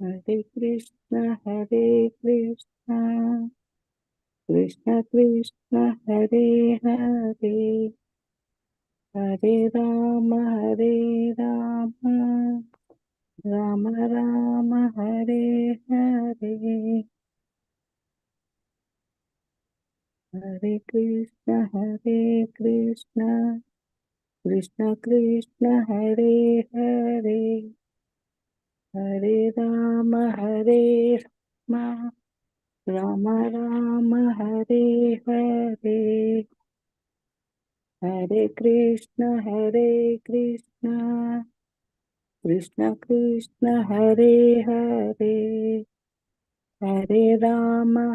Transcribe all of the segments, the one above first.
Hare Krishna, Krishna Krishna, Hare Hare, Hare Rama, Rama Rama, Hare Hare, Hare Krishna, Krishna Krishna, Hare Hare, Hare Rama, Rama Rama, Hare Hare, Hare Krishna, Krishna Krishna, Hare Hare, Hare Rama,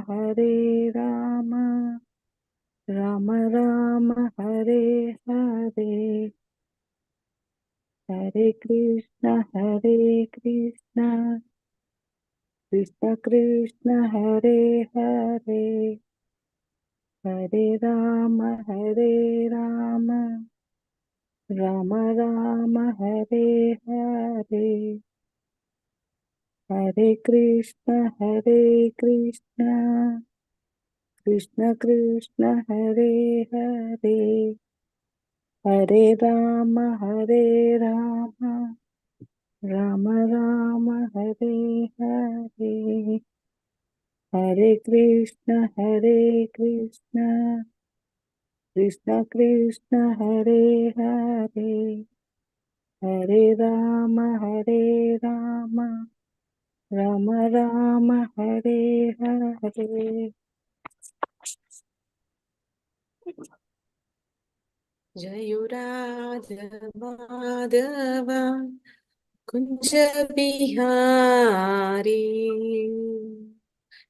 Rama Rama, Hare Hare, Hare Krishna, Krishna Krishna, Hare Hare, Hare Rama, Rama Rama, Hare Hare, Hare Krishna, Krishna Krishna, Hare Hare, Hare Rama, Rama Rama, Hare Hare, Hare Krishna, Krishna Krishna, Hare Hare, Hare Rama, Rama Rama, Hare Hare. जयो राधमाधव कुंज बिहारी,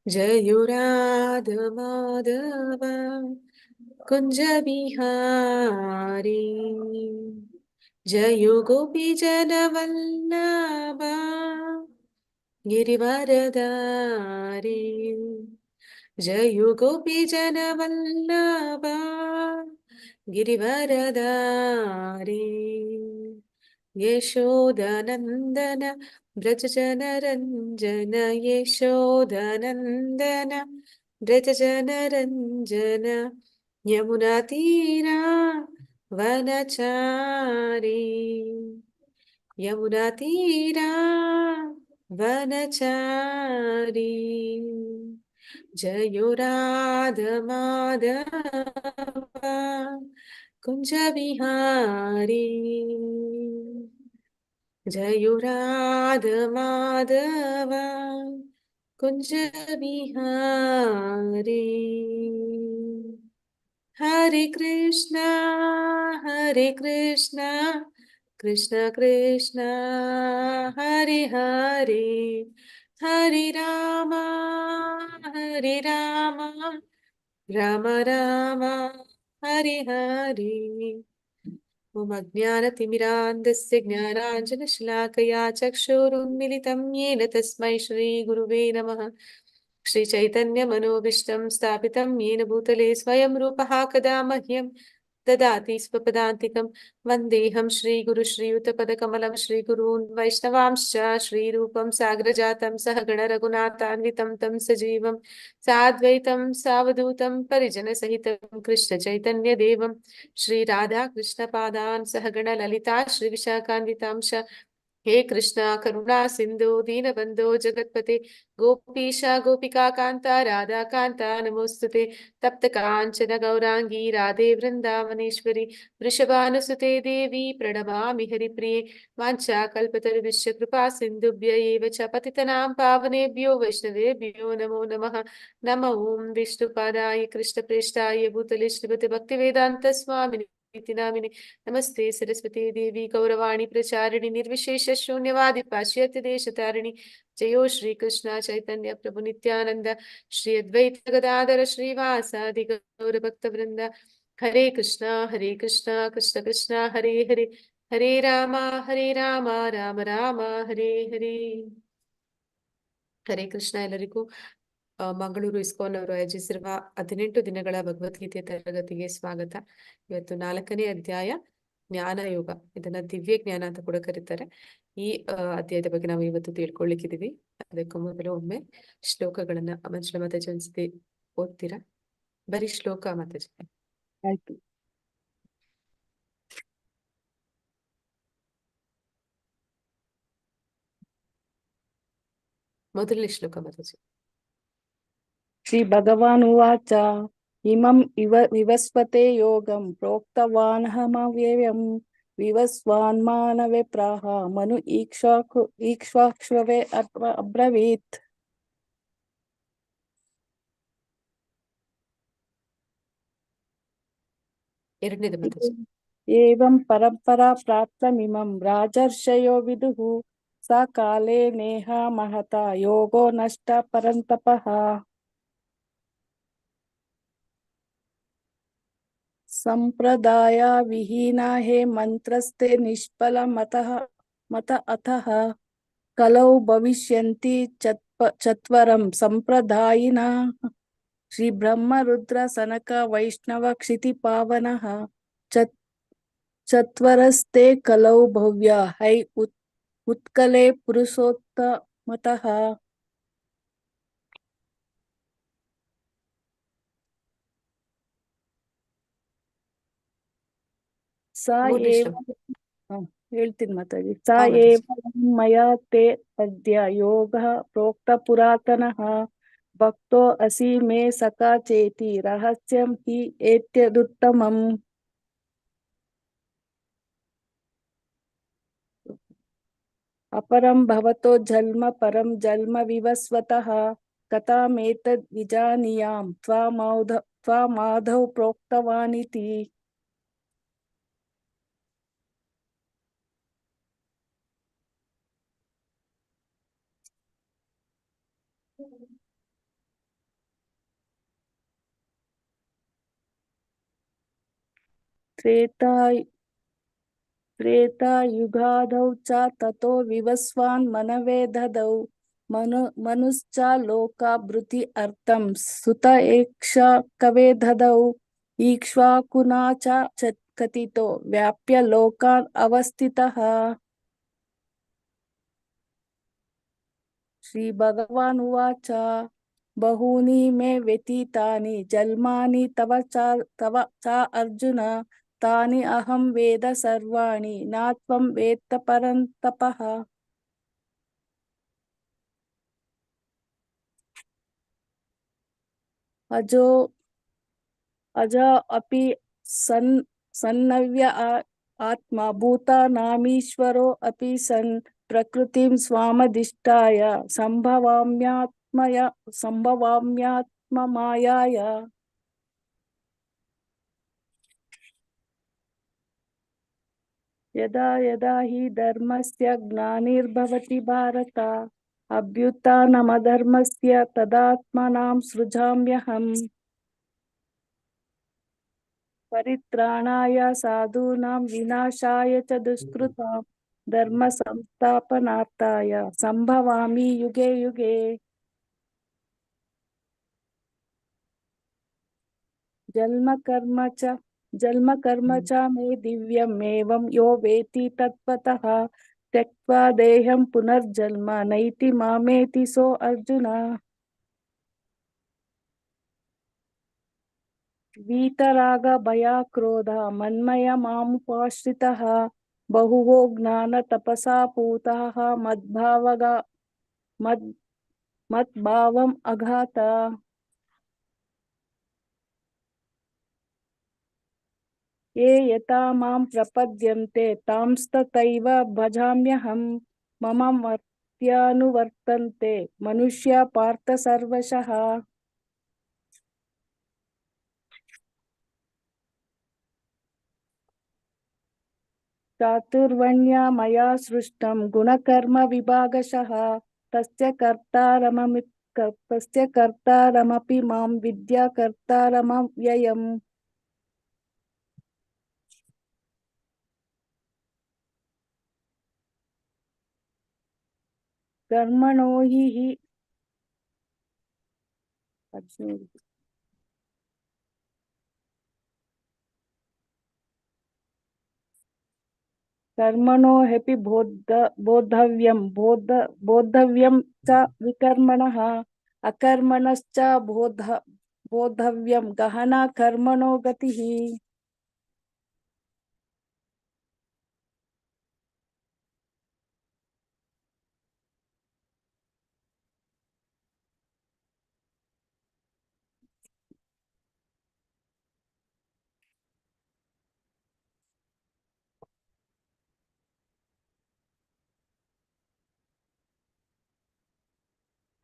जयो राधमाधव कुंज बिहारी, जयो गोपी जन वल्लभ गिरिवरधारी, जयो गोपी जन वल्लभ गिरिवरधारी, यशोदनन्दन व्रजजनरञ्जन, यशोदनन्दन व्रजजनरञ्जन, यमुनातीरा वनचारी, यमुनातीरा वनचारी, जयो राधमाधव कुंज बिहारी, जयो राधमाधव कुंज बिहारी। हरे कृष्णा कृष्ण कृष्ण हरे हरे, हरे राम राम राम हरे हरे। ओम अज्ञानतिमिरान्धस्य ज्ञानाञ्जनशलाकया चक्षुरुन्मिलितं येन तस्मै श्रीगुरुवे नमः। श्रीचैतन्यमनोभीष्टं स्थापितं येन भूतले स्वयं रूपः कदा मह्यं ददाति स्वपदान्तिकं। वन्देऽहं श्रीगुरुश्रीयुतपदकमलं, श्रीगुरून् वैष्णवांश्च श्रीरूपं साग्रजातं सहगण रघुनाथान्वितं तं सजीवं साद्वैतं सावधूतं परिजनसहितं कृष्णचैतन्यदेवं श्रीराधाकृष्णपादान् सहगण ललिता श्रीविशाखान्वितांश। हे कृष्णा करुणा सिंधु दीनबंधो जगत्पते, गोपीशा गोपिका कांता राधा कांता नमोस्तुते। तप्त कांचन गौरांगी राधे वृंदावनेश्वरी, वृषभानुसुते देवी प्रणमामि हरिप्रिये। वाञ्छाकल्पतरुभ्यश्च कृपा सिन्धुभ्य एव च पतितनां पावनेभ्यो वैष्णवेभ्यो नमो नमः। नमो ओं विष्णुपादाय कृष्णप्रेष्ठाय भूतले श्रीमते भक्तिवेदान्त स्वामिने इति नामिने। नमस्ते सरस्वती देवी गौरवाणी प्रचारिणि निर्विशेष शून्यवादि पाश्चात्य देशतारिणि। जयो श्री कृष्ण चैतन्य प्रभु नित्यानंद, श्री अद्वैत गदाधर श्रीवासादि गौर भक्त वृंद। हरे कृष्णा कृष्ण कृष्ण हरे हरे, हरे राम राम राम हरे हरे। ಹರೇ ಕೃಷ್ಣ. ಎಲ್ಲರಿಗೂ ಮಂಗಳೂರು ಇಸ್ಕಾನ್ ಅವರು ಆಯೋಜಿಸಿರುವ 18 ದಿನಗಳ ಭಗವದ್ಗೀತೆ ತರಗತಿಗೆ ಸ್ವಾಗತ. ಇವತ್ತು 4ನೇ ಅಧ್ಯಾಯ ಜ್ಞಾನ ಯೋಗ, ಇದನ್ನ ದಿವ್ಯ ಜ್ಞಾನ ಅಂತ ಕೂಡ ಕರೀತಾರೆ. ಈ ಅಧ್ಯಾಯದ ಬಗ್ಗೆ ನಾವು ಇವತ್ತು ತಿಳ್ಕೊಳ್ಳಿಕ್ಕಿದೀವಿ. ಅದಕ್ಕೂ ಮೊದಲು ಒಮ್ಮೆ ಶ್ಲೋಕಗಳನ್ನ ಮಂಜುಳ ಮಾತಾಜಿ ಒಂದ್ಸತಿ ಓದ್ತೀರಾ? ಬರೀ ಶ್ಲೋಕ ಮಾತಾಜಿ. ಆಯ್ತು. ಮೊದಲನೇ ಶ್ಲೋಕ ಮಾತಾಜಿ. ಶ್ರೀ ಭಗವಾನ್ ಉವಾಚ ಇಮಂ ವಿವಸ್ವತೆ ಯೋಗಂ ಪ್ರೋಕ್ತವಾನಹಮವ್ಯಯಂ ವಿವಸ್ವಾನ್ ಮಾನವೇ ಪ್ರಾಹ ಮನು ಈಕ್ಷ್ವಾಕ್ಷ್ವವೇ ಅಬ್ರವೀತ್. ಎರಡನೇದು ಮಾತಾಜಿ. ಏವಂ ಪರಂಪರಾ ಪ್ರಾಪ್ತಮಿಮಂ ರಾಜರ್ಷಯೋ ವಿದುಃ ಸ ಕಾಲೇ ನೇಹ ಮಹತ ಯೋಗೋ ನಷ್ಟ ಪರಂತಪಃ. ಸಂಪ್ರದಾಯ ವಿಹೀನ ಹೇ ಮಂತ್ರಸ್ತೆ ನಿಷ್ಫಲ ಮತ ಅತಃ ಕಲೌ ಭವಿಷ್ಯಂತಿ ಚತ್ವರಂ ಸಂಪ್ರದಾಯಿನಃ ಶ್ರೀ ಬ್ರಹ್ಮ ರುದ್ರ ಸನಕ ವೈಷ್ಣವ ಕ್ಷಿತಿ ಪಾವನಃ ಚತ್ವರಸ್ತೆ ಕಲೌ ಭವ್ಯ ಹೈ ಉತ್ಕಲೆ ಪುರುಷೋತ್ತಮತಃ. ಸ ಮೂರನೇ ಏವ ಶ್ಲೋಕ. ಹೇಳ್ತೀನಿ ಮಾತಾಡಿ. ಸ ಮಾತಾಜಿ. ಏವ ಮಯಾ ತೇ ಅದ್ಯ ಯೋಗಃ ಪ್ರೋಕ್ತ ಪುರಾತನಃ ಭಕ್ತೋ ಅಸಿ ಮೇ ಸಖಾ ಚೇತಿ ರಹಸ್ಯಂ ಹಿ ಏತ್ಯದುತ್ತಮಂ. ಅಪರಂ ಭವತೋ ಜನ್ಮ ಪರಂ ಜನ್ಮ ವಿವಸ್ವತಃ ಕಥಮೇತದ್ ವಿಜಾನೀಯಾಂ ತ್ವಮಾಧೌ ಪ್ರೋಕ್ತವಾನಿತಿ. ತ್ರೇತಾಯುಗಾದೌ ಚ ತಥೋ ವಿವಸ್ವಾನ್ ಮನವೇ ದದೌ ಮನುಶ್ಚ ಲೋಕಾಭೃತಿ ಅರ್ಥಂ ಸುತ ಏಕ್ಷ ಕವೇ ದದೌ ಈಕ್ಷ್ವಾಕುನಾ ಚ ಕಥಿತೋ ವ್ಯಾಪ್ಯ ಲೋಕಾನ್ ಅವಸ್ಥಿತಃ. ಶ್ರೀ ಭಗವಾನ್ ಉವಾಚ ಬಹೂನಿ ಮೇ ವ್ಯತೀತಾನಿ ಜನ್ಮಾನಿ ತವ ಚ ಅರ್ಜುನ ತಾನಿ ಅಹಂ ವೇದ ಸರ್ವಾಣಿ ನ ತ್ವಂ ವೇತ್ತ ಪರಂತಪಃ. ಅಜ ಅಪಿ ಸನ್ನವ್ಯ ಆತ್ಮ ಭೂತಾನಾಮೀಶ್ವರೋ ಅಪಿ ಸನ್ ಪ್ರಕೃತಿಂ ಸ್ವಾಮಧಿಷ್ಠಾಯ ಸಂಭವಾಮ್ಯಾತ್ಮ ಮಾಯಾಯ. ಯದಾ ಯದಾ ಹಿ ಧರ್ಮಸ್ಯ ಗ್ಲಾನಿರ್ಭವತಿ ಭಾರತ ಅಭ್ಯುತ್ಥಾನಮಧರ್ಮಸ್ಯ ತದಾತ್ಮನಾಂ ಸೃಜಾಮ್ಯಹಂ. ಪರಿತ್ರಾಣಾಯ ಸಾಧೂನಾಂ ವಿನಾಶಾಯ ಚ ದುಷ್ಕೃತಾಂ ಧರ್ಮ ಸಂಸ್ಥಾಪನಾರ್ಥಾಯ ಸಂಭವಾಮಿ ಯುಗೆ ಯುಗೆ. ಜನ್ಮ ಕರ್ಮ ಚ ಮೇ ದಿವ್ಯಂ ಏವಂ ಯೋ ವೇತ್ತಿ ತತ್ವತಃ ತ್ಯಕ್ತ್ವಾ ದೇಹಂ ಪುನರ್ಜನ್ಮ ನೈತಿ ಮಾಮೇತಿ ಸೋ ಅರ್ಜುನ. वीतराग भया क्रोध मन्मय मामुपाश्रितः बहुवो ज्ञान तपसा पूतः मद्भावम् अघात. ये यथा मां प्रपद्यन्ते तांस्तथैव भजाम्यहम् मम मर्त्यानुवर्तन्ते मनुष्या पार्थ सर्वशः. चातुर्वर्ण्या मया सृष्टं गुणकर्म विभागशः तस्य कर्तारमपि मां विद्या कर्तारमव्ययम्. कर्मणो हि कर्मणो ह्यपि बोद्धव्यं च विकर्मणः अकर्मणश्च बोद्धव्यं गहना कर्मणो गतिः.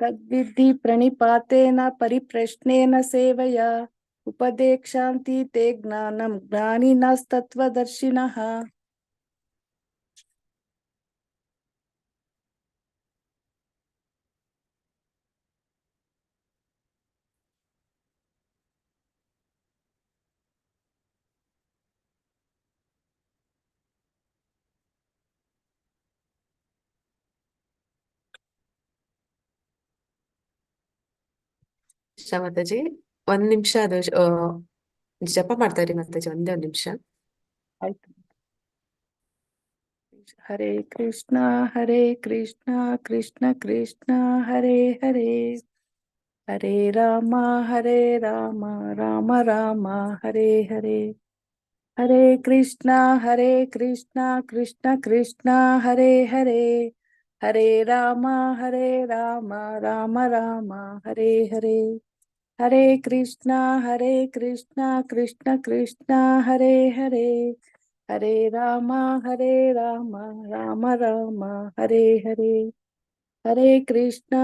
तद्विद्धि प्रणिपातेन परिप्रश्नेन सेवया उपदेक्षान्ति ते ज्ञानं ज्ञानिनस्तत्त्वदर्शिनः. ಕೃಷ್ಣ ಮಾತಾಜಿ, ಒಂದ್ ನಿಮಿಷ ಅದು ಜಪ ಮಾಡ್ತಾ ಇರಿ ಮಾತಾಜಿ, ಒಂದೇ ಒಂದ್ ನಿಮಿಷ. ಆಯ್ತು. ಹರೇ ಕೃಷ್ಣ ಹರೇ ಕೃಷ್ಣ ಕೃಷ್ಣ ಕೃಷ್ಣ ಹರೇ ಹರೇ ಹರೇ ರಾಮ ರಾಮ ರಾಮ ಹರೇ ಹರೇ. ಹರೇ ಕೃಷ್ಣ ಕೃಷ್ಣ ಕೃಷ್ಣ ಹರೇ ಹರೇ ಹರೇ ರಾಮ ರಾಮ ರಾಮ ಹರೇ ಹರೇ. ಹರೇ ಕೃಷ್ಣ ಕೃಷ್ಣ ಕೃಷ್ಣ ಹರೇ ಹರೇ ಹರೇ ರಾಮ ರಾಮ ರಾಮ ಹರೇ ಹರೇ. ಹರೇ ಕೃಷ್ಣ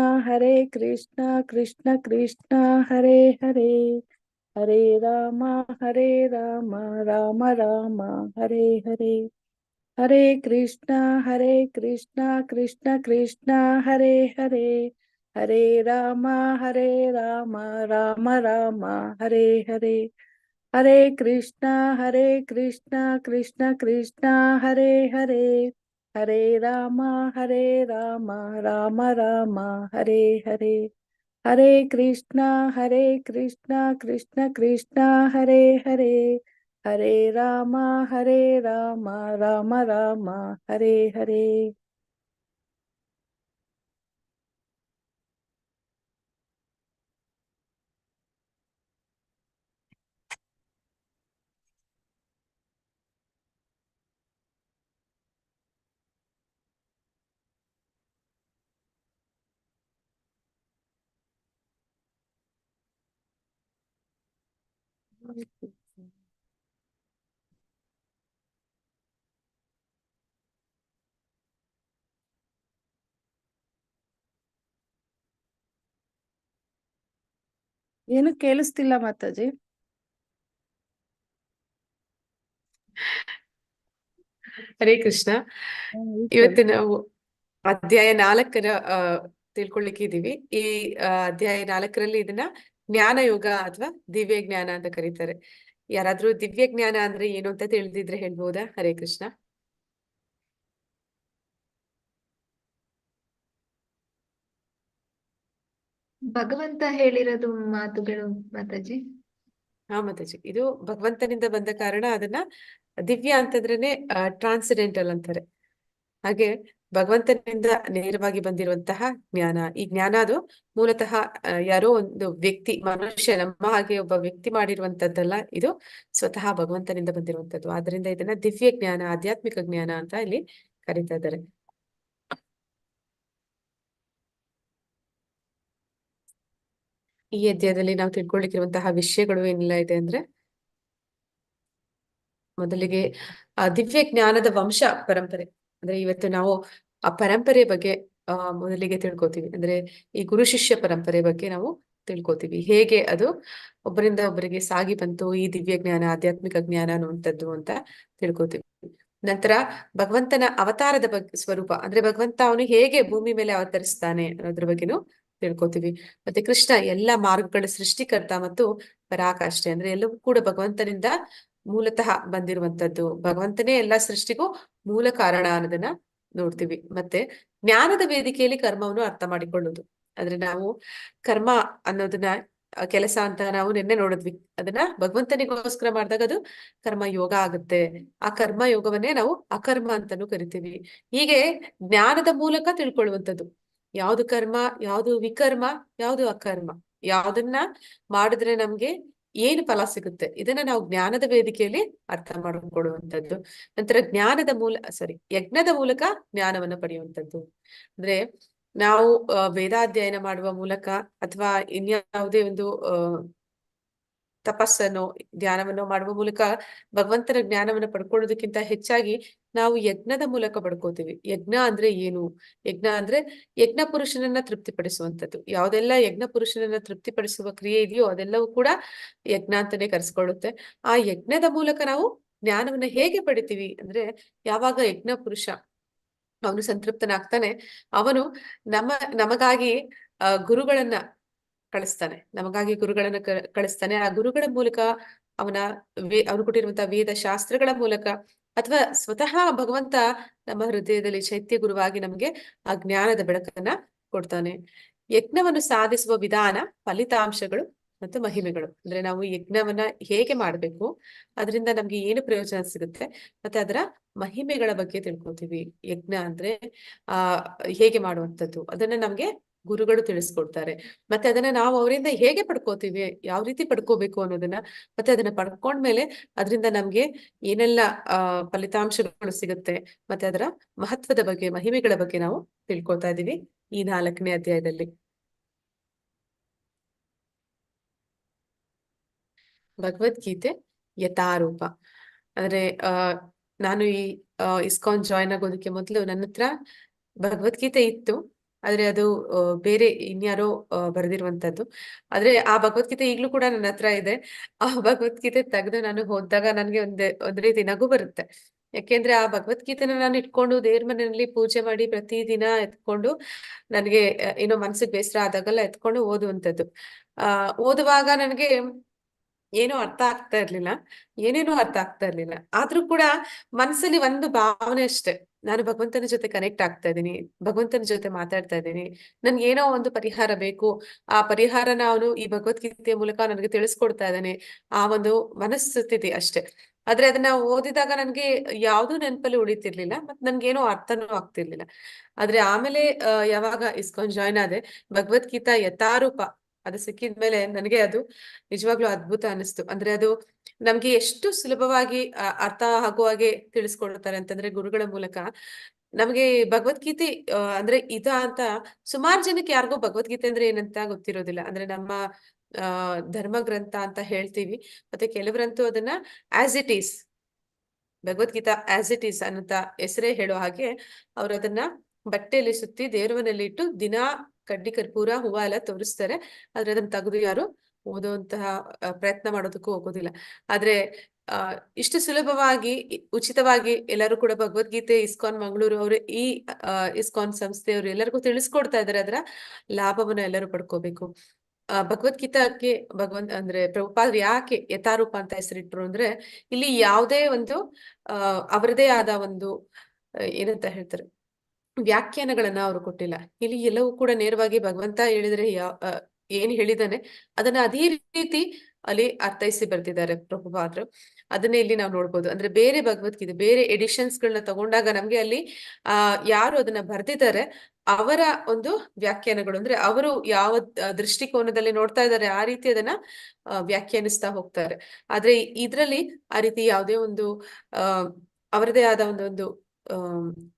ಕೃಷ್ಣ ಕೃಷ್ಣ ಹರೇ ಹರೇ ಹರೇ ರಾಮ ರಾಮ ರಾಮ ಹರೇ ಹರೇ. ಹರೇ ಕೃಷ್ಣ ಕೃಷ್ಣ ಕೃಷ್ಣ ಹರೇ ಹರೇ ಹರೇ ರಾಮ ರಾಮ ರಾಮ ಹರೇ ಹರೇ. ಹರೇ ಕೃಷ್ಣ ಕೃಷ್ಣ ಕೃಷ್ಣ ಹರೇ ಹರೇ ಹರೇ ರಾಮ ರಾಮ ರಾಮ ಹರೇ ಹರೇ. ಹರೇ ಕೃಷ್ಣ ಕೃಷ್ಣ ಕೃಷ್ಣ ಹರೇ ಹರೇ ಹರೇ ರಾಮ ರಾಮ ರಾಮ ಹರೇ ಹರೇ. ಏನು ಕೇಳಿಸ್ತಿಲ್ಲ ಮಾತಾಜಿ. ಹರೇ ಕೃಷ್ಣ. ಇವತ್ತು ನಾವು ಅಧ್ಯಾಯ 4 ತಿಳ್ಕೊಳ್ಳಿಕ್ಕೆ ಇದೀವಿ. ಈ ಅಧ್ಯಾಯ 4ರಲ್ಲಿ ಇದನ್ನ ಜ್ಞಾನ ಯೋಗ ಅಥವಾ ದಿವ್ಯ ಜ್ಞಾನ ಅಂತ ಕರೀತಾರೆ. ಯಾರಾದ್ರೂ ದಿವ್ಯ ಜ್ಞಾನ ಅಂದ್ರೆ ಏನು ಅಂತ ತಿಳಿದಿದ್ರೆ ಹೇಳ್ಬೋದಾ? ಹರೇ ಕೃಷ್ಣ. ಭಗವಂತ ಹೇಳಿರೋದು ಮಾತುಗಳು ಮಾತಾಜಿ. ಹಾ ಮಾತಾಜಿ, ಇದು ಭಗವಂತನಿಂದ ಬಂದ ಕಾರಣ ಅದನ್ನ ದಿವ್ಯ ಅಂತಂದ್ರೇನೆ ಟ್ರಾನ್ಸಿಡೆಂಟಲ್ ಅಂತಾರೆ. ಹಾಗೆ ಭಗವಂತನಿಂದ ನೇರವಾಗಿ ಬಂದಿರುವಂತಹ ಜ್ಞಾನ. ಈ ಜ್ಞಾನ ಅದು ಮೂಲತಃ ಯಾರೋ ಒಂದು ವ್ಯಕ್ತಿ, ಮನುಷ್ಯ ನಮ್ಮ ಹಾಗೆ ಒಬ್ಬ ವ್ಯಕ್ತಿ ಮಾಡಿರುವಂತದ್ದಲ್ಲ, ಇದು ಸ್ವತಃ ಭಗವಂತನಿಂದ ಬಂದಿರುವಂತದ್ದು. ಆದ್ರಿಂದ ಇದನ್ನ ದಿವ್ಯ ಜ್ಞಾನ, ಆಧ್ಯಾತ್ಮಿಕ ಜ್ಞಾನ ಅಂತ ಇಲ್ಲಿ ಕರೀತಾ ಇದ್ದಾರೆ. ಈ ಅಧ್ಯಾಯದಲ್ಲಿ ನಾವು ತಿಳ್ಕೊಳ್ಳಿಕ್ಕಿರುವಂತಹ ವಿಷಯಗಳು ಏನೆಲ್ಲ ಇದೆ ಅಂದ್ರೆ, ಮೊದಲಿಗೆ ದಿವ್ಯ ಜ್ಞಾನದ ವಂಶ ಪರಂಪರೆ. ಅಂದ್ರೆ ಇವತ್ತು ನಾವು ಆ ಪರಂಪರೆ ಬಗ್ಗೆ ಮೊದಲಿಗೆ ತಿಳ್ಕೊತೀವಿ. ಅಂದ್ರೆ ಈ ಗುರು ಶಿಷ್ಯ ಪರಂಪರೆ ಬಗ್ಗೆ ನಾವು ತಿಳ್ಕೊತೀವಿ. ಹೇಗೆ ಅದು ಒಬ್ಬರಿಂದ ಒಬ್ಬರಿಗೆ ಸಾಗಿ ಬಂತು ಈ ದಿವ್ಯ ಜ್ಞಾನ, ಆಧ್ಯಾತ್ಮಿಕ ಜ್ಞಾನ ಅನ್ನುವಂಥದ್ದು ಅಂತ ತಿಳ್ಕೊತೀವಿ. ನಂತರ ಭಗವಂತನ ಅವತಾರದ ಬಗ್ಗೆ, ಸ್ವರೂಪ ಅಂದ್ರೆ ಭಗವಂತ ಅವನು ಹೇಗೆ ಭೂಮಿ ಮೇಲೆ ಅವತರಿಸ್ತಾನೆ ಅನ್ನೋದ್ರ ಬಗ್ಗೆನೂ ತಿಳ್ಕೊತೀವಿ. ಮತ್ತೆ ಕೃಷ್ಣ ಎಲ್ಲ ಮಾರ್ಗಗಳ ಸೃಷ್ಟಿಕರ್ತ ಮತ್ತು ಪರಾಕಾಷ್ಠೆ. ಅಂದ್ರೆ ಎಲ್ಲವೂ ಕೂಡ ಭಗವಂತನಿಂದ ಮೂಲತಃ ಬಂದಿರುವಂತದ್ದು. ಭಗವಂತನೇ ಎಲ್ಲಾ ಸೃಷ್ಟಿಗೂ ಮೂಲ ಕಾರಣ ಅನ್ನೋದನ್ನ ನೋಡ್ತೀವಿ. ಮತ್ತೆ ಜ್ಞಾನದ ವೇದಿಕೆಯಲ್ಲಿ ಕರ್ಮವನ್ನು ಅರ್ಥ ಮಾಡಿಕೊಳ್ಳುವುದು. ಅಂದ್ರೆ ನಾವು ಕರ್ಮ ಅನ್ನೋದನ್ನ ಕೆಲಸ ಅಂತ ನಾವು ನಿನ್ನೆ ನೋಡಿದ್ವಿ. ಅದನ್ನ ಭಗವಂತನಿಗೋಸ್ಕರ ಮಾಡಿದಾಗ ಅದು ಕರ್ಮ ಯೋಗ ಆಗುತ್ತೆ. ಆ ಕರ್ಮ ಯೋಗವನ್ನೇ ನಾವು ಅಕರ್ಮ ಅಂತಾನೂ ಕರಿತೀವಿ. ಹೀಗೆ ಜ್ಞಾನದ ಮೂಲಕ ತಿಳ್ಕೊಳ್ಳುವಂಥದ್ದು ಯಾವ್ದು ಕರ್ಮ, ಯಾವ್ದು ವಿಕರ್ಮ, ಯಾವ್ದು ಅಕರ್ಮ, ಯಾವ್ದನ್ನ ಮಾಡಿದ್ರೆ ನಮ್ಗೆ ಏನು ಫಲ ಸಿಗುತ್ತೆ, ಇದನ್ನ ನಾವು ಜ್ಞಾನದ ವೇದಿಕೆಯಲ್ಲಿ ಅರ್ಥ ಮಾಡಿಕೊಳ್ಳುವಂಥದ್ದು. ನಂತರ ಯಜ್ಞದ ಮೂಲಕ ಜ್ಞಾನವನ್ನು ಪಡೆಯುವಂಥದ್ದು. ಅಂದ್ರೆ ನಾವು ವೇದಾಧ್ಯಯನ ಮಾಡುವ ಮೂಲಕ ಅಥವಾ ಇನ್ಯಾವುದೇ ಒಂದು ತಪಸ್ಸನ್ನು ಧ್ಯಾನವನ್ನು ಮಾಡುವ ಮೂಲಕ ಭಗವಂತನ ಜ್ಞಾನವನ್ನು ಪಡ್ಕೊಳ್ಳೋದಕ್ಕಿಂತ ಹೆಚ್ಚಾಗಿ ನಾವು ಯಜ್ಞದ ಮೂಲಕ ಪಡ್ಕೋತೀವಿ. ಯಜ್ಞ ಅಂದ್ರೆ ಏನು? ಯಜ್ಞ ಅಂದ್ರೆ ಯಜ್ಞ ಪುರುಷನನ್ನ ತೃಪ್ತಿಪಡಿಸುವಂಥದ್ದು. ಯಾವ್ದೆಲ್ಲ ಯಜ್ಞ ಪುರುಷನನ್ನ ತೃಪ್ತಿಪಡಿಸುವ ಕ್ರಿಯೆ ಇದೆಯೋ ಅದೆಲ್ಲವೂ ಕೂಡ ಯಜ್ಞ ಅಂತಾನೆ ಕರೆಸ್ಕೊಳ್ಳುತ್ತೆ. ಆ ಯಜ್ಞದ ಮೂಲಕ ನಾವು ಜ್ಞಾನವನ್ನ ಹೇಗೆ ಪಡಿತೀವಿ ಅಂದ್ರೆ, ಯಾವಾಗ ಯಜ್ಞ ಪುರುಷ ಅವನು ಸಂತೃಪ್ತನಾಗ್ತಾನೆ, ಅವನು ನಮಗಾಗಿ ಗುರುಗಳನ್ನ ಕಳಿಸ್ತಾನೆ. ಆ ಗುರುಗಳ ಮೂಲಕ ಅವನು ಕೊಟ್ಟಿರುವಂತಹ ವೇದ ಶಾಸ್ತ್ರಗಳ ಮೂಲಕ ಅಥವಾ ಸ್ವತಃ ಭಗವಂತ ನಮ್ಮ ಹೃದಯದಲ್ಲಿ ಚೈತ್ಯ ಗುರುವಾಗಿ ನಮ್ಗೆ ಆ ಜ್ಞಾನದ ಬೆಳಕನ್ನ ಕೊಡ್ತಾನೆ. ಯಜ್ಞವನ್ನು ಸಾಧಿಸುವ ವಿಧಾನ, ಫಲಿತಾಂಶಗಳು ಮತ್ತು ಮಹಿಮೆಗಳು. ಅಂದ್ರೆ ನಾವು ಯಜ್ಞವನ್ನ ಹೇಗೆ ಮಾಡ್ಬೇಕು, ಅದರಿಂದ ನಮ್ಗೆ ಏನು ಪ್ರಯೋಜನ ಸಿಗುತ್ತೆ, ಮತ್ತೆ ಅದರ ಮಹಿಮೆಗಳ ಬಗ್ಗೆ ತಿಳ್ಕೊತೀವಿ. ಯಜ್ಞ ಅಂದ್ರೆ ಹೇಗೆ ಮಾಡುವಂಥದ್ದು, ಅದನ್ನ ನಮ್ಗೆ ಗುರುಗಳು ತಿಳಿಸ್ಕೊಡ್ತಾರೆ. ಮತ್ತೆ ಅದನ್ನ ನಾವು ಅವರಿಂದ ಹೇಗೆ ಪಡ್ಕೋತೀವಿ, ಯಾವ ರೀತಿ ಪಡ್ಕೋಬೇಕು ಅನ್ನೋದನ್ನ, ಮತ್ತೆ ಅದನ್ನ ಪಡ್ಕೊಂಡ್ಮೇಲೆ ಅದರಿಂದ ನಮ್ಗೆ ಏನೆಲ್ಲ ಫಲಿತಾಂಶಗಳು ಸಿಗುತ್ತೆ, ಮತ್ತೆ ಅದರ ಮಹತ್ವದ ಬಗ್ಗೆ, ಮಹಿಮೆಗಳ ಬಗ್ಗೆ ನಾವು ತಿಳ್ಕೊತಾ ಇದೀವಿ ಈ 4ನೇ ಅಧ್ಯಾಯದಲ್ಲಿ. ಭಗವದ್ಗೀತೆ ಯಥಾರೂಪ. ಅಂದ್ರೆ ನಾನು ಈ ಇಸ್ಕಾನ್ ಜಾಯ್ನ್ ಆಗೋದಕ್ಕೆ ಮೊದಲು ನನ್ನ ಹತ್ರ ಭಗವದ್ಗೀತೆ ಇತ್ತು. ಆದ್ರೆ ಅದು ಬೇರೆ ಇನ್ಯಾರೋ ಬರೆದಿರುವಂತದ್ದು. ಆದ್ರೆ ಆ ಭಗವದ್ಗೀತೆ ಈಗ್ಲೂ ಕೂಡ ನನ್ನ ಹತ್ರ ಇದೆ. ಆ ಭಗವದ್ಗೀತೆ ತೆಗೆದು ನಾನು ಹೋದಾಗ ನನ್ಗೆ ಒಂದ್ ರೀತಿ ನಗು ಬರುತ್ತೆ. ಯಾಕೆಂದ್ರೆ ಆ ಭಗವದ್ಗೀತೆನ ನಾನು ಇಟ್ಕೊಂಡು ದೇವ್ರ ಮನೆಯಲ್ಲಿ ಪೂಜೆ ಮಾಡಿ ಪ್ರತಿದಿನ ಎತ್ಕೊಂಡು ನನ್ಗೆ ಏನೋ ಮನ್ಸಿಗೆ ಬೇಸರ ಆದಾಗೆಲ್ಲ ಎತ್ಕೊಂಡು ಓದುವಂಥದ್ದು. ಓದುವಾಗ ನನಗೆ ಏನೇನೋ ಅರ್ಥ ಆಗ್ತಾ ಇರ್ಲಿಲ್ಲ. ಆದ್ರೂ ಕೂಡ ಮನ್ಸಲ್ಲಿ ಒಂದು ಭಾವನೆ ಅಷ್ಟೇ, ನಾನು ಭಗವಂತನ ಜೊತೆ ಕನೆಕ್ಟ್ ಆಗ್ತಾ ಇದ್ದೀನಿ, ಭಗವಂತನ ಜೊತೆ ಮಾತಾಡ್ತಾ ಇದ್ದೀನಿ, ನನ್ಗೆ ಏನೋ ಒಂದು ಪರಿಹಾರ ಬೇಕು, ಆ ಪರಿಹಾರನ ಅವನು ಈ ಭಗವದ್ಗೀತೆಯ ಮೂಲಕ ನನಗೆ ತಿಳಿಸ್ಕೊಡ್ತಾ ಇದ್ದಾನೆ, ಆ ಒಂದು ಮನಸ್ಥಿತಿ ಅಷ್ಟೇ. ಆದ್ರೆ ಅದನ್ನ ಓದಿದಾಗ ನನ್ಗೆ ಯಾವ್ದೂ ನೆನಪಲ್ಲಿ ಉಳಿತಿರ್ಲಿಲ್ಲ, ಮತ್ ನನ್ಗೇನೋ ಅರ್ಥನೂ ಆಗ್ತಿರ್ಲಿಲ್ಲ. ಆದ್ರೆ ಆಮೇಲೆ ಯಾವಾಗ ಇಸ್ಕಾನ್ ಜಾಯ್ನ್ ಆದೆ, ಭಗವದ್ಗೀತಾ ಯಥಾರೂಪ ಅದು ಸಿಕ್ಕಿದ್ಮೇಲೆ ನನಗೆ ಅದು ನಿಜವಾಗ್ಲೂ ಅದ್ಭುತ ಅನಿಸ್ತು. ಅಂದ್ರೆ ಅದು ನಮ್ಗೆ ಎಷ್ಟು ಸುಲಭವಾಗಿ ಅರ್ಥ ಆಗುವ ಹಾಗೆ ತಿಳಿಸ್ಕೊಡ್ತಾರೆ ಅಂತಂದ್ರೆ, ಗುರುಗಳ ಮೂಲಕ ನಮ್ಗೆ ಭಗವದ್ಗೀತೆ ಅಂದ್ರೆ ಅಂತ ಸುಮಾರು ಜನಕ್ಕೆ ಯಾರಿಗೂ ಭಗವದ್ಗೀತೆ ಅಂದ್ರೆ ಏನಂತ ಗೊತ್ತಿರೋದಿಲ್ಲ. ಅಂದ್ರೆ ನಮ್ಮ ಧರ್ಮ ಗ್ರಂಥ ಅಂತ ಹೇಳ್ತೀವಿ, ಮತ್ತೆ ಕೆಲವರಂತೂ ಅದನ್ನ as it is, Bhagavad Gita as it is ಅನ್ನಂತ ಹೆಸರೇ ಹೇಳೋ ಹಾಗೆ ಅವ್ರು ಅದನ್ನ ಬಟ್ಟೆಯಲ್ಲಿ ಸುತ್ತಿ ದೇವ್ರ ಮನೆಯಲ್ಲಿ ಇಟ್ಟು ದಿನಾ ಕಡ್ಡಿ ಕರ್ಪೂರ ಹೂವ ಎಲ್ಲ ತೋರಿಸ್ತಾರೆ. ಆದ್ರೆ ಅದನ್ನ ತೆಗೆದು ಯಾರು ಓದುವಂತಹ ಪ್ರಯತ್ನ ಮಾಡೋದಕ್ಕೂ ಹೋಗೋದಿಲ್ಲ. ಆದ್ರೆ ಇಷ್ಟು ಸುಲಭವಾಗಿ ಉಚಿತವಾಗಿ ಎಲ್ಲರೂ ಕೂಡ ಭಗವದ್ಗೀತೆ ಇಸ್ಕಾನ್ ಮಂಗಳೂರು ಅವರು ಈ ಇಸ್ಕಾನ್ ಸಂಸ್ಥೆಯವರು ಎಲ್ಲರಿಗೂ ತಿಳಿಸ್ಕೊಡ್ತಾ ಇದ್ದಾರೆ. ಅದರ ಲಾಭವನ್ನ ಎಲ್ಲರೂ ಪಡ್ಕೋಬೇಕು. ಭಗವದ್ಗೀತಾಕ್ಕೆ ಅಂದ್ರೆ ಪ್ರಭುಪಾದರು ಯಾಕೆ ಯಥಾರೂಪ ಅಂತ ಹೆಸರಿಟ್ರು ಅಂದ್ರೆ, ಇಲ್ಲಿ ಯಾವುದೇ ಒಂದು ಅವರದೇ ಆದ ಒಂದು ಏನಂತ ಹೇಳ್ತಾರೆ ವ್ಯಾಖ್ಯಾನಗಳನ್ನ ಅವರು ಕೊಟ್ಟಿಲ್ಲ. ಇಲ್ಲಿ ಎಲ್ಲವೂ ಕೂಡ ನೇರವಾಗಿ ಭಗವಂತ ಹೇಳಿದ್ರೆ ಏನ್ ಹೇಳಿದಾನೆ ಅದನ್ನ ಅದೇ ರೀತಿ ಅಲ್ಲಿ ಅರ್ಥೈಸಿ ಬರ್ತಿದ್ದಾರೆ ಪ್ರಭುಪಾದರು. ಅದನ್ನೇ ಇಲ್ಲಿ ನಾವು ನೋಡ್ಬೋದು. ಅಂದ್ರೆ ಬೇರೆ ಭಗವದ್ಗೀತೆ ಬೇರೆ ಎಡಿಷನ್ಸ್ ಗಳನ್ನ ತಗೊಂಡಾಗ ನಮ್ಗೆ ಅಲ್ಲಿ ಯಾರು ಅದನ್ನ ಬರ್ದಿದ್ದಾರೆ ಅವರ ಒಂದು ವ್ಯಾಖ್ಯಾನಗಳು, ಅಂದ್ರೆ ಅವರು ಯಾವ ದೃಷ್ಟಿಕೋನದಲ್ಲಿ ನೋಡ್ತಾ ಇದ್ದಾರೆ ಆ ರೀತಿ ಅದನ್ನ ವ್ಯಾಖ್ಯಾನಿಸ್ತಾ ಹೋಗ್ತಾರೆ. ಆದ್ರೆ ಇದ್ರಲ್ಲಿ ಆ ರೀತಿ ಯಾವುದೇ ಒಂದು ಅವರದೇ ಆದ ಒಂದೊಂದು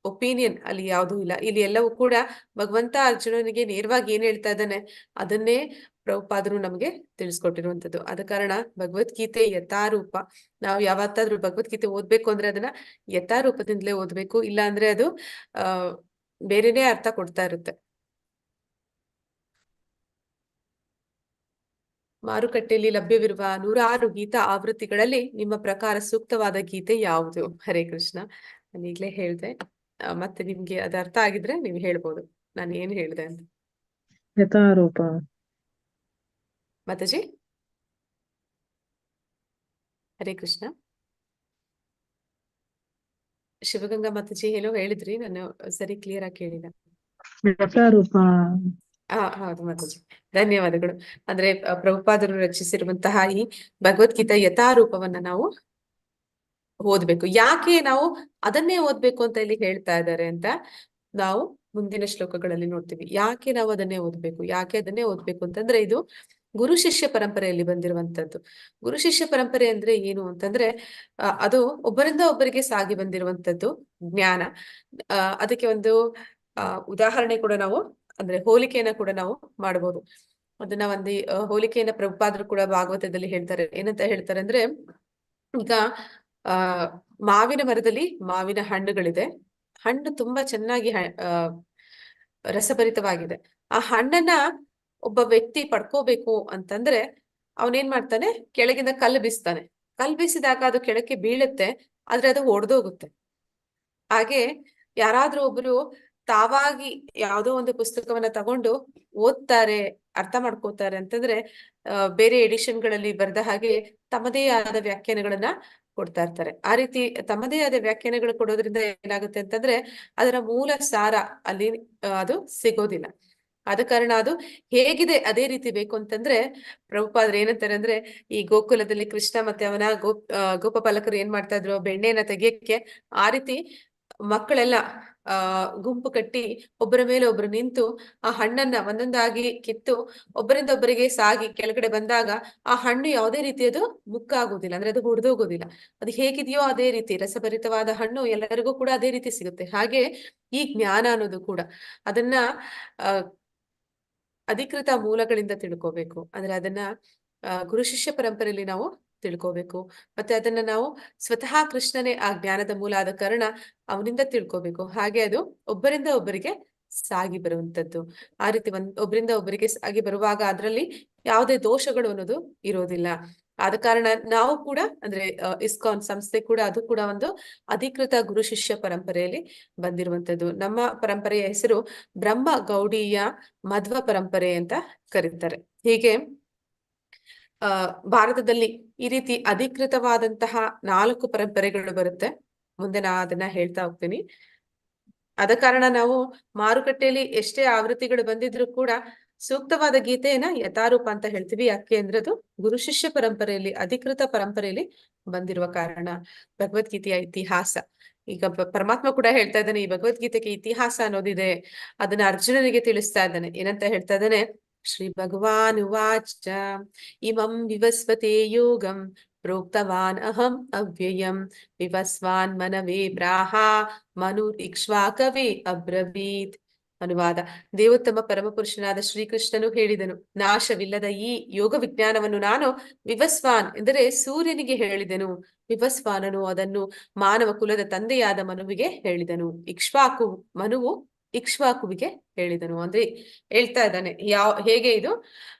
ಒಪಿನಿಯನ್ ಅಲ್ಲಿ ಯಾವುದೂ ಇಲ್ಲ. ಇಲ್ಲಿ ಎಲ್ಲವೂ ಕೂಡ ಭಗವಂತ ಅರ್ಜುನನಿಗೆ ನೇರವಾಗಿ ಏನ್ ಹೇಳ್ತಾ ಇದ್ದಾನೆ ಅದನ್ನೇ ಪ್ರಭುಪಾದರು ನಮ್ಗೆ ತಿಳಿಸ್ಕೊಟ್ಟಿರುವಂತದ್ದು. ಆದ ಕಾರಣ ಭಗವದ್ಗೀತೆ ಯಥಾರೂಪ. ನಾವು ಯಾವತ್ತಾದ್ರೂ ಭಗವದ್ಗೀತೆ ಓದ್ಬೇಕು ಅಂದ್ರೆ ಅದನ್ನ ಯಥಾರೂಪದಿಂದಲೇ ಓದ್ಬೇಕು, ಇಲ್ಲ ಅಂದ್ರೆ ಅದು ಬೇರೆನೇ ಅರ್ಥ ಕೊಡ್ತಾ ಇರುತ್ತೆ. ಮಾರುಕಟ್ಟೆಯಲ್ಲಿ ಲಭ್ಯವಿರುವ 106 ಗೀತಾ ಆವೃತ್ತಿಗಳಲ್ಲಿ ನಿಮ್ಮ ಪ್ರಕಾರ ಸೂಕ್ತವಾದ ಗೀತೆ ಯಾವುದು? ಹರೇ ಕೃಷ್ಣ. ನಾನು ಈಗ್ಲೇ ಹೇಳ್ದೆ, ಮತ್ತೆ ನಿಮ್ಗೆ ಅದು ಅರ್ಥ ಆಗಿದ್ರೆ ನೀವು ಹೇಳ್ಬೋದು ನಾನು ಏನ್ ಹೇಳ್ದೆ ಅಂತ. ಯಥಾರೂಪ. ಮಾತಾಜಿ ಹರೇ ಕೃಷ್ಣ. ಶಿವಗಂಗಾ ಮಾತಾಜಿ ಏನೋ ಹೇಳಿದ್ರಿ, ನಾನು ಸರಿ ಕ್ಲಿಯರ್ ಆಗಿ ಕೇಳಿಲ್ಲ. ಯಥಾರೂಪ ಹೌದು ಮಾತಾಜಿ, ಧನ್ಯವಾದಗಳು. ಅಂದ್ರೆ ಪ್ರಭುಪಾದರು ರಚಿಸಿರುವಂತಹ ಈ ಭಗವದ್ಗೀತಾ ಯಥಾರೂಪವನ್ನ ನಾವು ಓದ್ಬೇಕು. ಯಾಕೆ ನಾವು ಅದನ್ನೇ ಓದ್ಬೇಕು ಅಂತ ಇಲ್ಲಿ ಹೇಳ್ತಾ ಇದ್ದಾರೆ ಅಂತ ನಾವು ಮುಂದಿನ ಶ್ಲೋಕಗಳಲ್ಲಿ ನೋಡ್ತೀವಿ. ಯಾಕೆ ನಾವು ಅದನ್ನೇ ಓದ್ಬೇಕು, ಯಾಕೆ ಅದನ್ನೇ ಓದ್ಬೇಕು ಅಂತಂದ್ರೆ, ಇದು ಗುರು ಶಿಷ್ಯ ಪರಂಪರೆಯಲ್ಲಿ ಬಂದಿರುವಂತದ್ದು. ಗುರು ಶಿಷ್ಯ ಪರಂಪರೆ ಅಂದ್ರೆ ಏನು ಅಂತಂದ್ರೆ, ಅದು ಒಬ್ಬರಿಂದ ಒಬ್ಬರಿಗೆ ಸಾಗಿ ಬಂದಿರುವಂತದ್ದು ಜ್ಞಾನ. ಅದಕ್ಕೆ ಒಂದು ಉದಾಹರಣೆ ಕೂಡ ನಾವು, ಅಂದ್ರೆ ಹೋಲಿಕೆಯನ್ನ ಕೂಡ ನಾವು ಮಾಡಬಹುದು. ಅದನ್ನ ಒಂದು ಹೋಲಿಕೆಯನ್ನ ಪ್ರಭುಪಾದರು ಕೂಡ ಭಾಗವತದಲ್ಲಿ ಹೇಳ್ತಾರೆ. ಏನಂತ ಹೇಳ್ತಾರೆ ಅಂದ್ರೆ, ಈಗ ಮಾವಿನ ಮರದಲ್ಲಿ ಮಾವಿನ ಹಣ್ಣುಗಳಿದೆ. ಹಣ್ಣು ತುಂಬಾ ಚೆನ್ನಾಗಿ ರಸಭರಿತವಾಗಿದೆ. ಆ ಹಣ್ಣನ್ನ ಒಬ್ಬ ವ್ಯಕ್ತಿ ಪಡ್ಕೋಬೇಕು ಅಂತಂದ್ರೆ ಅವನೇನ್ ಮಾಡ್ತಾನೆ, ಕೆಳಗಿಂದ ಕಲ್ಲು ಬೀಸ್ತಾನೆ. ಕಲ್ಲು ಬೀಸಿದಾಗ ಅದು ಕೆಳಕ್ಕೆ ಬೀಳುತ್ತೆ, ಆದ್ರೆ ಅದು ಒಡೆದೋಗುತ್ತೆ. ಹಾಗೆ ಯಾರಾದ್ರೂ ಒಬ್ರು ತಾವಾಗಿ ಯಾವುದೋ ಒಂದು ಪುಸ್ತಕವನ್ನ ತಗೊಂಡು ಓದ್ತಾರೆ, ಅರ್ಥ ಮಾಡ್ಕೋತಾರೆ ಅಂತಂದ್ರೆ, ಬೇರೆ ಎಡಿಷನ್ಗಳಲ್ಲಿ ಬರೆದ ಹಾಗೆ ತಮ್ಮದೇ ಆದ ವ್ಯಾಖ್ಯಾನಗಳನ್ನ ಕೊಡ್ತಾ ಇರ್ತಾರೆ. ಆ ರೀತಿ ತಮ್ಮದೇ ಆದ ವ್ಯಾಖ್ಯಾನಗಳು ಕೊಡೋದ್ರಿಂದ ಏನಾಗುತ್ತೆ ಅಂತಂದ್ರೆ, ಅದರ ಮೂಲ ಸಾರ ಅಲ್ಲಿ ಅದು ಸಿಗೋದಿಲ್ಲ. ಆದ ಕಾರಣ ಅದು ಹೇಗಿದೆ ಅದೇ ರೀತಿ ಬೇಕು ಅಂತಂದ್ರೆ, ಪ್ರಭುಪಾದರು ಏನಂತಾರೆ ಅಂದ್ರೆ, ಈ ಗೋಕುಲದಲ್ಲಿ ಕೃಷ್ಣ ಮತ್ತೆ ಅವನ ಗೋಪಪಾಲಕರು ಏನ್ ಮಾಡ್ತಾ ಇದ್ರು, ಬೆಣ್ಣೆಯನ್ನ ತೆಗಿಯಕ್ಕೆ ಆ ರೀತಿ ಮಕ್ಕಳೆಲ್ಲ ಗುಂಪು ಕಟ್ಟಿ ಒಬ್ಬರ ಮೇಲೆ ಒಬ್ರು ನಿಂತು ಆ ಹಣ್ಣನ್ನ ಒಂದೊಂದಾಗಿ ಕಿತ್ತು ಒಬ್ಬರಿಂದ ಒಬ್ಬರಿಗೆ ಸಾಗಿ ಕೆಳಗಡೆ ಬಂದಾಗ ಆ ಹಣ್ಣು ಯಾವುದೇ ರೀತಿ ಅದು ಮುಕ್ಕಾಗುದಿಲ್ಲ, ಅಂದ್ರೆ ಅದು ಹೊಡೆದೋಗೋದಿಲ್ಲ. ಅದು ಹೇಗಿದೆಯೋ ಅದೇ ರೀತಿ ರಸಭರಿತವಾದ ಹಣ್ಣು ಎಲ್ಲರಿಗೂ ಕೂಡ ಅದೇ ರೀತಿ ಸಿಗುತ್ತೆ. ಹಾಗೆ ಈ ಜ್ಞಾನ ಅನ್ನೋದು ಕೂಡ ಅದನ್ನ ಅಧಿಕೃತ ಮೂಲಗಳಿಂದ ತಿಳ್ಕೋಬೇಕು. ಅಂದ್ರೆ ಅದನ್ನ ಗುರು ಶಿಷ್ಯ ಪರಂಪರೆಯಲ್ಲಿ ನಾವು ತಿಳ್ಕೋಬೇಕು. ಮತ್ತೆ ಅದನ್ನ ನಾವು ಸ್ವತಃ ಕೃಷ್ಣನೇ ಆ ಜ್ಞಾನದ ಮೂಲ ಆದ ಕಾರಣ ಅವನಿಂದ ತಿಳ್ಕೋಬೇಕು. ಹಾಗೆ ಅದು ಒಬ್ಬರಿಂದ ಒಬ್ಬರಿಗೆ ಸಾಗಿ ಬರುವಂತದ್ದು. ಆ ರೀತಿ ಒಬ್ಬರಿಂದ ಒಬ್ಬರಿಗೆ ಸಾಗಿ ಬರುವಾಗ ಅದರಲ್ಲಿ ಯಾವುದೇ ದೋಷಗಳು ಅನ್ನೋದು ಇರೋದಿಲ್ಲ. ಆದ ಕಾರಣ ನಾವು ಕೂಡ, ಅಂದ್ರೆ ಇಸ್ಕಾನ್ ಸಂಸ್ಥೆ ಕೂಡ, ಅದು ಕೂಡ ಒಂದು ಅಧಿಕೃತ ಗುರು ಶಿಷ್ಯ ಪರಂಪರೆಯಲ್ಲಿ ಬಂದಿರುವಂತದ್ದು. ನಮ್ಮ ಪರಂಪರೆಯ ಹೆಸರು ಬ್ರಹ್ಮ ಗೌಡೀಯ ಮಧ್ವ ಪರಂಪರೆ ಅಂತ ಕರೀತಾರೆ. ಹೀಗೆ ಭಾರತದಲ್ಲಿ ಈ ರೀತಿ ಅಧಿಕೃತವಾದಂತಹ 4 ಪರಂಪರೆಗಳು ಬರುತ್ತೆ. ಮುಂದೆ ನಾ ಅದನ್ನ ಹೇಳ್ತಾ ಹೋಗ್ತೀನಿ. ಆದ ಕಾರಣ ನಾವು ಮಾರುಕಟ್ಟೆಯಲ್ಲಿ ಎಷ್ಟೇ ಆವೃತ್ತಿಗಳು ಬಂದಿದ್ರು ಕೂಡ ಸೂಕ್ತವಾದ ಗೀತೆಯನ್ನ ಯಥಾರೂಪ ಅಂತ ಹೇಳ್ತೀವಿ. ಯಾಕೆ ಅಂದ್ರೆ ಅದು ಗುರು ಶಿಷ್ಯ ಪರಂಪರೆಯಲ್ಲಿ, ಅಧಿಕೃತ ಪರಂಪರೆಯಲ್ಲಿ ಬಂದಿರುವ ಕಾರಣ. ಭಗವದ್ಗೀತೆಯ ಇತಿಹಾಸ, ಈಗ ಪರಮಾತ್ಮ ಕೂಡ ಹೇಳ್ತಾ ಇದ್ದಾನೆ, ಈ ಭಗವದ್ಗೀತೆಗೆ ಇತಿಹಾಸ ಅನ್ನೋದಿದೆ. ಅದನ್ನ ಅರ್ಜುನನಿಗೆ ತಿಳಿಸ್ತಾ ಇದ್ದಾನೆ. ಏನಂತ ಹೇಳ್ತಾ ಇದ್ದಾನೆ, ಶ್ರೀ ಭಗವಾನ್ ಉವಾಚ ಇಮಂ ವಿವಸ್ವತೆ ಯೋಗಂ ಪ್ರೋಕ್ತವಾನ್ ಅಹಂ ಅವ್ಯಯಂ ವಿವಸ್ವಾನ್ ಮನವೇ ಬ್ರಾಹ ಮನು ಇಕ್ಷ್ವಾಕವೇ ಅಬ್ರವೀತ್. ಅನುವಾದ: ದೇವೋತ್ತಮ ಪರಮಪುರುಷನಾದ ಶ್ರೀಕೃಷ್ಣನು ಹೇಳಿದನು, ನಾಶವಿಲ್ಲದ ಈ ಯೋಗ ವಿಜ್ಞಾನವನ್ನು ನಾನು ವಿವಸ್ವಾನ್ ಎಂದರೆ ಸೂರ್ಯನಿಗೆ ಹೇಳಿದೆನು. ವಿವಸ್ವಾನನು ಅದನ್ನು ಮಾನವ ಕುಲದ ತಂದೆಯಾದ ಮನುವಿಗೆ ಹೇಳಿದನು. ಮನುವು ಇಕ್ಷ್ವಾಕುವಿಗೆ ಹೇಳಿದನು. ಅಂದ್ರೆ ಹೇಳ್ತಾ ಇದ್ದಾನೆ ಹೇಗೆ ಇದು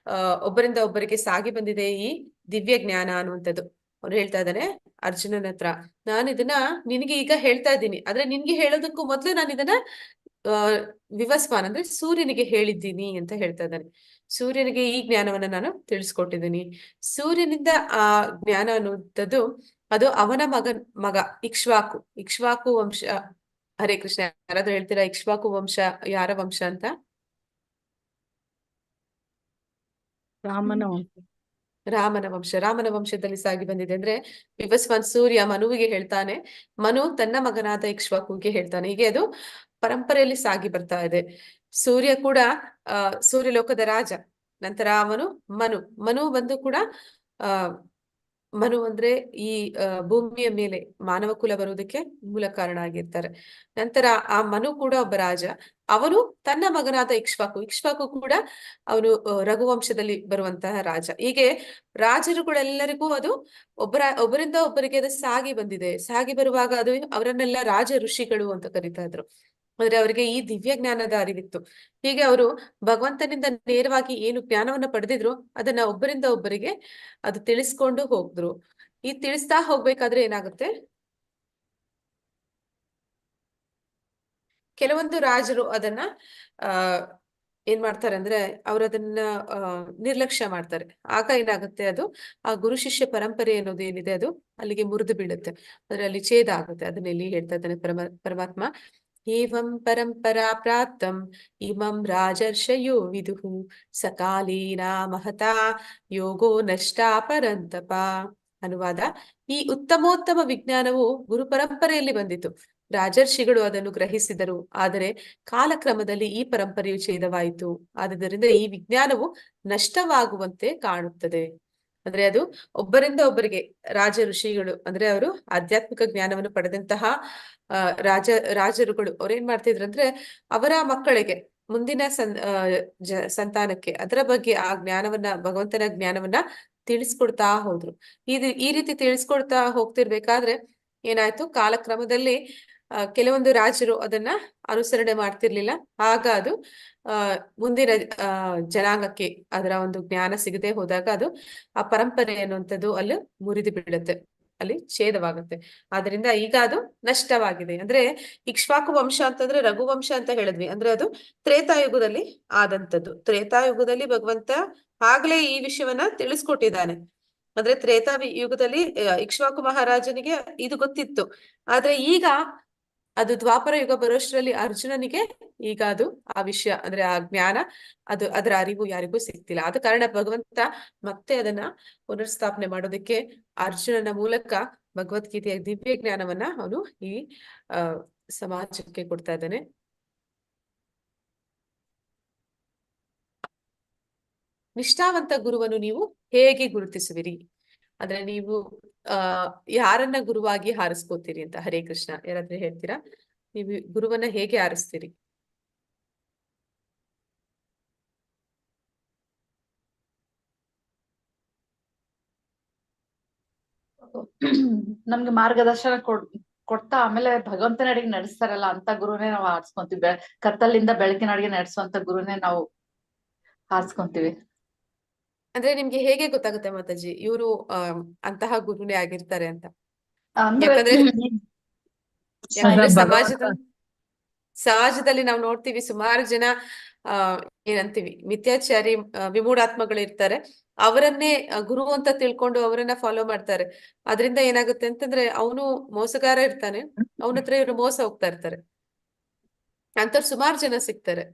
ಒಬ್ಬರಿಂದ ಒಬ್ಬರಿಗೆ ಸಾಗಿ ಬಂದಿದೆ ಈ ದಿವ್ಯ ಜ್ಞಾನ ಅನ್ನುವಂಥದ್ದು. ಅವ್ರು ಹೇಳ್ತಾ ಇದ್ದಾನೆ ಅರ್ಜುನನ ಹತ್ರ, ನಾನು ಇದನ್ನ ನಿನಗೆ ಈಗ ಹೇಳ್ತಾ ಇದ್ದೀನಿ, ಆದ್ರೆ ನಿನ್ಗೆ ಹೇಳೋದಕ್ಕೂ ಮೊದ್ಲು ನಾನು ಇದನ್ನ ವಿವಸ್ವಾನ್ ಅಂದ್ರೆ ಸೂರ್ಯನಿಗೆ ಹೇಳಿದ್ದೀನಿ ಅಂತ ಹೇಳ್ತಾ ಇದ್ದಾನೆ. ಸೂರ್ಯನಿಗೆ ಈ ಜ್ಞಾನವನ್ನ ನಾನು ತಿಳಿಸ್ಕೊಟ್ಟಿದ್ದೀನಿ. ಸೂರ್ಯನಿಂದ ಆ ಜ್ಞಾನ ಅನ್ನುವಂಥದ್ದು ಅದು ಅವನ ಮಗ ಇಕ್ಷ್ವಾಕು ವಂಶ. ಹರೇ ಕೃಷ್ಣ. ಯಾರಾದ್ರೂ ಹೇಳ್ತೀರಾ ಇಕ್ಷ್ವಾಕು ವಂಶ ಯಾರ ವಂಶ ಅಂತ? ರಾಮನ ವಂಶ. ರಾಮನ ವಂಶದಲ್ಲಿ ಸಾಗಿ ಬಂದಿದೆ. ಅಂದ್ರೆ ವಿವಸ್ವಾನ್ ಸೂರ್ಯ ಮನುವಿಗೆ ಹೇಳ್ತಾನೆ, ಮನು ತನ್ನ ಮಗನಾದ ಇಕ್ಷ್ವಾಕುವಿಗೆ ಹೇಳ್ತಾನೆ. ಹೀಗೆ ಅದು ಪರಂಪರೆಯಲ್ಲಿ ಸಾಗಿ ಬರ್ತಾ ಇದೆ. ಸೂರ್ಯ ಕೂಡ ಸೂರ್ಯಲೋಕದ ರಾಜ. ನಂತರ ಅವನು ಮನು ಬಂದು ಕೂಡ ಮನು ಅಂದ್ರೆ ಈ ಭೂಮಿಯ ಮೇಲೆ ಮಾನವ ಕುಲ ಬರುವುದಕ್ಕೆ ಮೂಲ ಕಾರಣ ಆಗಿರ್ತಾರೆ. ನಂತರ ಆ ಮನು ಕೂಡ ಒಬ್ಬ ರಾಜ. ಅವನು ತನ್ನ ಮಗನಾದ ಇಕ್ಷ್ವಾಕು ಕೂಡ ಅವನು ರಘುವಂಶದಲ್ಲಿ ಬರುವಂತಹ ರಾಜ. ಹೀಗೆ ರಾಜರುಗಳೆಲ್ಲರಿಗೂ ಅದು ಒಬ್ಬರಿಂದ ಒಬ್ಬರಿಗೆ ಅದು ಸಾಗಿ ಬಂದಿದೆ. ಸಾಗಿ ಬರುವಾಗ ಅದು ಅವರನ್ನೆಲ್ಲ ರಾಜ ಋಷಿಗಳು ಅಂತ ಕರೀತಾ ಇದ್ರು. ಅಂದ್ರೆ ಅವರಿಗೆ ಈ ದಿವ್ಯ ಜ್ಞಾನದ ಅರಿವಿತ್ತು. ಹೀಗೆ ಅವರು ಭಗವಂತನಿಂದ ನೇರವಾಗಿ ಏನು ಜ್ಞಾನವನ್ನ ಪಡೆದಿದ್ರು ಅದನ್ನ ಒಬ್ಬರಿಂದ ಒಬ್ಬರಿಗೆ ಅದು ತಿಳಿಸ್ಕೊಂಡು ಹೋದ್ರು. ಈ ತಿಳಿಸ್ತಾ ಹೋಗ್ಬೇಕಾದ್ರೆ ಏನಾಗುತ್ತೆ, ಕೆಲವೊಂದು ರಾಜರು ಅದನ್ನ ಏನ್ ಮಾಡ್ತಾರೆ ಅಂದ್ರೆ ಅದನ್ನ ನಿರ್ಲಕ್ಷ್ಯ ಮಾಡ್ತಾರೆ. ಆಗ ಏನಾಗುತ್ತೆ, ಅದು ಆ ಗುರು ಶಿಷ್ಯ ಪರಂಪರೆ ಅನ್ನೋದು ಏನಿದೆ ಅದು ಅಲ್ಲಿಗೆ ಮುರಿದು ಬೀಳುತ್ತೆ. ಅಂದ್ರೆ ಅಲ್ಲಿ ಛೇದ ಆಗುತ್ತೆ. ಅದನ್ನ ಇಲ್ಲಿ ಹೇಳ್ತಾ ಇದ್ದಾನೆ ಪರಮಾತ್ಮ. ಏವಂ ಪರಂಪರಾ ಪ್ರಾಪ್ತಂ ಇಮಂ ರಾಜರ್ಷಯೋ ವಿದುಃ ಸಕಾಲೇನ ಮಹತಾ ಯೋಗೋ ನಷ್ಟಾ ಪರಂತಪ. ಅನುವಾದ: ಈ ಉತ್ತಮೋತ್ತಮ ವಿಜ್ಞಾನವು ಗುರು ಪರಂಪರೆಯಲ್ಲಿ ಬಂದಿತು. ರಾಜರ್ಷಿಗಳು ಅದನ್ನು ಗ್ರಹಿಸಿದರು, ಆದರೆ ಕಾಲಕ್ರಮದಲ್ಲಿ ಈ ಪರಂಪರೆಯು ಛೇದವಾಯಿತು. ಆದುದರಿಂದ ಈ ವಿಜ್ಞಾನವು ನಷ್ಟವಾಗುವಂತೆ ಕಾಣುತ್ತದೆ. ಅಂದ್ರೆ ಅದು ಒಬ್ಬರಿಂದ ಒಬ್ಬರಿಗೆ, ರಾಜ ಋಷಿಗಳು ಅಂದ್ರೆ ಅವರು ಆಧ್ಯಾತ್ಮಿಕ ಜ್ಞಾನವನ್ನು ಪಡೆದಂತಹ ರಾಜರುಗಳು ಅವ್ರೇನ್ ಮಾಡ್ತಿದ್ರು ಅಂದ್ರೆ ಅವರ ಮಕ್ಕಳಿಗೆ, ಮುಂದಿನ ಸಂತಾನಕ್ಕೆ ಅದರ ಬಗ್ಗೆ ಆ ಜ್ಞಾನವನ್ನ, ಭಗವಂತನ ಜ್ಞಾನವನ್ನ ತಿಳಿಸ್ಕೊಡ್ತಾ ಹೋದ್ರು. ಈ ರೀತಿ ತಿಳಿಸ್ಕೊಡ್ತಾ ಹೋಗ್ತಿರ್ಬೇಕಾದ್ರೆ ಏನಾಯ್ತು, ಕಾಲಕ್ರಮದಲ್ಲಿ ಕೆಲವೊಂದು ರಾಜರು ಅದನ್ನ ಅನುಸರಣೆ ಮಾಡ್ತಿರ್ಲಿಲ್ಲ. ಆಗ ಅದು ಮುಂದಿನ ಜನಾಂಗಕ್ಕೆ ಅದರ ಒಂದು ಜ್ಞಾನ ಸಿಗದೆ ಹೋದಾಗ ಅದು ಆ ಪರಂಪರೆ ಅನ್ನುವಂಥದ್ದು ಅಲ್ಲಿ ಮುರಿದು ಬೀಳುತ್ತೆ, ಅಲ್ಲಿ ಛೇದವಾಗುತ್ತೆ. ಆದ್ರಿಂದ ಈಗ ಅದು ನಷ್ಟವಾಗಿದೆ. ಅಂದ್ರೆ ಇಕ್ಷ್ವಾಕು ವಂಶ ಅಂತಂದ್ರೆ ರಘುವಂಶ ಅಂತ ಹೇಳಿದ್ವಿ, ಅಂದ್ರೆ ಅದು ತ್ರೇತಾಯುಗದಲ್ಲಿ ಆದಂಥದ್ದು. ತ್ರೇತಾಯುಗದಲ್ಲಿ ಭಗವಂತ ಆಗ್ಲೇ ಈ ವಿಷಯವನ್ನ ತಿಳಿಸ್ಕೊಟ್ಟಿದ್ದಾನೆ. ಅಂದ್ರೆ ಯುಗದಲ್ಲಿ ಇಕ್ಷ್ವಾಕು ಮಹಾರಾಜನಿಗೆ ಇದು ಗೊತ್ತಿತ್ತು, ಆದ್ರೆ ಈಗ ಅದು ದ್ವಾಪರ ಯುಗ ಬರೋಷ್ಟರಲ್ಲಿ ಅರ್ಜುನನಿಗೆ ಈಗ ಅದು ಆ ವಿಷಯ ಅಂದ್ರೆ ಆ ಜ್ಞಾನ, ಅದರ ಅರಿವು ಯಾರಿಗೂ ಸಿಗ್ತಿಲ್ಲ. ಆದ ಕಾರಣ ಭಗವಂತ ಮತ್ತೆ ಅದನ್ನ ಪುನರ್ಸ್ಥಾಪನೆ ಮಾಡೋದಕ್ಕೆ ಅರ್ಜುನನ ಮೂಲಕ ಭಗವದ್ಗೀತೆಯ ದಿವ್ಯ ಜ್ಞಾನವನ್ನ ಅವನು ಈ ಸಮಾಜಕ್ಕೆ ಕೊಡ್ತಾ ಇದ್ದಾನೆ. ನಿಷ್ಠಾವಂತ ಗುರುವನ್ನು ನೀವು ಹೇಗೆ ಗುರುತಿಸುವಿರಿ? ಅಂದ್ರೆ ನೀವು ಯಾರನ್ನ ಗುರುವಾಗಿ ಹಾರಿಸ್ಕೋತೀರಿ ಅಂತ? ಹರೇ ಕೃಷ್ಣ, ಯಾರಾದ್ರೂ ಹೇಳ್ತೀರಾ? ನೀವು ಗುರುವನ್ನ ಹೇಗೆ ಆರಿಸ್ತೀರಿ? ನಮ್ಗೆ ಮಾರ್ಗದರ್ಶನ ಕೊಡ್ತಾ ಆಮೇಲೆ ಭಗವಂತನ ಅಡಿಗೆ ನಡೆಸ್ತಾರಲ್ಲ ಅಂತ ಗುರುನೇ ನಾವು ಆರಿಸ್ಕೊಂತೀವಿ. ಕತ್ತಲಿಂದ ಬೆಳಕಿನ ಅಡಿಗೆ ನಡೆಸುವಂತ ಗುರುನೇ ನಾವು ಆರಿಸ್ಕೊಂತೀವಿ. ಅಂದ್ರೆ ನಿಮ್ಗೆ ಹೇಗೆ ಗೊತ್ತಾಗುತ್ತೆ ಮಾತಾಜಿ ಇವರು ಅಂತಹ ಗುರುನೇ ಆಗಿರ್ತಾರೆ ಅಂತ? ಅಂದ್ರೆ ಯಾಕಂದ್ರೆ ಸಮಾಜದಲ್ಲಿ ನಾವು ನೋಡ್ತೀವಿ, ಸುಮಾರು ಜನ ಏನಂತೀವಿ ಮಿಥ್ಯಾಚಾರಿ ವಿಮೂಢಾತ್ಮಗಳು ಇರ್ತಾರೆ. ಅವರನ್ನೇ ಗುರು ಅಂತ ತಿಳ್ಕೊಂಡು ಅವರನ್ನ ಫಾಲೋ ಮಾಡ್ತಾರೆ. ಅದರಿಂದ ಏನಾಗುತ್ತೆ ಅಂತಂದ್ರೆ ಅವನು ಮೋಸಗಾರ ಇರ್ತಾನೆ, ಅವನ ಹತ್ರ ಇವರು ಮೋಸ ಹೋಗ್ತಾ ಇರ್ತಾರೆ. ಅಂತವ್ರು ಸುಮಾರು ಜನ ಸಿಗ್ತಾರೆ.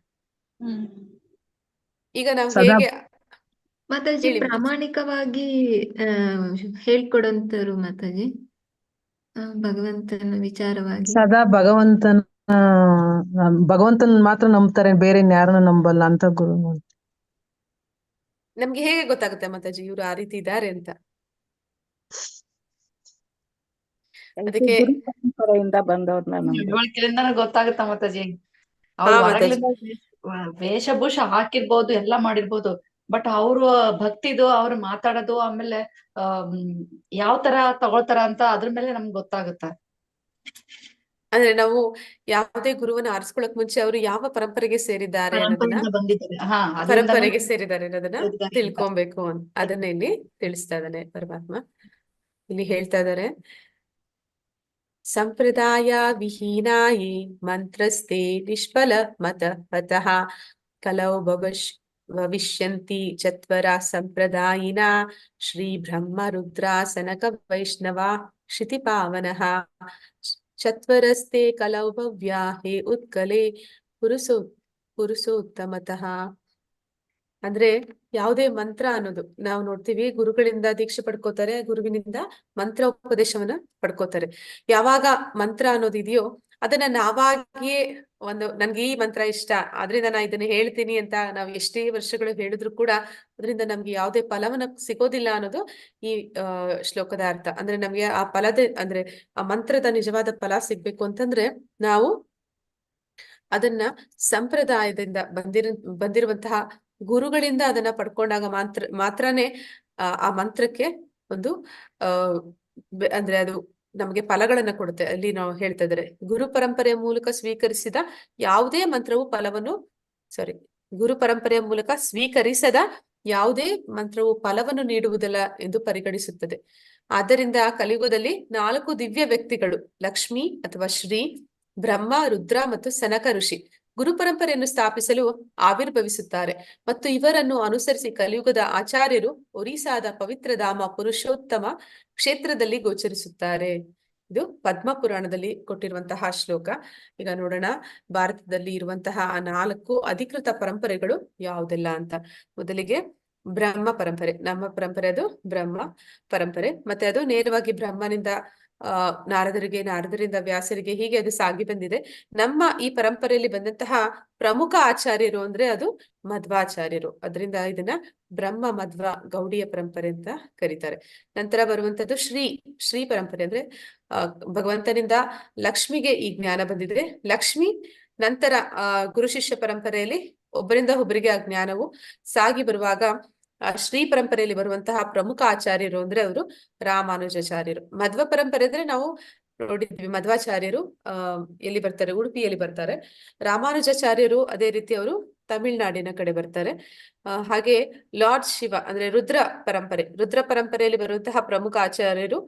ಈಗ ನಾವು ಹೇಗೆ ಮಾತಾಜಿ ಪ್ರಾಮಾಣಿಕವಾಗಿ ಹೇಳ್ಕೊಡಂತರು ಮಾತಾಜಿ ಭಗವಂತನ ವಿಚಾರವಾಗಿ? ಸದಾ ಭಗವಂತನ ಮಾತ್ರ ನಂಬ್ತಾರೆ, ಬೇರೆ ಯಾರನ್ನ ನಂಬಲ್ಲ ಅಂತ ಗುರು. ನಮ್ಗೆ ಹೇಗೆ ಗೊತ್ತಾಗುತ್ತೆ ಮಾತಾಜಿ ಇವ್ರು ಆ ರೀತಿ ಇದ್ದಾರೆ ಅಂತ? ಅದಕ್ಕೆ ಗುರು ಪರಂಪರೆಯಿಂದ ಬಂದವ್ರನ್ನ ನಡವಳಿಕೆಯಿಂದ ಗೊತ್ತಾಗುತ್ತ ಮಾತಾಜಿ. ಅವ್ರು ಹೊರಗಲಿಂದ ವೇಷಭೂಷ ಹಾಕಿರ್ಬೋದು, ಎಲ್ಲಾ ಮಾಡಿರ್ಬೋದು, ಬಟ್ ಅವ್ರು ಭಕ್ತಿದು, ಅವ್ರು ಮಾತಾಡೋದು, ಆಮೇಲೆ ಯಾವ ತರ ತಗೊಳ್ತಾರ ಅಂತ ಅದ್ರ ಮೇಲೆ ನಮ್ಗೆ ಗೊತ್ತಾಗುತ್ತ. ಅಂದ್ರೆ ನಾವು ಯಾವುದೇ ಗುರುವನ್ನ ಆರಿಸ್ಕೊಳಕ್ ಮುಂಚೆ ಅವರು ಯಾವ ಪರಂಪರೆಗೆ ಸೇರಿದ್ದಾರೆ ಅನ್ನೋದನ್ನ ತಿಳ್ಕೊಬೇಕು. ಅದನ್ನ ಇಲ್ಲಿ ತಿಳಿಸ್ತಾ ಇದ್ದಾನೆ ಪರಮಾತ್ಮ. ಇಲ್ಲಿ ಹೇಳ್ತಾ ಇದ್ದಾರೆ, ಸಂಪ್ರದಾಯ ವಿಹೀನಾಯಿ ಮಂತ್ರಸ್ತೆ ನಿಷ್ಫಲ ಮತ ಪತಃ ಕಲೌ ಭವಿಷ್ಯಂತಿ ಚತ್ವರ ಸಂಪ್ರದಾಯಿನ ಶ್ರೀ ಬ್ರಹ್ಮ ರುದ್ರ ಸನಕ ವೈಷ್ಣವ ಕ್ಷಿತಿ ಪಾವನಃ ಚತ್ವರಸ್ತೆ ಕಲೌ ಭವ್ಯಾ ಹೇ ಉತ್ಕಲೆ ಪುರುಷೋತ್ತಮತಃ. ಅಂದ್ರೆ ಯಾವುದೇ ಮಂತ್ರ ಅನ್ನೋದು ನಾವು ನೋಡ್ತೀವಿ, ಗುರುಗಳಿಂದ ದೀಕ್ಷೆ ಪಡ್ಕೋತಾರೆ, ಗುರುವಿನಿಂದ ಮಂತ್ರ ಉಪದೇಶವನ್ನ ಪಡ್ಕೋತಾರೆ. ಯಾವಾಗ ಮಂತ್ರ ಅನ್ನೋದು ಇದೆಯೋ ಅದನ್ನ ನಾವಾಗಿಯೇ ನನ್ಗೆ ಈ ಮಂತ್ರ ಇಷ್ಟ ಆದ್ರಿಂದ ನಾ ಇದನ್ನ ಹೇಳ್ತೀನಿ ಅಂತ ನಾವು ಎಷ್ಟೇ ವರ್ಷಗಳು ಹೇಳಿದ್ರು ಕೂಡ ಅದರಿಂದ ನಮ್ಗೆ ಯಾವುದೇ ಫಲವನ್ನ ಸಿಗೋದಿಲ್ಲ ಅನ್ನೋದು ಈ ಶ್ಲೋಕದ ಅರ್ಥ. ಅಂದ್ರೆ ನಮ್ಗೆ ಆ ಅಂದ್ರೆ ಆ ಮಂತ್ರದ ನಿಜವಾದ ಫಲ ಸಿಗ್ಬೇಕು ಅಂತಂದ್ರೆ ನಾವು ಅದನ್ನ ಸಂಪ್ರದಾಯದಿಂದ ಬಂದಿರುವಂತಹ ಗುರುಗಳಿಂದ ಅದನ್ನ ಪಡ್ಕೊಂಡಾಗ ಮಾತ್ರನೇ ಆ ಮಂತ್ರಕ್ಕೆ ಒಂದು ಅಂದ್ರೆ ಅದು ನಮಗೆ ಫಲಗಳನ್ನ ಕೊಡುತ್ತೆ. ಅಲ್ಲಿ ನಾವು ಹೇಳ್ತಾ ಇದ್ದಾರೆ, ಗುರು ಪರಂಪರೆಯ ಮೂಲಕ ಸ್ವೀಕರಿಸಿದ ಯಾವುದೇ ಮಂತ್ರವು ಗುರು ಪರಂಪರೆಯ ಮೂಲಕ ಸ್ವೀಕರಿಸದ ಯಾವುದೇ ಮಂತ್ರವು ಫಲವನ್ನು ನೀಡುವುದಿಲ್ಲ ಎಂದು ಪರಿಗಣಿಸುತ್ತದೆ. ಆದ್ದರಿಂದ ಕಲಿಯುಗದಲ್ಲಿ 4 ದಿವ್ಯ ವ್ಯಕ್ತಿಗಳು, ಲಕ್ಷ್ಮಿ ಅಥವಾ ಶ್ರೀ, ಬ್ರಹ್ಮ, ರುದ್ರ ಮತ್ತು ಸನಕ ಋಷಿ ಗುರು ಪರಂಪರೆಯನ್ನು ಸ್ಥಾಪಿಸಲು ಆವಿರ್ಭವಿಸುತ್ತಾರೆ. ಮತ್ತು ಇವರನ್ನು ಅನುಸರಿಸಿ ಕಲಿಯುಗದ ಆಚಾರ್ಯರು ಒರಿಸ್ಸಾದ ಪವಿತ್ರ ಧಾಮ ಪುರುಷೋತ್ತಮ ಕ್ಷೇತ್ರದಲ್ಲಿ ಗೋಚರಿಸುತ್ತಾರೆ. ಇದು ಪದ್ಮ ಪುರಾಣದಲ್ಲಿ ಕೊಟ್ಟಿರುವಂತಹ ಶ್ಲೋಕ. ಈಗ ನೋಡೋಣ ಭಾರತದಲ್ಲಿ ಇರುವಂತಹ 4 ಅಧಿಕೃತ ಪರಂಪರೆಗಳು ಯಾವುದೆಲ್ಲ ಅಂತ. ಮೊದಲಿಗೆ ಬ್ರಹ್ಮ ಪರಂಪರೆ. ನಮ್ಮ ಪರಂಪರೆ ಅದು ಬ್ರಹ್ಮ ಪರಂಪರೆ. ಮತ್ತೆ ಅದು ನೇರವಾಗಿ ಬ್ರಹ್ಮನಿಂದ ನಾರದರಿಂದ ವ್ಯಾಸರಿಗೆ ಹೀಗೆ ಅದು ಸಾಗಿ ಬಂದಿದೆ. ನಮ್ಮ ಈ ಪರಂಪರೆಯಲ್ಲಿ ಬಂದಂತಹ ಪ್ರಮುಖ ಆಚಾರ್ಯರು ಅಂದ್ರೆ ಅದು ಮಧ್ವಾಚಾರ್ಯರು. ಅದರಿಂದ ಇದನ್ನ ಬ್ರಹ್ಮ ಮಧ್ವ ಗೌಡಿಯ ಪರಂಪರೆ ಅಂತ ಕರೀತಾರೆ. ನಂತರ ಬರುವಂತದ್ದು ಶ್ರೀ ಪರಂಪರೆ. ಅಂದ್ರೆ ಭಗವಂತನಿಂದ ಲಕ್ಷ್ಮಿಗೆ ಈ ಜ್ಞಾನ ಬಂದಿದೆ. ಲಕ್ಷ್ಮಿ ನಂತರ ಗುರು ಶಿಷ್ಯ ಪರಂಪರೆಯಲ್ಲಿ ಒಬ್ಬರಿಂದ ಒಬ್ಬರಿಗೆ ಆ ಜ್ಞಾನವು ಸಾಗಿ ಬರುವಾಗ ಶ್ರೀ ಪರಂಪರೆಯಲ್ಲಿ ಬರುವಂತಹ ಪ್ರಮುಖ ಆಚಾರ್ಯರು ಅಂದ್ರೆ ಅವರು ರಾಮಾನುಜಾಚಾರ್ಯರು. ಮಧ್ವ ಪರಂಪರೆ ಅಂದ್ರೆ ನಾವು ನೋಡಿದ್ವಿ, ಮಧ್ವಾಚಾರ್ಯರು ಎಲ್ಲಿ ಬರ್ತಾರೆ, ಉಡುಪಿಯಲ್ಲಿ ಬರ್ತಾರೆ. ರಾಮಾನುಜಾಚಾರ್ಯರು ಅದೇ ರೀತಿ ಅವರು ತಮಿಳ್ನಾಡಿನ ಕಡೆ ಬರ್ತಾರೆ. ಹಾಗೆ ಲಾರ್ಡ್ ಶಿವ ಅಂದ್ರೆ ರುದ್ರ ಪರಂಪರೆಯಲ್ಲಿ ಬರುವಂತಹ ಪ್ರಮುಖ ಆಚಾರ್ಯರು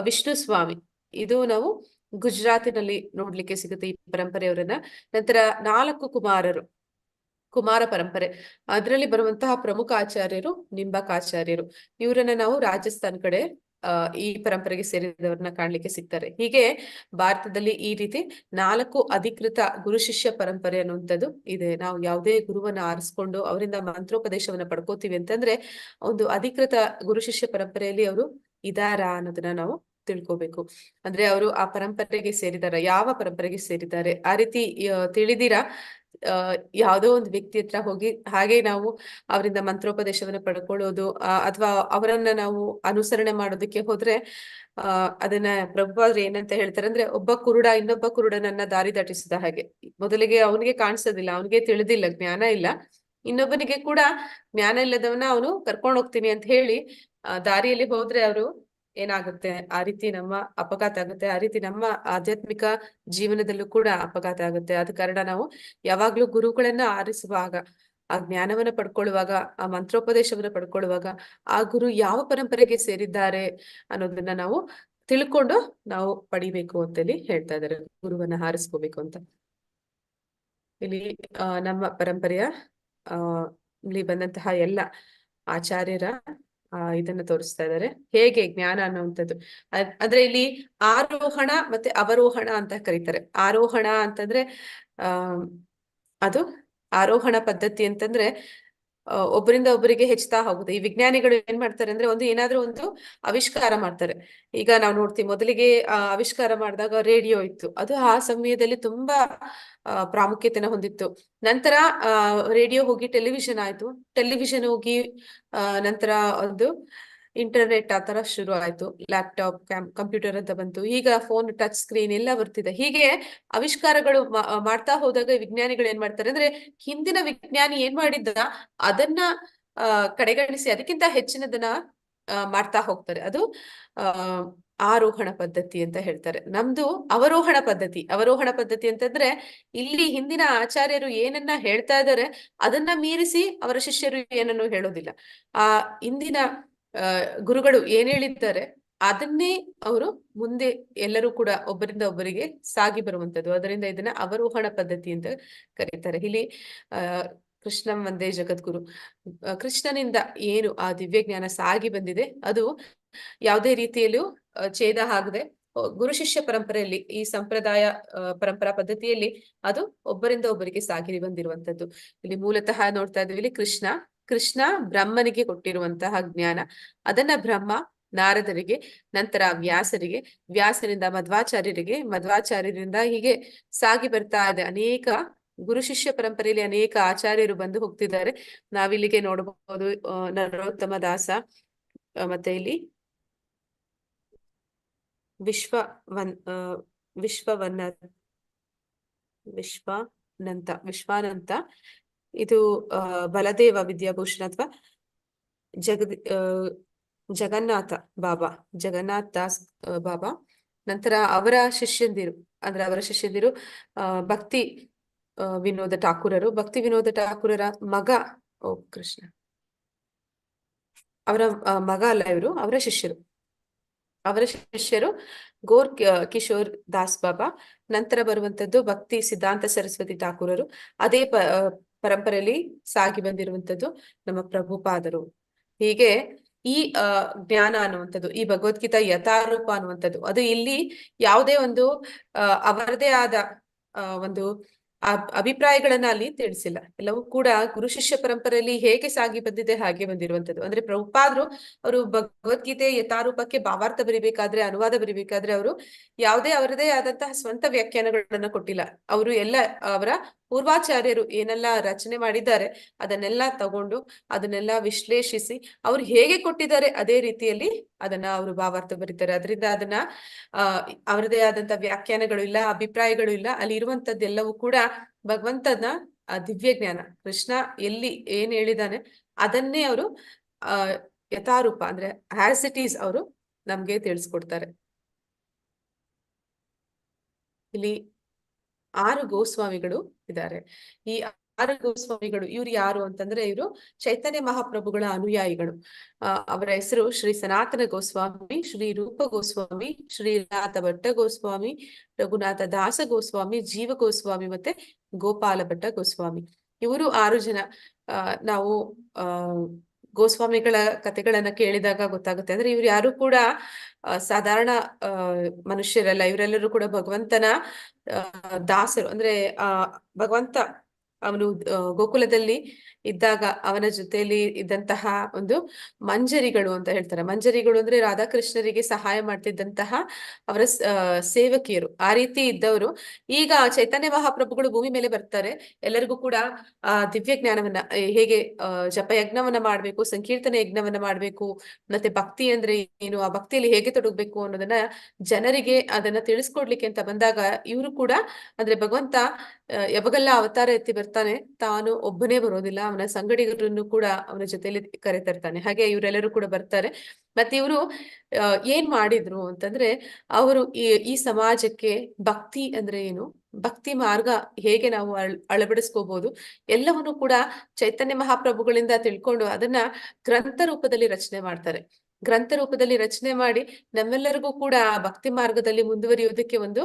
ವಿಷ್ಣು ಸ್ವಾಮಿ. ಇದು ನಾವು ಗುಜರಾತಿನಲ್ಲಿ ನೋಡ್ಲಿಕ್ಕೆ ಸಿಗುತ್ತೆ ಈ ಪರಂಪರೆಯವರನ್ನ. ನಂತರ 4 ಕುಮಾರ ಪರಂಪರೆ, ಅದರಲ್ಲಿ ಬರುವಂತಹ ಪ್ರಮುಖ ಆಚಾರ್ಯರು ನಿಂಬಕಾಚಾರ್ಯರು. ಇವರನ್ನ ನಾವು ರಾಜಸ್ಥಾನ್ ಕಡೆ ಈ ಪರಂಪರೆಗೆ ಸೇರಿದವರನ್ನ ಕಾಣ್ಲಿಕ್ಕೆ ಸಿಗ್ತಾರೆ. ಹೀಗೆ ಭಾರತದಲ್ಲಿ ಈ ರೀತಿ 4 ಅಧಿಕೃತ ಗುರು ಶಿಷ್ಯ ಪರಂಪರೆ ಅನ್ನುವಂಥದ್ದು ಇದೆ. ನಾವು ಯಾವುದೇ ಗುರುವನ್ನ ಆರಿಸ್ಕೊಂಡು ಅವರಿಂದ ಮಂತ್ರೋಪದೇಶವನ್ನ ಪಡ್ಕೋತೀವಿ ಅಂತಂದ್ರೆ ಒಂದು ಅಧಿಕೃತ ಗುರು ಶಿಷ್ಯ ಪರಂಪರೆಯಲ್ಲಿ ಅವರು ಇದಾರಾ ಅನ್ನೋದನ್ನ ನಾವು ತಿಳ್ಕೋಬೇಕು. ಅಂದ್ರೆ ಅವರು ಆ ಪರಂಪರೆಗೆ ಸೇರಿದಾರ, ಯಾವ ಪರಂಪರೆಗೆ ಸೇರಿದ್ದಾರೆ ಆ ರೀತಿ ತಿಳಿದಿರಾ ಯಾವುದೋ ಒಂದು ವ್ಯಕ್ತಿ ಹತ್ರ ಹೋಗಿ ಹಾಗೆ ನಾವು ಅವರಿಂದ ಮಂತ್ರೋಪದೇಶವನ್ನ ಪಡ್ಕೊಳ್ಳೋದು ಅಥವಾ ಅವರನ್ನ ನಾವು ಅನುಸರಣೆ ಮಾಡೋದಕ್ಕೆ ಹೋದ್ರೆ ಅದನ್ನ ಪ್ರಭುಪಾದರು ಏನಂತ ಹೇಳ್ತಾರೆ ಅಂದ್ರೆ, ಒಬ್ಬ ಕುರುಡ ಇನ್ನೊಬ್ಬ ಕುರುಡನನ್ನ ದಾರಿ ದಾಟಿಸಿದ ಹಾಗೆ. ಮೊದಲಿಗೆ ಅವನಿಗೆ ಕಾಣಿಸೋದಿಲ್ಲ, ಅವನಿಗೆ ತಿಳಿದಿಲ್ಲ, ಜ್ಞಾನ ಇಲ್ಲ. ಇನ್ನೊಬ್ಬನಿಗೆ ಕೂಡ ಜ್ಞಾನ ಇಲ್ಲದವನ್ನ ಅವನು ಕರ್ಕೊಂಡು ಹೋಗ್ತೀನಿ ಅಂತ ಹೇಳಿ ದಾರಿಯಲ್ಲಿ ಹೋದ್ರೆ ಅವರು ಏನಾಗುತ್ತೆ, ಆ ರೀತಿ ನಮ್ಮ ಅಪಘಾತ ಆಗುತ್ತೆ. ಆ ರೀತಿ ನಮ್ಮ ಆಧ್ಯಾತ್ಮಿಕ ಜೀವನದಲ್ಲೂ ಕೂಡ ಅಪಘಾತ ಆಗುತ್ತೆ. ಆದ ಕಾರಣ ನಾವು ಯಾವಾಗ್ಲೂ ಗುರುಗಳನ್ನ ಆರಿಸುವಾಗ, ಆ ಜ್ಞಾನವನ್ನ ಪಡ್ಕೊಳ್ಳುವಾಗ, ಆ ಮಂತ್ರೋಪದೇಶವನ್ನ ಪಡ್ಕೊಳ್ಳುವಾಗ ಆ ಗುರು ಯಾವ ಪರಂಪರೆಗೆ ಸೇರಿದ್ದಾರೆ ಅನ್ನೋದನ್ನ ನಾವು ತಿಳ್ಕೊಂಡು ನಾವು ಪಡಿಬೇಕು ಅಂತೇಳಿ ಹೇಳ್ತಾ ಇದ್ದಾರೆ. ಗುರುವನ್ನ ಹಾರಿಸ್ಕೋಬೇಕು ಅಂತ. ಇಲ್ಲಿ ನಮ್ಮ ಪರಂಪರೆಯ ಇಲ್ಲಿ ಬಂದಂತಹ ಎಲ್ಲ ಆಚಾರ್ಯರ ಇದನ್ನ ತೋರಿಸ್ತಾ ಇದ್ದಾರೆ, ಹೇಗೆ ಜ್ಞಾನ ಅನ್ನುವಂಥದ್ದು. ಅಂದ್ರೆ ಇಲ್ಲಿ ಆರೋಹಣ ಮತ್ತೆ ಅವರೋಹಣ ಅಂತ ಕರೀತಾರೆ. ಆರೋಹಣ ಅಂತಂದ್ರೆ ಅದು ಆರೋಹಣ ಪದ್ಧತಿ ಅಂತಂದ್ರೆ ಒಬ್ಬರಿಂದ ಒಬ್ಬರಿಗೆ ಹೆಚ್ಚುತ್ತಾ ಹೋಗುತ್ತೆ. ಈ ವಿಜ್ಞಾನಿಗಳು ಏನ್ ಮಾಡ್ತಾರೆ ಅಂದ್ರೆ, ಏನಾದ್ರೂ ಒಂದು ಆವಿಷ್ಕಾರ ಮಾಡ್ತಾರೆ. ಈಗ ನಾವು ನೋಡ್ತೀವಿ, ಮೊದಲಿಗೆ ಆವಿಷ್ಕಾರ ಮಾಡಿದಾಗ ರೇಡಿಯೋ ಇತ್ತು. ಅದು ಆ ಸಮಯದಲ್ಲಿ ತುಂಬಾ ಪ್ರಾಮುಖ್ಯತೆನ ಹೊಂದಿತ್ತು. ನಂತರ ರೇಡಿಯೋ ಹೋಗಿ ಟೆಲಿವಿಷನ್ ಆಯ್ತು. ಟೆಲಿವಿಷನ್ ಹೋಗಿ ನಂತರ ಒಂದು ಇಂಟರ್ನೆಟ್ ಆ ತರ ಶುರು ಆಯ್ತು. ಲ್ಯಾಪ್ಟಾಪ್, ಕಂಪ್ಯೂಟರ್ ಅಂತ ಬಂತು. ಈಗ ಫೋನ್, ಟಚ್ ಸ್ಕ್ರೀನ್ ಎಲ್ಲ ಬರ್ತಿದೆ. ಹೀಗೆ ಆವಿಷ್ಕಾರಗಳು ಮಾಡ್ತಾ ಹೋದಾಗ ವಿಜ್ಞಾನಿಗಳು ಏನ್ ಮಾಡ್ತಾರೆ ಅಂದ್ರೆ, ಹಿಂದಿನ ವಿಜ್ಞಾನಿ ಏನ್ ಮಾಡಿದ್ದ ಅದನ್ನ ಕಡೆಗಣಿಸಿ ಅದಕ್ಕಿಂತ ಹೆಚ್ಚಿನದನ್ನ ಮಾಡ್ತಾ ಹೋಗ್ತಾರೆ. ಅದು ಆರೋಹಣ ಪದ್ಧತಿ ಅಂತ ಹೇಳ್ತಾರೆ. ನಮ್ದು ಅವರೋಹಣ ಪದ್ಧತಿ. ಅವರೋಹಣ ಪದ್ಧತಿ ಅಂತಂದ್ರೆ, ಇಲ್ಲಿ ಹಿಂದಿನ ಆಚಾರ್ಯರು ಏನನ್ನ ಹೇಳ್ತಾ ಇದ್ದಾರೆ ಅದನ್ನ ಮೀರಿಸಿ ಅವರ ಶಿಷ್ಯರು ಏನನ್ನು ಹೇಳೋದಿಲ್ಲ. ಆ ಹಿಂದಿನ ಗುರುಗಳು ಏನ್ ಹೇಳಿದ್ದಾರೆ ಅದನ್ನೇ ಅವರು ಮುಂದೆ ಎಲ್ಲರೂ ಕೂಡ ಒಬ್ಬರಿಂದ ಒಬ್ಬರಿಗೆ ಸಾಗಿ ಬರುವಂತದ್ದು. ಅದರಿಂದ ಇದನ್ನ ಅವರೋಹಣ ಪದ್ಧತಿ ಅಂತ ಕರೀತಾರೆ. ಇಲ್ಲಿ ಕೃಷ್ಣಂ ವಂದೇ ಜಗದ್ಗುರು, ಕೃಷ್ಣನಿಂದ ಏನು ಆ ದಿವ್ಯ ಜ್ಞಾನ ಸಾಗಿ ಬಂದಿದೆ ಅದು ಯಾವುದೇ ರೀತಿಯಲ್ಲೂ ಛೇದ ಆಗದೆ ಗುರು ಶಿಷ್ಯ ಪರಂಪರೆಯಲ್ಲಿ, ಈ ಸಂಪ್ರದಾಯ ಪರಂಪರಾ ಪದ್ಧತಿಯಲ್ಲಿ ಅದು ಒಬ್ಬರಿಂದ ಒಬ್ಬರಿಗೆ ಸಾಗಿ ಬಂದಿರುವಂತದ್ದು. ಇಲ್ಲಿ ಮೂಲತಃ ನೋಡ್ತಾ ಇದ್ವಿ, ಇಲ್ಲಿ ಕೃಷ್ಣ ಬ್ರಹ್ಮನಿಗೆ ಕೊಟ್ಟಿರುವಂತಹ ಜ್ಞಾನ, ಅದನ್ನ ಬ್ರಹ್ಮ ನಾರದರಿಗೆ, ನಂತರ ವ್ಯಾಸರಿಗೆ, ವ್ಯಾಸರಿಂದ ಮಧ್ವಾಚಾರ್ಯರಿಗೆ, ಮಧ್ವಾಚಾರ್ಯರಿಂದ ಹೀಗೆ ಸಾಗಿ ಬರ್ತಾ ಇದೆ. ಅನೇಕ ಗುರು ಶಿಷ್ಯ ಪರಂಪರೆಯಲ್ಲಿ ಅನೇಕ ಆಚಾರ್ಯರು ಬಂದು ಹೋಗ್ತಿದ್ದಾರೆ. ನಾವಿಲ್ಲಿಗೆ ನೋಡಬಹುದು ನರೋತ್ತಮ ದಾಸ, ಮತ್ತೆ ಇಲ್ಲಿ ವಿಶ್ವಾನಂತ, ಇದು ಬಲದೇವ ವಿದ್ಯಾಭೂಷಣ ಅಥವಾ ಜಗನ್ನಾಥ ದಾಸ್ ಬಾಬಾ. ನಂತರ ಅವರ ಶಿಷ್ಯಂದಿರು ಭಕ್ತಿ ವಿನೋದ ಠಾಕೂರರು. ಭಕ್ತಿ ವಿನೋದ ಠಾಕೂರರ ಮಗ ಕೃಷ್ಣ, ಅವರ ಮಗ ಅಲ್ಲ ಇವರು, ಅವರ ಶಿಷ್ಯರು ಗೋರ್ ಕಿಶೋರ್ ದಾಸ್ ಬಾಬಾ. ನಂತರ ಬರುವಂತದ್ದು ಭಕ್ತಿ ಸಿದ್ಧಾಂತ ಸರಸ್ವತಿ ಠಾಕೂರರು. ಅದೇ ಪರಂಪರೆಯಲ್ಲಿ ಸಾಗಿ ಬಂದಿರುವಂತದ್ದು ನಮ್ಮ ಪ್ರಭುಪಾದರು. ಹೀಗೆ ಈ ಜ್ಞಾನ ಅನ್ನುವಂಥದ್ದು, ಈ ಭಗವದ್ಗೀತಾ ಯಥಾರೂಪ ಅನ್ನುವಂಥದ್ದು, ಅದು ಇಲ್ಲಿ ಯಾವುದೇ ಒಂದು ಅವರದೇ ಆದ ಒಂದು ಅಭಿಪ್ರಾಯಗಳನ್ನ ಅಲ್ಲಿ ತಿಳಿಸಿಲ್ಲ. ಎಲ್ಲವೂ ಕೂಡ ಗುರು ಶಿಷ್ಯ ಪರಂಪರೆಯಲ್ಲಿ ಹೇಗೆ ಸಾಗಿ ಬಂದಿದೆ ಹಾಗೆ ಬಂದಿರುವಂತದ್ದು. ಅಂದ್ರೆ ಪ್ರಭುಪಾದರು ಅವರು ಭಗವದ್ಗೀತೆ ಯಥಾರೂಪಕ್ಕೆ ಭಾವಾರ್ಥ ಬರಿಬೇಕಾದ್ರೆ, ಅನುವಾದ ಬರಿಬೇಕಾದ್ರೆ ಅವರು ಯಾವುದೇ ಅವರದೇ ಆದಂತಹ ಸ್ವಂತ ವ್ಯಾಖ್ಯಾನಗಳನ್ನ ಕೊಟ್ಟಿಲ್ಲ. ಅವರು ಎಲ್ಲ ಅವರ ಪೂರ್ವಾಚಾರ್ಯರು ಏನೆಲ್ಲ ರಚನೆ ಮಾಡಿದ್ದಾರೆ ಅದನ್ನೆಲ್ಲ ತಗೊಂಡು ಅದನ್ನೆಲ್ಲ ವಿಶ್ಲೇಷಿಸಿ ಅವ್ರು ಹೇಗೆ ಕೊಟ್ಟಿದ್ದಾರೆ ಅದೇ ರೀತಿಯಲ್ಲಿ ಅದನ್ನ ಅವರು ಭಾವಾರ್ಥ ಬರೀತಾರೆ. ಅದರಿಂದ ಅದನ್ನ ಅವರದೇ ಆದಂತ ವ್ಯಾಖ್ಯಾನಗಳು ಇಲ್ಲ, ಅಭಿಪ್ರಾಯಗಳು ಇಲ್ಲ. ಅಲ್ಲಿ ಇರುವಂತದ್ದೆಲ್ಲವೂ ಕೂಡ ಭಗವಂತನ ದಿವ್ಯ ಜ್ಞಾನ. ಕೃಷ್ಣ ಎಲ್ಲಿ ಏನ್ ಹೇಳಿದಾನೆ ಅದನ್ನೇ ಅವರು ಯಥಾರೂಪ ಅಂದ್ರೆ ಆಸ್ ಇಟ್ ಈಸ್ ಅವರು ನಮ್ಗೆ ತಿಳಿಸ್ಕೊಡ್ತಾರೆ. ಇಲ್ಲಿ 6 ಗೋಸ್ವಾಮಿಗಳು ಇದ್ದಾರೆ. ಈ 6 ಗೋಸ್ವಾಮಿಗಳು ಇವ್ರು ಯಾರು ಅಂತಂದ್ರೆ ಇವರು ಚೈತನ್ಯ ಮಹಾಪ್ರಭುಗಳ ಅನುಯಾಯಿಗಳು. ಅವರ ಹೆಸರು ಶ್ರೀ ಸನಾತನ ಗೋಸ್ವಾಮಿ, ಶ್ರೀ ರೂಪ ಗೋಸ್ವಾಮಿ, ಶ್ರೀನಾಥ ಭಟ್ಟ ಗೋಸ್ವಾಮಿ, ರಘುನಾಥ ದಾಸ ಗೋಸ್ವಾಮಿ, ಜೀವ ಗೋಸ್ವಾಮಿ ಮತ್ತೆ ಗೋಪಾಲ ಭಟ್ಟ ಗೋಸ್ವಾಮಿ. ಇವರು 6 ಜನ. ನಾವು ಗೋಸ್ವಾಮಿಗಳ ಕಥೆಗಳನ್ನ ಕೇಳಿದಾಗ ಗೊತ್ತಾಗುತ್ತೆ. ಅಂದ್ರೆ ಇವ್ರು ಯಾರು ಕೂಡ ಸಾಧಾರಣ ಮನುಷ್ಯರಲ್ಲ. ಇವರೆಲ್ಲರೂ ಕೂಡ ಭಗವಂತನ ದಾಸರು. ಅಂದ್ರೆ ಭಗವಂತ ಅವನು ಗೋಕುಲದಲ್ಲಿ ಇದ್ದಾಗ ಅವನ ಜೊತೆಯಲ್ಲಿ ಇದ್ದಂತಹ ಒಂದು ಮಂಜರಿಗಳು ಅಂತ ಹೇಳ್ತಾರೆ. ಮಂಜರಿಗಳು ಅಂದ್ರೆ ರಾಧಾಕೃಷ್ಣರಿಗೆ ಸಹಾಯ ಮಾಡ್ತಿದ್ದಂತಹ ಅವರ ಸೇವಕಿಯರು. ಆ ರೀತಿ ಇದ್ದವರು ಈಗ ಚೈತನ್ಯ ಮಹಾಪ್ರಭುಗಳು ಭೂಮಿ ಮೇಲೆ ಬರ್ತಾರೆ. ಎಲ್ಲರಿಗೂ ಕೂಡ ದಿವ್ಯ ಜ್ಞಾನವನ್ನ, ಹೇಗೆ ಜಪಯಜ್ಞವನ್ನ ಮಾಡ್ಬೇಕು, ಸಂಕೀರ್ತನ ಯಜ್ಞವನ್ನ ಮಾಡ್ಬೇಕು, ಮತ್ತೆ ಭಕ್ತಿ ಅಂದ್ರೆ ಏನು, ಆ ಭಕ್ತಿಯಲ್ಲಿ ಹೇಗೆ ತೊಡಗ್ಬೇಕು ಅನ್ನೋದನ್ನ ಜನರಿಗೆ ಅದನ್ನ ತಿಳಿಸ್ಕೊಡ್ಲಿಕ್ಕೆ ಅಂತ ಬಂದಾಗ ಇವರು ಕೂಡ ಅಂದ್ರೆ ಭಗವಂತ ಯಾವಾಗೆಲ್ಲ ಅವತಾರ ಎತ್ತಿ ಬರ್ತಾನೆ ತಾನು ಒಬ್ಬನೇ ಬರೋದಿಲ್ಲ, ಅವನ ಸಂಗಡಿಗರನ್ನು ಕೂಡ ಅವನ ಜೊತೆಲಿ ಕರೆತರ್ತಾನೆ. ಹಾಗೆ ಇವರೆಲ್ಲರೂ ಕೂಡ ಬರ್ತಾರೆ. ಮತ್ತೆ ಇವರು ಏನ್ ಮಾಡಿದ್ರು ಅಂತಂದ್ರೆ ಅವರು ಈ ಸಮಾಜಕ್ಕೆ ಭಕ್ತಿ ಅಂದ್ರೆ ಏನು, ಭಕ್ತಿ ಮಾರ್ಗ ಹೇಗೆ ನಾವು ಅಳವಡಿಸ್ಕೋಬಹುದು ಎಲ್ಲವನ್ನು ಕೂಡ ಚೈತನ್ಯ ಮಹಾಪ್ರಭುಗಳಿಂದ ತಿಳ್ಕೊಂಡು ಅದನ್ನ ಗ್ರಂಥ ರೂಪದಲ್ಲಿ ರಚನೆ ಮಾಡ್ತಾರೆ. ಗ್ರಂಥ ರೂಪದಲ್ಲಿ ರಚನೆ ಮಾಡಿ ನಮ್ಮೆಲ್ಲರಿಗೂ ಕೂಡ ಭಕ್ತಿ ಮಾರ್ಗದಲ್ಲಿ ಮುಂದುವರಿಯೋದಕ್ಕೆ ಒಂದು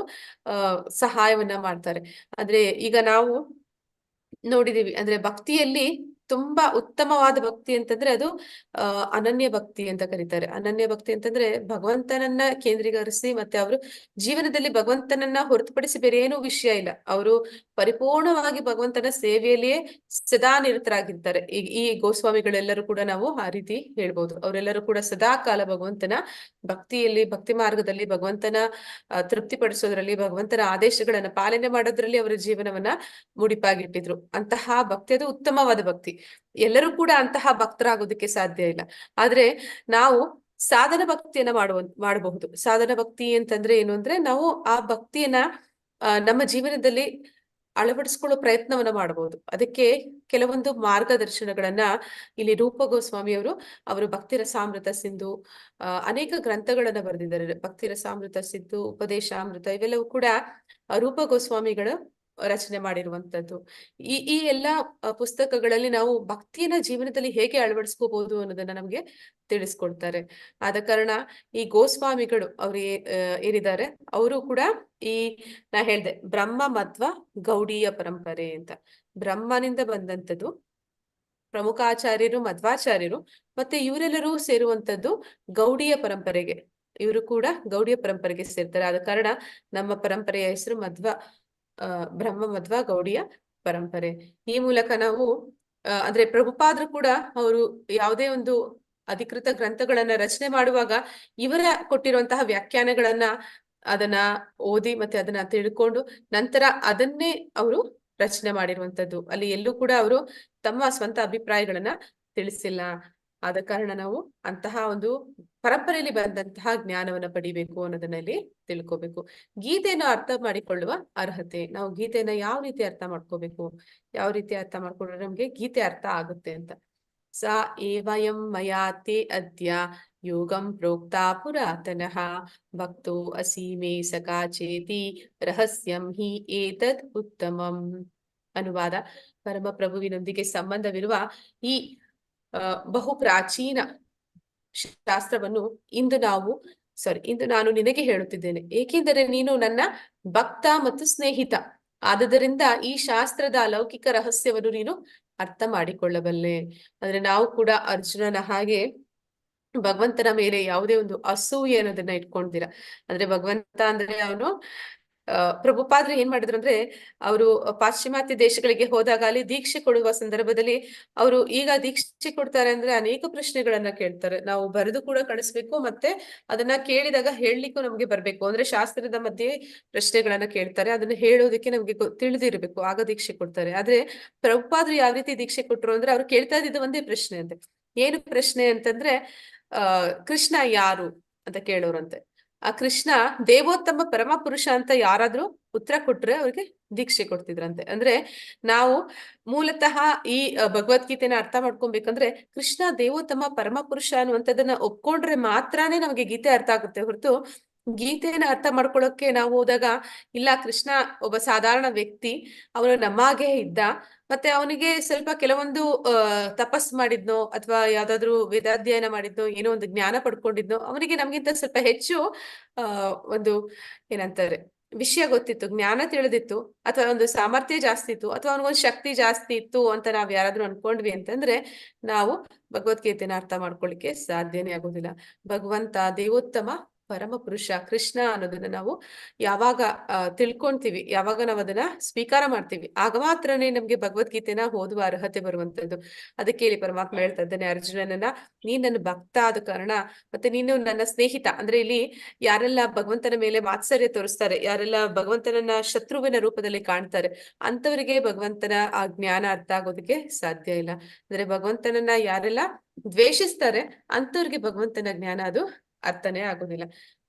ಸಹಾಯವನ್ನ ಮಾಡ್ತಾರೆ. ಅಂದ್ರೆ ಈಗ ನಾವು ನೋಡಿದೀವಿ, ಅಂದ್ರೆ ಭಕ್ತಿಯಲ್ಲಿ ತುಂಬಾ ಉತ್ತಮವಾದ ಭಕ್ತಿ ಅಂತಂದ್ರೆ ಅದು ಅನನ್ಯ ಭಕ್ತಿ ಅಂತ ಕರೀತಾರೆ. ಅನನ್ಯ ಭಕ್ತಿ ಅಂತಂದ್ರೆ ಭಗವಂತನನ್ನ ಕೇಂದ್ರೀಕರಿಸಿ ಮತ್ತೆ ಅವರು ಜೀವನದಲ್ಲಿ ಭಗವಂತನನ್ನ ಹೊರತುಪಡಿಸಿ ಬೇರೆ ಏನೂ ವಿಷಯ ಇಲ್ಲ, ಅವರು ಪರಿಪೂರ್ಣವಾಗಿ ಭಗವಂತನ ಸೇವೆಯಲ್ಲಿಯೇ ಸದಾ ನಿರತರಾಗಿರ್ತಾರೆ. ಈ ಗೋಸ್ವಾಮಿಗಳೆಲ್ಲರೂ ಕೂಡ ನಾವು ಆ ರೀತಿ ಹೇಳ್ಬೋದು. ಅವರೆಲ್ಲರೂ ಕೂಡ ಸದಾ ಕಾಲ ಭಗವಂತನ ಭಕ್ತಿಯಲ್ಲಿ, ಭಕ್ತಿ ಮಾರ್ಗದಲ್ಲಿ, ಭಗವಂತನ ತೃಪ್ತಿಪಡಿಸೋದ್ರಲ್ಲಿ, ಭಗವಂತನ ಆದೇಶಗಳನ್ನ ಪಾಲನೆ ಮಾಡೋದ್ರಲ್ಲಿ ಅವರ ಜೀವನವನ್ನ ಮುಡಿಪಾಗಿಟ್ಟಿದ್ರು. ಅಂತಹ ಭಕ್ತಿ ಅದು ಉತ್ತಮವಾದ ಭಕ್ತಿ. ಎಲ್ಲರೂ ಕೂಡ ಅಂತಹ ಭಕ್ತರಾಗೋದಕ್ಕೆ ಸಾಧ್ಯ ಇಲ್ಲ. ಆದ್ರೆ ನಾವು ಸಾಧನ ಭಕ್ತಿಯನ್ನ ಮಾಡಬಹುದು. ಸಾಧನ ಭಕ್ತಿ ಅಂತಂದ್ರೆ ಏನು ಅಂದ್ರೆ ನಾವು ಆ ಭಕ್ತಿಯನ್ನ ನಮ್ಮ ಜೀವನದಲ್ಲಿ ಅಳವಡಿಸ್ಕೊಳ್ಳೋ ಪ್ರಯತ್ನವನ್ನ ಮಾಡಬಹುದು. ಅದಕ್ಕೆ ಕೆಲವೊಂದು ಮಾರ್ಗದರ್ಶನಗಳನ್ನ ಇಲ್ಲಿ ರೂಪ ಗೋಸ್ವಾಮಿ ಅವರು ಭಕ್ತಿ ರಸಾಮೃತ ಸಿಂಧು ಅನೇಕ ಗ್ರಂಥಗಳನ್ನ ಬರೆದಿದ್ದಾರೆ. ಭಕ್ತಿ ರಸಾಮೃತ ಸಿಂಧು, ಉಪದೇಶಾಮೃತ ಇವೆಲ್ಲವೂ ಕೂಡ ರೂಪ ಗೋಸ್ವಾಮಿಗಳು ರಚನೆ ಮಾಡಿರುವಂತದ್ದು. ಈ ಎಲ್ಲಾ ಪುಸ್ತಕಗಳಲ್ಲಿ ನಾವು ಭಕ್ತಿಯನ್ನ ಜೀವನದಲ್ಲಿ ಹೇಗೆ ಅಳವಡಿಸ್ಕೋಬಹುದು ಅನ್ನೋದನ್ನ ನಮ್ಗೆ ತಿಳಿಸ್ಕೊಡ್ತಾರೆ. ಆದ ಕಾರಣ ಈ ಗೋಸ್ವಾಮಿಗಳು ಅವ್ರು ಏನಿದ್ದಾರೆ ಅವರು ಕೂಡ ನಾ ಹೇಳ್ದೆ ಬ್ರಹ್ಮ ಮಧ್ವ ಗೌಡೀಯ ಪರಂಪರೆ ಅಂತ. ಬ್ರಹ್ಮನಿಂದ ಬಂದಂಥದ್ದು, ಪ್ರಮುಖಾಚಾರ್ಯರು ಮಧ್ವಾಚಾರ್ಯರು ಮತ್ತೆ ಇವರೆಲ್ಲರೂ ಸೇರುವಂತದ್ದು ಗೌಡೀಯ ಪರಂಪರೆಗೆ. ಇವರು ಕೂಡ ಗೌಡೀಯ ಪರಂಪರೆಗೆ ಸೇರ್ತಾರೆ. ಆದ ಕಾರಣ ನಮ್ಮ ಪರಂಪರೆಯ ಹೆಸರು ಬ್ರಹ್ಮ ಮಧ್ವ ಗೌಡೀಯ ಪರಂಪರೆ. ಈ ಮೂಲಕ ನಾವು ಅಂದ್ರೆ ಪ್ರಭುಪಾದರು ಕೂಡ ಅವರು ಯಾವುದೇ ಒಂದು ಅಧಿಕೃತ ಗ್ರಂಥಗಳನ್ನ ರಚನೆ ಮಾಡುವಾಗ ಇವರ ಕೊಟ್ಟಿರುವಂತಹ ವ್ಯಾಖ್ಯಾನಗಳನ್ನ ಅದನ್ನ ಓದಿ ಮತ್ತೆ ಅದನ್ನ ತಿಳ್ಕೊಂಡು ನಂತರ ಅದನ್ನೇ ಅವರು ರಚನೆ ಮಾಡಿರುವಂತದ್ದು. ಅಲ್ಲಿ ಎಲ್ಲೂ ಕೂಡ ಅವರು ತಮ್ಮ ಸ್ವಂತ ಅಭಿಪ್ರಾಯಗಳನ್ನ ತಿಳಿಸಿಲ್ಲ. ಆದ ಕಾರಣ ನಾವು ಅಂತಹ ಒಂದು ಪರಂಪರೆಯಲ್ಲಿ ಬಂದಂತಹ ಜ್ಞಾನವನ್ನ ಪಡಿಬೇಕು ಅನ್ನೋದನ್ನ ಇಲ್ಲಿ ತಿಳ್ಕೋಬೇಕು. ಗೀತೆಯನ್ನು ಅರ್ಥ ಮಾಡಿಕೊಳ್ಳುವ ಅರ್ಹತೆ, ನಾವು ಗೀತೆಯನ್ನ ಯಾವ ರೀತಿ ಅರ್ಥ ಮಾಡ್ಕೋಬೇಕು, ಯಾವ ರೀತಿ ಅರ್ಥ ಮಾಡ್ಕೊಂಡ್ರೆ ನಮ್ಗೆ ಗೀತೆ ಅರ್ಥ ಆಗುತ್ತೆ ಅಂತ. ಸಾ ಏವಯಂ ಮಯಾತೆ ಅದ್ಯ ಯೋಗಂ ಪ್ರೋಕ್ತಾ ಪುರಾತನಃ ಭಕ್ತೋ ಅಸೀಮೆ ಸಕಾಚೇತಿ ರಹಸ್ಯಂ ಹಿ ಏತದ್ ಉತ್ತಮಂ. ಅನುವಾದ: ಪರಮ ಪ್ರಭುವಿನೊಂದಿಗೆ ಸಂಬಂಧವಿರುವ ಈ ಬಹು ಪ್ರಾಚೀನ ಶಾಸ್ತ್ರವನ್ನು ಇಂದು ನಾನು ನಿನಗೆ ಹೇಳುತ್ತಿದ್ದೇನೆ, ಏಕೆಂದರೆ ನೀನು ನನ್ನ ಭಕ್ತ ಮತ್ತು ಸ್ನೇಹಿತ. ಆದುದರಿಂದ ಈ ಶಾಸ್ತ್ರದ ಅಲೌಕಿಕ ರಹಸ್ಯವನ್ನು ನೀನು ಅರ್ಥ ಮಾಡಿಕೊಳ್ಳಬಲ್ಲೆ. ಅಂದ್ರೆ ನಾವು ಕೂಡ ಅರ್ಜುನನ ಹಾಗೆ ಭಗವಂತನ ಮೇಲೆ ಯಾವುದೇ ಒಂದು ಅಸೂಯೆ ಅನ್ನೋದನ್ನ ಇಟ್ಕೊಂಡಿರ. ಅಂದ್ರೆ ಭಗವಂತ ಅಂದ್ರೆ ಅವನು ಪ್ರಭುಪಾದ್ರು ಏನ್ ಮಾಡಿದ್ರು ಅಂದ್ರೆ, ಅವರು ಪಾಶ್ಚಿಮಾತ್ಯ ದೇಶಗಳಿಗೆ ಹೋದಾಗ ಅಲ್ಲಿ ದೀಕ್ಷೆ ಕೊಡುವ ಸಂದರ್ಭದಲ್ಲಿ ಅವರು ಈಗ ದೀಕ್ಷೆ ಕೊಡ್ತಾರೆ ಅಂದ್ರೆ ಅನೇಕ ಪ್ರಶ್ನೆಗಳನ್ನ ಕೇಳ್ತಾರೆ. ನಾವು ಬರೆದು ಕೂಡ ಕಳಿಸ್ಬೇಕು, ಮತ್ತೆ ಅದನ್ನ ಕೇಳಿದಾಗ ಹೇಳಲಿಕ್ಕೂ ನಮ್ಗೆ ಬರ್ಬೇಕು. ಅಂದ್ರೆ ಶಾಸ್ತ್ರದ ಮಧ್ಯೆ ಪ್ರಶ್ನೆಗಳನ್ನ ಕೇಳ್ತಾರೆ, ಅದನ್ನ ಹೇಳೋದಕ್ಕೆ ನಮ್ಗೆ ತಿಳಿದಿರ್ಬೇಕು, ಆಗ ದೀಕ್ಷೆ ಕೊಡ್ತಾರೆ. ಆದ್ರೆ ಪ್ರಭುಪಾದ್ರು ಯಾವ ರೀತಿ ದೀಕ್ಷೆ ಕೊಟ್ರು ಅಂದ್ರೆ, ಅವ್ರು ಕೇಳ್ತಾ ಇದ್ದಿದ್ದು ಒಂದೇ ಪ್ರಶ್ನೆ ಅಂತೆ. ಏನು ಪ್ರಶ್ನೆ ಅಂತಂದ್ರೆ, ಕೃಷ್ಣ ಯಾರು ಅಂತ ಕೇಳೋರಂತೆ. ಆ ಕೃಷ್ಣ ದೇವೋತ್ತಮ ಪರಮ ಪುರುಷ ಅಂತ ಯಾರಾದ್ರೂ ಉತ್ತರ ಕೊಟ್ರೆ ಅವ್ರಿಗೆ ದೀಕ್ಷೆ ಕೊಡ್ತಿದ್ರಂತೆ. ಅಂದ್ರೆ ನಾವು ಮೂಲತಃ ಈ ಭಗವದ್ಗೀತೆನ ಅರ್ಥ ಮಾಡ್ಕೊಬೇಕಂದ್ರೆ, ಕೃಷ್ಣ ದೇವೋತ್ತಮ ಪರಮ ಪುರುಷ ಅನ್ನುವಂಥದ್ದನ್ನ ಒಪ್ಕೊಂಡ್ರೆ ಮಾತ್ರನೇ ನಮಗೆ ಗೀತೆ ಅರ್ಥ ಆಗುತ್ತೆ ಹೊರತು, ಗೀತೆಯನ್ನ ಅರ್ಥ ಮಾಡ್ಕೊಳ್ಳೋಕೆ ನಾವು ಹೋದಾಗ ಇಲ್ಲ ಕೃಷ್ಣ ಒಬ್ಬ ಸಾಧಾರಣ ವ್ಯಕ್ತಿ, ಅವನು ನಮ್ಮಾಗೆ ಇದ್ದ, ಮತ್ತೆ ಅವನಿಗೆ ಸ್ವಲ್ಪ ಕೆಲವೊಂದು ತಪಸ್ ಮಾಡಿದ್ನೋ ಅಥವಾ ಯಾವ್ದಾದ್ರು ವೇದಾಧ್ಯಯನ ಮಾಡಿದ್ನೋ, ಏನೋ ಒಂದು ಜ್ಞಾನ ಪಡ್ಕೊಂಡಿದ್ನೋ, ಅವನಿಗೆ ನಮ್ಗಿಂತ ಸ್ವಲ್ಪ ಹೆಚ್ಚು ಒಂದು ಏನಂತಾರೆ ವಿಷಯ ಗೊತ್ತಿತ್ತು, ಜ್ಞಾನ ತಿಳಿದಿತ್ತು, ಅಥವಾ ಒಂದು ಸಾಮರ್ಥ್ಯ ಜಾಸ್ತಿ ಇತ್ತು, ಅಥವಾ ಅವನಿಗೊಂದು ಶಕ್ತಿ ಜಾಸ್ತಿ ಇತ್ತು ಅಂತ ನಾವ್ ಯಾರಾದ್ರೂ ಅನ್ಕೊಂಡ್ವಿ ಅಂತಂದ್ರೆ ನಾವು ಭಗವದ್ಗೀತೆನ ಅರ್ಥ ಮಾಡ್ಕೊಳ್ಳಿಕ್ಕೆ ಸಾಧ್ಯನೇ ಆಗೋದಿಲ್ಲ. ಭಗವಂತ ದೇವೋತ್ತಮ ಪರಮ ಪುರುಷ ಕೃಷ್ಣ ಅನ್ನೋದನ್ನ ನಾವು ಯಾವಾಗ ತಿಳ್ಕೊಂತೀವಿ, ಯಾವಾಗ ನಾವು ಅದನ್ನ ಸ್ವೀಕಾರ ಮಾಡ್ತೀವಿ, ಆಗ ಮಾತ್ರನೇ ನಮ್ಗೆ ಭಗವದ್ಗೀತೆನ ಓದುವ ಅರ್ಹತೆ ಬರುವಂತದ್ದು. ಅದಕ್ಕೆ ಇಲ್ಲಿ ಪರಮಾತ್ಮ ಹೇಳ್ತಾ ಇದ್ದಾನೆ ಅರ್ಜುನನನ್ನ, ನೀನ್ ನನ್ನ ಭಕ್ತ ಆದ ಕಾರಣ, ಮತ್ತೆ ನೀನು ನನ್ನ ಸ್ನೇಹಿತ. ಅಂದ್ರೆ ಇಲ್ಲಿ ಯಾರೆಲ್ಲ ಭಗವಂತನ ಮೇಲೆ ಮಾತ್ಸರ್ಯ ತೋರಿಸ್ತಾರೆ, ಯಾರೆಲ್ಲ ಭಗವಂತನನ್ನ ಶತ್ರುವಿನ ರೂಪದಲ್ಲಿ ಕಾಣ್ತಾರೆ, ಅಂತವರಿಗೆ ಭಗವಂತನ ಆ ಜ್ಞಾನ ಅರ್ಥ ಆಗೋದಕ್ಕೆ ಸಾಧ್ಯ ಇಲ್ಲ. ಅಂದ್ರೆ ಭಗವಂತನನ್ನ ಯಾರೆಲ್ಲ ದ್ವೇಷಿಸ್ತಾರೆ ಅಂತವ್ರಿಗೆ ಭಗವಂತನ ಜ್ಞಾನ ಅದು ಅರ್ಥನೇ ಆಗೋದಿಲ್ಲ.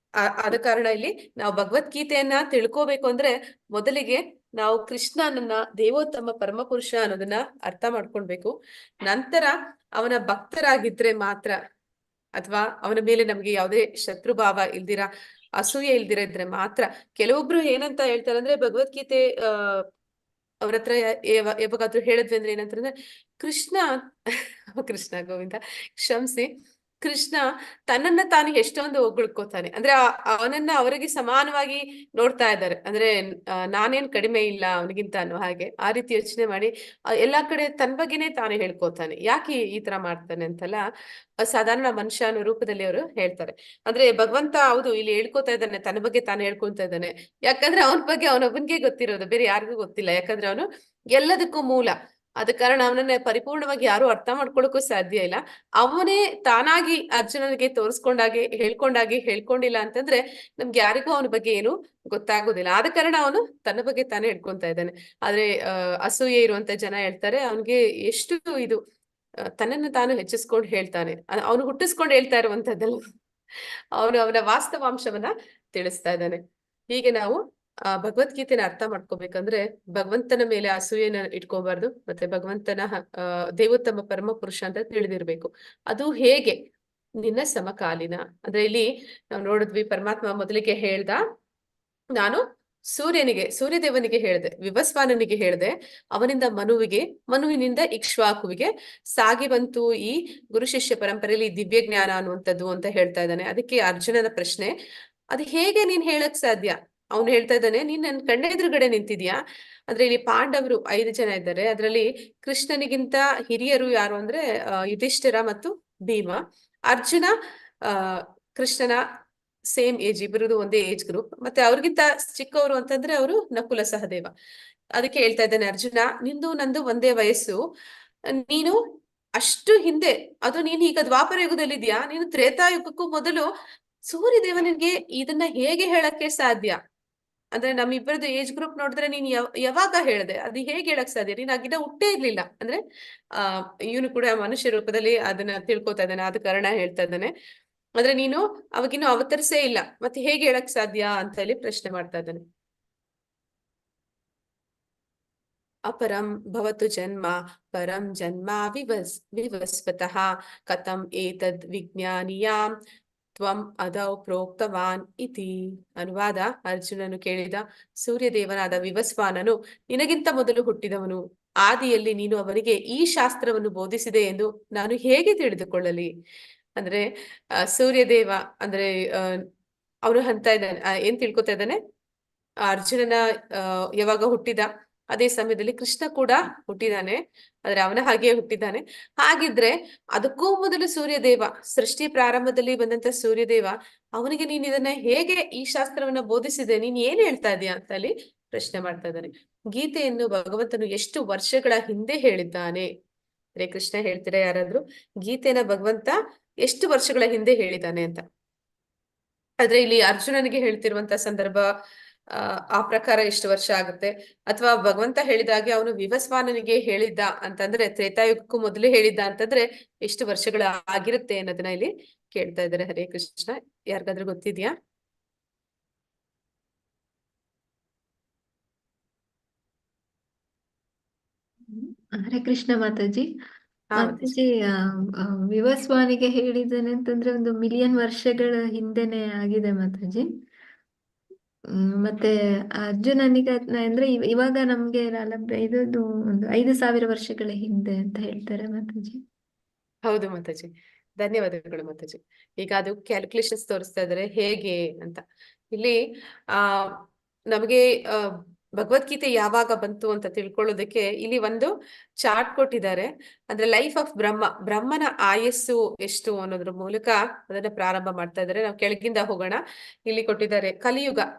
ಆದ ಕಾರಣ ಇಲ್ಲಿ ನಾವು ಭಗವದ್ಗೀತೆಯನ್ನ ತಿಳ್ಕೋಬೇಕು ಅಂದ್ರೆ ಮೊದಲಿಗೆ ನಾವು ಕೃಷ್ಣನನ್ನ ದೇವೋತ್ತಮ ಪರಮಪುರುಷ ಅನ್ನೋದನ್ನ ಅರ್ಥ ಮಾಡ್ಕೊಳ್ಬೇಕು. ನಂತರ ಅವನ ಭಕ್ತರಾಗಿದ್ರೆ ಮಾತ್ರ, ಅಥವಾ ಅವನ ಮೇಲೆ ನಮ್ಗೆ ಯಾವುದೇ ಶತ್ರುಭಾವ ಇಲ್ದಿರ, ಅಸೂಯೆ ಇಲ್ದಿರ ಇದ್ರೆ ಮಾತ್ರ. ಕೆಲವೊಬ್ರು ಏನಂತ ಹೇಳ್ತಾರೆ ಅಂದ್ರೆ, ಭಗವದ್ಗೀತೆ ಅವ್ರ ಹತ್ರ ಯಾವಾಗಾದ್ರೂ ಹೇಳಿದ್ವಿ ಅಂದ್ರೆ ಏನಂತಂದ್ರೆ, ಕೃಷ್ಣ ಕೃಷ್ಣ ಗೋವಿಂದ ಕ್ಷಮಿಸಿ, ಕೃಷ್ಣ ತನ್ನನ್ನ ತಾನು ಎಷ್ಟೊಂದು ಹೊಗಳ್ಕೋತಾನೆ. ಅಂದ್ರೆ ಅವನನ್ನ ಅವರಿಗೆ ಸಮಾನವಾಗಿ ನೋಡ್ತಾ ಇದ್ದಾರೆ. ಅಂದ್ರೆ ನಾನೇನ್ ಕಡಿಮೆ ಇಲ್ಲ ಅವನಿಗಿಂತ ಅನ್ನೋ ಹಾಗೆ ಆ ರೀತಿ ಯೋಚನೆ ಮಾಡಿ ಎಲ್ಲಾ ಕಡೆ ತನ್ನ ಬಗ್ಗೆನೇ ತಾನೇ ಹೇಳ್ಕೋತಾನೆ. ಯಾಕೆ ಈ ತರ ಮಾಡ್ತಾನೆ ಅಂತೆಲ್ಲ ಸಾಧಾರಣ ಮನುಷ್ಯ ಅನ್ನೋ ರೂಪದಲ್ಲಿ ಅವರು ಹೇಳ್ತಾರೆ. ಅಂದ್ರೆ ಭಗವಂತ ಹೌದು ಇಲ್ಲಿ ಹೇಳ್ಕೋತಾ ಇದ್ದಾನೆ, ತನ್ನ ಬಗ್ಗೆ ತಾನು ಹೇಳ್ಕೊಂತ ಇದ್ದಾನೆ. ಯಾಕಂದ್ರೆ ಅವನ ಬಗ್ಗೆ ಅವನೊಬ್ಬನಿಗೆ ಗೊತ್ತಿರೋದು, ಬೇರೆ ಯಾರಿಗೂ ಗೊತ್ತಿಲ್ಲ. ಯಾಕಂದ್ರೆ ಅವನು ಎಲ್ಲದಕ್ಕೂ ಮೂಲ. ಆದ ಕಾರಣ ಅವನನ್ನ ಪರಿಪೂರ್ಣವಾಗಿ ಯಾರು ಅರ್ಥ ಮಾಡ್ಕೊಳ್ಳೋಕ್ಕೂ ಸಾಧ್ಯ ಇಲ್ಲ. ಅವನೇ ತಾನಾಗಿ ಅರ್ಜುನನಿಗೆ ತೋರಿಸ್ಕೊಂಡಾಗೆ ಹೇಳ್ಕೊಂಡಿಲ್ಲ ಅಂತಂದ್ರೆ ನಮ್ಗೆ ಯಾರಿಗೂ ಅವನ ಬಗ್ಗೆ ಏನು ಗೊತ್ತಾಗೋದಿಲ್ಲ. ಆದ ಕಾರಣ ಅವನು ತನ್ನ ಬಗ್ಗೆ ತಾನೇ ಹೇಳ್ಕೊಂತ ಇದ್ದಾನೆ. ಆದ್ರೆ ಅಸೂಯೆ ಇರುವಂತ ಜನ ಹೇಳ್ತಾರೆ, ಅವನಿಗೆ ಎಷ್ಟು ಇದು ತನ್ನನ್ನು ತಾನು ಹೆಚ್ಚಿಸ್ಕೊಂಡು ಹೇಳ್ತಾನೆ, ಅವನು ಹುಟ್ಟಿಸ್ಕೊಂಡು ಹೇಳ್ತಾ ಇರುವಂತದ್ದಲ್ಲ, ಅವನು ಅವನ ವಾಸ್ತವಾಂಶವನ್ನ ತಿಳಿಸ್ತಾ ಇದ್ದಾನೆ. ಹೀಗೆ ನಾವು ಭಗವದ್ಗೀತೆನ ಅರ್ಥ ಮಾಡ್ಕೋಬೇಕಂದ್ರೆ ಭಗವಂತನ ಮೇಲೆ ಅಸೂಯೆನ ಇಟ್ಕೋಬಾರ್ದು, ಮತ್ತೆ ಭಗವಂತನ ದೇವೋತ್ತಮ ಪರಮ ಪುರುಷ ಅಂತ ತಿಳಿದಿರ್ಬೇಕು. ಅದು ಹೇಗೆ? ನಿನ್ನ ಸಮಕಾಲೀನ. ಅಂದ್ರೆ ಇಲ್ಲಿ ನಾವು ನೋಡಿದ್ವಿ, ಪರಮಾತ್ಮ ಮೊದಲಿಗೆ ಹೇಳ್ದ, ನಾನು ಸೂರ್ಯದೇವನಿಗೆ ಹೇಳಿದೆ, ವಿವಸ್ವಾನನಿಗೆ ಹೇಳಿದೆ, ಅವನಿಂದ ಮನುವಿನಿಂದ ಇಕ್ಷ್ವಾಕುವಿಗೆ ಸಾಗಿ ಬಂತು ಈ ಗುರು ಶಿಷ್ಯ ಪರಂಪರೆಯಲ್ಲಿ ದಿವ್ಯ ಜ್ಞಾನ ಅನ್ನುವಂಥದ್ದು ಅಂತ ಹೇಳ್ತಾ ಇದ್ದಾನೆ. ಅದಕ್ಕೆ ಅರ್ಜುನನ ಪ್ರಶ್ನೆ, ಅದು ಹೇಗೆ ನೀನ್ ಹೇಳಕ್ ಸಾಧ್ಯ? ಅವ್ನು ಹೇಳ್ತಾ ಇದ್ದಾನೆ, ನೀನ್ ನನ್ ಕಣ್ಣೆದುರುಗಡೆ ನಿಂತಿದ್ಯಾ. ಅಂದ್ರೆ ಇಲ್ಲಿ ಪಾಂಡವರು 5 ಜನ ಇದ್ದಾರೆ. ಅದರಲ್ಲಿ ಕೃಷ್ಣನಿಗಿಂತ ಹಿರಿಯರು ಯಾರು ಅಂದ್ರೆ ಯುಧಿಷ್ಠಿರ ಮತ್ತು ಭೀಮ. ಅರ್ಜುನ ಕೃಷ್ಣನ ಸೇಮ್ ಏಜ್, ಇಬ್ಬರದು ಒಂದೇ ಏಜ್ ಗ್ರೂಪ್. ಮತ್ತೆ ಅವ್ರಿಗಿಂತ ಚಿಕ್ಕವರು ಅಂತಂದ್ರೆ ಅವರು ನಕುಲ ಸಹದೇವ. ಅದಕ್ಕೆ ಹೇಳ್ತಾ ಇದ್ದಾನೆ, ಅರ್ಜುನ ನಿಂದು ನಂದು ಒಂದೇ ವಯಸ್ಸು, ನೀನು ಅಷ್ಟು ಹಿಂದೆ, ಅದು ನೀನು ಈಗ ದ್ವಾಪರ ಯುಗದಲ್ಲಿದ್ಯಾ, ನೀನು ತ್ರೇತಾಯುಗಕ್ಕೂ ಮೊದಲು ಸೂರ್ಯದೇವನಿಗೆ ಇದನ್ನ ಹೇಗೆ ಹೇಳಕ್ಕೆ ಸಾಧ್ಯ? ಅಂದ್ರೆ ನಮ್ಮಿಬ್ಬರದು ಏಜ್ ಗ್ರೂಪ್ ನೋಡಿದ್ರೆ ನೀನ್ ಯಾವಾಗ ಹೇಳ್ದೆ, ಅದು ಹೇಗೆ ಹೇಳಕ್ ಸಾಧ್ಯ? ನೀನ್ ಆಗಿದ್ದ ಹುಟ್ಟೇ ಇರ್ಲಿಲ್ಲ. ಅಂದ್ರೆ ಇವನು ಕೂಡ ಮನುಷ್ಯ ರೂಪದಲ್ಲಿ ಅದನ್ನ ತಿಳ್ಕೊತಾ ಇದ್ದಾನೆ, ಆದ ಕಾರಣ ಹೇಳ್ತಾ ಇದ್ದಾನೆ. ಆದ್ರೆ ನೀನು ಅವಾಗಿನ್ನೂ ಅವತರಿಸೇ ಇಲ್ಲ, ಮತ್ತೆ ಹೇಗೆ ಹೇಳಕ್ ಸಾಧ್ಯ ಅಂತ ಹೇಳಿ ಪ್ರಶ್ನೆ ಮಾಡ್ತಾ ಇದ್ದಾನೆ. ಅಪರಂ ಭವತು ಜನ್ಮ ಪರಂ ಜನ್ಮ ವಿವಸ್ವತಃ ಕಥಂ ಏತದ್ ವಿಜ್ಞಾನಿಯಾಂ ತ್ವಂ ಅದೌ ಪ್ರೋಕ್ತವಾನ್ ಇತಿ. ಅನುವಾದ: ಅರ್ಜುನನು ಕೇಳಿದ, ಸೂರ್ಯದೇವನಾದ ವಿವಸ್ವಾನನು ನಿನಗಿಂತ ಮೊದಲು ಹುಟ್ಟಿದವನು. ಆದಿಯಲ್ಲಿ ನೀನು ಅವನಿಗೆ ಈ ಶಾಸ್ತ್ರವನ್ನು ಬೋಧಿಸಿದೆ ಎಂದು ನಾನು ಹೇಗೆ ತಿಳಿದುಕೊಳ್ಳಲಿ? ಅಂದ್ರೆ ಸೂರ್ಯದೇವ ಅಂದ್ರೆ ಅವನು ಅಂತ ಇದ್ದಾನೆ, ಏನ್ ತಿಳ್ಕೊತಾ ಇದ್ದಾನೆ, ಅರ್ಜುನನ ಯಾವಾಗ ಹುಟ್ಟಿದ, ಅದೇ ಸಮಯದಲ್ಲಿ ಕೃಷ್ಣ ಕೂಡ ಹುಟ್ಟಿದಾನೆ, ಆದ್ರೆ ಅವನ ಹಾಗೆಯೇ ಹುಟ್ಟಿದ್ದಾನೆ. ಹಾಗಿದ್ರೆ ಅದಕ್ಕೂ ಮೊದಲು ಸೂರ್ಯದೇವ, ಸೃಷ್ಟಿ ಪ್ರಾರಂಭದಲ್ಲಿ ಬಂದಂತ ಸೂರ್ಯದೇವ, ಅವನಿಗೆ ನೀನ್ ಇದನ್ನ ಹೇಗೆ ಈ ಶಾಸ್ತ್ರವನ್ನ ಬೋಧಿಸಿದೆ, ನೀನ್ ಏನ್ ಹೇಳ್ತಾ ಇದೀಯ ಅಂತ ಅಲ್ಲಿ ಪ್ರಶ್ನೆ ಮಾಡ್ತಾ ಇದ್ದಾನೆ. ಗೀತೆಯನ್ನು ಭಗವಂತನು ಎಷ್ಟು ವರ್ಷಗಳ ಹಿಂದೆ ಹೇಳಿದ್ದಾನೆ? ಹರೇ ಕೃಷ್ಣ, ಹೇಳ್ತೀರಾ ಯಾರಾದ್ರೂ? ಗೀತೆನ ಭಗವಂತ ಎಷ್ಟು ವರ್ಷಗಳ ಹಿಂದೆ ಹೇಳಿದ್ದಾನೆ ಅಂತ. ಆದ್ರೆ ಇಲ್ಲಿ ಅರ್ಜುನನಿಗೆ ಹೇಳ್ತಿರುವಂತ ಸಂದರ್ಭ ಆ ಪ್ರಕಾರ ಎಷ್ಟು ವರ್ಷ ಆಗುತ್ತೆ? ಅಥವಾ ಭಗವಂತ ಹೇಳಿದಾಗೆ ಅವನು ವಿವಸ್ವಾನನಿಗೆ ಹೇಳಿದ್ದ ಅಂತಂದ್ರೆ, ತ್ರೇತಾಯುಗಕ್ಕೂ ಮೊದಲು ಹೇಳಿದ್ದ ಅಂತಂದ್ರೆ ಎಷ್ಟು ವರ್ಷಗಳ ಆಗಿರುತ್ತೆ ಅನ್ನೋದನ್ನ ಇಲ್ಲಿ ಕೇಳ್ತಾ ಇದ್ದಾರೆ. ಹರೇ ಕೃಷ್ಣ, ಯಾರಿಗಾದ್ರೂ ಗೊತ್ತಿದ್ಯಾ? ಹರೇ ಕೃಷ್ಣ ಮಾತಾಜಿ. ಹಾ ಮಾತಾಜಿ. ಮಾತಾಜಿ, ವಿವಸ್ವಾನಿಗೆ ಹೇಳಿದ್ದಾನೆ ಅಂತಂದ್ರೆ 1,000,000 ವರ್ಷಗಳ ಹಿಂದೆನೆ ಆಗಿದೆ ಮಾತಾಜಿ. ಮತ್ತೆ ಅರ್ಜುನನಿಗೆ ಅಂದ್ರೆ ಇವಾಗ ನಮ್ಗೆ ಇದು ಒಂದು 5,000 ವರ್ಷಗಳ ಹಿಂದೆ ಅಂತ ಹೇಳ್ತಾರೆ ಮಾತಾಜಿ. ಹೌದು ಮಾತಾಜಿ, ಧನ್ಯವಾದಗಳು ಮಾತಾಜಿ. ಈಗ ಅದು ಕ್ಯಾಲ್ಕುಲೇಷನ್ಸ್ ತೋರಿಸ್ತಾ ಇದಾರೆ ಹೇಗೆ ಅಂತ. ಇಲ್ಲಿ ನಮಗೆ ಭಗವದ್ಗೀತೆ ಯಾವಾಗ ಬಂತು ಅಂತ ತಿಳ್ಕೊಳ್ಳೋದಕ್ಕೆ ಇಲ್ಲಿ ಒಂದು ಚಾರ್ಟ್ ಕೊಟ್ಟಿದ್ದಾರೆ. ಅಂದ್ರೆ ಲೈಫ್ ಆಫ್ ಬ್ರಹ್ಮನ ಆಯಸ್ಸು ಎಷ್ಟು ಅನ್ನೋದ್ರ ಮೂಲಕ ಅದನ್ನ ಪ್ರಾರಂಭ ಮಾಡ್ತಾ ಇದ್ದಾರೆ. ನಾವು ಕೆಳಗಿಂದ ಹೋಗೋಣ. ಇಲ್ಲಿ ಕೊಟ್ಟಿದ್ದಾರೆ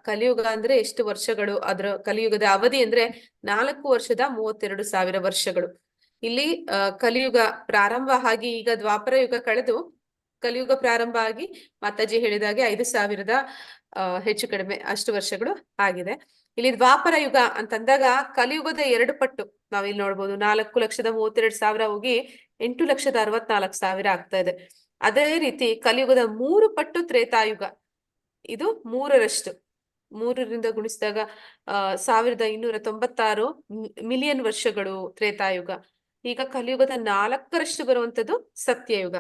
ಕಲಿಯುಗ ಅಂದ್ರೆ ಎಷ್ಟು ವರ್ಷಗಳು, ಅದರ ಕಲಿಯುಗದ ಅವಧಿ ಅಂದ್ರೆ 4,32,000 ವರ್ಷಗಳು. ಇಲ್ಲಿ ಕಲಿಯುಗ ಪ್ರಾರಂಭ ಆಗಿ ಈಗ ದ್ವಾಪರ ಯುಗ ಕಳೆದು ಕಲಿಯುಗ ಪ್ರಾರಂಭ ಆಗಿ ಮಾತಾಜಿ ಹೇಳಿದಾಗೆ 5,000 ಹೆಚ್ಚು ಕಡಿಮೆ ಅಷ್ಟು ವರ್ಷಗಳು ಆಗಿದೆ. ಇಲ್ಲಿ ದ್ವಾಪರ ಯುಗ ಅಂತಂದಾಗ ಕಲಿಯುಗದ 2 ಪಟ್ಟು ನಾವಿಲ್ಲಿ ನೋಡ್ಬೋದು. 4,32,000 ಹೋಗಿ 8,64,000 ಆಗ್ತಾ ಇದೆ. ಅದೇ ರೀತಿ ಕಲಿಯುಗದ 3 ಪಟ್ಟು ತ್ರೇತಾಯುಗ, ಇದು 3ರಷ್ಟು. 3ರಿಂದ ಗುಣಿಸಿದಾಗ 1,296 ಮಿಲಿಯನ್ ವರ್ಷಗಳು ತ್ರೇತಾಯುಗ. ಈಗ ಕಲಿಯುಗದ 4ರಷ್ಟು ಬರುವಂತದ್ದು ಸತ್ಯಯುಗ.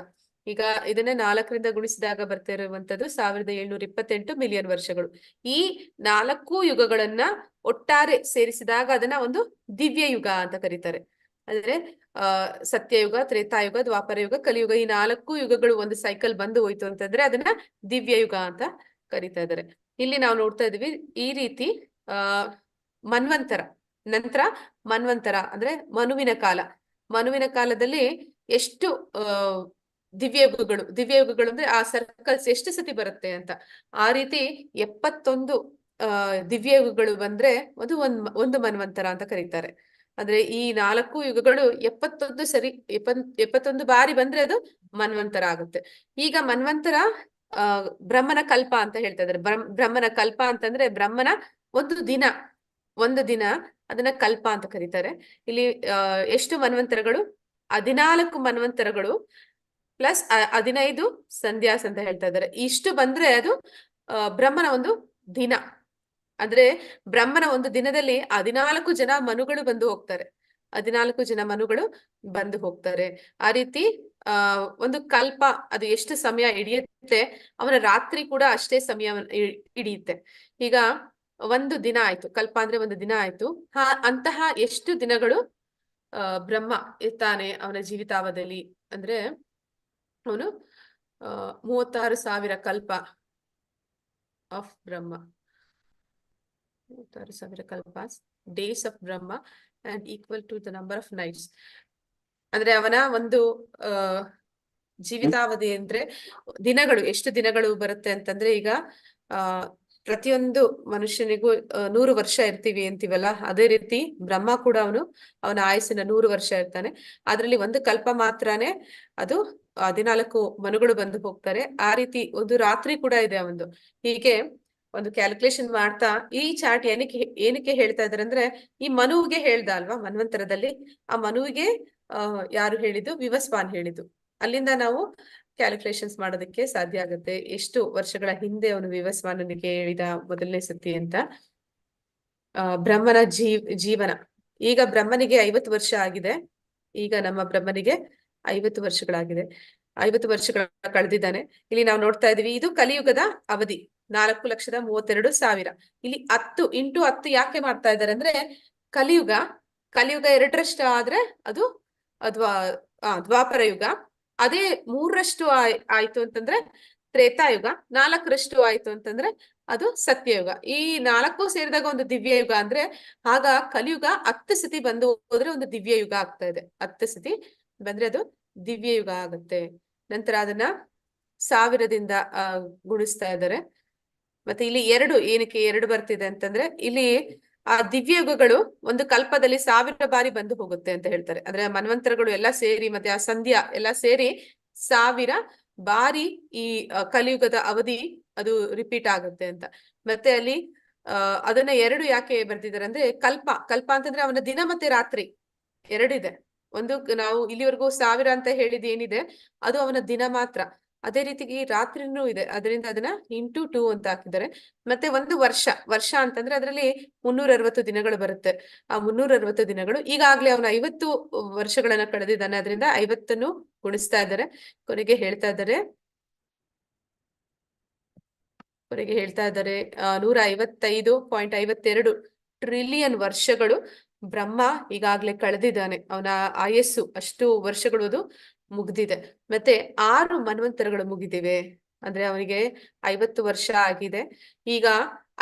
ಈಗ ಇದನ್ನ 4ರಿಂದ ಗುಣಿಸಿದಾಗ ಬರ್ತಾ ಇರುವಂತದ್ದು 1,728 ಮಿಲಿಯನ್ ವರ್ಷಗಳು. ಈ 4 ಯುಗಗಳನ್ನ ಒಟ್ಟಾರೆ ಸೇರಿಸಿದಾಗ ಅದನ್ನ ಒಂದು ದಿವ್ಯ ಯುಗ ಅಂತ ಕರೀತಾರೆ. ಅಂದ್ರೆ ಸತ್ಯಯುಗ, ತ್ರೇತಾಯುಗ, ದ್ವಾಪರ ಯುಗ, ಕಲಿಯುಗ, ಈ 4 ಯುಗಗಳು ಒಂದು ಸೈಕಲ್ ಬಂದು ಹೋಯ್ತು ಅಂತಂದ್ರೆ ಅದನ್ನ ದಿವ್ಯ ಯುಗ ಅಂತ ಕರೀತಾ ಇದ್ದಾರೆ. ಇಲ್ಲಿ ನಾವು ನೋಡ್ತಾ ಇದೀವಿ ಈ ರೀತಿ ಮನ್ವಂತರ ನಂತರ ಮನ್ವಂತರ ಅಂದ್ರೆ ಮನುವಿನ ಕಾಲದಲ್ಲಿ ಎಷ್ಟು ದಿವ್ಯಯುಗಗಳು ಅಂದ್ರೆ ಆ ಸರ್ಕಲ್ಸ್ ಎಷ್ಟು ಸತಿ ಬರುತ್ತೆ ಅಂತ. ಆ ರೀತಿ 71 ದಿವ್ಯಯುಗಗಳು ಬಂದ್ರೆ ಒಂದು ಮನ್ವಂತರ ಅಂತ ಕರೀತಾರೆ. ಅಂದ್ರೆ ಈ 4 ಯುಗಗಳು 71 ಬಾರಿ ಬಂದ್ರೆ ಅದು ಮನ್ವಂತರ ಆಗುತ್ತೆ. ಈಗ ಮನ್ವಂತರ ಬ್ರಹ್ಮನ ಕಲ್ಪ ಅಂತ ಹೇಳ್ತಾ ಇದ್ದಾರೆ. ಬ್ರಹ್ಮನ ಕಲ್ಪ ಅಂತಂದ್ರೆ ಬ್ರಹ್ಮನ ಒಂದು ದಿನ ಅದನ್ನ ಕಲ್ಪ ಅಂತ ಕರೀತಾರೆ. ಇಲ್ಲಿ ಎಷ್ಟು ಮನ್ವಂತರಗಳು? 14 ಮನ್ವಂತರಗಳು ಪ್ಲಸ್ 15 ಸಂಧ್ಯಾಸ್ ಅಂತ ಹೇಳ್ತಾ ಇದ್ದಾರೆ. ಇಷ್ಟು ಬಂದ್ರೆ ಅದು ಬ್ರಹ್ಮನ ಒಂದು ದಿನ. ಅಂದ್ರೆ ಬ್ರಹ್ಮನ ಒಂದು ದಿನದಲ್ಲಿ 14 ಜನ ಮನುಗಳು ಬಂದು ಹೋಗ್ತಾರೆ. 14 ಜನ ಮನುಗಳು ಬಂದು ಹೋಗ್ತಾರೆ. ಆ ರೀತಿ ಒಂದು ಕಲ್ಪ ಅದು ಎಷ್ಟು ಸಮಯ ಹಿಡಿಯುತ್ತೆ, ಅವನ ರಾತ್ರಿ ಕೂಡ ಅಷ್ಟೇ ಸಮಯ ಹಿಡಿಯುತ್ತೆ. ಈಗ ಒಂದು ದಿನ ಆಯ್ತು, ಕಲ್ಪ ಅಂದ್ರೆ ಒಂದು ದಿನ ಆಯ್ತು. ಅಂತಹ ಎಷ್ಟು ದಿನಗಳು ಬ್ರಹ್ಮ ಇರ್ತಾನೆ ಅವನ ಜೀವಿತಾವಧಿಯಲ್ಲಿ ಅಂದ್ರೆ ಅವನು 36,000 kalpa of Brahma, 36,000 kalpas days of Brahma and equal to the number of nights. ಅಂದ್ರೆ ಅವನ ಒಂದು ಜೀವಿತಾವಧಿ ಅಂದ್ರೆ ದಿನಗಳು ಎಷ್ಟು ದಿನಗಳು ಬರುತ್ತೆ ಅಂತಂದ್ರೆ, ಈಗ ಪ್ರತಿಯೊಂದು ಮನುಷ್ಯನಿಗೂ 100 ವರ್ಷ ಇರ್ತೀವಿ ಅಂತೀವಲ್ಲ, ಅದೇ ರೀತಿ ಬ್ರಹ್ಮ ಕೂಡ ಅವನ ಆಯಸ್ಸಿನ 100 ವರ್ಷ ಇರ್ತಾನೆ. ಅದ್ರಲ್ಲಿ ಒಂದು ಕಲ್ಪ ಮಾತ್ರನೇ ಅದು 14 ಮನುಗಳು ಬಂದು ಹೋಗ್ತಾರೆ. ಆ ರೀತಿ ಒಂದು ರಾತ್ರಿ ಕೂಡ ಇದೆ ಒಂದು. ಹೀಗೆ ಒಂದು ಕ್ಯಾಲ್ಕುಲೇಷನ್ ಮಾಡ್ತಾ ಈ ಚಾರ್ಟ್ ಏನಕ್ಕೆ ಹೇಳ್ತಾ ಇದಾರೆ ಅಂದ್ರೆ, ಈ ಮನುವಿಗೆ ಹೇಳ್ದ ಅಲ್ವಾ ಮನ್ವಂತರದಲ್ಲಿ, ಆ ಮನುವಿಗೆ ಯಾರು ಹೇಳಿದ್ದು? ವಿವಸ್ವಾನ್ ಹೇಳಿದ್ದು. ಅಲ್ಲಿಂದ ನಾವು ಕ್ಯಾಲ್ಕುಲೇಷನ್ಸ್ ಮಾಡೋದಕ್ಕೆ ಸಾಧ್ಯ ಆಗುತ್ತೆ ಎಷ್ಟು ವರ್ಷಗಳ ಹಿಂದೆ ಅವನು ವಿವಸ್ವಾನನಿಗೆ ಹೇಳಿದ ಮೊದಲನೇ ಸತಿ ಅಂತ. ಬ್ರಹ್ಮನ ಜೀವನ ಈಗ ಬ್ರಹ್ಮನಿಗೆ 50 ವರ್ಷ ಆಗಿದೆ. ಈಗ ನಮ್ಮ ಬ್ರಹ್ಮನಿಗೆ 50 ವರ್ಷಗಳಾಗಿದೆ. 50 ವರ್ಷಗಳ ಕಳೆದಿದ್ದಾನೆ. ಇಲ್ಲಿ ನಾವು ನೋಡ್ತಾ ಇದೀವಿ ಇದು ಕಲಿಯುಗದ ಅವಧಿ 4,32,000. ಇಲ್ಲಿ 10 × 10 ಯಾಕೆ ಮಾಡ್ತಾ ಇದ್ದಾರೆ ಅಂದ್ರೆ, ಕಲಿಯುಗ 2ರಷ್ಟು ಆದ್ರೆ ಅದು ದ್ವಾಪರ ಯುಗ, ಅದೇ 3ರಷ್ಟು ಆಯ್ತು ಅಂತಂದ್ರೆ ತ್ರೇತಾಯುಗ, 4ರಷ್ಟು ಆಯ್ತು ಅಂತಂದ್ರೆ ಅದು ಸತ್ಯಯುಗ. ಈ 4 ಸೇರಿದಾಗ ಒಂದು ದಿವ್ಯ ಯುಗ. ಅಂದ್ರೆ ಆಗ ಕಲಿಯುಗ 10 ಸತಿ ಬಂದು ಹೋದ್ರೆ ಒಂದು ದಿವ್ಯ ಯುಗ ಆಗ್ತಾ ಇದೆ. 10 ಸತಿ ಬಂದ್ರೆ ಅದು ದಿವ್ಯ ಯುಗ ಆಗುತ್ತೆ. ನಂತರ ಅದನ್ನ 1000ದಿಂದ ಗುಣಿಸ್ತಾ ಇದ್ದಾರೆ. ಮತ್ತೆ ಇಲ್ಲಿ 2 ಏನಕ್ಕೆ 2 ಬರ್ತಿದೆ ಅಂತಂದ್ರೆ ಇಲ್ಲಿ ಆ ದಿವ್ಯ ಯುಗಗಳು ಒಂದು ಕಲ್ಪದಲ್ಲಿ 1000 ಬಾರಿ ಬಂದು ಹೋಗುತ್ತೆ ಅಂತ ಹೇಳ್ತಾರೆ. ಅಂದ್ರೆ ಮನ್ವಂತರಗಳು ಎಲ್ಲ ಸೇರಿ ಮತ್ತೆ ಆ ಸಂಧ್ಯಾ ಎಲ್ಲ ಸೇರಿ 1000 ಬಾರಿ ಈ ಕಲಿಯುಗದ ಅವಧಿ ಅದು ರಿಪೀಟ್ ಆಗುತ್ತೆ ಅಂತ. ಮತ್ತೆ ಅಲ್ಲಿ ಅದನ್ನ 2 ಯಾಕೆ ಬರ್ತಿದ್ದಾರೆ ಅಂದ್ರೆ ಕಲ್ಪ ಅಂತಂದ್ರೆ ಅವನ ದಿನ ಮತ್ತೆ ರಾತ್ರಿ 2 ಇದೆ. ಒಂದು ನಾವು ಇಲ್ಲಿವರೆಗೂ 1000 ಅಂತ ಹೇಳಿದ್ ಏನಿದೆ ಅದು ಅವನ ದಿನ ಮಾತ್ರ. ಅದೇ ರೀತಿಗೆ ರಾತ್ರಿನೂ ಇದೆ, ಅದರಿಂದ ಅದನ್ನ ಇಂಟು 2 ಅಂತ ಹಾಕಿದ್ದಾರೆ. ಮತ್ತೆ ಒಂದು ವರ್ಷ ಅಂತಂದ್ರೆ ಅದರಲ್ಲಿ 360 ದಿನಗಳು ಬರುತ್ತೆ. ಆ 360 ದಿನಗಳು ಈಗಾಗ್ಲೇ ಅವನ 50 ವರ್ಷಗಳನ್ನ ಕಳೆದಿದ್ದಾನೆ, ಅದರಿಂದ 50ನ್ನು ಗುಣಿಸ್ತಾ ಇದ್ದಾರೆ. ಕೊನೆಗೆ ಹೇಳ್ತಾ ಇದ್ದಾರೆ 155.52 ಟ್ರಿಲಿಯನ್ ವರ್ಷಗಳು ಬ್ರಹ್ಮ ಈಗಾಗ್ಲೇ ಕಳೆದಿದ್ದಾನೆ. ಅವನ ಆಯಸ್ಸು ಅಷ್ಟು ವರ್ಷಗಳು ಅದು ಮುಗ್ದಿದೆ. ಮತ್ತೆ 6 ಮನ್ವಂತರಗಳು ಮುಗಿದಿವೆ. ಅಂದ್ರೆ ಅವನಿಗೆ 50 ವರ್ಷ ಆಗಿದೆ. ಈಗ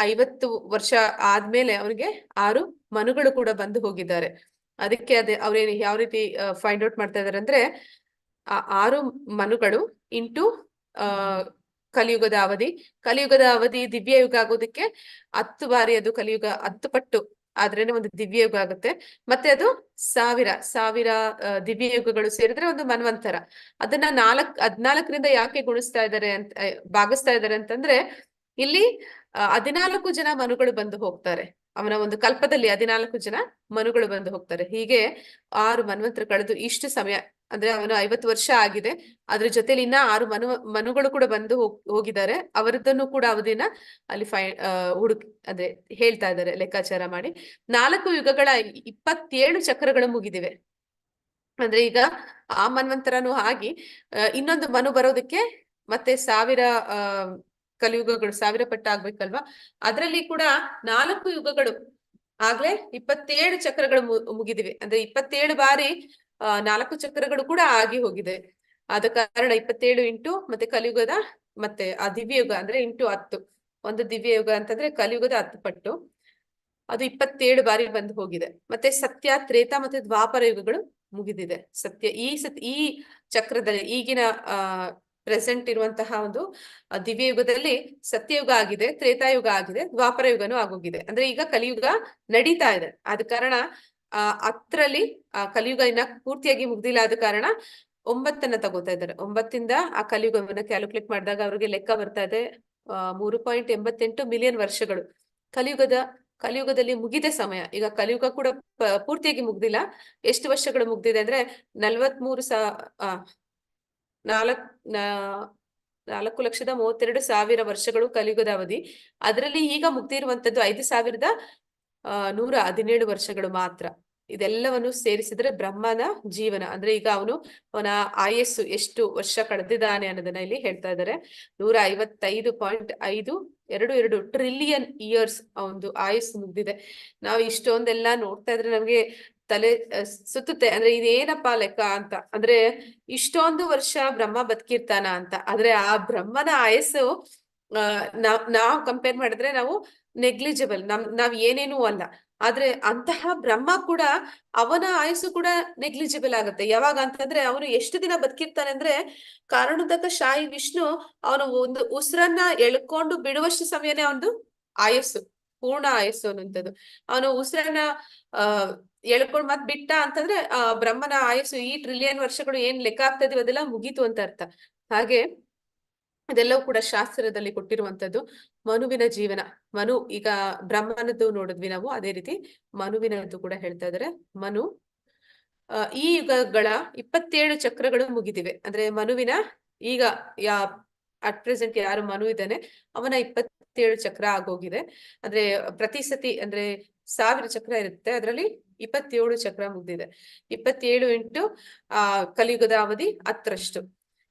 50 ವರ್ಷ ಆದ್ಮೇಲೆ ಅವನಿಗೆ 6 ಮನುಗಳು ಕೂಡ ಬಂದು ಹೋಗಿದ್ದಾರೆ. ಅದಕ್ಕೆ ಅವ್ರೇನು ಯಾವ ರೀತಿ ಫೈಂಡ್ ಔಟ್ ಮಾಡ್ತಾ ಇದಾರೆ ಅಂದ್ರೆ ಆ 6 ಮನುಗಳು ಇಂಟು ಕಲಿಯುಗದ ಅವಧಿ ದಿವ್ಯ ಯುಗ ಆಗೋದಕ್ಕೆ 10 ಬಾರಿ ಅದು ಕಲಿಯುಗ 10 ಪಟ್ಟು ಆದ್ರೇನೆ ಒಂದು ದಿವ್ಯ ಯುಗ ಆಗುತ್ತೆ. ಮತ್ತೆ ಅದು 1000 ದಿವ್ಯ ಯುಗಗಳು ಸೇರಿದ್ರೆ ಒಂದು ಮನ್ವಂತರ. ಅದನ್ನ 14ರಿಂದ ಯಾಕೆ ಗುಣಿಸ್ತಾ ಇದ್ದಾರೆ ಅಂತ ಭಾಗಿಸ್ತಾ ಇದ್ದಾರೆ ಅಂತಂದ್ರೆ ಇಲ್ಲಿ 14 ಜನ ಮನುಗಳು ಬಂದು ಹೋಗ್ತಾರೆ. ಅವನ ಒಂದು ಕಲ್ಪದಲ್ಲಿ 14 ಜನ ಮನುಗಳು ಬಂದು ಹೋಗ್ತಾರೆ. ಹೀಗೆ 6 ಮನ್ವಂತರ ಕಳೆದು ಇಷ್ಟು ಸಮಯ ಅಂದ್ರೆ ಅವನು 50 ವರ್ಷ ಆಗಿದೆ. ಅದ್ರ ಜೊತೆಲಿ ಇನ್ನ 6 ಮನುಗಳು ಕೂಡ ಬಂದು ಹೋಗಿದ್ದಾರೆ. ಅವರದನ್ನು ಕೂಡ ಅವಧಿನ ಅಲ್ಲಿ ಅದೇ ಹೇಳ್ತಾ ಇದ್ದಾರೆ ಲೆಕ್ಕಾಚಾರ ಮಾಡಿ. 4 ಯುಗಗಳ 27 ಚಕ್ರಗಳು ಮುಗಿದಿವೆ. ಅಂದ್ರೆ ಈಗ ಆ ಮನ್ವಂತರನು ಆಗಿ ಇನ್ನೊಂದು ಮನು ಬರೋದಕ್ಕೆ ಮತ್ತೆ 1000 ಕಲಿಯುಗಗಳು 1000 ಪಟ್ಟ ಆಗ್ಬೇಕಲ್ವಾ. ಅದ್ರಲ್ಲಿ ಕೂಡ 4 ಯುಗಗಳು ಆಗ್ಲೇ 27 ಚಕ್ರಗಳು ಮುಗಿದಿವೆ. ಅಂದ್ರೆ 27 ಬಾರಿ 4 ಚಕ್ರಗಳು ಕೂಡ ಆಗಿ ಹೋಗಿದೆ. ಆದ ಕಾರಣ 27 ಇಂಟು ಮತ್ತೆ ಕಲಿಯುಗದ ಮತ್ತೆ ಆ ದಿವ್ಯ ಯುಗ ಅಂದ್ರೆ ಇಂಟು 10. ಒಂದು ದಿವ್ಯ ಯುಗ ಅಂತಂದ್ರೆ ಕಲಿಯುಗದ 10 ಪಟ್ಟು ಅದು 27 ಬಾರಿ ಬಂದು ಹೋಗಿದೆ. ಮತ್ತೆ ಸತ್ಯ, ತ್ರೇತ ಮತ್ತೆ ದ್ವಾಪರ ಯುಗಗಳು ಮುಗಿದಿದೆ. ಸತ್ಯ ಈ ಚಕ್ರದಲ್ಲಿ ಈಗಿನ ಪ್ರೆಸೆಂಟ್ ಇರುವಂತಹ ಒಂದು ದಿವ್ಯ ಯುಗದಲ್ಲಿ ಸತ್ಯಯುಗ ಆಗಿದೆ, ತ್ರೇತಾಯುಗ ಆಗಿದೆ, ದ್ವಾಪರ ಯುಗನೂ ಆಗೋಗಿದೆ. ಅಂದ್ರೆ ಈಗ ಕಲಿಯುಗ ನಡೀತಾ ಇದೆ. ಆದ ಕಾರಣ 10ರಲ್ಲಿ ಕಲಿಯುಗ ಇನ್ನ ಪೂರ್ತಿಯಾಗಿ ಮುಗ್ದಿಲ್ಲ. ಆದ ಕಾರಣ 9ನ್ನ ತಗೋತಾ ಇದ್ದಾರೆ. 9ರಿಂದ ಆ ಕಲಿಯುಗವನ್ನ ಕ್ಯಾಲ್ಕುಲೇಟ್ ಮಾಡಿದಾಗ ಅವ್ರಿಗೆ ಲೆಕ್ಕ ಬರ್ತಾ ಇದೆ 3.88 ಮಿಲಿಯನ್ ವರ್ಷಗಳು ಕಲಿಯುಗದಲ್ಲಿ ಮುಗಿದ ಸಮಯ. ಈಗ ಕಲಿಯುಗ ಕೂಡ ಪೂರ್ತಿಯಾಗಿ ಮುಗ್ದಿಲ್ಲ. ಎಷ್ಟು ವರ್ಷಗಳು ಮುಗ್ದಿದೆ ಅಂದ್ರೆ 4,32,000 ವರ್ಷಗಳು ಕಲಿಯುಗದ ಅವಧಿ. ಅದರಲ್ಲಿ ಈಗ ಮುಗ್ದಿರುವಂತದ್ದು 5,117 ವರ್ಷಗಳು ಮಾತ್ರ. ಇದೆಲ್ಲವನ್ನು ಸೇರಿಸಿದ್ರೆ ಬ್ರಹ್ಮನ ಜೀವನ ಅಂದ್ರೆ ಈಗ ಅವನ ಆಯಸ್ಸು ಎಷ್ಟು ವರ್ಷ ಕಳೆದಿದ್ದಾನೆ ಅನ್ನೋದನ್ನ ಇಲ್ಲಿ ಹೇಳ್ತಾ ಇದ್ದಾರೆ. 155.522 ಟ್ರಿಲಿಯನ್ ಇಯರ್ಸ್ ಒಂದು ಆಯಸ್ಸು ಮುಗ್ದಿದೆ. ನಾವು ಇಷ್ಟೊಂದೆಲ್ಲ ನೋಡ್ತಾ ಇದ್ರೆ ನಮ್ಗೆ ತಲೆ ಸುತ್ತುತ್ತೆ. ಅಂದ್ರೆ ಇದೇನಪ್ಪಾ ಲೆಕ್ಕ ಅಂತ. ಅಂದ್ರೆ ಇಷ್ಟೊಂದು ವರ್ಷ ಬ್ರಹ್ಮ ಬದುಕಿರ್ತಾನ ಅಂತ. ಆದ್ರೆ ಆ ಬ್ರಹ್ಮನ ಆಯಸ್ಸು ನಾವ್ ಕಂಪೇರ್ ಮಾಡಿದ್ರೆ ನಾವು ನೆಗ್ಲಿಜಿಬಲ್, ನಾವ್ ಏನೇನೂ ಅಲ್ಲ. ಆದ್ರೆ ಅಂತಹ ಬ್ರಹ್ಮ ಕೂಡ ಅವನ ಆಯಸ್ಸು ಕೂಡ ನೆಗ್ಲಿಜಿಬಲ್ ಆಗುತ್ತೆ. ಯಾವಾಗ ಅಂತಂದ್ರೆ ಅವನು ಎಷ್ಟು ದಿನ ಬದುಕಿರ್ತಾನೆ ಅಂದ್ರೆ ಕಾರಣೋದಕ ಶಾಯಿ ವಿಷ್ಣು ಅವನು ಒಂದು ಉಸಿರನ್ನ ಎಳ್ಕೊಂಡು ಬಿಡುವಷ್ಟು ಸಮಯನೇ ಅವನದು ಆಯಸ್ಸು, ಪೂರ್ಣ ಆಯಸ್ಸು ಅನ್ನುವಂಥದ್ದು. ಅವನು ಉಸಿರನ್ನ ಎಳ್ಕೊಂಡ್ ಮತ್ ಬಿಟ್ಟ ಅಂತಂದ್ರೆ ಬ್ರಹ್ಮನ ಆಯಸ್ಸು ಈ ಟ್ರಿಲಿಯನ್ ವರ್ಷಗಳು ಏನ್ ಲೆಕ್ಕ ಆಗ್ತಾ ಇದೀವಿ ಅದೆಲ್ಲ ಮುಗೀತು ಅಂತ ಅರ್ಥ. ಹಾಗೆ ಅದೆಲ್ಲವೂ ಕೂಡ ಶಾಸ್ತ್ರದಲ್ಲಿ ಕೊಟ್ಟಿರುವಂತದ್ದು. ಮನುವಿನ ಜೀವನ, ಈಗ ಬ್ರಹ್ಮನದ್ದು ನೋಡಿದ್ವಿ ನಾವು, ಅದೇ ರೀತಿ ಮನುವಿನದ್ದು ಕೂಡ ಹೇಳ್ತಾ ಇದಾರೆ. ಈ ಯುಗಗಳ 27 ಚಕ್ರಗಳು ಮುಗಿದಿವೆ. ಅಂದ್ರೆ ಮನುವಿನ ಈಗ ಅಟ್ ಪ್ರೆಸೆಂಟ್ ಯಾರು ಮನು ಇದ್ದಾನೆ ಅವನ 27 ಚಕ್ರ ಆಗೋಗಿದೆ. ಅಂದ್ರೆ ಪ್ರತಿ ಸತಿ ಅಂದ್ರೆ 1000 ಚಕ್ರ ಇರುತ್ತೆ, ಅದರಲ್ಲಿ 27 ಚಕ್ರ ಮುಗ್ದಿದೆ. 27 ಇಂಟು ಕಲಿಯುಗದ ಅವಧಿ 10ರಷ್ಟು.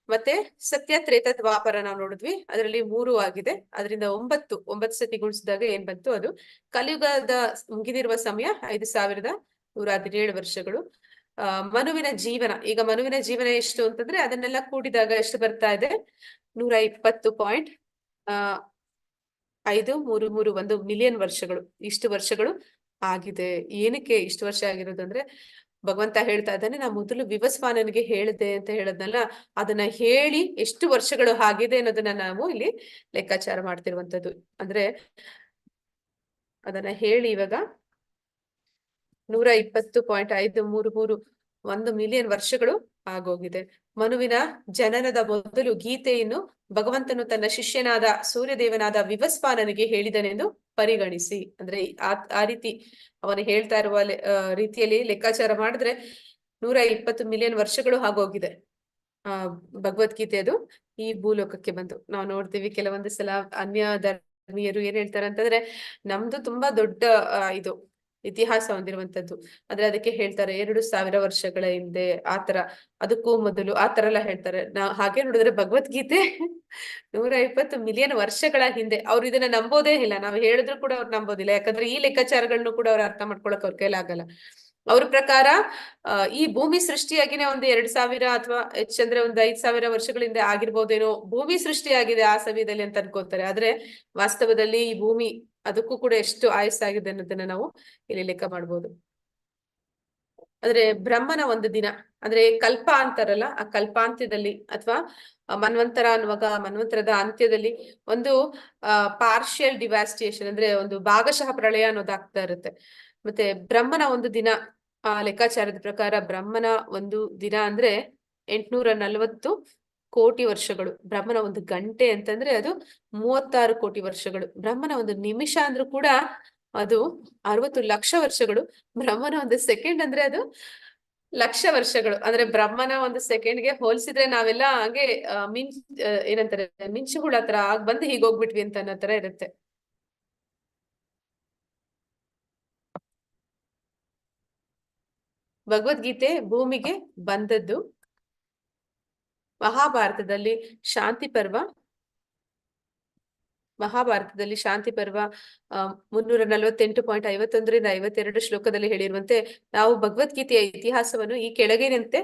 ಮತ್ತೆ ಸತ್ಯ, ತ್ರೇತ, ದ್ವಾಪರ ನಾವು ನೋಡಿದ್ವಿ, ಅದರಲ್ಲಿ 3 ಆಗಿದೆ. ಅದರಿಂದ 9 ಸತಿ ಗುಣಿಸಿದಾಗ ಏನ್ ಬಂತು ಅದು. ಕಲಿಯುಗದ ಮುಗಿದಿರುವ ಸಮಯ 5,117 ವರ್ಷಗಳು. ಮನುವಿನ ಜೀವನ, ಈಗ ಮನುವಿನ ಜೀವನ ಎಷ್ಟು ಅಂತಂದ್ರೆ ಅದನ್ನೆಲ್ಲ ಕೂಡಿದಾಗ ಎಷ್ಟು ಬರ್ತಾ ಇದೆ, 120.533 ಮಿಲಿಯನ್ ವರ್ಷಗಳು, ಇಷ್ಟು ವರ್ಷಗಳು ಆಗಿದೆ. ಏನಕ್ಕೆ ಇಷ್ಟು ವರ್ಷ ಆಗಿರೋದು ಅಂದ್ರೆ, ಭಗವಂತ ಹೇಳ್ತಾ ಇದ್ದಾನೆ, ನಾ ಮೊದಲು ವಿವಸ್ವಾನನಿಗೆ ಹೇಳಿದೆ ಅಂತ ಹೇಳದ್ನಲ್ಲ, ಅದನ್ನ ಹೇಳಿ ಎಷ್ಟು ವರ್ಷಗಳು ಆಗಿದೆ ಅನ್ನೋದನ್ನ ನಾವು ಇಲ್ಲಿ ಲೆಕ್ಕಾಚಾರ ಮಾಡ್ತಿರುವಂತದ್ದು. ಅಂದ್ರೆ ಅದನ್ನ ಹೇಳಿ ಇವಾಗ 120.533 ಮಿಲಿಯನ್ ವರ್ಷಗಳು ಆಗೋಗಿದೆ. ಮನುವಿನ ಜನನದ ಮೊದಲು ಗೀತೆಯನ್ನು ಭಗವಂತನು ತನ್ನ ಶಿಷ್ಯನಾದ ಸೂರ್ಯದೇವನಾದ ವಿವಸ್ವಾನನಿಗೆ ಹೇಳಿದನೆಂದು ಪರಿಗಣಿಸಿ. ಅಂದ್ರೆ ಆ ರೀತಿ ಅವನು ಹೇಳ್ತಾ ಇರುವ ರೀತಿಯಲ್ಲಿ ಲೆಕ್ಕಾಚಾರ ಮಾಡಿದ್ರೆ 120 ಮಿಲಿಯನ್ ವರ್ಷಗಳು ಆಗೋಗಿದೆ. ಭಗವದ್ಗೀತೆ ಅದು ಈ ಭೂಲೋಕಕ್ಕೆ ಬಂತು. ನಾವು ನೋಡ್ತೀವಿ ಕೆಲವೊಂದು ಸಲ ಅನ್ಯ ಧರ್ಮೀಯರು ಏನ್ ಹೇಳ್ತಾರೆ ಅಂತಂದ್ರೆ, ನಮ್ದು ತುಂಬಾ ದೊಡ್ಡ ಇದು ಇತಿಹಾಸ ಹೊಂದಿರುವಂತದ್ದು, ಆದ್ರೆ ಅದಕ್ಕೆ ಹೇಳ್ತಾರೆ 2000 ವರ್ಷಗಳ ಹಿಂದೆ, ಆತರ ಅದಕ್ಕೂ ಮೊದಲು ಆತರ ಎಲ್ಲ ಹೇಳ್ತಾರೆ. ಹಾಗೆ ನೋಡಿದ್ರೆ ಭಗವದ್ಗೀತೆ 120 ಮಿಲಿಯನ್ ವರ್ಷಗಳ ಹಿಂದೆ. ಅವ್ರು ಇದನ್ನ ನಂಬೋದೇ ಇಲ್ಲ, ನಾವು ಹೇಳಿದ್ರು ಕೂಡ ಅವ್ರು ನಂಬೋದಿಲ್ಲ. ಯಾಕಂದ್ರೆ ಈ ಲೆಕ್ಕಾಚಾರಗಳನ್ನು ಕೂಡ ಅವ್ರು ಅರ್ಥ ಮಾಡ್ಕೊಳಕ್ ಅವ್ರ ಕೈಲಾಗಲ್ಲ. ಅವ್ರ ಪ್ರಕಾರ ಈ ಭೂಮಿ ಸೃಷ್ಟಿಯಾಗಿನೇ ಒಂದು 2000 ಅಥವಾ ಹೆಚ್ಚಂದ್ರೆ ಒಂದು 5000 ವರ್ಷಗಳಿಂದ ಆಗಿರ್ಬೋದೇನೋ ಭೂಮಿ ಸೃಷ್ಟಿಯಾಗಿದೆ ಆ ಸಮಯದಲ್ಲಿ ಅಂತ ಅನ್ಕೋತಾರೆ. ಆದ್ರೆ ವಾಸ್ತವದಲ್ಲಿ ಈ ಭೂಮಿ ಅದಕ್ಕೂ ಕೂಡ ಎಷ್ಟು ಆಯಸ್ಸಾಗಿದೆ ಅನ್ನೋದನ್ನ ನಾವು ಇಲ್ಲಿ ಲೆಕ್ಕ ಮಾಡ್ಬೋದು. ಅಂದ್ರೆ ಬ್ರಹ್ಮನ ಒಂದು ದಿನ ಅಂದ್ರೆ ಕಲ್ಪ ಅಂತಾರಲ್ಲ, ಆ ಕಲ್ಪಾಂತ್ಯದಲ್ಲಿ ಅಥವಾ ಮನ್ವಂತರ ಅನ್ನುವಾಗ ಮನ್ವಂತರದ ಅಂತ್ಯದಲ್ಲಿ ಒಂದು ಪಾರ್ಷಿಯಲ್ ಡಿವಾಸ್ಟೇಷನ್ ಅಂದ್ರೆ ಒಂದು ಭಾಗಶಃ ಪ್ರಳಯ ಅನ್ನೋದಾಗ್ತಾ ಇರುತ್ತೆ. ಮತ್ತೆ ಬ್ರಹ್ಮನ ಒಂದು ದಿನ ಲೆಕ್ಕಾಚಾರದ ಪ್ರಕಾರ ಬ್ರಹ್ಮನ ಒಂದು ದಿನ ಅಂದ್ರೆ 840 ಕೋಟಿ ವರ್ಷಗಳು. ಬ್ರಹ್ಮನ ಒಂದು ಗಂಟೆ ಅಂತಂದ್ರೆ ಅದು 36 ಕೋಟಿ ವರ್ಷಗಳು. ಬ್ರಹ್ಮನ ಒಂದು ನಿಮಿಷ ಅಂದ್ರೂ ಕೂಡ ಅದು 60 ಲಕ್ಷ ವರ್ಷಗಳು. ಬ್ರಹ್ಮನ ಒಂದು ಸೆಕೆಂಡ್ ಅಂದ್ರೆ ಅದು ಲಕ್ಷ ವರ್ಷಗಳು. ಅಂದ್ರೆ ಬ್ರಹ್ಮನ ಒಂದು ಸೆಕೆಂಡ್ಗೆ ಹೋಲಿಸಿದ್ರೆ ನಾವೆಲ್ಲ ಹಾಗೆ ಏನಂತಾರೆ ಮಿಂಚು ಹುಳ ತರ ಬಂದು ಹೀಗೆ ಹೋಗ್ಬಿಟ್ವಿ ಅಂತ ಅನ್ನೋ ತರ ಇರುತ್ತೆ. ಭಗವದ್ಗೀತೆ ಭೂಮಿಗೆ ಬಂದದ್ದು ಮಹಾಭಾರತದಲ್ಲಿ ಶಾಂತಿ ಪರ್ವ 348.51ರಿಂದ 52 ಶ್ಲೋಕದಲ್ಲಿ ಹೇಳಿರುವಂತೆ ನಾವು ಭಗವದ್ಗೀತೆಯ ಇತಿಹಾಸವನ್ನು ಈ ಕೆಳಗಿನಂತೆ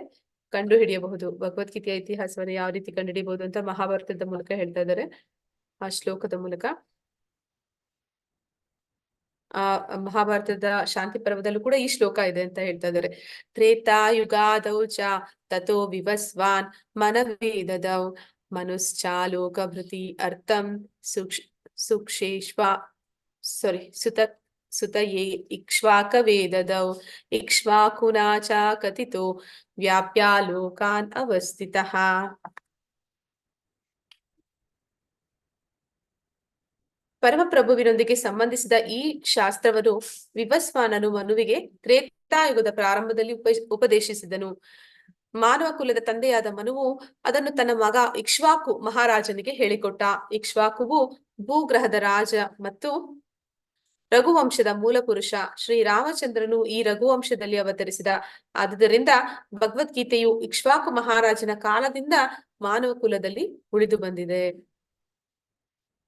ಕಂಡು ಹಿಡಿಯಬಹುದು. ಭಗವದ್ಗೀತೆಯ ಇತಿಹಾಸವನ್ನು ಯಾವ ರೀತಿ ಕಂಡು ಹಿಡಿಯಬಹುದು ಅಂತ ಮಹಾಭಾರತದ ಮೂಲಕ ಹೇಳ್ತಾ ಇದ್ದಾರೆ, ಆ ಶ್ಲೋಕದ ಮೂಲಕ. ಮಹಾಭಾರತದ ಶಾಂತಿ ಪರ್ವದಲ್ಲೂ ಕೂಡ ಈ ಶ್ಲೋಕ ಇದೆ ಅಂತ ಹೇಳ್ತಾ ಇದ್ದಾರೆ. ತ್ರೇತಾಯುಗಾದೌ ಚ ತಥೋ ವಿವಸ್ವಾನ್ ಮನವೇದದೌ ಮನುಶ್ಚಾಲೋಕಭೃತಿ ಅರ್ಥಂ ಸುತಯೇ ಇಕ್ಷ್ವಾಕ ವೇದದೌ ಇಕ್ಷ್ವಾಕುನಾ ಚ ಕಥಿತೋ ವ್ಯಾಪ್ಯಾಲೋಕಾನ್ ಅವಸ್ಥಿತಃ. ಪರಮಪ್ರಭುವಿನೊಂದಿಗೆ ಸಂಬಂಧಿಸಿದ ಈ ಶಾಸ್ತ್ರವನ್ನು ವಿವಸ್ವಾನನು ಮನುವಿಗೆ ತ್ರೇತಾಯುಗದ ಪ್ರಾರಂಭದಲ್ಲಿ ಉಪದೇಶಿಸಿದನು. ಮಾನವ ಕುಲದ ತಂದೆಯಾದ ಮನುವು ಅದನ್ನು ತನ್ನ ಮಗ ಇಕ್ಷ್ವಾಕು ಮಹಾರಾಜನಿಗೆ ಹೇಳಿಕೊಟ್ಟ. ಇಕ್ಷ್ವಾಕುವು ಭೂಗ್ರಹದ ರಾಜ ಮತ್ತು ರಘುವಂಶದ ಮೂಲ ಪುರುಷ. ಶ್ರೀರಾಮಚಂದ್ರನು ಈ ರಘುವಂಶದಲ್ಲಿ ಅವತರಿಸಿದ. ಆದುದರಿಂದ ಭಗವದ್ಗೀತೆಯು ಇಕ್ಷ್ವಾಕು ಮಹಾರಾಜನ ಕಾಲದಿಂದ ಮಾನವ ಕುಲದಲ್ಲಿ ಉಳಿದು ಬಂದಿದೆ.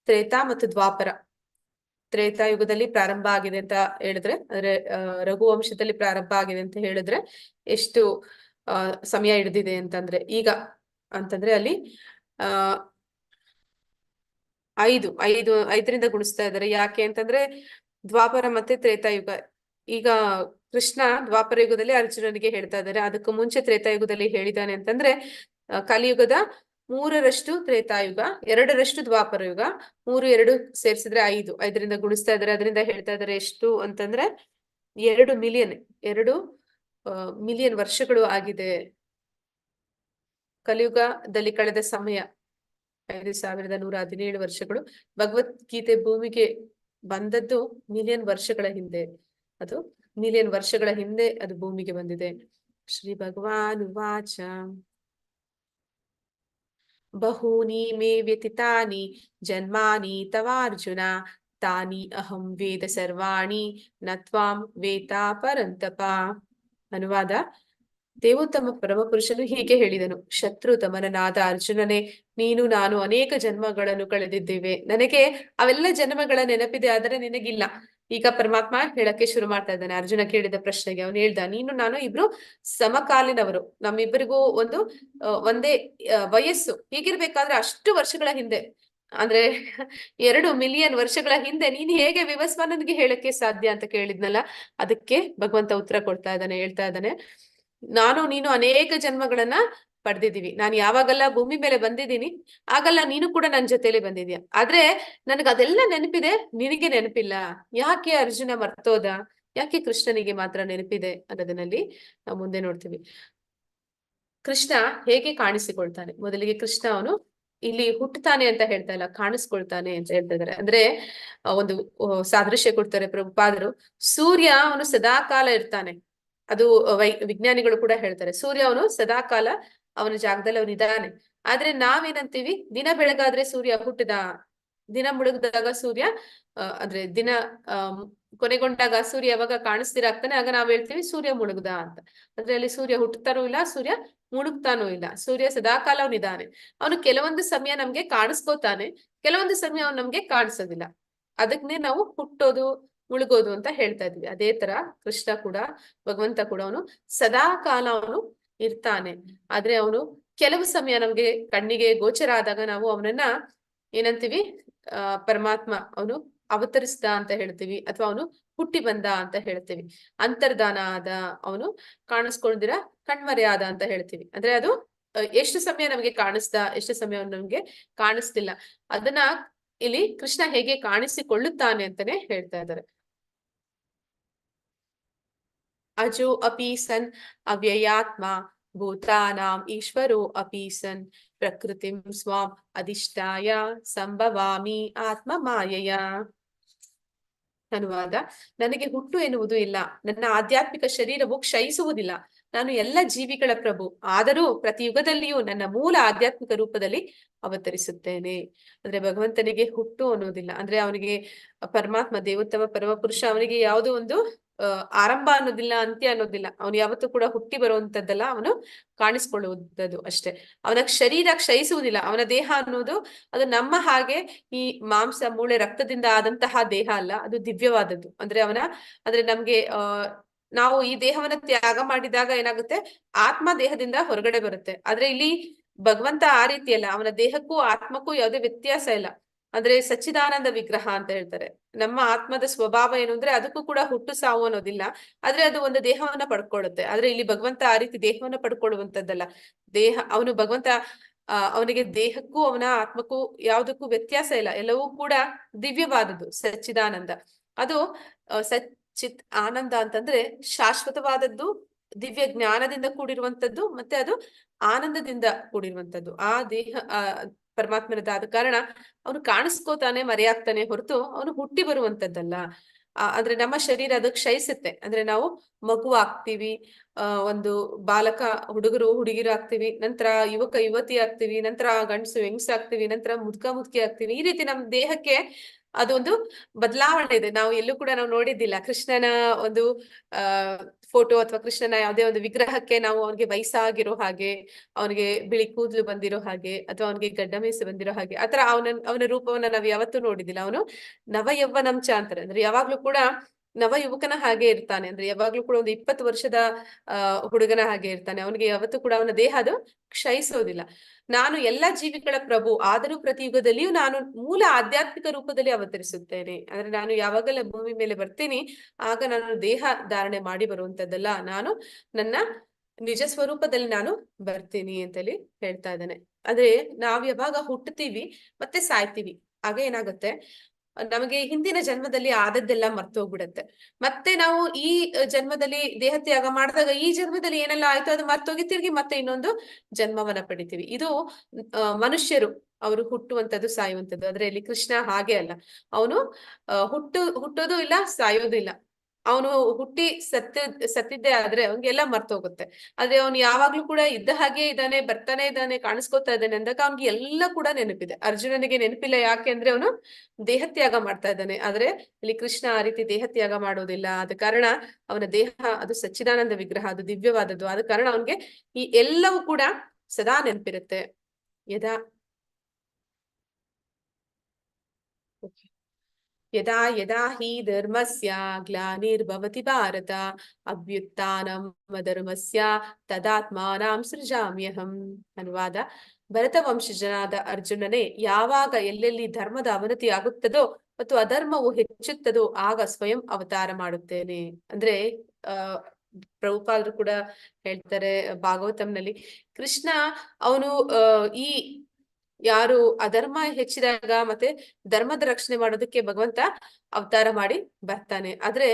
ತ್ರೇತಾ ಮತ್ತು ದ್ವಾಪರ. ತ್ರೇತಾಯುಗದಲ್ಲಿ ಪ್ರಾರಂಭ ಆಗಿದೆ ಅಂತ ಹೇಳಿದ್ರೆ, ಅಂದ್ರೆ ರಘುವಂಶದಲ್ಲಿ ಪ್ರಾರಂಭ ಆಗಿದೆ ಅಂತ ಹೇಳಿದ್ರೆ ಎಷ್ಟು ಸಮಯ ಹಿಡಿದಿದೆ ಅಂತಂದ್ರೆ, ಈಗ ಅಂತಂದ್ರೆ ಅಲ್ಲಿ 5ರಿಂದ ಗುಣಿಸ್ತಾ ಇದ್ದಾರೆ. ಯಾಕೆ ಅಂತಂದ್ರೆ ದ್ವಾಪರ ಮತ್ತೆ ತ್ರೇತಾಯುಗ. ಈಗ ಕೃಷ್ಣ ದ್ವಾಪರ ಯುಗದಲ್ಲಿ ಅರ್ಜುನನಿಗೆ ಹೇಳ್ತಾ ಇದ್ದಾರೆ, ಅದಕ್ಕೂ ಮುಂಚೆ ತ್ರೇತಾಯುಗದಲ್ಲಿ ಹೇಳಿದಾನೆ ಅಂತಂದ್ರೆ ಕಲಿಯುಗದ 3ರಷ್ಟು ತ್ರೇತಾಯುಗ, 2ರಷ್ಟು ದ್ವಾಪರ ಯುಗ, 3 ಸೇರಿಸಿದ್ರೆ 5ರಿಂದ ಗುಣಿಸ್ತಾ ಇದ್ದಾರೆ. ಅದರಿಂದ ಹೇಳ್ತಾ ಇದ್ದಾರೆ ಎಷ್ಟು ಅಂತಂದ್ರೆ 2 ಮಿಲಿಯನ್ ವರ್ಷಗಳು ಆಗಿದೆ. ಕಲಿಯುಗದಲ್ಲಿ ಕಳೆದ ಸಮಯ 5117 ವರ್ಷಗಳು. ಭಗವದ್ಗೀತೆ ಭೂಮಿಗೆ ಬಂದದ್ದು ಮಿಲಿಯನ್ ವರ್ಷಗಳ ಹಿಂದೆ. ಅದು ಭೂಮಿಗೆ ಬಂದಿದೆ. ಶ್ರೀ ಭಗವಾನ್ ಉವಾಚ ಬಹೂನಿ ಮೇ ವ್ಯತಿತಾನಿ ಜನ್ಮಾನಿ ತವಾರ್ಜುನ ತಾನಿ ಅಹಂ ವೇದ ಸರ್ವಾಣಿ ನ ತ್ವಾಂ ವೇತಾ ಪರಂತಪ. ಅನುವಾದ: ದೇವೋತ್ತಮ ಪರಮಪುರುಷನು ಹೀಗೆ ಹೇಳಿದನು, ಶತ್ರುತಮನಾದ ಅರ್ಜುನನೇ, ನೀನು ನಾನು ಅನೇಕ ಜನ್ಮಗಳನ್ನು ಕಳೆದಿದ್ದೇವೆ. ನನಗೆ ಅವೆಲ್ಲ ಜನ್ಮಗಳ ನೆನಪಿದೆ, ಆದರೆ ನಿನಗಿಲ್ಲ. ಈಗ ಪರಮಾತ್ಮ ಹೇಳಕ್ಕೆ ಶುರು ಮಾಡ್ತಾ ಇದ್ದಾನೆ. ಅರ್ಜುನ ಕೇಳಿದ ಪ್ರಶ್ನೆಗೆ ಅವನು ಹೇಳ್ದ, ನೀನು ನಾನು ಇಬ್ರು ಸಮಕಾಲೀನವರು, ನಮ್ಮಿಬ್ಬರಿಗೂ ಒಂದೇ ವಯಸ್ಸು. ಹೀಗಿರ್ಬೇಕಾದ್ರೆ ಅಷ್ಟು ವರ್ಷಗಳ ಹಿಂದೆ, ಅಂದ್ರೆ 2 ಮಿಲಿಯನ್ ವರ್ಷಗಳ ಹಿಂದೆ ನೀನು ಹೇಗೆ ವಿವಸ್ವಾನನಿಗೆ ಹೇಳಕ್ಕೆ ಸಾಧ್ಯ ಅಂತ ಕೇಳಿದ್ನಲ್ಲ. ಅದಕ್ಕೆ ಭಗವಂತ ಉತ್ತರ ಕೊಡ್ತಾ ಇದ್ದಾನೆ, ಹೇಳ್ತಾ ಇದ್ದಾನೆ, ನಾನು ನೀನು ಅನೇಕ ಜನ್ಮಗಳನ್ನ ಪಡೆದಿದ್ದೀವಿ. ನಾನು ಯಾವಾಗೆಲ್ಲ ಭೂಮಿ ಮೇಲೆ ಬಂದಿದ್ದೀನಿ ಆಗೆಲ್ಲ ನೀನು ಕೂಡ ನನ್ನ ಜೊತೆಲೆ ಬಂದಿದ್ಯಾ. ಆದ್ರೆ ನನಗೆ ಅದೆಲ್ಲ ನೆನಪಿದೆ, ನಿನಗೆ ನೆನಪಿಲ್ಲ. ಯಾಕೆ ಅರ್ಜುನ ಮರ್ತೋದ? ಯಾಕೆ ಕೃಷ್ಣನಿಗೆ ಮಾತ್ರ ನೆನಪಿದೆ ಅನ್ನೋದನ್ನಲ್ಲಿ ನಾವು ಮುಂದೆ ನೋಡ್ತೀವಿ. ಕೃಷ್ಣ ಹೇಗೆ ಕಾಣಿಸಿಕೊಳ್ತಾನೆ? ಮೊದಲಿಗೆ ಕೃಷ್ಣ ಅವನು ಇಲ್ಲಿ ಹುಟ್ಟುತ್ತಾನೆ ಅಂತ ಹೇಳ್ತಾ ಇಲ್ಲ, ಕಾಣಿಸ್ಕೊಳ್ತಾನೆ ಅಂತ ಹೇಳ್ತಾ ಇದಾರೆ. ಅಂದ್ರೆ ಒಂದು ಸಾದೃಶ್ಯ ಕೊಡ್ತಾರೆ ಪ್ರಭುಪಾದರು. ಸೂರ್ಯ ಅವನು ಸದಾಕಾಲ ಇರ್ತಾನೆ. ಅದು ವಿಜ್ಞಾನಿಗಳು ಕೂಡ ಹೇಳ್ತಾರೆ, ಸೂರ್ಯ ಅವನು ಸದಾಕಾಲ ಅವನ ಜಾಗದಲ್ಲಿ ಅವನಿದ್ದಾನೆ. ಆದ್ರೆ ನಾವೇನಂತೀವಿ, ದಿನ ಬೆಳಗಾದ್ರೆ ಸೂರ್ಯ ಹುಟ್ಟದ, ದಿನ ಮುಳುಗಿದಾಗ ಸೂರ್ಯ ಅಂದ್ರೆ ದಿನ ಕೊನೆಗೊಂಡಾಗ ಸೂರ್ಯ ಯಾವಾಗ ಕಾಣಿಸ್ತಿರಾಗ್ತಾನೆ ಆಗ ನಾವ್ ಹೇಳ್ತೀವಿ ಸೂರ್ಯ ಮುಳುಗ್ದ ಅಂತ. ಅಂದ್ರೆ ಅಲ್ಲಿ ಸೂರ್ಯ ಹುಟ್ಟುತ್ತಾನೂ ಇಲ್ಲ, ಸೂರ್ಯ ಮುಳುಗ್ತಾನೂ ಇಲ್ಲ. ಸೂರ್ಯ ಸದಾಕಾಲ ಅವನಿದ್ದಾನೆ. ಅವನು ಕೆಲವೊಂದು ಸಮಯ ನಮ್ಗೆ ಕಾಣಿಸ್ಕೋತಾನೆ, ಕೆಲವೊಂದು ಸಮಯ ಅವ್ನು ನಮ್ಗೆ ಕಾಣಿಸೋದಿಲ್ಲ. ಅದನ್ನೇ ನಾವು ಹುಟ್ಟೋದು ಮುಳುಗೋದು ಅಂತ ಹೇಳ್ತಾ ಇದ್ವಿ. ಅದೇ ತರ ಕೃಷ್ಣ ಕೂಡ, ಭಗವಂತ ಕೂಡ ಅವನು ಸದಾ ಕಾಲ ಅವನು ಇರ್ತಾನೆ. ಆದ್ರೆ ಅವನು ಕೆಲವು ಸಮಯ ನಮ್ಗೆ ಕಣ್ಣಿಗೆ ಗೋಚರ ಆದಾಗ ನಾವು ಅವನನ್ನ ಏನಂತೀವಿ, ಪರಮಾತ್ಮ ಅವನು ಅವತರಿಸ್ದ ಅಂತ ಹೇಳ್ತೀವಿ, ಅಥವಾ ಅವನು ಹುಟ್ಟಿ ಬಂದ ಅಂತ ಹೇಳ್ತೀವಿ. ಅಂತರ್ಧಾನ ಆದ, ಅವನು ಕಾಣಿಸ್ಕೊಂಡಿರ ಕಣ್ಮರೆ ಆದ ಅಂತ ಹೇಳ್ತೀವಿ. ಅಂದ್ರೆ ಅದು ಎಷ್ಟು ಸಮಯ ನಮ್ಗೆ ಕಾಣಿಸ್ದ, ಎಷ್ಟು ಸಮಯ ನಮ್ಗೆ ಕಾಣಿಸ್ತಿಲ್ಲ. ಅದನ್ನ ಇಲ್ಲಿ ಕೃಷ್ಣ ಹೇಗೆ ಕಾಣಿಸಿಕೊಳ್ಳುತ್ತಾನೆ ಅಂತಾನೆ ಹೇಳ್ತಾ ಇದ್ದಾರೆ. ಅಜೋ ಅಪಿ ಸನ್ ಅವ್ಯಯಾತ್ಮ ಭೂತಾನಾಂ ಈಶ್ವರೋ ಅಪಿ ಸನ್ ಪ್ರಕೃತಿಂ ಸ್ವಾಂ ಅಧಿಷ್ಠಾಯ ಸಂಭವಾಮಿ ಆತ್ಮ ಮಾಯೆಯ. ಅನುವಾದ: ನನಗೆ ಹುಟ್ಟು ಎನ್ನುವುದು ಇಲ್ಲ, ನನ್ನ ಆಧ್ಯಾತ್ಮಿಕ ಶರೀರವು ಕ್ಷಯಿಸುವುದಿಲ್ಲ. ನಾನು ಎಲ್ಲ ಜೀವಿಗಳ ಪ್ರಭು, ಆದರೂ ಪ್ರತಿ ಯುಗದಲ್ಲಿಯೂ ನನ್ನ ಮೂಲ ಆಧ್ಯಾತ್ಮಿಕ ರೂಪದಲ್ಲಿ ಅವತರಿಸುತ್ತೇನೆ. ಅಂದ್ರೆ ಭಗವಂತನಿಗೆ ಹುಟ್ಟು ಅನ್ನೋದಿಲ್ಲ. ಅಂದ್ರೆ ಅವನಿಗೆ ಪರಮಾತ್ಮ ದೇವೋತ್ತಮ ಪರಮ ಪುರುಷ, ಅವನಿಗೆ ಯಾವುದೋ ಒಂದು ಆರಂಭ ಅನ್ನೋದಿಲ್ಲ, ಅಂತ್ಯ ಅನ್ನೋದಿಲ್ಲ. ಅವನು ಯಾವತ್ತೂ ಕೂಡ ಹುಟ್ಟಿ ಬರುವಂತದ್ದಲ್ಲ, ಅವನು ಕಾಣಿಸ್ಕೊಳ್ಳುವಂಥದ್ದು ಅಷ್ಟೇ. ಅವನ ಶರೀರ ಕ್ಷಯಿಸುವುದಿಲ್ಲ. ಅವನ ದೇಹ ಅನ್ನೋದು ಅದು ನಮ್ಮ ಹಾಗೆ ಈ ಮಾಂಸ ಮೂಳೆ ರಕ್ತದಿಂದ ಆದಂತಹ ದೇಹ ಅಲ್ಲ, ಅದು ದಿವ್ಯವಾದದ್ದು. ಅಂದ್ರೆ ನಮ್ಗೆ ನಾವು ಈ ದೇಹವನ್ನ ತ್ಯಾಗ ಮಾಡಿದಾಗ ಏನಾಗುತ್ತೆ, ಆತ್ಮ ದೇಹದಿಂದ ಹೊರಗಡೆ ಬರುತ್ತೆ. ಆದ್ರೆ ಇಲ್ಲಿ ಭಗವಂತ ಆ ರೀತಿ ಅಲ್ಲ, ಅವನ ದೇಹಕ್ಕೂ ಆತ್ಮಕ್ಕೂ ಯಾವುದೇ ವ್ಯತ್ಯಾಸ ಇಲ್ಲ. ಅಂದ್ರೆ ಸಚ್ಚಿದಾನಂದ ವಿಗ್ರಹ ಅಂತ ಹೇಳ್ತಾರೆ. ನಮ್ಮ ಆತ್ಮದ ಸ್ವಭಾವ ಏನು ಅಂದ್ರೆ ಅದಕ್ಕೂ ಕೂಡ ಹುಟ್ಟು ಸಾವು ಅನ್ನೋದಿಲ್ಲ, ಆದ್ರೆ ಅದು ಒಂದು ದೇಹವನ್ನ ಪಡ್ಕೊಳ್ಳುತ್ತೆ. ಆದ್ರೆ ಇಲ್ಲಿ ಭಗವಂತ ಆ ರೀತಿ ದೇಹವನ್ನ ಪಡ್ಕೊಳ್ಳುವಂತದ್ದಲ್ಲ. ಭಗವಂತ ಅವನಿಗೆ ದೇಹಕ್ಕೂ ಅವನ ಆತ್ಮಕ್ಕೂ ಯಾವುದಕ್ಕೂ ವ್ಯತ್ಯಾಸ ಇಲ್ಲ, ಎಲ್ಲವೂ ಕೂಡ ದಿವ್ಯವಾದದ್ದು, ಸಚ್ಚಿದಾನಂದ. ಅದು ಸಚ್ಚಿತ್ ಆನಂದ ಅಂತಂದ್ರೆ ಶಾಶ್ವತವಾದದ್ದು, ದಿವ್ಯ ಜ್ಞಾನದಿಂದ ಕೂಡಿರುವಂತದ್ದು, ಮತ್ತೆ ಅದು ಆನಂದದಿಂದ ಕೂಡಿರುವಂತದ್ದು. ಆ ದೇಹ ಪರಮಾತ್ಮನದಾದ ಕಾರಣ ಅವನು ಕಾಣಿಸ್ಕೋತಾನೆ, ಮರೆಯಾಗ್ತಾನೆ ಹೊರತು ಅವನು ಹುಟ್ಟಿ ಬರುವಂತದ್ದಲ್ಲ. ಅಂದ್ರೆ ನಮ್ಮ ಶರೀರ ಅದು ಕ್ಷಯಿಸುತ್ತೆ. ಅಂದ್ರೆ ನಾವು ಮಗು ಆಗ್ತೀವಿ, ಒಂದು ಬಾಲಕ ಹುಡುಗರು ಹುಡುಗಿರು ಆಗ್ತೀವಿ, ನಂತರ ಯುವಕ ಯುವತಿ ಆಗ್ತೀವಿ, ನಂತರ ಗಂಡಸು ಹೆಂಗಸ ಆಗ್ತೀವಿ, ನಂತರ ಮುದುಕಿ ಆಗ್ತೀವಿ. ಈ ರೀತಿ ನಮ್ಮ ದೇಹಕ್ಕೆ ಅದೊಂದು ಬದಲಾವಣೆ ಇದೆ. ನಾವು ಎಲ್ಲೂ ಕೂಡ ನಾವು ನೋಡಿದ್ದಿಲ್ಲ ಕೃಷ್ಣನ ಒಂದು ಫೋಟೋ ಅಥವಾ ಕೃಷ್ಣನ ಯಾವುದೇ ಒಂದು ವಿಗ್ರಹಕ್ಕೆ ನಾವು ಅವನಿಗೆ ವಯಸ್ಸಾಗಿರೋ ಹಾಗೆ, ಅವನಿಗೆ ಬಿಳಿ ಕೂದಲು ಬಂದಿರೋ ಹಾಗೆ, ಅಥವಾ ಅವನಿಗೆ ಗಡ್ಡ ಮೀಸೆ ಬಂದಿರೋ ಹಾಗೆ, ಆತರ ಅವನ ರೂಪವನ್ನ ನಾವು ಯಾವತ್ತೂ ನೋಡಿದ್ದಿಲ್ಲ. ಅವನು ನವ ಯೌವನಂಚ ಅಂತಾರೆ. ಅಂದ್ರೆ ಯಾವಾಗ್ಲೂ ಕೂಡ ನವ ಯುವಕನ ಹಾಗೆ ಇರ್ತಾನೆ. ಅಂದ್ರೆ ಯಾವಾಗ್ಲೂ ಕೂಡ ಒಂದು 20 ವರ್ಷದ ಹುಡುಗನ ಹಾಗೆ ಇರ್ತಾನೆ. ಅವನಿಗೆ ಯಾವತ್ತೂ ಕೂಡ ಅವನ ದೇಹ ಅದು ಕ್ಷಯಿಸೋದಿಲ್ಲ. ನಾನು ಎಲ್ಲ ಜೀವಿಗಳ ಪ್ರಭು, ಆದರೂ ಪ್ರತಿ ಯುಗದಲ್ಲಿಯೂ ನಾನು ಮೂಲ ಆಧ್ಯಾತ್ಮಿಕ ರೂಪದಲ್ಲಿ ಅವತರಿಸುತ್ತೇನೆ. ಅಂದ್ರೆ ನಾನು ಯಾವಾಗೆಲ್ಲ ಭೂಮಿ ಮೇಲೆ ಬರ್ತೀನಿ ಆಗ ನಾನು ದೇಹ ಧಾರಣೆ ಮಾಡಿ ಬರುವಂತದ್ದಲ್ಲ, ನಾನು ನನ್ನ ನಿಜ ಸ್ವರೂಪದಲ್ಲಿ ನಾನು ಬರ್ತೀನಿ ಅಂತೇಳಿ ಹೇಳ್ತಾ ಇದ್ದಾನೆ. ಅಂದ್ರೆ ನಾವ್ ಯಾವಾಗ ಹುಟ್ಟುತ್ತೀವಿ ಮತ್ತೆ ಸಾಯ್ತೀವಿ, ಆಗ ಏನಾಗುತ್ತೆ, ನಮಗೆ ಹಿಂದಿನ ಜನ್ಮದಲ್ಲಿ ಆದದ್ದೆಲ್ಲ ಮರ್ತೋಗ್ಬಿಡತ್ತೆ. ಮತ್ತೆ ನಾವು ಈ ಜನ್ಮದಲ್ಲಿ ದೇಹ ತ್ಯಾಗ ಮಾಡಿದಾಗ ಈ ಜನ್ಮದಲ್ಲಿ ಏನೆಲ್ಲ ಆಯ್ತು ಅದು ಮರ್ತೋಗಿ ತಿರ್ಗಿ ಮತ್ತೆ ಇನ್ನೊಂದು ಜನ್ಮವನ್ನ ಪಡಿತೀವಿ. ಇದು ಮನುಷ್ಯರು ಅವರು ಹುಟ್ಟುವಂಥದ್ದು ಸಾಯುವಂಥದ್ದು. ಆದ್ರೆ ಇಲ್ಲಿ ಕೃಷ್ಣ ಹಾಗೆ ಅಲ್ಲ. ಅವನು ಹುಟ್ಟೋದು ಇಲ್ಲ, ಸಾಯೋದು ಇಲ್ಲ. ಅವನು ಹುಟ್ಟಿ ಸತ್ತಿದ್ದೇ ಆದ್ರೆ ಅವ್ನಿಗೆಲ್ಲ ಮರ್ತೋಗುತ್ತೆ. ಆದ್ರೆ ಅವನು ಯಾವಾಗ್ಲೂ ಕೂಡ ಇದ್ದ ಹಾಗೆ ಇದ್ದಾನೆ, ಬರ್ತಾನೆ ಇದ್ದಾನೆ, ಕಾಣಿಸ್ಕೊತಾ ಇದ್ದಾನೆ ಅಂದಾಗ ಅವ್ನಿಗೆ ಎಲ್ಲ ಕೂಡ ನೆನಪಿದೆ. ಅರ್ಜುನನಿಗೆ ನೆನಪಿಲ್ಲ, ಯಾಕೆ ಅಂದ್ರೆ ಅವನು ದೇಹ ತ್ಯಾಗ ಮಾಡ್ತಾ ಇದ್ದಾನೆ. ಆದ್ರೆ ಇಲ್ಲಿ ಕೃಷ್ಣ ಆ ರೀತಿ ದೇಹ ತ್ಯಾಗ ಮಾಡೋದಿಲ್ಲ. ಆದ ಕಾರಣ ಅವನ ದೇಹ ಅದು ಸಚ್ಚಿದಾನಂದ ವಿಗ್ರಹ, ಅದು ದಿವ್ಯವಾದದ್ದು. ಆದ ಕಾರಣ ಅವನಿಗೆ ಈ ಎಲ್ಲವೂ ಕೂಡ ಸದಾ ನೆನಪಿರುತ್ತೆ. ಯದಾ ಯದಾ ಯದಾ ಹಿ ಧರ್ಮಸ್ಯ ಗ್ಲಾನಿರ್ಭವತಿ ಭಾರತ ಅಭ್ಯುತ್ಥಾನಂ ಧರ್ಮಸ್ಯ ತದಾತ್ಮಾನಾಂ ಸೃಜಾಮ್ಯಹಂ. ಅನುವಾದ: ಭರತ ವಂಶಜನಾದ ಅರ್ಜುನನೇ, ಯಾವಾಗ ಎಲ್ಲೆಲ್ಲಿ ಧರ್ಮದ ಅವನತಿ ಆಗುತ್ತದೋ ಮತ್ತು ಅಧರ್ಮವು ಹೆಚ್ಚುತ್ತದೋ ಆಗ ಸ್ವಯಂ ಅವತಾರ ಮಾಡುತ್ತೇನೆ. ಅಂದ್ರೆ ಪ್ರಭುಪಾದರು ಕೂಡ ಹೇಳ್ತಾರೆ ಭಾಗವತಂನಲ್ಲಿ, ಕೃಷ್ಣ ಅವನು ಈ ಯಾರು ಅಧರ್ಮ ಹೆಚ್ಚಿದಾಗ ಮತ್ತೆ ಧರ್ಮದ ರಕ್ಷಣೆ ಮಾಡೋದಕ್ಕೆ ಭಗವಂತ ಅವತಾರ ಮಾಡಿ ಬರ್ತಾನೆ. ಆದ್ರೆ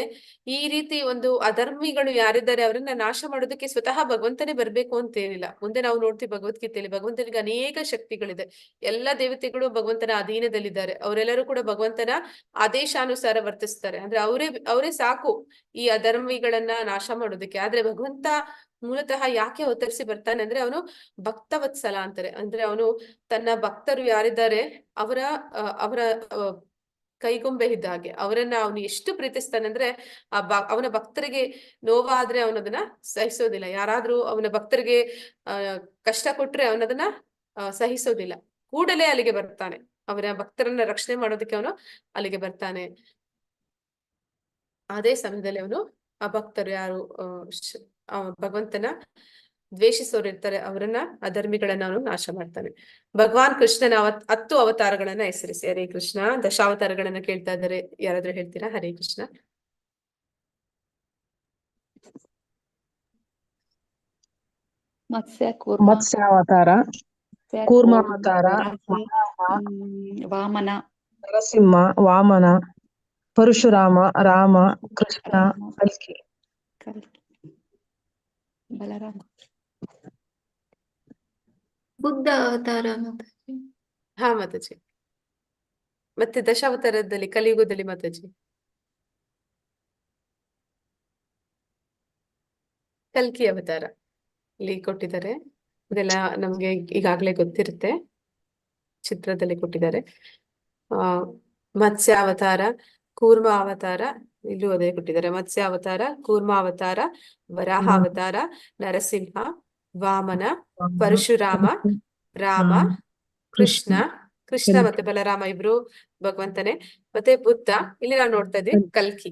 ಈ ರೀತಿ ಒಂದು ಅಧರ್ಮಿಗಳು ಯಾರಿದ್ದಾರೆ ಅವರನ್ನ ನಾಶ ಮಾಡೋದಕ್ಕೆ ಸ್ವತಃ ಭಗವಂತನೇ ಬರ್ಬೇಕು ಅಂತೇನಿಲ್ಲ. ಮುಂದೆ ನಾವು ನೋಡ್ತೀವಿ ಭಗವದ್ಗೀತೆಯಲ್ಲಿ ಭಗವಂತನಿಗೆ ಅನೇಕ ಶಕ್ತಿಗಳಿದೆ. ಎಲ್ಲ ದೇವತೆಗಳು ಭಗವಂತನ ಅಧೀನದಲ್ಲಿದ್ದಾರೆ. ಅವರೆಲ್ಲರೂ ಕೂಡ ಭಗವಂತನ ಆದೇಶಾನುಸಾರ ವರ್ತಿಸ್ತಾರೆ. ಅಂದ್ರೆ ಅವರೇ ಸಾಕು ಈ ಅಧರ್ಮಿಗಳನ್ನ ನಾಶ ಮಾಡೋದಕ್ಕೆ. ಆದ್ರೆ ಭಗವಂತ ಮೂಲತಃ ಯಾಕೆ ಅವತರಿಸಿ ಬರ್ತಾನೆ ಅಂದ್ರೆ ಅವನು ಭಕ್ತವತ್ಸಲ ಅಂತಾರೆ. ಅಂದ್ರೆ ಅವನು ತನ್ನ ಭಕ್ತರು ಯಾರಿದ್ದಾರೆ ಅವರ ಕೈಗೊಂಬೆ ಇದ್ದ ಹಾಗೆ. ಅವರನ್ನ ಅವನು ಎಷ್ಟು ಪ್ರೀತಿಸ್ತಾನೆ ಅಂದ್ರೆ ಅವನ ಭಕ್ತರಿಗೆ ನೋವಾದ್ರೆ ಅವನದನ್ನ ಸಹಿಸೋದಿಲ್ಲ. ಯಾರಾದ್ರೂ ಅವನ ಭಕ್ತರಿಗೆ ಕಷ್ಟ ಕೊಟ್ರೆ ಅವನದನ್ನ ಸಹಿಸೋದಿಲ್ಲ. ಕೂಡಲೇ ಅಲ್ಲಿಗೆ ಬರ್ತಾನೆ. ಅವರ ಭಕ್ತರನ್ನ ರಕ್ಷಣೆ ಮಾಡೋದಕ್ಕೆ ಅವನು ಅಲ್ಲಿಗೆ ಬರ್ತಾನೆ. ಅದೇ ಸಮಯದಲ್ಲಿ ಅವನು ಆ ಭಕ್ತರು ಯಾರು ಭಗವಂತನ ದ್ವೇಷಿಸೋರು ಇರ್ತಾರೆ ಅವರನ್ನ ಅಧರ್ಮಿಗಳನ್ನ ಅವನು ನಾಶ ಮಾಡ್ತಾನೆ. ಭಗವಾನ್ ಕೃಷ್ಣನ 10 ಅವತಾರಗಳನ್ನ ಹೆಸರಿಸಿ. ಹರೇ ಕೃಷ್ಣ. ದಶಾವತಾರಗಳನ್ನ ಕೇಳ್ತಾ ಇದ್ದಾರೆ, ಯಾರಾದ್ರೂ ಹೇಳ್ತೀರಾ? ಹರೇ ಕೃಷ್ಣ. ಮತ್ಸ್ಯಾವತಾರ, ಕೂರ್ಮಾವತಾರ, ವಾಮನ, ನರಸಿಂಹ, ವಾಮನ, ಪರಶುರಾಮ, ರಾಮ, ಕೃಷ್ಣ, ಕಲ್ಕಿ, ಬಲರಾಮ, ಬುದ್ಧ ಅವತಾರ ಮಾತಾಜಿ. ಹಾ ಮಾತಾಜಿ. ಮತ್ತೆ ದಶಾವತಾರದಲ್ಲಿ ಕಲಿಯುಗದಲ್ಲಿ ಮಾತಾಜಿ ಕಲ್ಕಿ ಅವತಾರ ಇಲ್ಲಿ ಕೊಟ್ಟಿದ್ದಾರೆ. ಇದೆಲ್ಲ ನಮ್ಗೆ ಈಗಾಗ್ಲೇ ಗೊತ್ತಿರುತ್ತೆ, ಚಿತ್ರದಲ್ಲಿ ಕೊಟ್ಟಿದ್ದಾರೆ. ಮತ್ಸ್ಯ ಅವತಾರ, ಕೂರ್ಮ ಅವತಾರ, ಇಲ್ಲೂ ಅದೇ ಕೊಟ್ಟಿದ್ದಾರೆ. ಮತ್ಸ್ಯ ಅವತಾರ, ಕೂರ್ಮ ಅವತಾರ, ವರಾಹ ಅವತಾರ, ನರಸಿಂಹ, ವಾಮನ, ಪರಶುರಾಮ, ರಾಮ, ಕೃಷ್ಣ ಮತ್ತೆ ಬಲರಾಮ ಇಬ್ರು ಭಗವಂತನೇ. ಮತ್ತೆ ಬುದ್ಧ. ಇಲ್ಲಿ ನಾವು ನೋಡ್ತಾ ಇದ್ವಿ ಕಲ್ಕಿ.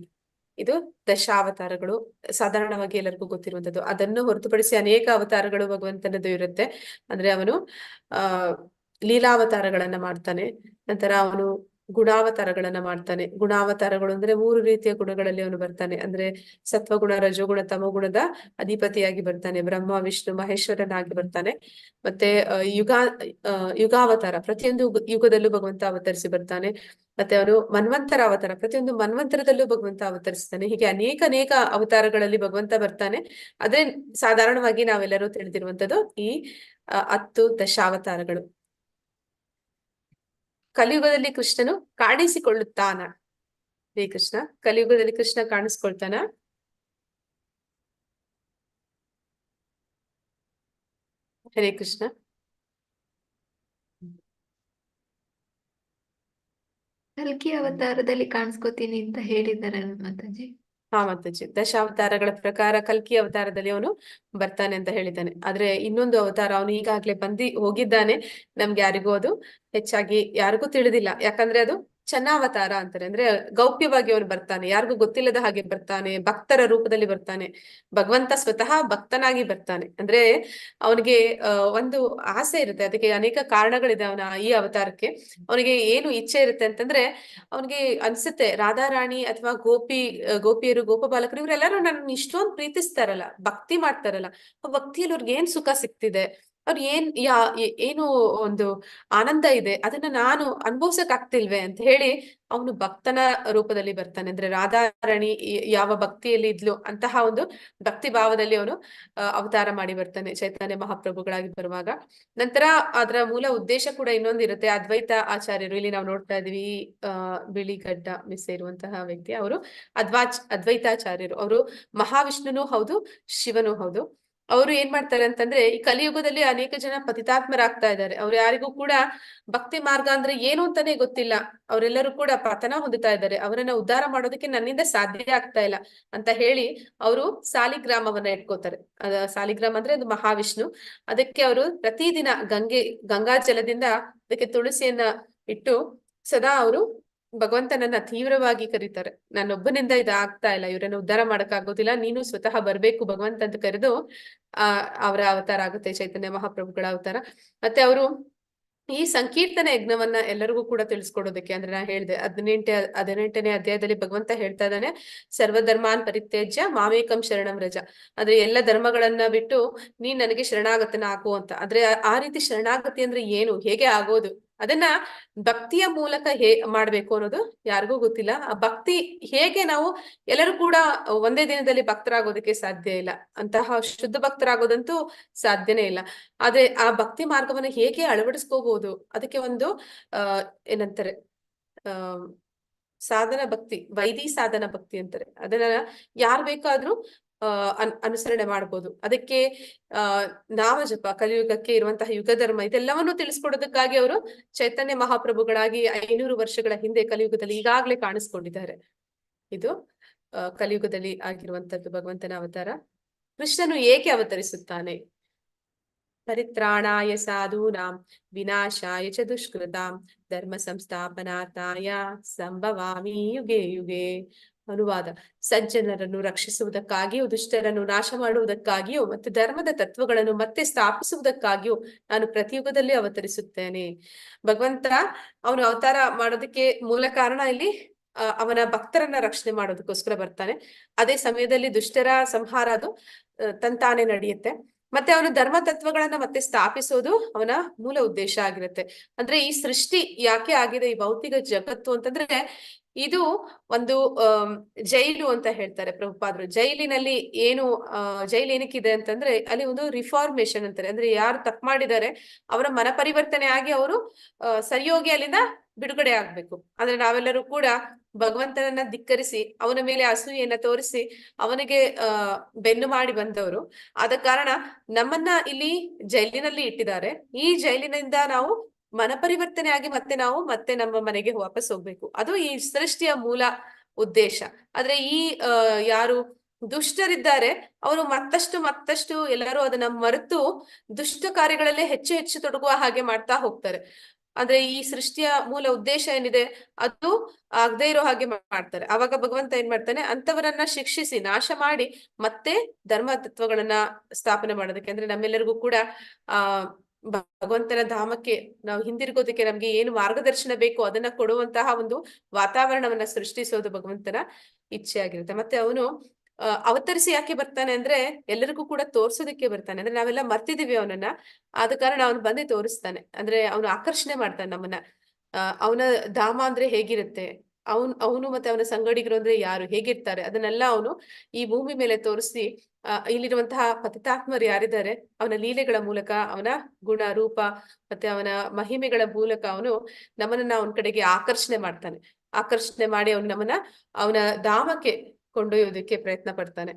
ಇದು ದಶಾವತಾರಗಳು, ಸಾಧಾರಣವಾಗಿ ಎಲ್ಲರಿಗೂ ಗೊತ್ತಿರುವಂತದ್ದು. ಅದನ್ನು ಹೊರತುಪಡಿಸಿ ಅನೇಕ ಅವತಾರಗಳು ಭಗವಂತನದ್ದು ಇರುತ್ತೆ. ಅಂದ್ರೆ ಅವನು ಲೀಲಾವತಾರಗಳನ್ನ ಮಾಡ್ತಾನೆ. ನಂತರ ಅವನು ಗುಣಾವತಾರಗಳನ್ನ ಮಾಡ್ತಾನೆ. ಗುಣಾವತಾರಗಳು ಅಂದ್ರೆ 3 ರೀತಿಯ ಗುಣಗಳಲ್ಲಿ ಅವನು ಬರ್ತಾನೆ. ಅಂದ್ರೆ ಸತ್ವಗುಣ, ರಜೋಗುಣ, ತಮೋಗುಣದ ಅಧಿಪತಿಯಾಗಿ ಬರ್ತಾನೆ. ಬ್ರಹ್ಮ, ವಿಷ್ಣು, ಮಹೇಶ್ವರನಾಗಿ ಬರ್ತಾನೆ. ಮತ್ತೆ ಯುಗಾವತಾರ, ಪ್ರತಿಯೊಂದು ಯುಗದಲ್ಲೂ ಭಗವಂತ ಅವತರಿಸಿ ಬರ್ತಾನೆ. ಮತ್ತೆ ಅವನು ಮನ್ವಂತರ ಅವತಾರ, ಪ್ರತಿಯೊಂದು ಮನ್ವಂತರದಲ್ಲೂ ಭಗವಂತ ಅವತರಿಸ್ತಾನೆ. ಹೀಗೆ ಅನೇಕ ಅವತಾರಗಳಲ್ಲಿ ಭಗವಂತ ಬರ್ತಾನೆ. ಅದೇ ಸಾಧಾರಣವಾಗಿ ನಾವೆಲ್ಲರೂ ತಿಳಿದಿರುವಂತದ್ದು ಈ 10 ದಶಾವತಾರಗಳು. ಕಲಿಯುಗದಲ್ಲಿ ಕೃಷ್ಣನು ಕಾಣಿಸಿಕೊಳ್ಳುತ್ತಾನ. ಹೇ ಕೃಷ್ಣ, ಕಲಿಯುಗದಲ್ಲಿ ಕೃಷ್ಣ ಕಾಣಿಸ್ಕೊಳ್ತಾನ? ಹರೇ ಕೃಷ್ಣ. ಕಲ್ಕಿ ಅವತಾರದಲ್ಲಿ ಕಾಣಿಸ್ಕೋತೀನಿ ಅಂತ ಹೇಳಿದ್ದಾರೆ ಮಾತಾಜಿ. ಹಾ ಮಾತಾಜಿ, ದಶಾವತಾರಗಳ ಪ್ರಕಾರ ಕಲ್ಕಿ ಅವತಾರದಲ್ಲಿ ಅವನು ಬರ್ತಾನೆ ಅಂತ ಹೇಳಿದ್ದಾನೆ. ಆದ್ರೆ ಇನ್ನೊಂದು ಅವತಾರ ಅವನು ಈಗಾಗ್ಲೇ ಹೋಗಿದ್ದಾನೆ. ನಮ್ಗೆ ಯಾರಿಗೂ ಅದು ಹೆಚ್ಚಾಗಿ ಯಾರಿಗೂ ತಿಳಿದಿಲ್ಲ. ಯಾಕಂದ್ರೆ ಅದು ಚನ್ನಾವತಾರ ಅಂತಾರೆ. ಅಂದ್ರೆ ಗೌಪ್ಯವಾಗಿ ಅವನು ಬರ್ತಾನೆ, ಯಾರಿಗೂ ಗೊತ್ತಿಲ್ಲದ ಹಾಗೆ ಬರ್ತಾನೆ, ಭಕ್ತರ ರೂಪದಲ್ಲಿ ಬರ್ತಾನೆ. ಭಗವಂತ ಸ್ವತಃ ಭಕ್ತನಾಗಿ ಬರ್ತಾನೆ. ಅಂದ್ರೆ ಅವನಿಗೆ ಒಂದು ಆಸೆ ಇರುತ್ತೆ. ಅದಕ್ಕೆ ಅನೇಕ ಕಾರಣಗಳಿದೆ ಅವನ ಈ ಅವತಾರಕ್ಕೆ. ಅವನಿಗೆ ಏನು ಇಚ್ಛೆ ಇರುತ್ತೆ ಅಂತಂದ್ರೆ, ಅವನಿಗೆ ಅನ್ಸುತ್ತೆ ರಾಧಾರಾಣಿ ಅಥವಾ ಗೋಪಿಯರು, ಗೋಪಬಾಲಕರು ಇವರೆಲ್ಲರೂ ನನ್ನ ಇಷ್ಟೊಂದು ಪ್ರೀತಿಸ್ತಾರಲ್ಲ, ಭಕ್ತಿ ಮಾಡ್ತಾರಲ್ಲ, ಆ ಭಕ್ತಿಯಲ್ಲಿ ಅವ್ರಿಗೆ ಏನ್ ಸುಖ ಸಿಗ್ತಿದೆ, ಅವ್ರು ಏನು ಒಂದು ಆನಂದ ಇದೆ, ಅದನ್ನ ನಾನು ಅನುಭವಿಸಕ್ ಆಗ್ತಿಲ್ವೇ ಅಂತ ಹೇಳಿ ಅವನು ಭಕ್ತನ ರೂಪದಲ್ಲಿ ಬರ್ತಾನೆ. ಅಂದ್ರೆ ರಾಧಾರಾಣಿ ಯಾವ ಭಕ್ತಿಯಲ್ಲಿ ಇದ್ಲು ಅಂತಹ ಒಂದು ಭಕ್ತಿ ಭಾವದಲ್ಲಿ ಅವನು ಅವತಾರ ಮಾಡಿ ಬರ್ತಾನೆ, ಚೈತನ್ಯ ಮಹಾಪ್ರಭುಗಳಾಗಿ ಬರುವಾಗ. ನಂತರ ಅದರ ಮೂಲ ಉದ್ದೇಶ ಕೂಡ ಇನ್ನೊಂದು ಇರುತ್ತೆ. ಅದ್ವೈತ ಆಚಾರ್ಯರು, ಇಲ್ಲಿ ನಾವು ನೋಡ್ತಾ ಇದೀವಿ ಬಿಳಿ ಗಡ್ಡ ಮಿಸ್ ಇರುವಂತಹ ವ್ಯಕ್ತಿ, ಅವರು ಅದ್ವೈತಾಚಾರ್ಯರು. ಅವರು ಮಹಾವಿಷ್ಣುನೂ ಹೌದು, ಶಿವನೂ ಹೌದು. ಅವರು ಏನ್ ಮಾಡ್ತಾರೆ ಅಂತಂದ್ರೆ, ಈ ಕಲಿಯುಗದಲ್ಲಿ ಅನೇಕ ಜನ ಪತಿತಾತ್ಮರಾಗ್ತಾ ಇದ್ದಾರೆ. ಅವ್ರು ಯಾರಿಗೂ ಕೂಡ ಭಕ್ತಿ ಮಾರ್ಗ ಅಂದ್ರೆ ಏನು ಅಂತಾನೆ ಗೊತ್ತಿಲ್ಲ. ಅವರೆಲ್ಲರೂ ಕೂಡ ಪತನ ಹೊಂದುತ್ತಾ ಇದ್ದಾರೆ. ಅವರನ್ನ ಉದ್ಧಾರ ಮಾಡೋದಕ್ಕೆ ನನ್ನಿಂದ ಸಾಧ್ಯ ಆಗ್ತಾ ಇಲ್ಲ ಅಂತ ಹೇಳಿ ಅವರು ಸಾಲಿಗ್ರಾಮವನ್ನ ಇಟ್ಕೋತಾರೆ. ಸಾಲಿಗ್ರಾಮ ಅಂದ್ರೆ ಅದು ಮಹಾವಿಷ್ಣು. ಅದಕ್ಕೆ ಅವರು ಪ್ರತಿದಿನ ಗಂಗಾ ಜಲದಿಂದ ಅದಕ್ಕೆ ತುಳಸಿಯನ್ನ ಇಟ್ಟು ಸದಾ ಅವರು ಭಗವಂತನನ್ನ ತೀವ್ರವಾಗಿ ಕರೀತಾರೆ. ನಾನೊಬ್ಬನಿಂದ ಇದಾಗ್ತಾ ಇಲ್ಲ, ಇವ್ರನ್ನ ಉದ್ಧಾರ ಮಾಡಕ್ಕಾಗೋದಿಲ್ಲ, ನೀನು ಸ್ವತಃ ಬರ್ಬೇಕು ಭಗವಂತ ಅಂತ ಕರೆದು ಅವರ ಅವತಾರ ಆಗುತ್ತೆ, ಚೈತನ್ಯ ಮಹಾಪ್ರಭುಗಳ ಅವತಾರ. ಮತ್ತೆ ಅವರು ಈ ಸಂಕೀರ್ತನ ಯಜ್ಞವನ್ನ ಎಲ್ಲರಿಗೂ ಕೂಡ ತಿಳಿಸ್ಕೊಡೋದಕ್ಕೆ, ಅಂದ್ರೆ ನಾ ಹೇಳಿದೆ 18ನೇ ಅಧ್ಯಾಯದಲ್ಲಿ ಭಗವಂತ ಹೇಳ್ತಾ ಇದ್ದಾನೆ, ಸರ್ವಧರ್ಮಾನ್ ಪರಿತ್ಯಜ್ಯ ಮಾಮೇಕಂ ಶರಣಂ ವ್ರಜ. ಅಂದ್ರೆ ಎಲ್ಲ ಧರ್ಮಗಳನ್ನ ಬಿಟ್ಟು ನೀನ್ ನನಗೆ ಶರಣಾಗತನ ಆಗು ಅಂತ. ಆದ್ರೆ ಆ ರೀತಿ ಶರಣಾಗತಿ ಅಂದ್ರೆ ಏನು, ಹೇಗೆ ಆಗೋದು, ಅದನ್ನ ಭಕ್ತಿಯ ಮೂಲಕ ಮಾಡ್ಬೇಕು ಅನ್ನೋದು ಯಾರಿಗೂ ಗೊತ್ತಿಲ್ಲ. ಆ ಭಕ್ತಿ ಹೇಗೆ ನಾವು ಎಲ್ಲರೂ ಕೂಡ ಒಂದೇ ದಿನದಲ್ಲಿ ಭಕ್ತರಾಗೋದಕ್ಕೆ ಸಾಧ್ಯ ಇಲ್ಲ, ಅಂತಹ ಶುದ್ಧ ಭಕ್ತರಾಗೋದಂತೂ ಸಾಧ್ಯನೇ ಇಲ್ಲ. ಆದ್ರೆ ಆ ಭಕ್ತಿ ಮಾರ್ಗವನ್ನ ಹೇಗೆ ಅಳವಡಿಸ್ಕೋಬಹುದು, ಅದಕ್ಕೆ ಒಂದು ಏನಂತಾರೆ ಸಾಧನ ಭಕ್ತಿ, ವೈದಿ ಸಾಧನ ಭಕ್ತಿ ಅಂತಾರೆ. ಅದನ್ನ ಯಾರು ಬೇಕಾದ್ರೂ ಅನುಸರಣೆ ಮಾಡ್ಬೋದು. ಅದಕ್ಕೆ ನಾಮ ಜಪ, ಕಲಿಯುಗಕ್ಕೆ ಇರುವಂತಹ ಯುಗ ಧರ್ಮ, ಇದೆಲ್ಲವನ್ನು ತಿಳಿಸ್ಕೊಡೋದಕ್ಕಾಗಿ ಅವರು ಚೈತನ್ಯ ಮಹಾಪ್ರಭುಗಳಾಗಿ 500 ವರ್ಷಗಳ ಹಿಂದೆ ಕಲಿಯುಗದಲ್ಲಿ ಈಗಾಗ್ಲೇ ಕಾಣಿಸ್ಕೊಂಡಿದ್ದಾರೆ. ಇದು ಕಲಿಯುಗದಲ್ಲಿ ಆಗಿರುವಂತದ್ದು ಭಗವಂತನ ಅವತಾರ. ಕೃಷ್ಣನು ಏಕೆ ಅವತರಿಸುತ್ತಾನೆ? ಪರಿತ್ರಾಣಾಯ ಸಾಧೂನಾಂ ವಿನಾಶಾಯ ಚ ದುಷ್ಕೃತಾಂ ಧರ್ಮ ಸಂಸ್ಥಾಪನಾರ್ಥಾಯ ಸಂಭವಾಮಿ ಯುಗೆ ಯುಗೆ. ಅನುವಾದ: ಸಜ್ಜನರನ್ನು ರಕ್ಷಿಸುವುದಕ್ಕಾಗಿಯೂ ದುಷ್ಟರನ್ನು ನಾಶ ಮಾಡುವುದಕ್ಕಾಗಿಯೂ ಮತ್ತು ಧರ್ಮದ ತತ್ವಗಳನ್ನು ಮತ್ತೆ ಸ್ಥಾಪಿಸುವುದಕ್ಕಾಗಿಯೂ ನಾನು ಪ್ರತಿಯುಗದಲ್ಲಿ ಅವತರಿಸುತ್ತೇನೆ. ಭಗವಂತ ಅವನು ಅವತಾರ ಮಾಡೋದಕ್ಕೆ ಮೂಲ ಕಾರಣ ಇಲ್ಲಿ ಅವನ ಭಕ್ತರನ್ನ ರಕ್ಷಣೆ ಮಾಡೋದಕ್ಕೋಸ್ಕರ ಬರ್ತಾನೆ. ಅದೇ ಸಮಯದಲ್ಲಿ ದುಷ್ಟರ ಸಂಹಾರ ಅದು ತಂತಾನೆ ನಡೆಯುತ್ತೆ. ಮತ್ತೆ ಅವನು ಧರ್ಮ ತತ್ವಗಳನ್ನ ಮತ್ತೆ ಸ್ಥಾಪಿಸೋದು ಅವನ ಮೂಲ ಉದ್ದೇಶ ಆಗಿರುತ್ತೆ. ಅಂದ್ರೆ ಈ ಸೃಷ್ಟಿ ಯಾಕೆ ಆಗಿದೆ, ಈ ಭೌತಿಕ ಜಗತ್ತು ಅಂತಂದ್ರೆ ಇದು ಒಂದು ಜೈಲು ಅಂತ ಹೇಳ್ತಾರೆ ಪ್ರಭುಪಾದರು. ಜೈಲಿನಲ್ಲಿ ಏನು ಜೈಲು ಏನಕ್ಕಿದೆ ಅಂತಂದ್ರೆ ಅಲ್ಲಿ ಒಂದು ರಿಫಾರ್ಮೇಶನ್ ಅಂತಾರೆ. ಅಂದ್ರೆ ಯಾರು ತಪ್ಪು ಮಾಡಿದ್ದಾರೆ ಅವರ ಮನ ಪರಿವರ್ತನೆ ಆಗಿ ಅವರು ಸರಿಯೋಗಿ ಅಲ್ಲಿಂದ ಬಿಡುಗಡೆ ಆಗ್ಬೇಕು. ಅಂದ್ರೆ ನಾವೆಲ್ಲರೂ ಕೂಡ ಭಗವಂತನನ್ನ ಧಿಕ್ಕರಿಸಿ ಅವನ ಮೇಲೆ ಅಸೂಯೆಯನ್ನ ತೋರಿಸಿ ಅವನಿಗೆ ಬೆನ್ನು ಮಾಡಿ ಬಂದವರು. ಆದ ಕಾರಣ ನಮ್ಮನ್ನ ಇಲ್ಲಿ ಜೈಲಿನಲ್ಲಿ ಇಟ್ಟಿದ್ದಾರೆ. ಈ ಜೈಲಿನಿಂದ ನಾವು ಮನ ಪರಿವರ್ತನೆ ಆಗಿ ಮತ್ತೆ ನಮ್ಮ ಮನೆಗೆ ವಾಪಸ್ ಹೋಗ್ಬೇಕು. ಅದು ಈ ಸೃಷ್ಟಿಯ ಮೂಲ ಉದ್ದೇಶ. ಆದ್ರೆ ಈ ಯಾರು ದುಷ್ಟರಿದ್ದಾರೆ ಅವರು ಮತ್ತಷ್ಟು ಎಲ್ಲರೂ ಅದನ್ನ ಮರೆತು ದುಷ್ಟ ಕಾರ್ಯಗಳಲ್ಲೇ ಹೆಚ್ಚು ತೊಡಗುವ ಹಾಗೆ ಮಾಡ್ತಾ ಹೋಗ್ತಾರೆ. ಅಂದ್ರೆ ಈ ಸೃಷ್ಟಿಯ ಮೂಲ ಉದ್ದೇಶ ಏನಿದೆ ಅದು ಆಗದೆ ಇರೋ ಹಾಗೆ ಮಾಡ್ತಾರೆ. ಆವಾಗ ಭಗವಂತ ಏನ್ ಮಾಡ್ತಾನೆ, ಅಂತವರನ್ನ ಶಿಕ್ಷಿಸಿ ನಾಶ ಮಾಡಿ ಮತ್ತೆ ಧರ್ಮ ತತ್ವಗಳನ್ನ ಸ್ಥಾಪನೆ ಮಾಡೋದಕ್ಕೆ, ಅಂದ್ರೆ ನಮ್ಮೆಲ್ಲರಿಗೂ ಕೂಡ ಭಗವಂತನ ಧಾಮಕ್ಕೆ ನಾವು ಹಿಂದಿರುಗೋದಕ್ಕೆ ನಮ್ಗೆ ಏನು ಮಾರ್ಗದರ್ಶನ ಬೇಕು ಅದನ್ನ ಕೊಡುವಂತಹ ಒಂದು ವಾತಾವರಣವನ್ನ ಸೃಷ್ಟಿಸೋದು ಭಗವಂತನ ಇಚ್ಛೆ ಆಗಿರುತ್ತೆ. ಮತ್ತೆ ಅವನು ಅವತರಿಸಿ ಯಾಕೆ ಬರ್ತಾನೆ ಅಂದ್ರೆ ಎಲ್ಲರಿಗೂ ಕೂಡ ತೋರ್ಸೋದಕ್ಕೆ ಬರ್ತಾನೆ. ಅಂದ್ರೆ ನಾವೆಲ್ಲ ಮರ್ತಿದೀವಿ ಅವನನ್ನ, ಆದ ಕಾರಣ ಅವನು ಬಂದೇ ತೋರಿಸ್ತಾನೆ. ಅಂದ್ರೆ ಅವನು ಆಕರ್ಷಣೆ ಮಾಡ್ತಾನೆ ನಮ್ಮನ್ನ. ಅವನ ಧಾಮ ಅಂದ್ರೆ ಹೇಗಿರುತ್ತೆ, ಅವನು ಮತ್ತೆ ಅವನ ಸಂಗಡಿಗರು ಅಂದ್ರೆ ಯಾರು, ಹೇಗಿರ್ತಾರೆ, ಅದನ್ನೆಲ್ಲ ಅವನು ಈ ಭೂಮಿ ಮೇಲೆ ತೋರಿಸಿ ಇಲ್ಲಿರುವಂತಹ ಪತಿತಾತ್ಮರು ಯಾರಿದ್ದಾರೆ ಅವನ ಲೀಲೆಗಳ ಮೂಲಕ, ಅವನ ಗುಣ ರೂಪ ಮತ್ತೆ ಅವನ ಮಹಿಮೆಗಳ ಮೂಲಕ ಅವನು ನಮ್ಮನ್ನ ಅವನ ಕಡೆಗೆ ಆಕರ್ಷಣೆ ಮಾಡ್ತಾನೆ. ಆಕರ್ಷಣೆ ಮಾಡಿ ಅವನ ಧಾಮಕ್ಕೆ ಕೊಂಡೊಯ್ಯೋದಕ್ಕೆ ಪ್ರಯತ್ನ ಪಡ್ತಾನೆ.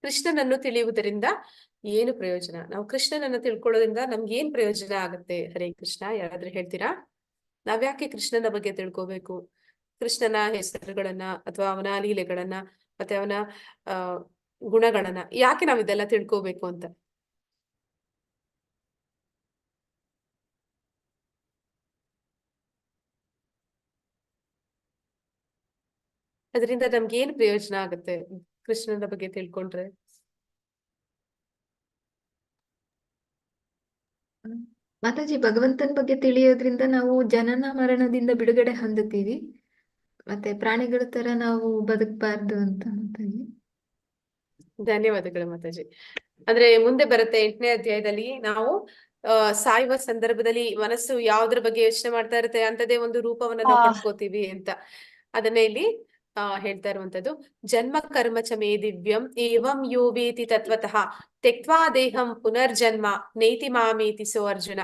ಕೃಷ್ಣನನ್ನು ತಿಳಿಯುವುದರಿಂದ ಏನು ಪ್ರಯೋಜನ? ನಾವು ಕೃಷ್ಣನನ್ನು ತಿಳ್ಕೊಳ್ಳೋದ್ರಿಂದ ನಮ್ಗೆ ಏನ್ ಪ್ರಯೋಜನ ಆಗುತ್ತೆ? ಹರೇ ಕೃಷ್ಣ. ಯಾರಾದ್ರೂ ಹೇಳ್ತೀರಾ? ನಾವ್ಯಾಕೆ ಕೃಷ್ಣನ ಬಗ್ಗೆ ತಿಳ್ಕೋಬೇಕು? ಕೃಷ್ಣನ ಹೆಸರುಗಳನ್ನ ಅಥವಾ ಅವನ ಲೀಲೆಗಳನ್ನ ಮತ್ತೆ ಅವನ ಗುಣಗಳನ್ನ ಯಾಕೆ ನಾವ್ ಇದೆಲ್ಲ ತಿಳ್ಕೋಬೇಕು ಅಂತ? ಅದರಿಂದ ನಮ್ಗೆ ಏನ್ ಪ್ರಯೋಜನ ಆಗುತ್ತೆ ಕೃಷ್ಣನ ಬಗ್ಗೆ ತಿಳ್ಕೊಂಡ್ರೆ? ಮಾತಾಜಿ, ಭಗವಂತನ ಬಗ್ಗೆ ತಿಳಿಯೋದ್ರಿಂದ ನಾವು ಜನನ ಮರಣದಿಂದ ಬಿಡುಗಡೆ ಹೊಂದುತ್ತೀವಿ, ಮತ್ತೆ ಪ್ರಾಣಿಗಳ ತರ ನಾವು ಬದುಕಬಾರ್ದು ಅಂತ. ಮಾತಾಜಿ ಧನ್ಯವಾದಗಳು ಮಾತಾಜಿ. ಅಂದ್ರೆ ಮುಂದೆ ಬರುತ್ತೆ 8ನೇ ಅಧ್ಯಾಯದಲ್ಲಿ ನಾವು ಸಾಯುವ ಸಂದರ್ಭದಲ್ಲಿ ಮನಸ್ಸು ಯಾವ್ದ್ರ ಬಗ್ಗೆ ಯೋಚನೆ ಮಾಡ್ತಾ ಇರುತ್ತೆ ಅಂತದೇ ಒಂದು ರೂಪವನ್ನ ನಾವು ಪಡ್ಕೋತೀವಿ ಅಂತ. ಅದನ್ನೇ ಇಲ್ಲಿ ಹೇಳ್ತಾ ಇರುವಂತದ್ದು. ಜನ್ಮ ಕರ್ಮ ಚ ಮೇ ದಿವ್ಯಂ ಏವಂ ಯೋ ವೇತಿ ತತ್ವತಃ ತ್ಯಕ್ವಾ ದೇಹಂ ಪುನರ್ಜನ್ಮ ನೇತಿ ಮಾಮೇತಿ ಸೋ ಅರ್ಜುನ.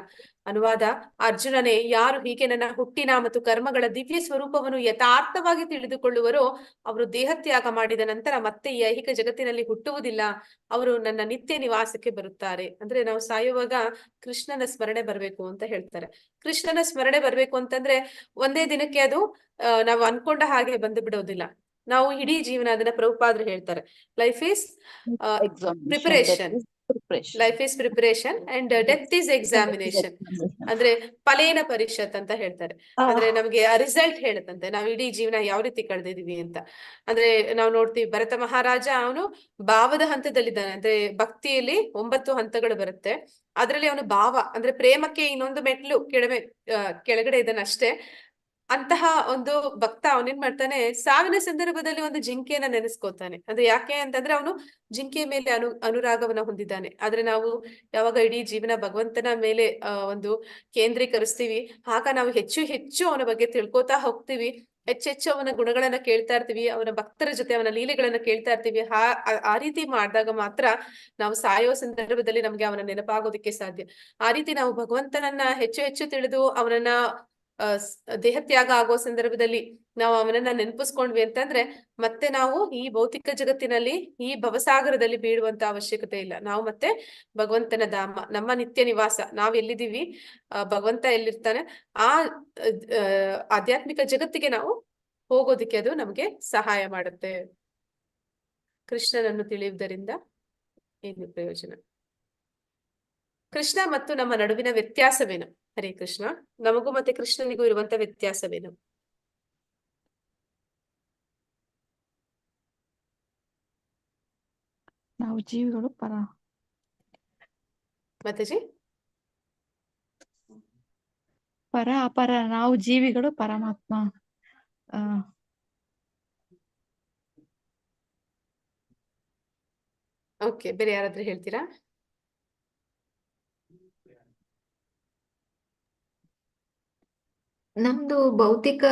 ಅನುವಾದ: ಅರ್ಜುನನೇ, ಯಾರು ಹೀಗೆ ನನ್ನ ಹುಟ್ಟಿನ ಮತ್ತು ಕರ್ಮಗಳ ದಿವ್ಯ ಸ್ವರೂಪವನ್ನು ಯಥಾರ್ಥವಾಗಿ ತಿಳಿದುಕೊಳ್ಳುವರೋ ಅವರು ದೇಹತ್ಯಾಗ ಮಾಡಿದ ನಂತರ ಮತ್ತೆ ಈ ಐಹಿಕ ಜಗತ್ತಿನಲ್ಲಿ ಹುಟ್ಟುವುದಿಲ್ಲ, ಅವರು ನನ್ನ ನಿತ್ಯ ನಿವಾಸಕ್ಕೆ ಬರುತ್ತಾರೆ. ಅಂದ್ರೆ ನಾವು ಸಾಯುವಾಗ ಕೃಷ್ಣನ ಸ್ಮರಣೆ ಬರ್ಬೇಕು ಅಂತ ಹೇಳ್ತಾರೆ. ಕೃಷ್ಣನ ಸ್ಮರಣೆ ಬರ್ಬೇಕು ಅಂತಂದ್ರೆ ಒಂದೇ ದಿನಕ್ಕೆ ಅದು ನಾವು ಅನ್ಕೊಂಡ ಹಾಗೆ ಬಂದು ಬಿಡೋದಿಲ್ಲ. ನಾವು ಇಡೀ ಜೀವನ, ಅದನ್ನ ಪ್ರಭುಪಾದರು ಹೇಳ್ತಾರೆ, life is preparation. Preparation. Life is preparation and death is examination. ಅಂದ್ರೆ ಫಲೇನ ಪರಿಷತ್ ಅಂತ ಹೇಳ್ತಾರೆ. ಅಂದ್ರೆ ನಮ್ಗೆ ರಿಸಲ್ಟ್ ಹೇಳುತ್ತಂತೆ ನಾವ್ ಇಡೀ ಜೀವನ ಯಾವ ರೀತಿ ಕಳೆದಿದೀವಿ ಅಂತ. ಅಂದ್ರೆ ನಾವು ನೋಡ್ತೀವಿ ಭರತ ಮಹಾರಾಜ ಅವನು ಭಾವದ ಹಂತದಲ್ಲಿದ್ದಾನೆ. ಅಂದ್ರೆ ಭಕ್ತಿಯಲ್ಲಿ 9 ಹಂತಗಳು ಬರುತ್ತೆ. ಅದ್ರಲ್ಲಿ ಅವನು ಭಾವ ಅಂದ್ರೆ ಪ್ರೇಮಕ್ಕೆ ಇನ್ನೊಂದು ಮೆಟ್ಲು ಕೆಳಗಡೆ ಇದ್ದಾನೆ ಅಷ್ಟೇ. ಅಂತಹ ಒಂದು ಭಕ್ತ ಅವನೇನ್ ಮಾಡ್ತಾನೆ, ಸಾವಿನ ಸಂದರ್ಭದಲ್ಲಿ ಒಂದು ಜಿಂಕೆಯನ್ನ ನೆನೆಸ್ಕೋತಾನೆ. ಅಂದ್ರೆ ಯಾಕೆ ಅಂತಂದ್ರೆ ಅವನು ಜಿಂಕೆಯ ಮೇಲೆ ಅನುರಾಗವನ್ನ ಹೊಂದಿದ್ದಾನೆ. ಆದ್ರೆ ನಾವು ಯಾವಾಗ ಇಡೀ ಜೀವನ ಭಗವಂತನ ಮೇಲೆ ಒಂದು ಕೇಂದ್ರೀಕರಿಸ್ತೀವಿ, ಆಗ ನಾವು ಹೆಚ್ಚು ಹೆಚ್ಚು ಅವನ ಬಗ್ಗೆ ತಿಳ್ಕೊತಾ ಹೋಗ್ತೀವಿ. ಹೆಚ್ಚೆಚ್ಚು ಅವನ ಗುಣಗಳನ್ನ ಕೇಳ್ತಾ ಇರ್ತೀವಿ, ಅವನ ಭಕ್ತರ ಜೊತೆ ಅವನ ಲೀಲೆಗಳನ್ನ ಕೇಳ್ತಾ ಇರ್ತೀವಿ. ಆ ರೀತಿ ಮಾಡಿದಾಗ ಮಾತ್ರ ನಾವು ಸಾಯೋ ಸಂದರ್ಭದಲ್ಲಿ ನಮ್ಗೆ ಅವನ ನೆನಪಾಗೋದಕ್ಕೆ ಸಾಧ್ಯ. ಆ ರೀತಿ ನಾವು ಭಗವಂತನನ್ನ ಹೆಚ್ಚು ಹೆಚ್ಚು ತಿಳಿದು ಅವನನ್ನ ದೇಹತ್ಯಾಗ ಆಗೋ ಸಂದರ್ಭದಲ್ಲಿ ನಾವು ಅವನನ್ನ ನೆನಪಿಸ್ಕೊಂಡ್ವಿ ಅಂತಂದ್ರೆ ಮತ್ತೆ ನಾವು ಈ ಭೌತಿಕ ಜಗತ್ತಿನಲ್ಲಿ ಈ ಭವಸಾಗರದಲ್ಲಿ ಬೀಳುವಂತ ಅವಶ್ಯಕತೆ ಇಲ್ಲ. ನಾವು ಮತ್ತೆ ಭಗವಂತನ ಧಾಮ, ನಮ್ಮ ನಿತ್ಯ ನಿವಾಸ, ನಾವ್ ಎಲ್ಲಿದ್ದೀವಿ, ಭಗವಂತ ಎಲ್ಲಿರ್ತಾನೆ, ಆ ಆಧ್ಯಾತ್ಮಿಕ ಜಗತ್ತಿಗೆ ನಾವು ಹೋಗೋದಿಕ್ಕೆ ಅದು ನಮ್ಗೆ ಸಹಾಯ ಮಾಡುತ್ತೆ. ಕೃಷ್ಣನನ್ನು ತಿಳಿಯುವುದರಿಂದ ಏನು ಪ್ರಯೋಜನ? ಕೃಷ್ಣ ಮತ್ತು ನಮ್ಮ ನಡುವಿನ ವ್ಯತ್ಯಾಸವೇನು? ಹರೇ ಕೃಷ್ಣ. ನಮಗೂ ಮತ್ತೆ ಕೃಷ್ಣನಿಗೂ ಇರುವಂತ ವ್ಯತ್ಯಾಸವೇನು? ನಾವು ಜೀವಿಗಳು ಮಾತಾಜಿ ಪರ ಅಪರ, ನಾವು ಜೀವಿಗಳು ಪರಮಾತ್ಮ. ಓಕೆ, ಬೇರೆ ಯಾರಾದ್ರೂ ಹೇಳ್ತೀರಾ? ನಮ್ದು ಭೌತಿಕ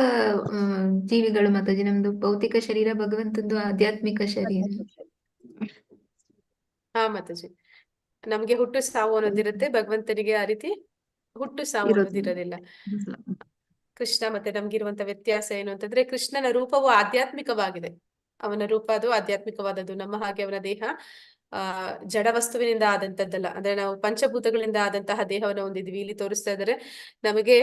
ಜೀವಿಗಳು ಮಾತಾಜಿ, ನಮ್ದು ಭೌತಿಕ ಶರೀರ, ಭಗವಂತಂದು ಆಧ್ಯಾತ್ಮಿಕ ಶರೀರ. ಹಾ ಮಾತಾಜಿ, ನಮ್ಗೆ ಹುಟ್ಟು ಸಾವು ಅನ್ನೋದಿರುತ್ತೆ, ಭಗವಂತನಿಗೆ ಆ ರೀತಿ ಹುಟ್ಟು ಸಾವು ಅನ್ನೋದಿರೋದಿಲ್ಲ. ಕೃಷ್ಣ ಮತ್ತೆ ನಮ್ಗಿರುವಂತ ವ್ಯತ್ಯಾಸ ಏನು ಅಂತಂದ್ರೆ, ಕೃಷ್ಣನ ರೂಪವು ಆಧ್ಯಾತ್ಮಿಕವಾಗಿದೆ. ಅವನ ರೂಪ ಅದು ಆಧ್ಯಾತ್ಮಿಕವಾದದ್ದು. ನಮ್ಮ ಹಾಗೆ ಅವನ ದೇಹ ಜಡ ವಸ್ತುವಿನಿಂದ ಆದಂತದ್ದಲ್ಲ. ಅಂದ್ರೆ ನಾವು ಪಂಚಭೂತಗಳಿಂದ ಆದಂತಹ ದೇಹವನ್ನು ಹೊಂದಿದ್ವಿ. ಇಲ್ಲಿ ತೋರಿಸ್ತಾ ಇದ್ದಾರೆ ನಮಗೆ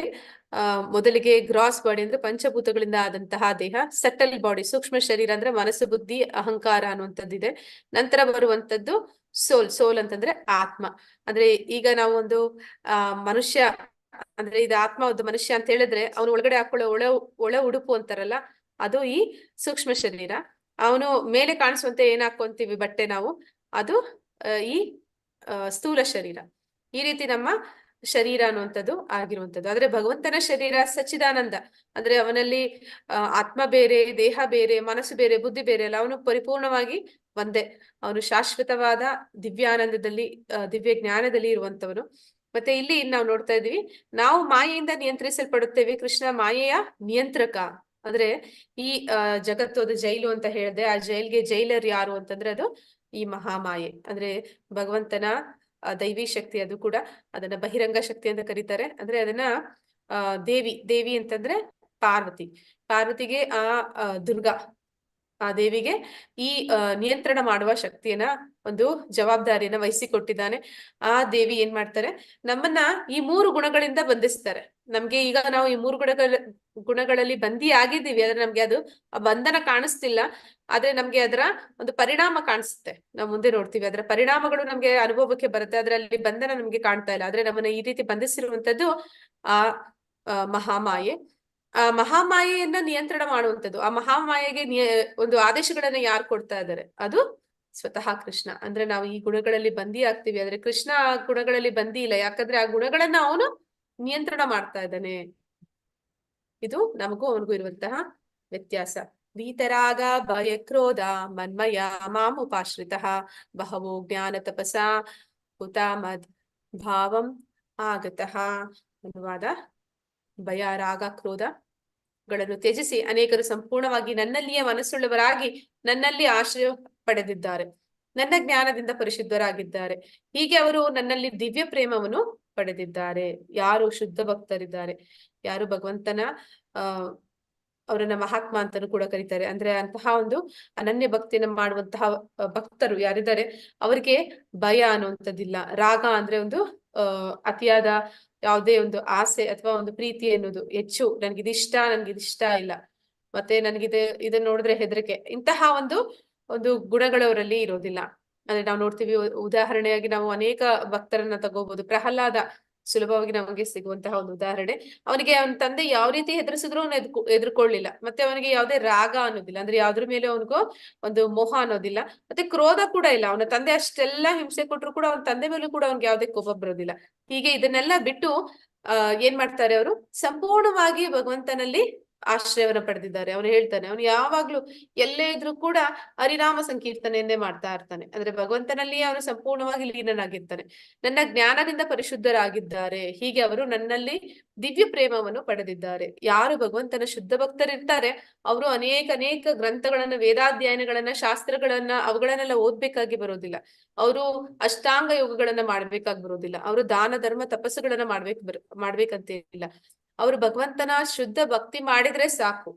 ಮೊದಲಿಗೆ ಗ್ರಾಸ್ ಬಾಡಿ ಅಂದ್ರೆ ಪಂಚಭೂತಗಳಿಂದ ಆದಂತಹ ದೇಹ, ಸಟಲ್ ಬಾಡಿ ಸೂಕ್ಷ್ಮ ಶರೀರ ಅಂದ್ರೆ ಮನಸ್ಸು, ಬುದ್ಧಿ, ಅಹಂಕಾರ ಅನ್ನುವಂಥದ್ದಿದೆ. ನಂತರ ಬರುವಂತದ್ದು ಸೋಲ್ ಅಂತಂದ್ರೆ ಆತ್ಮ. ಅಂದ್ರೆ ಈಗ ನಾವು ಒಂದು ಮನುಷ್ಯ ಅಂದ್ರೆ ಇದು ಆತ್ಮ, ಒಂದು ಮನುಷ್ಯ ಅಂತ ಹೇಳಿದ್ರೆ ಅವನು ಒಳಗಡೆ ಹಾಕೊಳ್ಳೋ ಒಳ ಉಡುಪು ಅಂತಾರಲ್ಲ, ಅದು ಈ ಸೂಕ್ಷ್ಮ ಶರೀರ. ಅವನು ಮೇಲೆ ಕಾಣಿಸುವಂತೆ ಏನ್ ಹಾಕೊಂತೀವಿ ಬಟ್ಟೆ ನಾವು, ಅದು ಈ ಸ್ಥೂಲ ಶರೀರ. ಈ ರೀತಿ ನಮ್ಮ ಶರೀರ ಅನ್ನುವಂಥದ್ದು ಆಗಿರುವಂಥದ್ದು. ಆದ್ರೆ ಭಗವಂತನ ಶರೀರ ಸಚ್ಚಿದಾನಂದ. ಅಂದ್ರೆ ಅವನಲ್ಲಿ ಆತ್ಮ ಬೇರೆ, ದೇಹ ಬೇರೆ, ಮನಸ್ಸು ಬೇರೆ, ಬುದ್ಧಿ ಬೇರೆ ಅಲ್ಲ. ಅವನು ಪರಿಪೂರ್ಣವಾಗಿ ಒಂದೇ. ಅವನು ಶಾಶ್ವತವಾದ ದಿವ್ಯಾನಂದದಲ್ಲಿ, ದಿವ್ಯ ಜ್ಞಾನದಲ್ಲಿ ಇರುವಂತವನು. ಮತ್ತೆ ಇಲ್ಲಿ ನಾವು ನೋಡ್ತಾ ಇದೀವಿ, ನಾವು ಮಾಯೆಯಿಂದ ನಿಯಂತ್ರಿಸಲ್ಪಡುತ್ತೇವೆ, ಕೃಷ್ಣ ಮಾಯೆಯ ನಿಯಂತ್ರಕ. ಅಂದ್ರೆ ಈ ಜಗತ್ತು ಅದು ಜೈಲು ಅಂತ ಹೇಳಿದೆ. ಆ ಜೈಲ್ಗೆ ಜೈಲರ್ ಯಾರು ಅಂತಂದ್ರೆ ಅದು ಈ ಮಹಾಮಾಯೆ. ಅಂದ್ರೆ ಭಗವಂತನ ದೈವಿ ಶಕ್ತಿ, ಅದು ಕೂಡ ಅದನ್ನ ಬಹಿರಂಗ ಶಕ್ತಿ ಅಂತ ಕರೀತಾರೆ. ಅಂದ್ರೆ ಅದನ್ನ ದೇವಿ ಅಂತಂದ್ರೆ ಪಾರ್ವತಿಗೆ ದುರ್ಗಾ ಆ ದೇವಿಗೆ ಈ ನಿಯಂತ್ರಣ ಮಾಡುವ ಶಕ್ತಿಯನ್ನ, ಒಂದು ಜವಾಬ್ದಾರಿಯನ್ನ ವಹಿಸಿಕೊಟ್ಟಿದ್ದಾನೆ. ಆ ದೇವಿ ಏನ್ ಮಾಡ್ತಾರೆ, ನಮ್ಮನ್ನ ಈ 3 ಗುಣಗಳಿಂದ ಬಂಧಿಸ್ತಾರೆ. ನಮ್ಗೆ ಈಗ ನಾವು ಈ 3 ಗುಣಗಳಲ್ಲಿ ಬಂದಿ ಆಗಿದ್ದೀವಿ. ಆದ್ರೆ ನಮ್ಗೆ ಅದು ಬಂಧನ ಕಾಣಿಸ್ತಿಲ್ಲ. ಆದ್ರೆ ನಮ್ಗೆ ಅದರ ಒಂದು ಪರಿಣಾಮ ಕಾಣಿಸುತ್ತೆ. ನಾವು ಮುಂದೆ ನೋಡ್ತೀವಿ ಅದರ ಪರಿಣಾಮಗಳು ನಮ್ಗೆ ಅನುಭವಕ್ಕೆ ಬರುತ್ತೆ. ಅದರಲ್ಲಿ ಬಂಧನ ನಮ್ಗೆ ಕಾಣ್ತಾ ಇಲ್ಲ. ಆದ್ರೆ ನಮ್ಮನ್ನ ಈ ರೀತಿ ಬಂಧಿಸಿರುವಂತದ್ದು ಆ ಮಹಾಮಾಯೆ. ಆ ಮಹಾಮಾಯೆಯನ್ನ ನಿಯಂತ್ರಣ ಮಾಡುವಂಥದ್ದು. ಆ ಮಹಾಮಾಯೆಗೆ ಒಂದು ಆದೇಶಗಳನ್ನ ಯಾರು ಕೊಡ್ತಾ ಇದ್ದಾರೆ, ಅದು ಸ್ವತಃ ಕೃಷ್ಣ. ಅಂದ್ರೆ ನಾವು ಈ ಗುಣಗಳಲ್ಲಿ ಬಂದಿ ಆಗ್ತೀವಿ, ಆದ್ರೆ ಕೃಷ್ಣ ಆ ಗುಣಗಳಲ್ಲಿ ಬಂದಿ ಇಲ್ಲ. ಯಾಕಂದ್ರೆ ಆ ಗುಣಗಳನ್ನ ಅವನು ನಿಯಂತ್ರಣ ಮಾಡ್ತಾ ಇದ್ದಾನೆ. ಇದು ನಮಗೂ ಅವನಿಗೂ ಇರುವಂತಹ ವ್ಯತ್ಯಾಸ. ವೀತರಾಗ ಭಯ ಕ್ರೋಧ ಮನ್ಮಯ ಮಾಮುಪಾಶ್ರಿತ ಬಹವೋ ಜ್ಞಾನ ತಪಸ ಹುತಾಮದ್ ಭಾವಂ ಆಗತಃ. ಅನುವಾದ: ಭಯ, ರಾಗ, ಕ್ರೋಧಗಳನ್ನು ತ್ಯಜಿಸಿ ಅನೇಕರು ಸಂಪೂರ್ಣವಾಗಿ ನನ್ನಲ್ಲಿಯೇ ಮನಸ್ಸುಳ್ಳವರಾಗಿ ನನ್ನಲ್ಲಿ ಆಶ್ರಯ ಪಡೆದಿದ್ದಾರೆ. ನನ್ನ ಜ್ಞಾನದಿಂದ ಪರಿಶುದ್ಧರಾಗಿದ್ದಾರೆ. ಹೀಗೆ ಅವರು ನನ್ನಲ್ಲಿ ದಿವ್ಯ ಪ್ರೇಮವನ್ನು ಪಡೆದಿದ್ದಾರೆ. ಯಾರು ಶುದ್ಧ ಭಕ್ತರಿದ್ದಾರೆ, ಯಾರು ಭಗವಂತನ ಅವರನ್ನ ಮಹಾತ್ಮ ಅಂತಾನೂ ಕೂಡ ಕರೀತಾರೆ. ಅಂದ್ರೆ ಅಂತಹ ಒಂದು ಅನನ್ಯ ಭಕ್ತಿಯನ್ನ ಮಾಡುವಂತಹ ಭಕ್ತರು ಯಾರಿದ್ದಾರೆ, ಅವರಿಗೆ ಭಯ ಅನ್ನುವಂಥದ್ದಿಲ್ಲ. ರಾಗ ಅಂದ್ರೆ ಒಂದು ಅತಿಯಾದ ಯಾವುದೇ ಒಂದು ಆಸೆ ಅಥವಾ ಒಂದು ಪ್ರೀತಿ ಅನ್ನೋದು ಹೆಚ್ಚು, ನನ್ಗಿದಿಷ್ಟ ನನ್ಗಿದಿಷ್ಟ ಇಲ್ಲ, ಮತ್ತೆ ಇದನ್ನ ನೋಡಿದ್ರೆ ಹೆದರಿಕೆ, ಇಂತಹ ಒಂದು ಗುಣಗಳವರಲ್ಲಿ ಇರೋದಿಲ್ಲ. ಅಂದ್ರೆ ನಾವು ನೋಡ್ತೀವಿ, ಉದಾಹರಣೆಯಾಗಿ ನಾವು ಅನೇಕ ಭಕ್ತರನ್ನ ತಗೋಬಹುದು. ಪ್ರಹ್ಲಾದ ಸುಲಭವಾಗಿ ನಮಗೆ ಸಿಗುವಂತಹ ಒಂದು ಉದಾಹರಣೆ. ಅವನಿಗೆ ಅವನ ತಂದೆ ಯಾವ ರೀತಿ ಹೆದರ್ಸಿದ್ರು ಅವನು ಎದುರ್ಕೊಳ್ಳಿಲ್ಲ. ಮತ್ತೆ ಅವನಿಗೆ ಯಾವುದೇ ರಾಗ ಅನ್ನೋದಿಲ್ಲ, ಅಂದ್ರೆ ಯಾವ್ದ್ರ ಮೇಲೆ ಅವನಿಗೂ ಒಂದು ಮೋಹ ಅನ್ನೋದಿಲ್ಲ, ಮತ್ತೆ ಕ್ರೋಧ ಕೂಡ ಇಲ್ಲ. ಅವನ ತಂದೆ ಅಷ್ಟೆಲ್ಲಾ ಹಿಂಸೆ ಕೊಟ್ರು ಕೂಡ ಅವನ ತಂದೆ ಮೇಲೂ ಕೂಡ ಅವನಿಗೆ ಯಾವುದೇ ಕೋಪ ಬರೋದಿಲ್ಲ. ಹೀಗೆ ಇದನ್ನೆಲ್ಲ ಬಿಟ್ಟು ಏನ್ ಮಾಡ್ತಾರೆ ಅವರು, ಸಂಪೂರ್ಣವಾಗಿ ಭಗವಂತನಲ್ಲಿ ಆಶ್ರಯವನ್ನ ಪಡೆದಿದ್ದಾರೆ. ಅವನು ಹೇಳ್ತಾನೆ, ಅವನು ಯಾವಾಗ್ಲೂ ಎಲ್ಲೇ ಇದ್ರೂ ಕೂಡ ಹರಿನಾಮ ಸಂಕೀರ್ತನೆಯನ್ನೇ ಮಾಡ್ತಾ ಇರ್ತಾನೆ. ಅಂದ್ರೆ ಭಗವಂತನಲ್ಲಿಯೇ ಅವನು ಸಂಪೂರ್ಣವಾಗಿ ಲೀನನಾಗಿರ್ತಾನೆ. ನನ್ನ ಜ್ಞಾನದಿಂದ ಪರಿಶುದ್ಧರಾಗಿದ್ದಾರೆ, ಹೀಗೆ ಅವರು ನನ್ನಲ್ಲಿ ದಿವ್ಯ ಪ್ರೇಮವನ್ನು ಪಡೆದಿದ್ದಾರೆ. ಯಾರು ಭಗವಂತನ ಶುದ್ಧ ಭಕ್ತರಿರ್ತಾರೆ ಅವರು ಅನೇಕ ಗ್ರಂಥಗಳನ್ನ, ವೇದಾಧ್ಯಯನಗಳನ್ನ, ಶಾಸ್ತ್ರಗಳನ್ನ ಅವುಗಳನ್ನೆಲ್ಲ ಓದ್ಬೇಕಾಗಿ ಬರೋದಿಲ್ಲ. ಅವರು ಅಷ್ಟಾಂಗ ಯೋಗಗಳನ್ನ ಮಾಡ್ಬೇಕಾಗಿ ಬರೋದಿಲ್ಲ. ಅವರು ದಾನ ಧರ್ಮ ತಪಸ್ಸುಗಳನ್ನ ಮಾಡ್ಬೇಕಂತ ಇಲ್ಲ. ಅವರು ಭಗವಂತನ ಶುದ್ಧ ಭಕ್ತಿ ಮಾಡಿದ್ರೆ ಸಾಕು,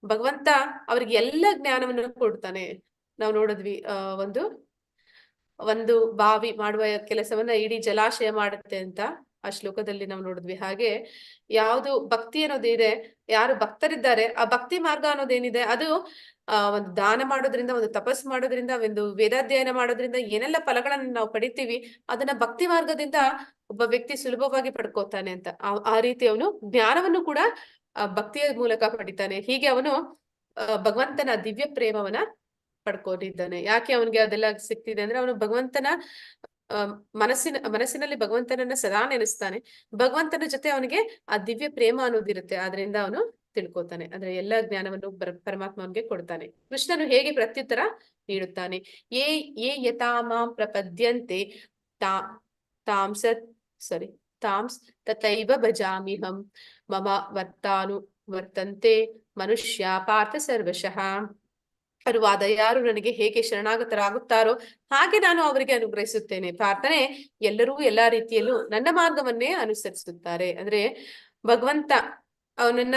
ಭಗವಂತ ಅವ್ರಿಗೆ ಎಲ್ಲ ಜ್ಞಾನವನ್ನು ಕೊಡ್ತಾನೆ. ನಾವು ನೋಡಿದ್ವಿ, ಒಂದು ಬಾವಿ ಮಾಡುವ ಕೆಲಸವನ್ನ ಇಡೀ ಜಲಾಶಯ ಮಾಡುತ್ತೆ ಅಂತ ಆ ಶ್ಲೋಕದಲ್ಲಿ ನಾವು ನೋಡಿದ್ವಿ. ಹಾಗೆ ಯಾವುದು ಭಕ್ತಿ ಅನ್ನೋದಿದೆ, ಯಾರು ಭಕ್ತರಿದ್ದಾರೆ ಆ ಭಕ್ತಿ ಮಾರ್ಗ ಅನ್ನೋದೇನಿದೆ ಅದು ಒಂದು ದಾನ ಮಾಡೋದ್ರಿಂದ, ಒಂದು ತಪಸ್ಸು ಮಾಡೋದ್ರಿಂದ, ಒಂದು ವೇದಾಧ್ಯಯನ ಮಾಡೋದ್ರಿಂದ ಏನೆಲ್ಲ ಫಲಗಳನ್ನ ನಾವು ಪಡಿತೀವಿ ಅದನ್ನ ಭಕ್ತಿ ಮಾರ್ಗದಿಂದ ಒಬ್ಬ ವ್ಯಕ್ತಿ ಸುಲಭವಾಗಿ ಪಡ್ಕೋತಾನೆ ಅಂತ. ಆ ರೀತಿ ಅವನು ಜ್ಞಾನವನ್ನು ಕೂಡ ಭಕ್ತಿಯ ಮೂಲಕ ಪಡಿತಾನೆ. ಹೀಗೆ ಅವನು ಭಗವಂತನ ದಿವ್ಯ ಪ್ರೇಮವನ್ನ ಪಡ್ಕೊಂಡಿದ್ದಾನೆ. ಯಾಕೆ ಅವನಿಗೆ ಅದೆಲ್ಲ ಸಿಕ್ತಿದೆ ಅಂದ್ರೆ ಅವನು ಭಗವಂತನ ಮನಸ್ಸಿನಲ್ಲಿ ಭಗವಂತನನ್ನ ಸದಾ ನೆನೆಸ್ತಾನೆ. ಭಗವಂತನ ಜೊತೆ ಅವನಿಗೆ ಆ ದಿವ್ಯ ಪ್ರೇಮ ಅನ್ನೋದಿರುತ್ತೆ. ಆದ್ರಿಂದ ಅವನು ತಿಳ್ಕೊತಾನೆ. ಅಂದ್ರೆ ಎಲ್ಲ ಜ್ಞಾನವನ್ನು ಪರಮಾತ್ಮ ಅವನಿಗೆ ಕೊಡ್ತಾನೆ. ಕೃಷ್ಣನು ಹೇಗೆ ಪ್ರತ್ಯುತ್ತರ ನೀಡುತ್ತಾನೆ, ಯೇ ಯಥಾ ಮಾಂ ಪ್ರಪದ್ಯಂತೆ ತಾಂಸ್ ತಥೈವ ಭಜಾಮ್ಯಹಂ ಮಮ ವರ್ತಂತೆ ಮನುಷ್ಯ ಪಾರ್ಥ ಸರ್ವಶಃ. ಅನುವಾದ: ಯಾರು ನನಗೆ ಹೇಗೆ ಶರಣಾಗತರಾಗುತ್ತಾರೋ ಹಾಗೆ ನಾನು ಅವರಿಗೆ ಅನುಗ್ರಹಿಸುತ್ತೇನೆ. ಪ್ರಾರ್ಥನೆ: ಎಲ್ಲರೂ ಎಲ್ಲಾ ರೀತಿಯಲ್ಲೂ ನನ್ನ ಮಾರ್ಗವನ್ನೇ ಅನುಸರಿಸುತ್ತಾರೆ. ಅಂದ್ರೆ ಭಗವಂತ ಅವನನ್ನ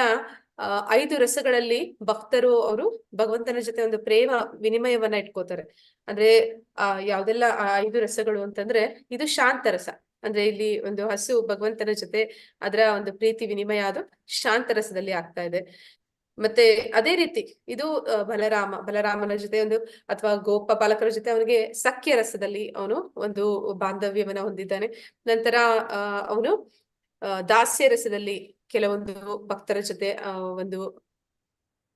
5 ರಸಗಳಲ್ಲಿ ಭಕ್ತರು ಅವರು ಭಗವಂತನ ಜೊತೆ ಒಂದು ಪ್ರೇಮ ವಿನಿಮಯವನ್ನ ಇಟ್ಕೋತಾರೆ. ಅಂದ್ರೆ ಯಾವ್ದೆಲ್ಲ 5 ರಸಗಳು ಅಂತಂದ್ರೆ, ಇದು ಶಾಂತ ರಸ. ಅಂದ್ರೆ ಇಲ್ಲಿ ಒಂದು ಹಸು ಭಗವಂತನ ಜೊತೆ ಅದರ ಒಂದು ಪ್ರೀತಿ ವಿನಿಮಯ ಅದು ಶಾಂತ ರಸದಲ್ಲಿ ಆಗ್ತಾ ಇದೆ. ಮತ್ತೆ ಅದೇ ರೀತಿ ಇದು ಬಲರಾಮನ ಜೊತೆ ಒಂದು, ಅಥವಾ ಗೋಪ ಬಾಲಕರ ಜೊತೆ ಅವನಿಗೆ ಸಖ್ಯ ರಸದಲ್ಲಿ ಅವನು ಒಂದು ಬಾಂಧವ್ಯವನ್ನ ಹೊಂದಿದ್ದಾನೆ. ನಂತರ ಅವನು ದಾಸ್ಯ ರಸದಲ್ಲಿ ಕೆಲವೊಂದು ಭಕ್ತರ ಜೊತೆ ಒಂದು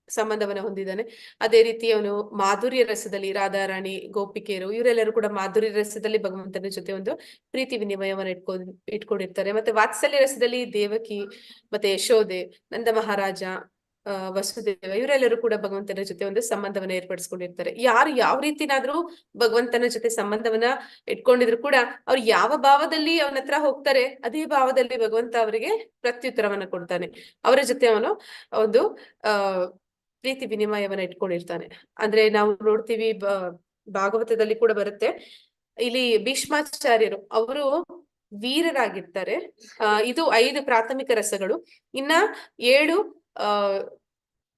ಸಂಬಂಧವನ್ನ ಹೊಂದಿದ್ದಾನೆ. ಅದೇ ರೀತಿ ಅವನು ಮಾಧುರ್ಯ ರಸದಲ್ಲಿ ರಾಧಾರಾಣಿ, ಗೋಪಿಕೆಯರು ಇವರೆಲ್ಲರೂ ಕೂಡ ಮಾಧುರ್ಯ ರಸದಲ್ಲಿ ಭಗವಂತನ ಜೊತೆ ಒಂದು ಪ್ರೀತಿ ವಿನಿಮಯವನ್ನ ಇಟ್ಕೊಂಡಿರ್ತಾರೆ. ಮತ್ತೆ ವಾತ್ಸಲ್ಯ ರಸದಲ್ಲಿ ದೇವಕಿ, ಮತ್ತೆ ಯಶೋದೆ, ನಂದ ಮಹಾರಾಜ, ವಸುದೇವ ಇವರೆಲ್ಲರೂ ಕೂಡ ಭಗವಂತನ ಜೊತೆ ಒಂದು ಸಂಬಂಧವನ್ನ ಏರ್ಪಡಿಸ್ಕೊಂಡಿರ್ತಾರೆ. ಯಾರು ಯಾವ ರೀತಿನಾದ್ರೂ ಭಗವಂತನ ಜೊತೆ ಸಂಬಂಧವನ್ನ ಇಟ್ಕೊಂಡಿದ್ರು ಕೂಡ ಅವ್ರು ಯಾವ ಭಾವದಲ್ಲಿ ಅವನ ಹತ್ರ ಹೋಗ್ತಾರೆ ಅದೇ ಭಾವದಲ್ಲಿ ಭಗವಂತ ಅವರಿಗೆ ಪ್ರತ್ಯುತ್ತರವನ್ನ ಕೊಡ್ತಾನೆ. ಅವರ ಜೊತೆ ಅವನು ಒಂದು ಪ್ರೀತಿ ವಿನಿಮಯವನ್ನ ಇಟ್ಕೊಂಡಿರ್ತಾನೆ. ಅಂದ್ರೆ ನಾವು ನೋಡ್ತೀವಿ, ಭಾಗವತದಲ್ಲಿ ಕೂಡ ಬರುತ್ತೆ. ಇಲ್ಲಿ ಭೀಷ್ಮಾಚಾರ್ಯರು ಅವರು ವೀರರಾಗಿರ್ತಾರೆ. ಇದು 5 ಪ್ರಾಥಮಿಕ ರಸಗಳು. ಇನ್ನ 7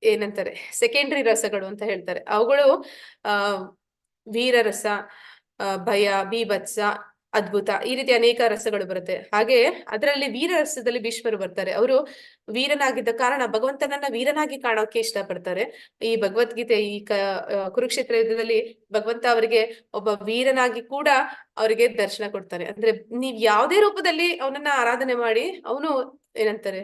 ಏನಂತಾರೆ ಸೆಕೆಂಡರಿ ರಸಗಳು ಅಂತ ಹೇಳ್ತಾರೆ. ಅವುಗಳು ವೀರರಸ, ಭಯ, ಬೀಭತ್ಸ, ಅದ್ಭುತ, ಈ ರೀತಿ ಅನೇಕ ರಸಗಳು ಬರುತ್ತೆ. ಹಾಗೆ ಅದರಲ್ಲಿ ವೀರರಸದಲ್ಲಿ ಭೀಷ್ಮರು ಬರ್ತಾರೆ. ಅವರು ವೀರನಾಗಿದ್ದ ಕಾರಣ ಭಗವಂತನನ್ನ ವೀರನಾಗಿ ಕಾಣೋಕೆ ಇಷ್ಟಪಡ್ತಾರೆ. ಈ ಭಗವದ್ಗೀತೆ, ಈ ಕುರುಕ್ಷೇತ್ರ ಯುದ್ಧದಲ್ಲಿ ಭಗವಂತ ಅವರಿಗೆ ಒಬ್ಬ ವೀರನಾಗಿ ಕೂಡ ಅವರಿಗೆ ದರ್ಶನ ಕೊಡ್ತಾನೆ. ಅಂದ್ರೆ ನೀವ್ ಯಾವುದೇ ರೂಪದಲ್ಲಿ ಅವನನ್ನ ಆರಾಧನೆ ಮಾಡಿ ಅವನು ಏನಂತಾರೆ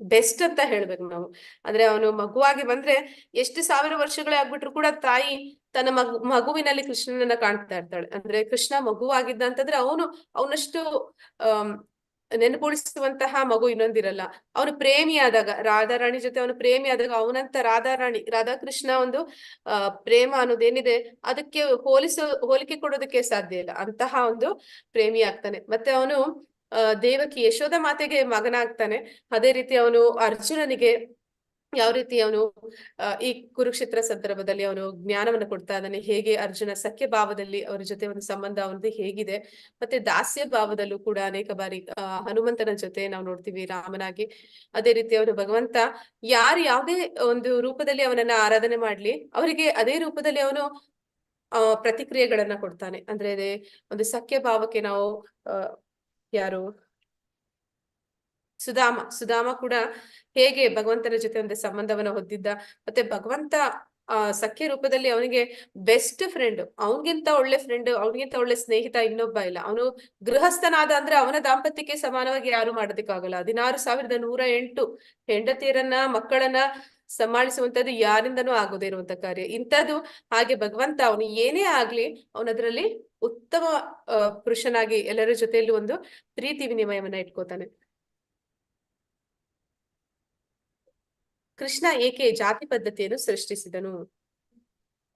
ಬೆಸ್ಟ್ ಅಂತ ಹೇಳ್ಬೇಕು ನಾವು. ಅಂದ್ರೆ ಅವನು ಮಗುವಾಗಿ ಬಂದ್ರೆ ಎಷ್ಟು 1000 ವರ್ಷಗಳೇ ಆಗ್ಬಿಟ್ರು ಕೂಡ ತಾಯಿ ತನ್ನ ಮಗುವಿನಲ್ಲಿ ಕೃಷ್ಣನನ್ನ ಕಾಣ್ತಾ ಇರ್ತಾಳೆ. ಅಂದ್ರೆ ಕೃಷ್ಣ ಮಗುವಾಗಿದ್ದ ಅಂತಂದ್ರೆ ಅವನಷ್ಟು ನೆನಪುಳಿಸುವಂತಹ ಮಗು ಇನ್ನೊಂದಿರಲ್ಲ. ಅವನು ಪ್ರೇಮಿಯಾದಾಗ, ರಾಧಾರಾಣಿ ಜೊತೆ ಅವನು ಪ್ರೇಮಿಯಾದಾಗ ಅವನಂತ ರಾಧಾಕೃಷ್ಣ ಒಂದು ಪ್ರೇಮ ಅನ್ನೋದೇನಿದೆ ಅದಕ್ಕೆ ಹೋಲಿಕೆ ಕೊಡೋದಕ್ಕೆ ಸಾಧ್ಯ ಇಲ್ಲ. ಅಂತಹ ಒಂದು ಪ್ರೇಮಿ ಆಗ್ತಾನೆ. ಮತ್ತೆ ಅವನು ದೇವಕಿ ಯಶೋಧ ಮಾತೆಗೆ ಮಗನಾಗ್ತಾನೆ. ಅದೇ ರೀತಿ ಅವನು ಅರ್ಜುನನಿಗೆ ಯಾವ ರೀತಿ ಅವನು ಈ ಕುರುಕ್ಷೇತ್ರ ಸಂದರ್ಭದಲ್ಲಿ ಅವನು ಜ್ಞಾನವನ್ನು ಕೊಡ್ತಾ ಇದ್ದಾನೆ, ಹೇಗೆ ಅರ್ಜುನ ಸಖ್ಯ ಭಾವದಲ್ಲಿ ಅವ್ರ ಜೊತೆ ಒಂದು ಸಂಬಂಧ ಅವನದು ಹೇಗಿದೆ. ಮತ್ತೆ ದಾಸ್ಯ ಭಾವದಲ್ಲೂ ಕೂಡ ಅನೇಕ ಬಾರಿ ಹನುಮಂತನ ಜೊತೆ ನಾವು ನೋಡ್ತೀವಿ ರಾಮನಾಗಿ. ಅದೇ ರೀತಿ ಅವನು ಭಗವಂತ ಯಾವುದೇ ಒಂದು ರೂಪದಲ್ಲಿ ಅವನನ್ನ ಆರಾಧನೆ ಮಾಡ್ಲಿ ಅವರಿಗೆ ಅದೇ ರೂಪದಲ್ಲಿ ಅವನು ಪ್ರತಿಕ್ರಿಯೆಗಳನ್ನ ಕೊಡ್ತಾನೆ. ಅಂದ್ರೆ ಒಂದು ಸಖ್ಯ ಭಾವಕ್ಕೆ ನಾವು ಯಾರು ಸುಧಾಮ ಕೂಡ ಹೇಗೆ ಭಗವಂತನ ಜೊತೆ ಒಂದು ಸಂಬಂಧವನ್ನ ಹೊಂದಿದ್ದ, ಮತ್ತೆ ಭಗವಂತ ಸಖ್ಯ ರೂಪದಲ್ಲಿ ಅವನಿಗೆ ಬೆಸ್ಟ್ ಫ್ರೆಂಡ್, ಅವನಿಗಿಂತ ಒಳ್ಳೆ ಫ್ರೆಂಡ್, ಅವನಿಗಿಂತ ಒಳ್ಳೆ ಸ್ನೇಹಿತ ಇನ್ನೊಬ್ಬ ಇಲ್ಲ. ಅವನು ಗೃಹಸ್ಥನಾದ ಅಂದ್ರೆ ಅವನ ದಾಂಪತ್ಯಕ್ಕೆ ಸಮಾನವಾಗಿ ಯಾರು ಮಾಡೋದಕ್ಕಾಗಲ್ಲ. 16,108 ಹೆಂಡತಿಯರನ್ನ ಮಕ್ಕಳನ್ನ ಸಂಭಾಳಿಸುವಂತದ್ದು ಯಾರಿಂದನೂ ಆಗದೇ ಇರುವಂತ ಕಾರ್ಯ ಇಂಥದ್ದು. ಹಾಗೆ ಭಗವಂತ ಅವನು ಏನೇ ಆಗ್ಲಿ ಅವನದ್ರಲ್ಲಿ ಉತ್ತಮ ಪುರುಷನಾಗಿ ಎಲ್ಲರ ಜೊತೆಯಲ್ಲಿ ಒಂದು ಪ್ರೀತಿ ವಿನಿಮಯವನ್ನ ಇಟ್ಕೋತಾನೆ. ಕೃಷ್ಣ ಏಕೆ ಜಾತಿ ಪದ್ಧತಿಯನ್ನು ಸೃಷ್ಟಿಸಿದನು?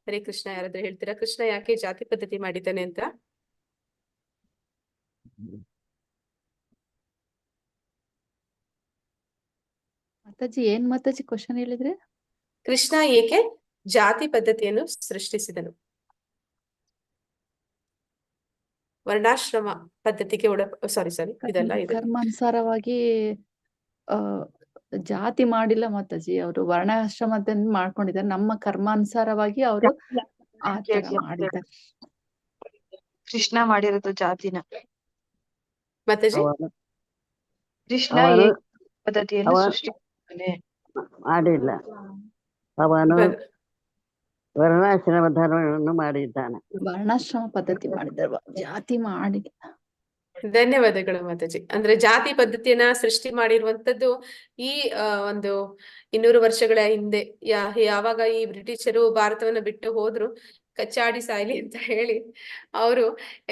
ಹರೇ ಕೃಷ್ಣ. ಯಾರಾದ್ರೂ ಹೇಳ್ತೀರಾ ಕೃಷ್ಣ ಯಾಕೆ ಜಾತಿ ಪದ್ಧತಿ ಮಾಡಿದ್ದಾನೆ ಅಂತ? ಮಾತಾಜಿ ಏನ್ ಮಾತಾಜಿ ಕ್ವಶನ್ ಹೇಳಿದ್ರೆ? ಕೃಷ್ಣ ಏಕೆ ಜಾತಿ ಪದ್ಧತಿಯನ್ನು ಸೃಷ್ಟಿಸಿದನು? ವರ್ಣಾಶ್ರಮ ಪದ್ಧತಿಗೆ ಸಾರಿ ಇದೆಲ್ಲ ಇದೆ. ಕರ್ಮಾನುಸಾರವಾಗಿ ಜಾತಿ ಮಾಡಿಲ್ಲ ಮಾತಾಜಿ, ಅವರು ವರ್ಣಾಶ್ರಮದಿಂದ ಮಾಡ್ಕೊಂಡಿದ್ದಾರೆ. ನಮ್ಮ ಕರ್ಮಾನುಸಾರವಾಗಿ ಅವರು ಆ ತರ ಮಾಡಿದ್ದಾರೆ. ಕೃಷ್ಣ ಮಾಡಿರೋದು ಜಾತಿನ. ಮಾತಾಜಿ ಕೃಷ್ಣ ಅವನು ಪದ್ಧತಿಯನ್ನು ಸೃಷ್ಟಿಸಿದ್ದಾನೆ. ಮಾಡಿಲ್ಲ, ಅವನು ವರ್ಣಾಶ್ರಮ ಧರ್ಮವನ್ನು ಮಾಡಿದ್ದಾನೆ. ವರ್ಣಾಶ್ರಮ ಪದ್ಧತಿ ಮಾಡಿದ್ದಾರೆ, ಜಾತಿ ಮಾಡಿ. ಧನ್ಯವಾದಗಳು ಮಾತಾಜಿ. ಅಂದ್ರೆ ಜಾತಿ ಪದ್ಧತಿಯನ್ನ ಸೃಷ್ಟಿ ಮಾಡಿರುವಂತದ್ದು ಈ ಒಂದು 200 ವರ್ಷಗಳ ಹಿಂದೆ ಯಾವಾಗ ಈ ಬ್ರಿಟಿಷರು ಭಾರತವನ್ನ ಬಿಟ್ಟು ಹೋದ್ರು, ಕಚ್ಚಾಡಿ ಸಾಯ್ಲಿ ಅಂತ ಹೇಳಿ ಅವರು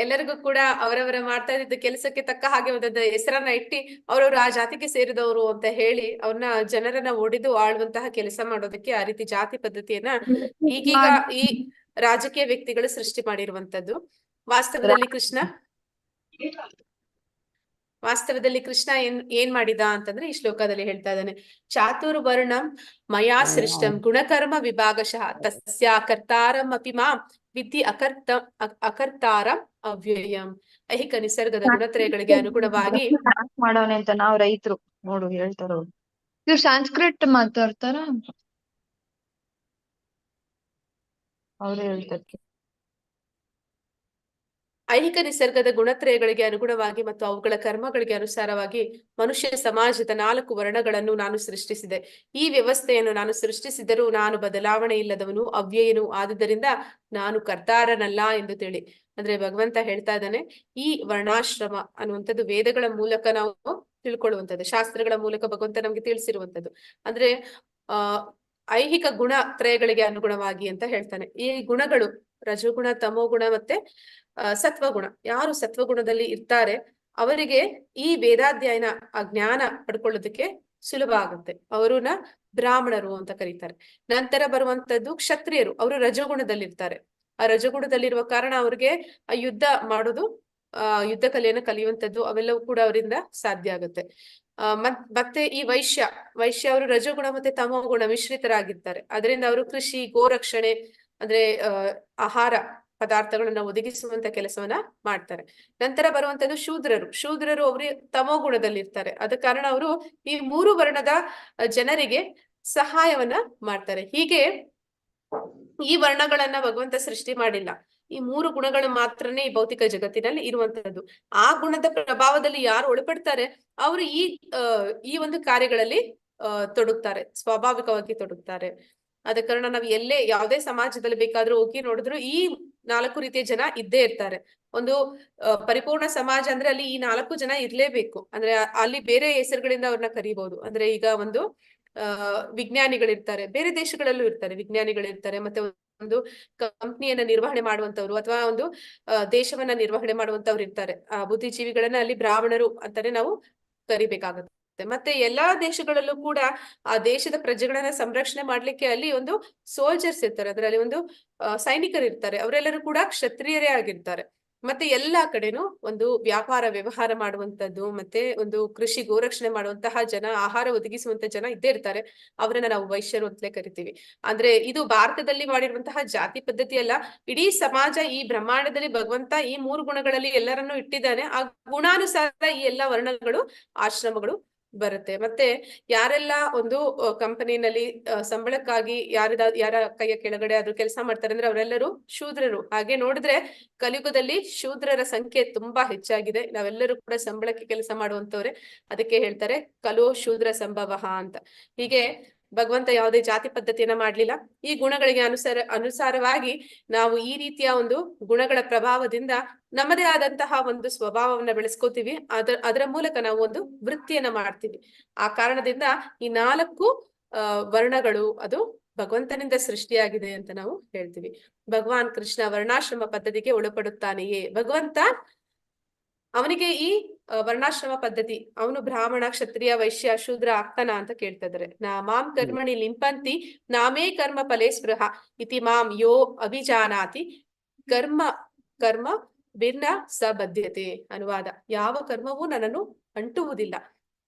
ಎಲ್ಲರಿಗೂ ಕೂಡ ಅವರವರ ಮಾಡ್ತಾ ಇದ್ದ ಕೆಲಸಕ್ಕೆ ತಕ್ಕ ಹಾಗೆ ಒಂದೊಂದು ಹೆಸರನ್ನ ಇಟ್ಟಿ ಅವ್ರವ್ರು ಆ ಜಾತಿಗೆ ಸೇರಿದವರು ಅಂತ ಹೇಳಿ ಅವ್ರನ್ನ ಜನರನ್ನ ಒಡೆದು ಆಳುವಂತಹ ಕೆಲಸ ಮಾಡೋದಕ್ಕೆ ಆ ರೀತಿ ಜಾತಿ ಪದ್ಧತಿಯನ್ನ ಈಗೀಗ ಈ ರಾಜಕೀಯ ವ್ಯಕ್ತಿಗಳು ಸೃಷ್ಟಿ ಮಾಡಿರುವಂತದ್ದು. ವಾಸ್ತವದಲ್ಲಿ ಕೃಷ್ಣ ಏನ್ ಮಾಡಿದ ಅಂತಂದ್ರೆ ಈ ಶ್ಲೋಕದಲ್ಲಿ ಹೇಳ್ತಾ ಇದ್ದಾನೆ, ಚಾತುರ್ವರ್ಣಂ ಮಯಾ ಸೃಷ್ಟಂ ಗುಣಕರ್ಮ ವಿಭಾಗಶಃ ತಸ್ಯ ಕರ್ತಾರಂ ಅಪಿ ಮಾಂ ವಿಧಿ ಅಕರ್ತಾರಂ ಅವ್ಯಯಂ. ಐಹಿಕ ನಿಸರ್ಗದ ಗುಣತ್ರಯಗಳಿಗೆ ಅನುಗುಣವಾಗಿ ಮಾಡೋನೆ ಅಂತ ನಾವ್ ರೈತರು ನೋಡು ಹೇಳ್ತಾರ. ಇವ್ರು ಸಂಸ್ಕೃತ್ ಮಾತಾಡ್ತಾರ, ಅವ್ರೇ ಹೇಳ್ತಾರೆ. ಐಹಿಕ ನಿಸರ್ಗದ ಗುಣತ್ರಯಗಳಿಗೆ ಅನುಗುಣವಾಗಿ ಮತ್ತು ಅವುಗಳ ಕರ್ಮಗಳಿಗೆ ಅನುಸಾರವಾಗಿ ಮನುಷ್ಯ ಸಮಾಜದ 4 ವರ್ಣಗಳನ್ನು ನಾನು ಸೃಷ್ಟಿಸಿದೆ. ಈ ವ್ಯವಸ್ಥೆಯನ್ನು ನಾನು ಸೃಷ್ಟಿಸಿದರೂ ನಾನು ಬದಲಾವಣೆ ಇಲ್ಲದವನು, ಅವ್ಯಯನು, ಆದುದರಿಂದ ನಾನು ಕರ್ತಾರನಲ್ಲ ಎಂದು ತಿಳಿ. ಅಂದ್ರೆ ಭಗವಂತ ಹೇಳ್ತಾ ಇದ್ದಾನೆ, ಈ ವರ್ಣಾಶ್ರಮ ಅನ್ನುವಂಥದ್ದು ವೇದಗಳ ಮೂಲಕ ನಾವು ತಿಳ್ಕೊಳ್ಳುವಂಥದ್ದು, ಶಾಸ್ತ್ರಗಳ ಮೂಲಕ ಭಗವಂತ ನಮ್ಗೆ ತಿಳಿಸಿರುವಂಥದ್ದು. ಅಂದ್ರೆ ಐಹಿಕ ಗುಣತ್ರಯಗಳಿಗೆ ಅನುಗುಣವಾಗಿ ಅಂತ ಹೇಳ್ತಾನೆ. ಈ ಗುಣಗಳು ರಜೋಗುಣ, ತಮೋಗುಣ ಮತ್ತೆ ಸತ್ವಗುಣ. ಯಾರು ಸತ್ವಗುಣದಲ್ಲಿ ಇರ್ತಾರೆ ಅವರಿಗೆ ಈ ವೇದಾಧ್ಯಯನ ಆ ಜ್ಞಾನ ಪಡ್ಕೊಳ್ಳೋದಕ್ಕೆ ಸುಲಭ ಆಗುತ್ತೆ. ಅವರನ್ನ ಬ್ರಾಹ್ಮಣರು ಅಂತ ಕರೀತಾರೆ. ನಂತರ ಬರುವಂತದ್ದು ಕ್ಷತ್ರಿಯರು, ಅವರು ರಜೋಗುಣದಲ್ಲಿರ್ತಾರೆ. ಆ ರಜೋಗುಣದಲ್ಲಿರುವ ಕಾರಣ ಅವ್ರಿಗೆ ಆ ಯುದ್ಧ ಮಾಡೋದು, ಯುದ್ಧ ಕಲೆಯನ್ನು ಕಲಿಯುವಂಥದ್ದು ಅವೆಲ್ಲವೂ ಕೂಡ ಅವರಿಂದ ಸಾಧ್ಯ ಆಗುತ್ತೆ. ಮತ್ತೆ ಈ ವೈಶ್ಯ ಅವರು ರಜೋಗುಣ ಮತ್ತೆ ತಮೋಗುಣ ಮಿಶ್ರಿತರಾಗಿರ್ತಾರೆ. ಅದರಿಂದ ಅವರು ಕೃಷಿ, ಗೋರಕ್ಷಣೆ ಅಂದ್ರೆ ಆಹಾರ ಪದಾರ್ಥಗಳನ್ನ ಒದಗಿಸುವಂತ ಕೆಲಸವನ್ನ ಮಾಡ್ತಾರೆ. ನಂತರ ಬರುವಂತದ್ದು ಶೂದ್ರರು ಅವರು ತಮೋಗುಣದಲ್ಲಿ ಇರ್ತಾರೆ. ಆದ ಕಾರಣ ಅವರು ಈ 3 ವರ್ಣದ ಜನರಿಗೆ ಸಹಾಯವನ್ನ ಮಾಡ್ತಾರೆ. ಹೀಗೆ ಈ ವರ್ಣಗಳನ್ನ ಭಗವಂತ ಸೃಷ್ಟಿ ಮಾಡಿಲ್ಲ, ಈ 3 ಗುಣಗಳು ಮಾತ್ರನೇ ಈ ಭೌತಿಕ ಜಗತ್ತಿನಲ್ಲಿ ಇರುವಂತದ್ದು. ಆ ಗುಣದ ಪ್ರಭಾವದಲ್ಲಿ ಯಾರು ಒಳಪಡ್ತಾರೆ ಅವರು ಈ ಒಂದು ಕಾರ್ಯಗಳಲ್ಲಿ ತೊಡಗ್ತಾರೆ, ಸ್ವಾಭಾವಿಕವಾಗಿ ತೊಡಗ್ತಾರೆ. ಆದ ಕಾರಣ ನಾವು ಯಾವುದೇ ಸಮಾಜದಲ್ಲಿ ಬೇಕಾದ್ರೂ ಹೋಗಿ ನೋಡಿದ್ರು ಈ 4 ರೀತಿಯ ಜನ ಇದ್ದೇ ಇರ್ತಾರೆ. ಒಂದು ಪರಿಪೂರ್ಣ ಸಮಾಜ ಅಂದ್ರೆ ಅಲ್ಲಿ ಈ 4 ಜನ ಇರ್ಲೇಬೇಕು. ಅಂದ್ರೆ ಅಲ್ಲಿ ಬೇರೆ ಹೆಸರುಗಳಿಂದ ಅವ್ರನ್ನ ಕರೀಬಹುದು. ಅಂದ್ರೆ ಈಗ ಒಂದು ವಿಜ್ಞಾನಿಗಳಿರ್ತಾರೆ, ಬೇರೆ ದೇಶಗಳಲ್ಲೂ ಇರ್ತಾರೆ ವಿಜ್ಞಾನಿಗಳಿರ್ತಾರೆ, ಮತ್ತೆ ಒಂದು ಕಂಪ್ನಿಯನ್ನ ನಿರ್ವಹಣೆ ಮಾಡುವಂತವ್ರು ಅಥವಾ ಒಂದು ದೇಶವನ್ನ ನಿರ್ವಹಣೆ ಮಾಡುವಂತವ್ರು ಇರ್ತಾರೆ. ಆ ಬುದ್ಧಿಜೀವಿಗಳನ್ನ ಅಲ್ಲಿ ಬ್ರಾಹ್ಮಣರು ಅಂತಾನೆ ನಾವು ಕರಿಬೇಕಾಗುತ್ತೆ. ಮತ್ತೆ ಎಲ್ಲಾ ದೇಶಗಳಲ್ಲೂ ಕೂಡ ಆ ದೇಶದ ಪ್ರಜೆಗಳನ್ನ ಸಂರಕ್ಷಣೆ ಮಾಡ್ಲಿಕ್ಕೆ ಅಲ್ಲಿ ಒಂದು ಸೋಲ್ಜರ್ಸ್ ಇರ್ತಾರೆ, ಅದರಲ್ಲಿ ಒಂದು ಸೈನಿಕರು ಇರ್ತಾರೆ. ಅವರೆಲ್ಲರೂ ಕೂಡ ಕ್ಷತ್ರಿಯರೇ ಆಗಿರ್ತಾರೆ. ಮತ್ತೆ ಎಲ್ಲಾ ಕಡೆನೂ ಒಂದು ವ್ಯಾಪಾರ ವ್ಯವಹಾರ ಮಾಡುವಂತದ್ದು, ಮತ್ತೆ ಒಂದು ಕೃಷಿ ಗೋರಕ್ಷಣೆ ಮಾಡುವಂತಹ ಜನ, ಆಹಾರ ಒದಗಿಸುವಂತ ಜನ ಇದ್ದೇ ಇರ್ತಾರೆ. ಅವರನ್ನ ನಾವು ವೈಶ್ಯರು ಅಂತಲೇ ಕರಿತೀವಿ. ಅಂದ್ರೆ ಇದು ಭಾರತದಲ್ಲಿ ಮಾಡಿರುವಂತಹ ಜಾತಿ ಪದ್ಧತಿ ಅಲ್ಲ, ಇಡೀ ಸಮಾಜ, ಈ ಬ್ರಹ್ಮಾಂಡದಲ್ಲಿ ಭಗವಂತ ಈ 3 ಗುಣಗಳಲ್ಲಿ ಎಲ್ಲರನ್ನೂ ಇಟ್ಟಿದ್ದಾನೆ. ಆ ಗುಣಾನುಸಾರ ಈ ಎಲ್ಲಾ ವರ್ಣಗಳು, ಆಶ್ರಮಗಳು ಬರುತ್ತೆ. ಮತ್ತೆ ಯಾರೆಲ್ಲ ಒಂದು ಕಂಪನಿನಲ್ಲಿ ಸಂಬಳಕ್ಕಾಗಿ ಯಾರ ಕೈಯ ಕೆಳಗಡೆ ಅದು ಕೆಲಸ ಮಾಡ್ತಾರೆ ಅಂದ್ರೆ ಅವರೆಲ್ಲರೂ ಶೂದ್ರರು. ಹಾಗೆ ನೋಡಿದ್ರೆ ಕಲಿಯುಗದಲ್ಲಿ ಶೂದ್ರರ ಸಂಖ್ಯೆ ತುಂಬಾ ಹೆಚ್ಚಾಗಿದೆ. ನಾವೆಲ್ಲರೂ ಕೂಡ ಸಂಬಳಕ್ಕೆ ಕೆಲಸ ಮಾಡುವಂತವ್ರೆ. ಅದಕ್ಕೆ ಹೇಳ್ತಾರೆ ಕಲೋ ಶೂದ್ರ ಸಂಭವ ಅಂತ. ಹೀಗೆ ಭಗವಂತ ಯಾವುದೇ ಜಾತಿ ಪದ್ಧತಿಯನ್ನ ಮಾಡ್ಲಿಲ್ಲ. ಈ ಗುಣಗಳಿಗೆ ಅನುಸಾರವಾಗಿ ನಾವು ಈ ರೀತಿಯ ಒಂದು ಗುಣಗಳ ಪ್ರಭಾವದಿಂದ ನಮ್ಮದೇ ಆದಂತಹ ಒಂದು ಸ್ವಭಾವವನ್ನ ಬೆಳೆಸ್ಕೋತೀವಿ. ಅದರ ಮೂಲಕ ನಾವು ಒಂದು ವೃತ್ತಿಯನ್ನ ಮಾಡ್ತೀವಿ. ಆ ಕಾರಣದಿಂದ ಈ 4 ವರ್ಣಗಳು ಅದು ಭಗವಂತನಿಂದ ಸೃಷ್ಟಿಯಾಗಿದೆ ಅಂತ ನಾವು ಹೇಳ್ತೀವಿ. ಭಗವಾನ್ ಕೃಷ್ಣ ವರ್ಣಾಶ್ರಮ ಪದ್ಧತಿಗೆ ಒಳಪಡುತ್ತಾನೆಯೇ? ಭಗವಂತ ಅವನಿಗೆ ಈ ವರ್ಣಾಶ್ರಮ ಪದ್ಧತಿ, ಅವನು ಬ್ರಾಹ್ಮಣ, ಕ್ಷತ್ರಿಯ, ವೈಶ್ಯ, ಶೂದ್ರ ಆಗ್ತಾನ ಅಂತ ಕೇಳ್ತಾ ಇದಾರೆ. ಮಾಂ ಕರ್ಮಣಿ ಲಿಂಪಂತಿ ನಾಮೇ ಕರ್ಮ ಫಲೇ ಸ್ಪೃಹ ಇತಿ ಮಾಂ ಯೋ ಅಭಿಜಾನಾತಿ ಕರ್ಮ ಕರ್ಮ ಭಿನ್ನ ಸಬದ್ಧತೆ. ಅನುವಾದ: ಯಾವ ಕರ್ಮವೂ ನನ್ನನ್ನು ಅಂಟುವುದಿಲ್ಲ,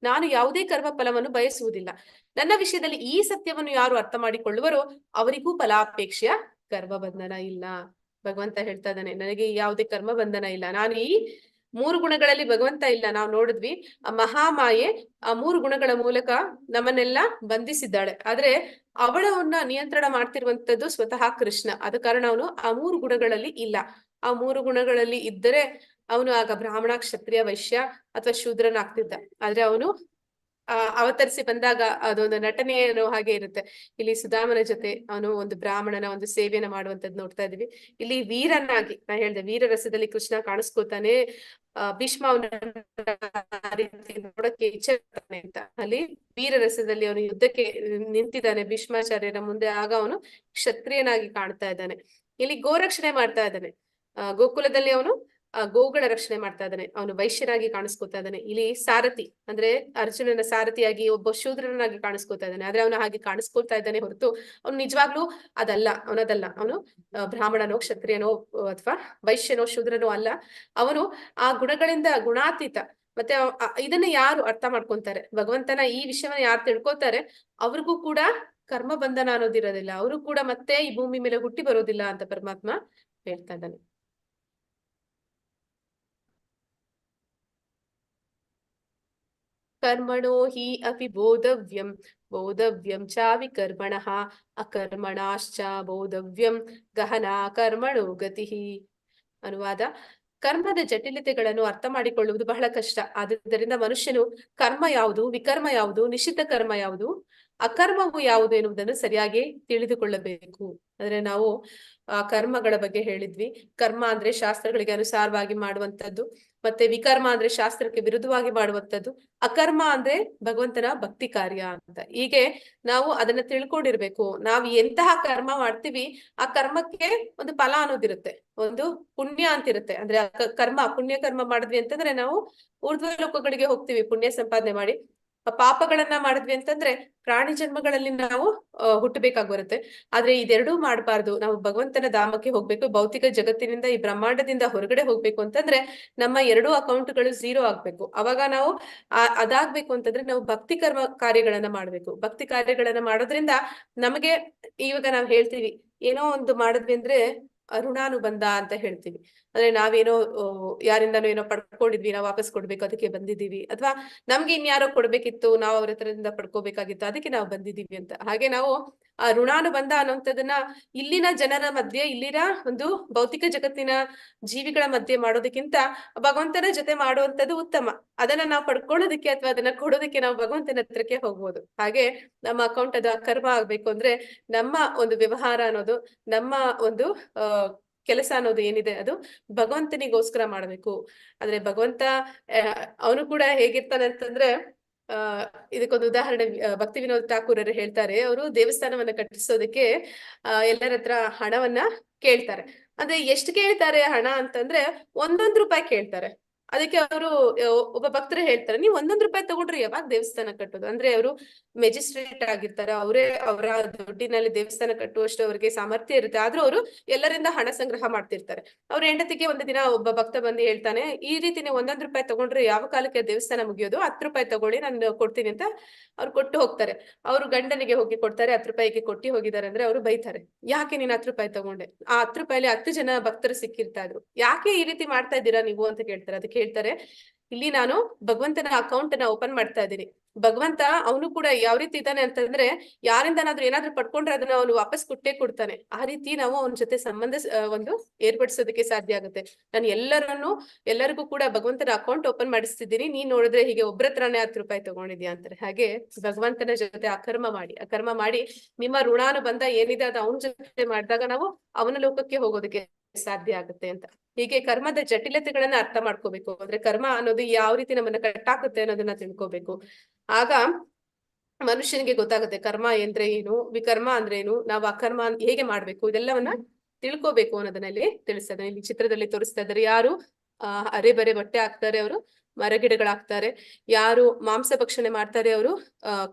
ನಾನು ಯಾವುದೇ ಕರ್ಮ ಫಲವನ್ನು ಬಯಸುವುದಿಲ್ಲ. ನನ್ನ ವಿಷಯದಲ್ಲಿ ಈ ಸತ್ಯವನ್ನು ಯಾರು ಅರ್ಥ ಮಾಡಿಕೊಳ್ಳುವರೋ ಅವರಿಗೂ ಫಲಾಪೇಕ್ಷೆಯ ಕರ್ಮ ಬಂಧನ ಇಲ್ಲ. ಭಗವಂತ ಹೇಳ್ತಾ ಇದ್ದಾನೆ, ನನಗೆ ಯಾವುದೇ ಕರ್ಮ ಬಂಧನ ಇಲ್ಲ. ನಾನು ಈ 3 ಗುಣಗಳಲ್ಲಿ ಭಗವಂತ ಇಲ್ಲ. ನಾವು ನೋಡಿದ್ವಿ, ಆ ಮಹಾಮಾಯೆ ಆ 3 ಗುಣಗಳ ಮೂಲಕ ನಮ್ಮನ್ನೆಲ್ಲ ಬಂಧಿಸಿದ್ದಾಳೆ. ಆದ್ರೆ ಅವಳವನ್ನ ನಿಯಂತ್ರಣ ಮಾಡ್ತಿರುವಂತದ್ದು ಸ್ವತಃ ಕೃಷ್ಣ. ಆದ ಕಾರಣ ಅವನು ಆ 3 ಗುಣಗಳಲ್ಲಿ ಇಲ್ಲ. ಆ 3 ಗುಣಗಳಲ್ಲಿ ಇದ್ದರೆ ಅವನು ಆಗ ಬ್ರಾಹ್ಮಣ, ಕ್ಷತ್ರಿಯ, ವೈಶ್ಯ ಅಥವಾ ಶೂದ್ರನಾಗ್ತಿದ್ದ. ಆದ್ರೆ ಅವನು ಅವತರಿಸಿ ಬಂದಾಗ ಅದೊಂದು ನಟನೆಯೋ ಹಾಗೆ ಇರುತ್ತೆ. ಇಲ್ಲಿ ಸುಧಾಮನ ಜೊತೆ ಅವನು ಒಂದು ಬ್ರಾಹ್ಮಣನ ಒಂದು ಸೇವೆಯನ್ನ ಮಾಡುವಂತದ್ದು ನೋಡ್ತಾ ಇದೀವಿ. ಇಲ್ಲಿ ವೀರನಾಗಿ, ನಾ ಹೇಳ್ದೆ, ವೀರ ರಸದಲ್ಲಿ ಕೃಷ್ಣ ಕಾಣಿಸ್ಕೊತಾನೆ. ಭೀಷ್ಮ ಅವನ ನೋಡಕ್ಕೆ ಇಚ್ಛೆ ಅಂತ, ಅಲ್ಲಿ ವೀರ ರಸದಲ್ಲಿ ಅವನು ಯುದ್ಧಕ್ಕೆ ನಿಂತಿದ್ದಾನೆ ಭೀಷ್ಮಾಚಾರ್ಯರ ಮುಂದೆ. ಆಗ ಅವನು ಕ್ಷತ್ರಿಯನಾಗಿ ಕಾಣ್ತಾ ಇದ್ದಾನೆ. ಇಲ್ಲಿ ಗೋರಕ್ಷಣೆ ಮಾಡ್ತಾ ಇದ್ದಾನೆ. ಗೋಕುಲದಲ್ಲಿ ಅವನು ಗೋವುಗಳ ರಕ್ಷಣೆ ಮಾಡ್ತಾ ಇದ್ದಾನೆ. ಅವನು ವೈಶ್ಯನಾಗಿ ಕಾಣಿಸ್ಕೊತಾ ಇದ್ದಾನೆ. ಇಲ್ಲಿ ಸಾರಥಿ ಅಂದ್ರೆ ಅರ್ಜುನನ ಸಾರಥಿಯಾಗಿ ಒಬ್ಬ ಶೂದ್ರನಾಗಿ ಕಾಣಿಸ್ಕೊತಾ ಇದ್ದಾನೆ. ಆದ್ರೆ ಅವನು ಹಾಗೆ ಕಾಣಿಸ್ಕೊಳ್ತಾ ಇದ್ದಾನೆ ಹೊರತು ಅವನು ನಿಜವಾಗ್ಲೂ ಅವನದಲ್ಲ. ಅವನು ಬ್ರಾಹ್ಮಣನೋ, ಕ್ಷತ್ರಿಯನೋ ಅಥವಾ ವೈಶ್ಯನೋ, ಶೂದ್ರನೋ ಅಲ್ಲ. ಅವನು ಆ ಗುಣಗಳಿಂದ ಗುಣಾತೀತ. ಮತ್ತೆ ಇದನ್ನ ಯಾರು ಅರ್ಥ ಮಾಡ್ಕೊಂತಾರೆ, ಭಗವಂತನ ಈ ವಿಷಯವನ್ನ ಯಾರು ತಿಳ್ಕೊತಾರೆ, ಅವ್ರಿಗೂ ಕೂಡ ಕರ್ಮ ಬಂಧನ ಅನ್ನೋದಿರೋದಿಲ್ಲ. ಅವರು ಕೂಡ ಮತ್ತೆ ಈ ಭೂಮಿ ಮೇಲೆ ಹುಟ್ಟಿ ಬರೋದಿಲ್ಲ ಅಂತ ಪರಮಾತ್ಮ ಹೇಳ್ತಾ ಇದ್ದಾನೆ. ಕರ್ಮಣೋ ಹಿ ಅಪಿ ಬೋಧವ್ಯಂ ಚಾವಿ ಕರ್ಮಣಃ ಅಕರ್ಮಣಾಶ್ಚ ಬೋಧವ್ಯಂ ಗಹನಾ ಕರ್ಮಣೋ ಗತಿ. ಅನುವಾದ: ಕರ್ಮದ ಜಟಿಲತೆಗಳನ್ನು ಅರ್ಥ ಮಾಡಿಕೊಳ್ಳುವುದು ಬಹಳ ಕಷ್ಟ. ಆದ್ದರಿಂದ ಮನುಷ್ಯನು ಕರ್ಮ ಯಾವುದು, ವಿಕರ್ಮ ಯಾವುದು, ನಿಷಿದ್ಧ ಕರ್ಮ ಯಾವುದು, ಅಕರ್ಮವು ಯಾವುದು ಎನ್ನುವುದನ್ನು ಸರಿಯಾಗಿ ತಿಳಿದುಕೊಳ್ಳಬೇಕು. ಅಂದ್ರೆ ನಾವು ಕರ್ಮಗಳ ಬಗ್ಗೆ ಹೇಳಿದ್ವಿ. ಕರ್ಮ ಅಂದ್ರೆ ಶಾಸ್ತ್ರಗಳಿಗೆ ಅನುಸಾರವಾಗಿ ಮಾಡುವಂತದ್ದು, ಮತ್ತೆ ವಿಕರ್ಮ ಅಂದ್ರೆ ಶಾಸ್ತ್ರಕ್ಕೆ ವಿರುದ್ಧವಾಗಿ ಮಾಡುವಂತದ್ದು, ಅಕರ್ಮ ಅಂದ್ರೆ ಭಗವಂತನ ಭಕ್ತಿ ಕಾರ್ಯ ಅಂತ. ಹೀಗೆ ನಾವು ಅದನ್ನ ತಿಳ್ಕೊಂಡಿರ್ಬೇಕು. ನಾವು ಎಂತಹ ಕರ್ಮ ಮಾಡ್ತೀವಿ ಆ ಕರ್ಮಕ್ಕೆ ಒಂದು ಫಲ ಅನ್ನೋದಿರುತ್ತೆ, ಒಂದು ಪುಣ್ಯ ಅಂತಿರುತ್ತೆ. ಅಂದ್ರೆ ಪುಣ್ಯ ಕರ್ಮ ಮಾಡಿದ್ವಿ ಅಂತಂದ್ರೆ ನಾವು ಊರ್ಧ್ವ ಲೋಕಗಳಿಗೆ ಹೋಗ್ತೀವಿ ಪುಣ್ಯ ಸಂಪಾದನೆ ಮಾಡಿ. ಪಾಪಗಳನ್ನ ಮಾಡಿದ್ವಿ ಅಂತಂದ್ರೆ ಪ್ರಾಣಿ ಜನ್ಮಗಳಲ್ಲಿ ನಾವು ಹುಟ್ಟಬೇಕಾಗಿ ಬರುತ್ತೆ. ಆದ್ರೆ ಇದೆರಡೂ ಮಾಡಬಾರ್ದು. ನಾವು ಭಗವಂತನ ಧಾಮಕ್ಕೆ ಹೋಗ್ಬೇಕು. ಭೌತಿಕ ಜಗತ್ತಿನಿಂದ, ಈ ಬ್ರಹ್ಮಾಂಡದಿಂದ ಹೊರಗಡೆ ಹೋಗ್ಬೇಕು ಅಂತಂದ್ರೆ ನಮ್ಮ 2 ಅಕೌಂಟ್ಗಳು 0 ಆಗ್ಬೇಕು. ಅವಾಗ ನಾವು ಅದಾಗ್ಬೇಕು ಅಂತಂದ್ರೆ ನಾವು ಭಕ್ತಿ ಕಾರ್ಯಗಳನ್ನ ಮಾಡ್ಬೇಕು. ಭಕ್ತಿ ಕಾರ್ಯಗಳನ್ನ ಮಾಡೋದ್ರಿಂದ ನಮಗೆ, ಇವಾಗ ನಾವ್ ಹೇಳ್ತೀವಿ ಏನೋ ಒಂದು ಮಾಡಿದ್ವಿ ಅಂದ್ರೆ ಋಣಾನುಬಂಧ ಅಂತ ಹೇಳ್ತೀವಿ. ಅಂದ್ರೆ ನಾವೇನೋ ಯಾರಿಂದಾನೋ ಏನೋ ಪಡ್ಕೊಂಡಿದ್ವಿ, ನಾವು ವಾಪಸ್ ಕೊಡ್ಬೇಕು, ಅದಕ್ಕೆ ಬಂದಿದೀವಿ. ಅಥವಾ ನಮ್ಗೆ ಇನ್ಯಾರೋ ಕೊಡ್ಬೇಕಿತ್ತು, ನಾವು ಅವ್ರ ಹತ್ರದಿಂದ ಪಡ್ಕೋಬೇಕಾಗಿತ್ತು, ಅದಕ್ಕೆ ನಾವು ಬಂದಿದೀವಿ ಅಂತ. ಹಾಗೆ ನಾವು ಆ ಋಣಾನುಬಂಧ ಅನ್ನೋಂಥದನ್ನ ಇಲ್ಲಿನ ಜನರ ಮಧ್ಯೆ, ಇಲ್ಲಿನ ಒಂದು ಭೌತಿಕ ಜಗತ್ತಿನ ಜೀವಿಗಳ ಮಧ್ಯೆ ಮಾಡೋದಕ್ಕಿಂತ ಭಗವಂತನ ಜೊತೆ ಮಾಡುವಂಥದ್ದು ಉತ್ತಮ. ಅದನ್ನ ನಾವು ಪಡ್ಕೊಳ್ಳೋದಕ್ಕೆ ಅಥವಾ ಅದನ್ನ ಕೊಡೋದಕ್ಕೆ ನಾವು ಭಗವಂತನ ಹತ್ರಕ್ಕೆ ಹೋಗ್ಬೋದು. ಹಾಗೆ ನಮ್ಮ ಅಕೌಂಟ್ ಅದು ಕರ್ಮ ಆಗ್ಬೇಕು ಅಂದ್ರೆ ನಮ್ಮ ಒಂದು ವ್ಯವಹಾರ ಅನ್ನೋದು, ನಮ್ಮ ಒಂದು ಕೆಲಸ ಅನ್ನೋದು ಏನಿದೆ ಅದು ಭಗವಂತನಿಗೋಸ್ಕರ ಮಾಡ್ಬೇಕು. ಆದ್ರೆ ಭಗವಂತ ಅವನು ಕೂಡ ಹೇಗಿರ್ತಾನೆ ಅಂತಂದ್ರೆ, ಇದಕ್ಕೊಂದು ಉದಾಹರಣೆ ಭಕ್ತಿ ವಿನೋದ್ ಠಾಕೂರರು ಹೇಳ್ತಾರೆ. ಅವರು ದೇವಸ್ಥಾನವನ್ನ ಕಟ್ಟಿಸೋದಕ್ಕೆ ಎಲ್ಲರ ಹತ್ರ ಹಣವನ್ನ ಕೇಳ್ತಾರೆ. ಅಂದ್ರೆ ಎಷ್ಟು ಕೇಳ್ತಾರೆ ಹಣ ಅಂತಂದ್ರೆ 1 ರೂಪಾಯಿ ಕೇಳ್ತಾರೆ. ಅದಕ್ಕೆ ಅವರು ಒಬ್ಬ ಭಕ್ತರು ಹೇಳ್ತಾರೆ, ನೀವು 1 ರೂಪಾಯಿ ತಗೊಂಡ್ರೆ ಯಾವಾಗ ದೇವಸ್ಥಾನ ಕಟ್ಟೋದು? ಅಂದ್ರೆ ಅವರು ಮೆಜಿಸ್ಟ್ರೇಟ್ ಆಗಿರ್ತಾರೆ, ಅವರೇ ಅವರ ದುಡ್ಡಿನಲ್ಲಿ ದೇವಸ್ಥಾನ ಕಟ್ಟುವಷ್ಟು ಅವರಿಗೆ ಸಾಮರ್ಥ್ಯ ಇರುತ್ತೆ. ಆದ್ರೂ ಅವರು ಎಲ್ಲರಿಂದ ಹಣ ಸಂಗ್ರಹ ಮಾಡ್ತಿರ್ತಾರೆ. ಅವ್ರ ಹೆಂಡತಿಗೆ ಒಂದು ದಿನ ಒಬ್ಬ ಭಕ್ತ ಬಂದು ಹೇಳ್ತಾನೆ, ಈ ರೀತಿ ನೀವು 1 ರೂಪಾಯಿ ತಗೊಂಡ್ರೆ ಯಾವ ಕಾಲಕ್ಕೆ ದೇವಸ್ಥಾನ ಮುಗಿಯೋದು? 10 ರೂಪಾಯಿ ತಗೊಳ್ಳಿ, ನಾನು ಕೊಡ್ತೀನಿ ಅಂತ ಅವ್ರು ಕೊಟ್ಟು ಹೋಗ್ತಾರೆ. ಅವ್ರು ಗಂಡನಿಗೆ ಹೋಗಿ ಕೊಡ್ತಾರೆ. 10 ರೂಪಾಯಿಗೆ ಕೊಟ್ಟಿ ಹೋಗಿದ್ದಾರೆ ಅಂದ್ರೆ ಅವರು ಬೈತಾರೆ, ಯಾಕೆ ನೀನ್ 10 ರೂಪಾಯಿ ತಗೊಂಡೆ? ಆ 10 ರೂಪಾಯಿಲಿ 10 ಜನ ಭಕ್ತರು ಸಿಕ್ಕಿರ್ತಾ ಇದ್ರು, ಯಾಕೆ ಈ ರೀತಿ ಮಾಡ್ತಾ ಇದ್ದೀರಾ ನೀವು ಅಂತ ಕೇಳ್ತಾರೆ. ಅದಕ್ಕೆ ಹೇಳ್ತಾರೆ, ಇಲ್ಲಿ ನಾನು ಭಗವಂತನ ಅಕೌಂಟ್ ಅನ್ನ ಓಪನ್ ಮಾಡ್ತಾ ಇದ್ದೀನಿ. ಭಗವಂತ ಅವನು ಕೂಡ ಯಾವ ರೀತಿ ಇದ್ದಾನೆ ಅಂತಂದ್ರೆ, ಯಾರಿಂದನಾದ್ರೂ ಏನಾದ್ರೂ ಪಡ್ಕೊಂಡ್ರೆ ಅದನ್ನ ಅವನು ವಾಪಸ್ ಕೊಟ್ಟೇ ಕೊಡ್ತಾನೆ. ಆ ರೀತಿ ನಾವು ಅವನ ಜೊತೆ ಸಂಬಂಧ ಒಂದು ಏರ್ಪಡಿಸೋದಕ್ಕೆ ಸಾಧ್ಯ ಆಗುತ್ತೆ. ನಾನು ಎಲ್ಲರಿಗೂ ಕೂಡ ಭಗವಂತನ ಅಕೌಂಟ್ ಓಪನ್ ಮಾಡಿಸ್ತಿದ್ದೀನಿ. ನೀನ್ ನೋಡಿದ್ರೆ ಹೀಗೆ ಒಬ್ಬರ ಹತ್ರನೇ 10 ರೂಪಾಯಿ ತಗೊಂಡಿದ್ಯಾ ಅಂತಾರೆ. ಹಾಗೆ ಭಗವಂತನ ಜೊತೆ ಅಕರ್ಮ ಮಾಡಿ ನಿಮ್ಮ ಋಣಾನುಬಂಧ ಏನಿದೆ ಅದು ಅವನ ಜೊತೆ ಮಾಡಿದಾಗ ನಾವು ಅವನ ಲೋಕಕ್ಕೆ ಹೋಗೋದಕ್ಕೆ ಸಾಧ್ಯ ಆಗುತ್ತೆ ಅಂತ. ಹೀಗೆ ಕರ್ಮದ ಜಟಿಲತೆಗಳನ್ನ ಅರ್ಥ ಮಾಡ್ಕೋಬೇಕು. ಅಂದ್ರೆ ಕರ್ಮ ಅನ್ನೋದು ಯಾವ ರೀತಿ ನಮ್ಮನ್ನ ಕಟ್ಟಾಕುತ್ತೆ ಅನ್ನೋದನ್ನ ತಿಳ್ಕೋಬೇಕು. ಆಗ ಮನುಷ್ಯನಿಗೆ ಗೊತ್ತಾಗುತ್ತೆ ಕರ್ಮ ಅಂದ್ರೆ ಏನು, ವಿಕರ್ಮ ಅಂದ್ರೆ ಏನು, ನಾವು ಅಕರ್ಮ ಹೇಗೆ ಮಾಡ್ಬೇಕು, ಇದೆಲ್ಲವನ್ನ ತಿಳ್ಕೋಬೇಕು ಅನ್ನೋದನ್ನ ಇಲ್ಲಿ ತಿಳಿಸ್ತಾರೆ. ಇಲ್ಲಿ ಚಿತ್ರದಲ್ಲಿ ತೋರಿಸ್ತಾ ಇದ್ದಾರೆ, ಯಾರು ಅರೆ ಬರೆ ಬಟ್ಟೆ ಹಾಕ್ತಾರೆ ಅವರು ಮರಗಿಡಗಳಾಗ್ತಾರೆ, ಯಾರು ಮಾಂಸ ಭಕ್ಷಣೆ ಮಾಡ್ತಾರೆ ಅವರು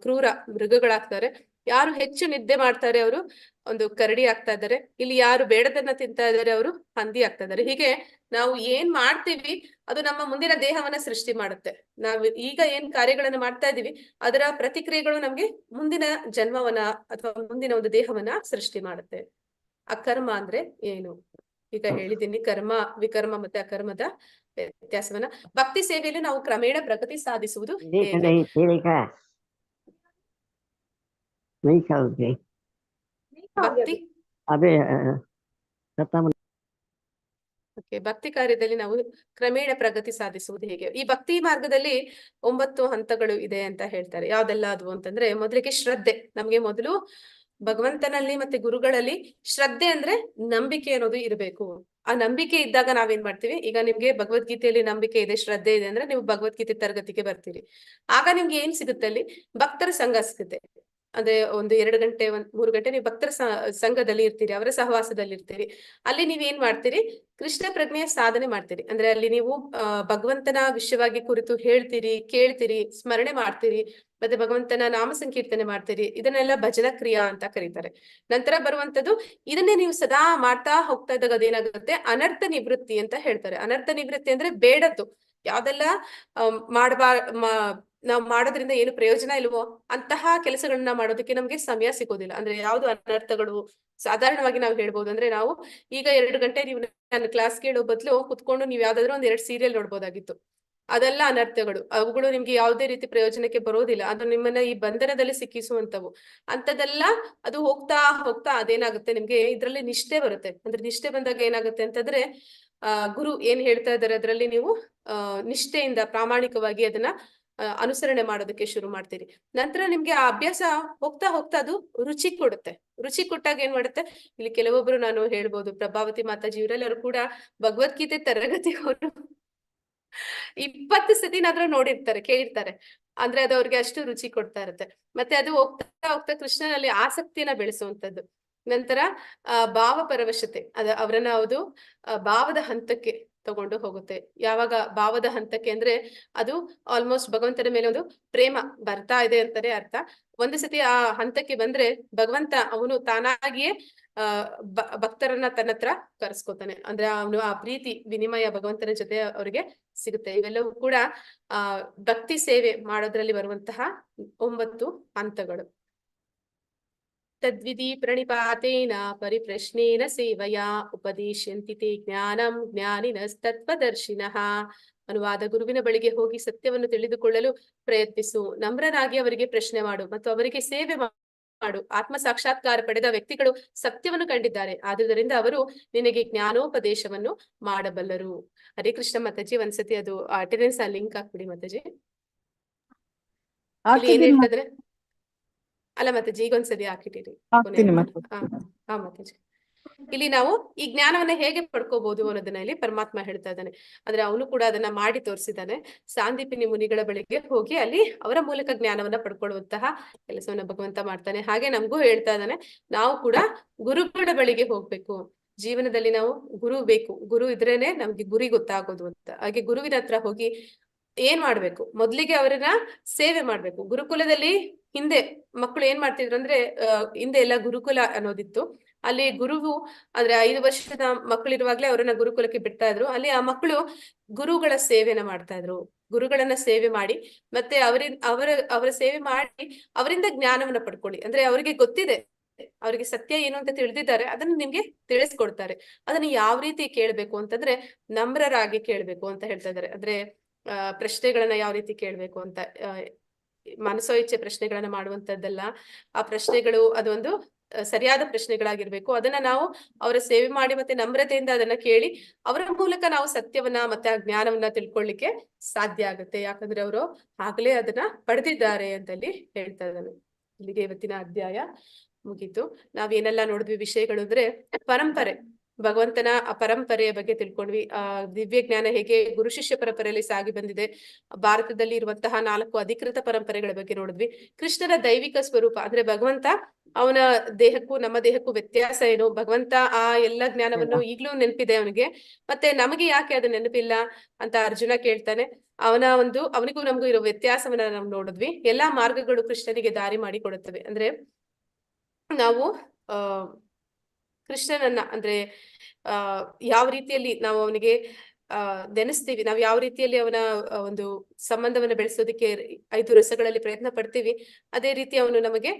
ಕ್ರೂರ ಮೃಗಗಳಾಗ್ತಾರೆ, ಯಾರು ಹೆಚ್ಚು ನಿದ್ದೆ ಮಾಡ್ತಾರೆ ಅವರು ಒಂದು ಕರಡಿ ಆಗ್ತಾ ಇದ್ದಾರೆ, ಇಲ್ಲಿ ಯಾರು ಬೇಡದನ್ನ ತಿಂತಾ ಇದ್ದಾರೆ ಅವರು ಹಂದಿ ಆಗ್ತಾ ಇದ್ದಾರೆ. ಹೀಗೆ ನಾವು ಏನ್ ಮಾಡ್ತೀವಿ ಅದು ನಮ್ಮ ಮುಂದಿನ ದೇಹವನ್ನ ಸೃಷ್ಟಿ ಮಾಡುತ್ತೆ. ನಾವು ಈಗ ಏನ್ ಕಾರ್ಯಗಳನ್ನ ಮಾಡ್ತಾ ಇದೀವಿ ಅದರ ಪ್ರತಿಕ್ರಿಯೆಗಳು ನಮ್ಗೆ ಮುಂದಿನ ಜನ್ಮವನ್ನ ಅಥವಾ ಮುಂದಿನ ಒಂದು ದೇಹವನ್ನ ಸೃಷ್ಟಿ ಮಾಡುತ್ತೆ. ಅಕರ್ಮ ಅಂದ್ರೆ ಏನು ಈಗ ಹೇಳಿದ್ದೀನಿ. ಕರ್ಮ, ವಿಕರ್ಮ ಮತ್ತೆ ಅಕರ್ಮದ ವ್ಯತ್ಯಾಸವನ್ನ ಭಕ್ತಿ ಸೇವೆಯಲ್ಲಿ ನಾವು ಕ್ರಮೇಣ ಪ್ರಗತಿ ಸಾಧಿಸುವುದು ಹೇಗೆ? ಭಕ್ತಿ ಭಕ್ತಿ ಕಾರ್ಯದಲ್ಲಿ ನಾವು ಕ್ರಮೇಣ ಪ್ರಗತಿ ಸಾಧಿಸುವುದು ಹೇಗೆ? ಈ ಭಕ್ತಿ ಮಾರ್ಗದಲ್ಲಿ 9 ಹಂತಗಳು ಇದೆ ಅಂತ ಹೇಳ್ತಾರೆ. ಯಾವ್ದೆಲ್ಲ ಅದು ಅಂತಂದ್ರೆ, ಮೊದಲಿಗೆ ಶ್ರದ್ಧೆ. ನಮ್ಗೆ ಮೊದಲು ಭಗವಂತನಲ್ಲಿ ಮತ್ತೆ ಗುರುಗಳಲ್ಲಿ ಶ್ರದ್ಧೆ ಅಂದ್ರೆ ನಂಬಿಕೆ ಅನ್ನೋದು ಇರಬೇಕು. ಆ ನಂಬಿಕೆ ಇದ್ದಾಗ ನಾವೇನ್ ಮಾಡ್ತೀವಿ, ಈಗ ನಿಮ್ಗೆ ಭಗವದ್ಗೀತೆಯಲ್ಲಿ ನಂಬಿಕೆ ಇದೆ, ಶ್ರದ್ಧೆ ಇದೆ ಅಂದ್ರೆ ನೀವು ಭಗವದ್ಗೀತೆ ತರಗತಿಗೆ ಬರ್ತೀರಿ. ಆಗ ನಿಮ್ಗೆ ಏನ್ ಸಿಗುತ್ತೆ, ಅಲ್ಲಿ ಭಕ್ತರ ಸಂಘ ಸಿಗುತ್ತೆ. ಅಂದ್ರೆ 1-2 ಗಂಟೆ 3 ಗಂಟೆ ನೀವು ಭಕ್ತರ ಸಂಘದಲ್ಲಿ ಇರ್ತೀರಿ, ಅವರ ಸಹವಾಸದಲ್ಲಿ ಇರ್ತೀರಿ. ಅಲ್ಲಿ ನೀವ್ ಏನ್ ಮಾಡ್ತೀರಿ, ಕೃಷ್ಣ ಪ್ರಜ್ಞೆಯ ಸಾಧನೆ ಮಾಡ್ತೀರಿ. ಅಂದ್ರೆ ಅಲ್ಲಿ ನೀವು ಭಗವಂತನ ವಿಷಯವಾಗಿ ಕುರಿತು ಹೇಳ್ತೀರಿ, ಕೇಳ್ತೀರಿ, ಸ್ಮರಣೆ ಮಾಡ್ತೀರಿ, ಮತ್ತೆ ಭಗವಂತನ ನಾಮ ಸಂಕೀರ್ತನೆ ಮಾಡ್ತೀರಿ. ಇದನ್ನೆಲ್ಲ ಭಜನ ಕ್ರಿಯಾ ಅಂತ ಕರೀತಾರೆ. ನಂತರ ಬರುವಂತದ್ದು, ಇದನ್ನೇ ನೀವು ಸದಾ ಮಾಡ್ತಾ ಹೋಗ್ತಾ ಇದ್ದಾಗ ಅದೇನಾಗುತ್ತೆ, ಅನರ್ಥ ನಿವೃತ್ತಿ ಅಂತ ಹೇಳ್ತಾರೆ. ಅನರ್ಥ ನಿವೃತ್ತಿ ಅಂದ್ರೆ ಬೇಡದ್ದು ಯಾವ್ದೆಲ್ಲ ನಾವು ಮಾಡೋದ್ರಿಂದ ಏನು ಪ್ರಯೋಜನ ಇಲ್ವೋ ಅಂತಹ ಕೆಲಸಗಳನ್ನ ಮಾಡೋದಕ್ಕೆ ನಮ್ಗೆ ಸಮಯ ಸಿಗೋದಿಲ್ಲ. ಅಂದ್ರೆ ಯಾವ್ದು ಅನರ್ಥಗಳು, ಸಾಧಾರಣವಾಗಿ ನಾವು ಹೇಳ್ಬೋದು ಅಂದ್ರೆ, ನಾವು ಈಗ 2 ಗಂಟೆ ನೀವು ನನ್ನ ಕ್ಲಾಸ್ ಕೇಳೋ ಬದಲು ಕುತ್ಕೊಂಡು ನೀವು ಯಾವ್ದಾದ್ರು 1-2 ಸೀರಿಯಲ್ ನೋಡ್ಬೋದಾಗಿತ್ತು. ಅದೆಲ್ಲ ಅನರ್ಥಗಳು. ಅವುಗಳು ನಿಮ್ಗೆ ಯಾವುದೇ ರೀತಿ ಪ್ರಯೋಜನಕ್ಕೆ ಬರೋದಿಲ್ಲ. ಅದು ನಿಮ್ಮನ್ನ ಈ ಬಂಧನದಲ್ಲಿ ಸಿಕ್ಕಿಸುವಂತವು. ಅಂತದೆಲ್ಲ ಅದು ಹೋಗ್ತಾ ಹೋಗ್ತಾ ಅದೇನಾಗುತ್ತೆ, ನಿಮ್ಗೆ ಇದ್ರಲ್ಲಿ ನಿಷ್ಠೆ ಬರುತ್ತೆ. ಅಂದ್ರೆ ನಿಷ್ಠೆ ಬಂದಾಗ ಏನಾಗುತ್ತೆ ಅಂತಂದ್ರೆ, ಗುರು ಏನ್ ಹೇಳ್ತಾ ಇದ್ದಾರೆ ಅದರಲ್ಲಿ ನೀವು ನಿಷ್ಠೆಯಿಂದ ಪ್ರಾಮಾಣಿಕವಾಗಿ ಅದನ್ನ ಅನುಸರಣೆ ಮಾಡೋದಕ್ಕೆ ಶುರು ಮಾಡ್ತೀರಿ. ನಂತರ ನಿಮ್ಗೆ ಆ ಅಭ್ಯಾಸ ಹೋಗ್ತಾ ಹೋಗ್ತಾ ಅದು ರುಚಿ ಕೊಡುತ್ತೆ. ರುಚಿ ಕೊಟ್ಟಾಗ ಏನ್ ಮಾಡುತ್ತೆ, ಇಲ್ಲಿ ಕೆಲವೊಬ್ರು ನಾನು ಹೇಳ್ಬೋದು, ಪ್ರಭಾವತಿ ಮಾತಾಜಿ ಇವರೆಲ್ಲರೂ ಕೂಡ ಭಗವದ್ಗೀತೆ ತರಗತಿ ಅವರು 20 ಸತಿನಾದ್ರೂ ನೋಡಿರ್ತಾರೆ, ಕೇಳಿರ್ತಾರೆ. ಅಂದ್ರೆ ಅದು ಅವ್ರಿಗೆ ಅಷ್ಟು ರುಚಿ ಕೊಡ್ತಾ ಇರುತ್ತೆ. ಮತ್ತೆ ಅದು ಹೋಗ್ತಾ ಹೋಗ್ತಾ ಕೃಷ್ಣನಲ್ಲಿ ಆಸಕ್ತಿಯನ್ನ ಬೆಳೆಸುವಂತದ್ದು. ನಂತರ ಭಾವ ಪರವಶತೆ, ಅವರನ್ನ ಅದು ಭಾವದ ಹಂತಕ್ಕೆ ತಗೊಂಡು ಹೋಗುತ್ತೆ. ಯಾವಾಗ ಭಾವದ ಹಂತಕ್ಕೆ ಅಂದ್ರೆ, ಅದು ಆಲ್ಮೋಸ್ಟ್ ಭಗವಂತನ ಮೇಲೆ ಒಂದು ಪ್ರೇಮ ಬರ್ತಾ ಇದೆ ಅಂತಾನೆ ಅರ್ಥ. ಒಂದು ಸತಿ ಆ ಹಂತಕ್ಕೆ ಬಂದ್ರೆ ಭಗವಂತ ಅವನು ತಾನಾಗಿಯೇ ಭಕ್ತರನ್ನ ತನ್ನ ಹತ್ರ ಕರೆಸ್ಕೊತಾನೆ. ಅಂದ್ರೆ ಅವನು ಆ ಪ್ರೀತಿ ವಿನಿಮಯ ಭಗವಂತನ ಜೊತೆ ಅವರಿಗೆ ಸಿಗುತ್ತೆ. ಇವೆಲ್ಲವೂ ಕೂಡ ಭಕ್ತಿ ಸೇವೆ ಮಾಡೋದ್ರಲ್ಲಿ ಬರುವಂತಹ 9 ಹಂತಗಳು. ತದ್ವಿಧಿ ಪ್ರಣಿಪಾತೇನ ಪರಿಪ್ರಶ್ನೇನ ಸೇವಯಾ ಉಪದೇಶಂತಿ ತೇ ಜ್ಞಾನಂ ಜ್ಞಾನಿನಸ್ತತ್ವದರ್ಶಿನಃ. ಅನುವಾದ: ಗುರುವಿನ ಬಳಿಗೆ ಹೋಗಿ ಸತ್ಯವನ್ನು ತಿಳಿದುಕೊಳ್ಳಲು ಪ್ರಯತ್ನಿಸು, ನಮ್ರನಾಗಿ ಅವರಿಗೆ ಪ್ರಶ್ನೆ ಮಾಡು ಮತ್ತು ಅವರಿಗೆ ಸೇವೆ ಮಾಡು. ಆತ್ಮ ಸಾಕ್ಷಾತ್ಕಾರ ಪಡೆದ ವ್ಯಕ್ತಿಗಳು ಸತ್ಯವನ್ನು ಕಂಡಿದ್ದಾರೆ, ಆದುದರಿಂದ ಅವರು ನಿನಗೆ ಜ್ಞಾನೋಪದೇಶವನ್ನು ಮಾಡಬಲ್ಲರು. ಹರೇ ಕೃಷ್ಣ ಮಾತಾಜಿ, ಒಂದ್ಸತಿ ಅದು ಅಟೆಂಡೆನ್ಸ್ ಲಿಂಕ್ ಹಾಕ್ಬಿಡಿ ಮಾತಾಜಿ. ಇಲ್ಲಿ ಏನ್ ಹೇಳ್ತಿದ್ರೆ, ಅಲ್ಲ ಮಾತಾಜಿ ಈಗ ಒಂದ್ಸತಿ ಹಾಕಿಟ್ಟಿರಿ. ಹಾ ಮಾತಾಜಿ, ಇಲ್ಲಿ ನಾವು ಈ ಜ್ಞಾನವನ್ನ ಹೇಗೆ ಪಡ್ಕೋಬಹುದು ಅನ್ನೋದನ್ನ ಇಲ್ಲಿ ಪರಮಾತ್ಮ ಹೇಳ್ತಾ ಇದ್ದಾನೆ. ಅಂದ್ರೆ ಅವನು ಕೂಡ ಅದನ್ನ ಮಾಡಿ ತೋರಿಸಿದ್ದಾನೆ. ಸಾಂದೀಪಿನಿ ಮುನಿಗಳ ಬಳಿಗೆ ಹೋಗಿ ಅಲ್ಲಿ ಅವರ ಮೂಲಕ ಜ್ಞಾನವನ್ನ ಪಡ್ಕೊಳ್ಳುವಂತಹ ಕೆಲಸವನ್ನ ಭಗವಂತ ಮಾಡ್ತಾನೆ. ಹಾಗೆ ನಮಗೂ ಹೇಳ್ತಾ ಇದ್ದಾನೆ, ನಾವು ಕೂಡ ಗುರುಗಳ ಬಳಿಗೆ ಹೋಗ್ಬೇಕು. ಜೀವನದಲ್ಲಿ ನಾವು ಗುರು ಬೇಕು, ಗುರು ಇದ್ರೇನೆ ನಮ್ಗೆ ಗುರಿ ಗೊತ್ತಾಗೋದು ಅಂತ. ಹಾಗೆ ಗುರುವಿನ ಹತ್ರ ಹೋಗಿ ಏನ್ ಮಾಡ್ಬೇಕು, ಮೊದ್ಲಿಗೆ ಅವರನ್ನ ಸೇವೆ ಮಾಡ್ಬೇಕು. ಗುರುಕುಲದಲ್ಲಿ ಹಿಂದೆ ಮಕ್ಕಳು ಏನ್ ಮಾಡ್ತಿದ್ರು ಅಂದ್ರೆ, ಹಿಂದೆ ಎಲ್ಲ ಗುರುಕುಲ ಅನ್ನೋದಿತ್ತು. ಅಲ್ಲಿ ಗುರುವು ಅಂದ್ರೆ 5 ವರ್ಷದ ಮಕ್ಕಳಿರುವಾಗ್ಲೇ ಅವರನ್ನ ಗುರುಕುಲಕ್ಕೆ ಬಿಡ್ತಾ ಇದ್ರು. ಅಲ್ಲಿ ಆ ಮಕ್ಕಳು ಗುರುಗಳ ಸೇವೆನ ಮಾಡ್ತಾ ಇದ್ರು. ಗುರುಗಳನ್ನ ಸೇವೆ ಮಾಡಿ ಮತ್ತೆ ಅವರ ಸೇವೆ ಮಾಡಿ ಅವರಿಂದ ಜ್ಞಾನವನ್ನ ಪಡ್ಕೊಳ್ಳಿ. ಅಂದ್ರೆ ಅವರಿಗೆ ಗೊತ್ತಿದೆ, ಅವರಿಗೆ ಸತ್ಯ ಏನು ಅಂತ ತಿಳಿದಿದ್ದಾರೆ, ಅದನ್ನ ನಿಮ್ಗೆ ತಿಳಿಸ್ಕೊಡ್ತಾರೆ. ಅದನ್ನ ಯಾವ ರೀತಿ ಕೇಳ್ಬೇಕು ಅಂತಂದ್ರೆ, ನಮ್ರರಾಗಿ ಕೇಳ್ಬೇಕು ಅಂತ ಹೇಳ್ತಾ ಇದ್ದಾರೆ. ಅಂದ್ರೆ ಪ್ರಶ್ನೆಗಳನ್ನ ಯಾವ ರೀತಿ ಕೇಳ್ಬೇಕು ಅಂತ, ಮನಸೋ ಇಚ್ಛೆ ಪ್ರಶ್ನೆಗಳನ್ನ ಮಾಡುವಂತದ್ದಲ್ಲ. ಆ ಪ್ರಶ್ನೆಗಳು ಅದೊಂದು ಸರಿಯಾದ ಪ್ರಶ್ನೆಗಳಾಗಿರ್ಬೇಕು. ಅದನ್ನ ನಾವು ಅವರ ಸೇವೆ ಮಾಡಿ ಮತ್ತೆ ನಮ್ರತೆಯಿಂದ ಅದನ್ನ ಕೇಳಿ ಅವರ ಮೂಲಕ ನಾವು ಸತ್ಯವನ್ನ ಮತ್ತೆ ಆ ಜ್ಞಾನವನ್ನ ತಿಳ್ಕೊಳ್ಳಿಕ್ಕೆ ಸಾಧ್ಯ ಆಗುತ್ತೆ. ಯಾಕಂದ್ರೆ ಅವರು ಆಗ್ಲೇ ಅದನ್ನ ಪಡೆದಿದ್ದಾರೆ ಅಂತಲ್ಲಿ ಹೇಳ್ತಾ ಇದ್ದಾನೆ. ಇಲ್ಲಿಗೆ ಇವತ್ತಿನ ಅಧ್ಯಾಯ ಮುಗೀತು. ನಾವೇನೆಲ್ಲ ನೋಡಿದ್ವಿ ವಿಷಯಗಳು ಅಂದ್ರೆ, ಪರಂಪರೆ, ಭಗವಂತನ ಆ ಪರಂಪರೆಯ ಬಗ್ಗೆ ತಿಳ್ಕೊಂಡ್ವಿ. ದಿವ್ಯ ಜ್ಞಾನ ಹೇಗೆ ಗುರು ಶಿಷ್ಯ ಪರಂಪರೆಯಲ್ಲಿ ಸಾಗಿ ಬಂದಿದೆ, ಭಾರತದಲ್ಲಿ ಇರುವಂತಹ 4 ಅಧಿಕೃತ ಪರಂಪರೆಗಳ ಬಗ್ಗೆ ನೋಡಿದ್ವಿ. ಕೃಷ್ಣನ ದೈವಿಕ ಸ್ವರೂಪ ಅಂದ್ರೆ ಭಗವಂತ, ಅವನ ದೇಹಕ್ಕೂ ನಮ್ಮ ದೇಹಕ್ಕೂ ವ್ಯತ್ಯಾಸ ಏನು, ಭಗವಂತ ಆ ಎಲ್ಲ ಜ್ಞಾನವನ್ನು ಈಗ್ಲೂ ನೆನಪಿದೆ ಅವನಿಗೆ, ಮತ್ತೆ ನಮಗೆ ಯಾಕೆ ಅದು ನೆನಪಿಲ್ಲ ಅಂತ ಅರ್ಜುನ ಕೇಳ್ತಾನೆ. ಅವನಿಗೂ ನಮಗೂ ಇರೋ ವ್ಯತ್ಯಾಸವನ್ನ ನಾವು ನೋಡಿದ್ವಿ. ಎಲ್ಲಾ ಮಾರ್ಗಗಳು ಕೃಷ್ಣನಿಗೆ ದಾರಿ ಮಾಡಿ ಕೊಡುತ್ತವೆ. ಅಂದ್ರೆ ನಾವು ಕೃಷ್ಣನನ್ನ ಅಂದ್ರೆ ಯಾವ ರೀತಿಯಲ್ಲಿ ನಾವು ಅವನಿಗೆ ನೆನೆಸ್ತೀವಿ, ನಾವು ಯಾವ ರೀತಿಯಲ್ಲಿ ಅವನ ಒಂದು ಸಂಬಂಧವನ್ನ ಬೆಳೆಸೋದಕ್ಕೆ 5 ರಸಗಳಲ್ಲಿ ಪ್ರಯತ್ನ ಪಡ್ತೀವಿ, ಅದೇ ರೀತಿ ಅವನು ನಮಗೆ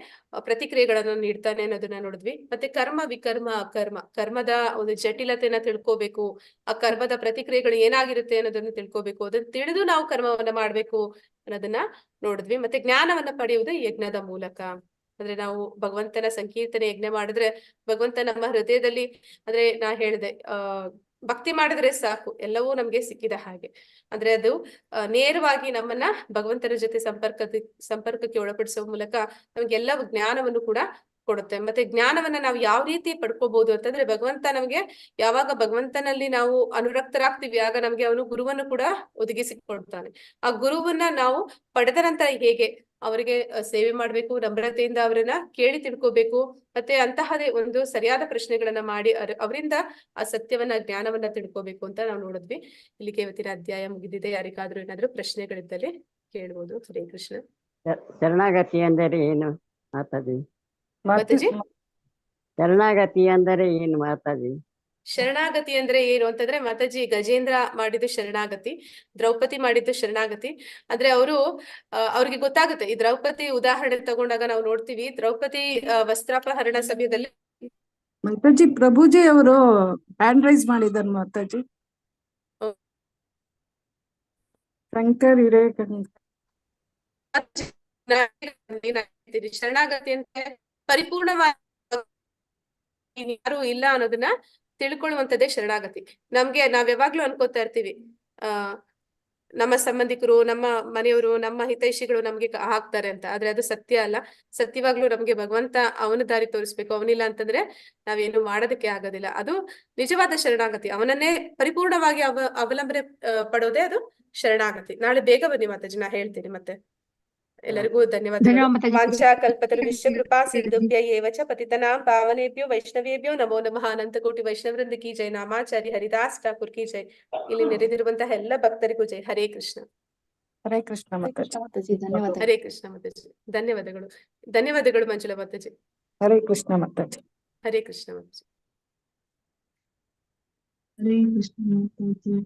ಪ್ರತಿಕ್ರಿಯೆಗಳನ್ನು ನೀಡ್ತಾನೆ ಅನ್ನೋದನ್ನ ನೋಡಿದ್ವಿ. ಮತ್ತೆ ಕರ್ಮ ವಿಕರ್ಮ ಅಕರ್ಮ, ಕರ್ಮದ ಒಂದು ಜಟಿಲತೆಯನ್ನ ತಿಳ್ಕೋಬೇಕು, ಆ ಕರ್ಮದ ಪ್ರತಿಕ್ರಿಯೆಗಳು ಏನಾಗಿರುತ್ತೆ ಅನ್ನೋದನ್ನ ತಿಳ್ಕೋಬೇಕು, ಅದನ್ನ ತಿಳಿದು ನಾವು ಕರ್ಮವನ್ನ ಮಾಡ್ಬೇಕು ಅನ್ನೋದನ್ನ ನೋಡಿದ್ವಿ. ಮತ್ತೆ ಜ್ಞಾನವನ್ನ ಪಡೆಯುವುದು ಯಜ್ಞದ ಮೂಲಕ. ಅಂದ್ರೆ ನಾವು ಭಗವಂತನ ಸಂಕೀರ್ತನೆ ಯಜ್ಞ ಮಾಡಿದ್ರೆ ಭಗವಂತ ನಮ್ಮ ಹೃದಯದಲ್ಲಿ, ಅಂದ್ರೆ ನಾ ಹೇಳಿದೆ, ಭಕ್ತಿ ಮಾಡಿದ್ರೆ ಸಾಕು ಎಲ್ಲವೂ ನಮ್ಗೆ ಸಿಕ್ಕಿದ ಹಾಗೆ. ಅಂದ್ರೆ ಅದು ನೇರವಾಗಿ ನಮ್ಮನ್ನ ಭಗವಂತನ ಜೊತೆ ಸಂಪರ್ಕಕ್ಕೆ ಒಳಪಡಿಸುವ ಮೂಲಕ ನಮ್ಗೆಲ್ಲ ಜ್ಞಾನವನ್ನು ಕೂಡ ಕೊಡುತ್ತೆ. ಮತ್ತೆ ಜ್ಞಾನವನ್ನ ನಾವು ಯಾವ ರೀತಿ ಪಡ್ಕೋಬಹುದು ಅಂತಂದ್ರೆ, ಭಗವಂತ ನಮ್ಗೆ ಯಾವಾಗ ಭಗವಂತನಲ್ಲಿ ನಾವು ಅನುರಕ್ತರಾಗ್ತೀವಿ ಆಗ ನಮ್ಗೆ ಅವನು ಗುರುವನ್ನು ಕೂಡ ಒದಗಿಸಿಕೊಡ್ತಾನೆ. ಆ ಗುರುವನ್ನ ನಾವು ಪಡೆದ ನಂತರ ಹೇಗೆ ಅವರಿಗೆ ಸೇವೆ ಮಾಡ್ಬೇಕು, ನಮ್ರತೆಯಿಂದ ಅವರನ್ನ ಕೇಳಿ ತಿಳ್ಕೋಬೇಕು, ಮತ್ತೆ ಅಂತಹದೇ ಒಂದು ಸರಿಯಾದ ಪ್ರಶ್ನೆಗಳನ್ನ ಮಾಡಿ ಅವರಿಂದ ಆ ಸತ್ಯವನ್ನ ಜ್ಞಾನವನ್ನ ತಿಳ್ಕೋಬೇಕು ಅಂತ ನಾವು ನೋಡಿದ್ವಿ. ಇಲ್ಲಿಗೆ ಇವತ್ತಿನ ಅಧ್ಯಾಯ ಮುಗಿದಿದೆ. ಯಾರಿಗಾದ್ರೂ ಏನಾದ್ರೂ ಪ್ರಶ್ನೆಗಳಿದ್ದಲ್ಲಿ ಕೇಳ್ಬೋದು. ಹರೇ ಕೃಷ್ಣ. ಶರಣಾಗತಿ ಅಂದರೆ ಏನು ಮಾತಾಡಿ? ಮಾತಾಜಿ, ಶರಣಾಗತಿ ಅಂದರೆ ಏನು ಮಾತಾಡಿ? ಶರಣಾಗತಿ ಅಂದ್ರೆ ಏನು ಅಂತಂದ್ರೆ, ಮಾತಾಜಿ ಗಜೇಂದ್ರ ಮಾಡಿದ್ದು ಶರಣಾಗತಿ, ದ್ರೌಪದಿ ಮಾಡಿದ್ದು ಶರಣಾಗತಿ. ಅಂದ್ರೆ ಅವ್ರಿಗೆ ಗೊತ್ತಾಗುತ್ತೆ. ಈ ದ್ರೌಪದಿ ಉದಾಹರಣೆ ತಗೊಂಡಾಗ ನಾವು ನೋಡ್ತೀವಿ, ದ್ರೌಪದಿ ವಸ್ತ್ರಾಪಹರಣ ಸಮಯದಲ್ಲಿ ಮಾತಾಜಿ ಪ್ರಭುಜಿ ಅವರು ಹ್ಯಾಂಡ್ ರೈಸ್ ಮಾಡಿದಾರೆ. ಮಾತಾಜಿ ಶಂಕರ್ ಶರಣಾಗತಿ ಅಂತ ಪರಿಪೂರ್ಣವಾಗಿ ಯಾರು ಇಲ್ಲ ಅನ್ನೋದನ್ನ ತಿಳ್ಕೊಳ್ಳುವಂತದ್ದೇ ಶರಣಾಗತಿ. ನಾವ್ ಯಾವಾಗ್ಲೂ ಅನ್ಕೋತಾ ಇರ್ತೀವಿ, ನಮ್ಮ ಸಂಬಂಧಿಕರು, ನಮ್ಮ ಮನೆಯವರು, ನಮ್ಮ ಹಿತೈಷಿಗಳು ನಮ್ಗೆ ಹಾಕ್ತಾರೆ ಅಂತ. ಆದ್ರೆ ಅದು ಸತ್ಯ ಅಲ್ಲ. ಸತ್ಯವಾಗ್ಲೂ ನಮ್ಗೆ ಭಗವಂತ ಅವನ ದಾರಿ ತೋರಿಸ್ಬೇಕು. ಅವನಿಲ್ಲ ಅಂತಂದ್ರೆ ನಾವೇನು ಮಾಡೋದಕ್ಕೆ ಆಗೋದಿಲ್ಲ. ಅದು ನಿಜವಾದ ಶರಣಾಗತಿ. ಅವನನ್ನೇ ಪರಿಪೂರ್ಣವಾಗಿ ಅವಲಂಬನೆ ಪಡೋದೇ ಅದು ಶರಣಾಗತಿ. ನಾಳೆ ಬೇಗ ಬನ್ನಿ ಮಾತಾಜಿ, ನಾ ಹೇಳ್ತೀನಿ. ಮತ್ತೆ ಎಲ್ಲರಿಗೂ ಧನ್ಯವಾದಗಳು. ವಾಂಛಾ ಕಲ್ಪತರುಶ್ಚ ಕೃಪಾ ಸಿಂಧುಭ್ಯ ಏವ ಚ ಪತಿತನಾಂ ಪಾವನೇಭ್ಯೋ ವೈಷ್ಣವೇಭ್ಯೋ ನಮೋ ನಮಃ. ಅನಂತಕೋಟಿ ವೈಷ್ಣವೃಂದ ಕಿ ಜೈ. ನಾಮಾಚಾರಿ ಹರಿದಾಸ್ ಠಾಕೂರ್ ಕಿ ಜೈ. ಇಲ್ಲಿ ನೆರೆದಿರುವಂತಹ ಎಲ್ಲ ಭಕ್ತರಿಗೂ ಜೈ. ಹರೇ ಕೃಷ್ಣ. ಹರೇ ಕೃಷ್ಣ ಮಾತಾಜಿ. ಧನ್ಯವಾದ. ಹರೇ ಕೃಷ್ಣ ಮಾತಾಜಿ. ಧನ್ಯವಾದಗಳು. ಧನ್ಯವಾದಗಳು ಮಂಜುಳಾ ಮಾತಾಜಿ. ಹರೇ ಕೃಷ್ಣ ಮಾತಾಜಿ. ಹರೇ ಕೃಷ್ಣ ಮಾತಾಜಿ. ಹರೇ ಕೃಷ್ಣ ಮಾತಾಜಿ.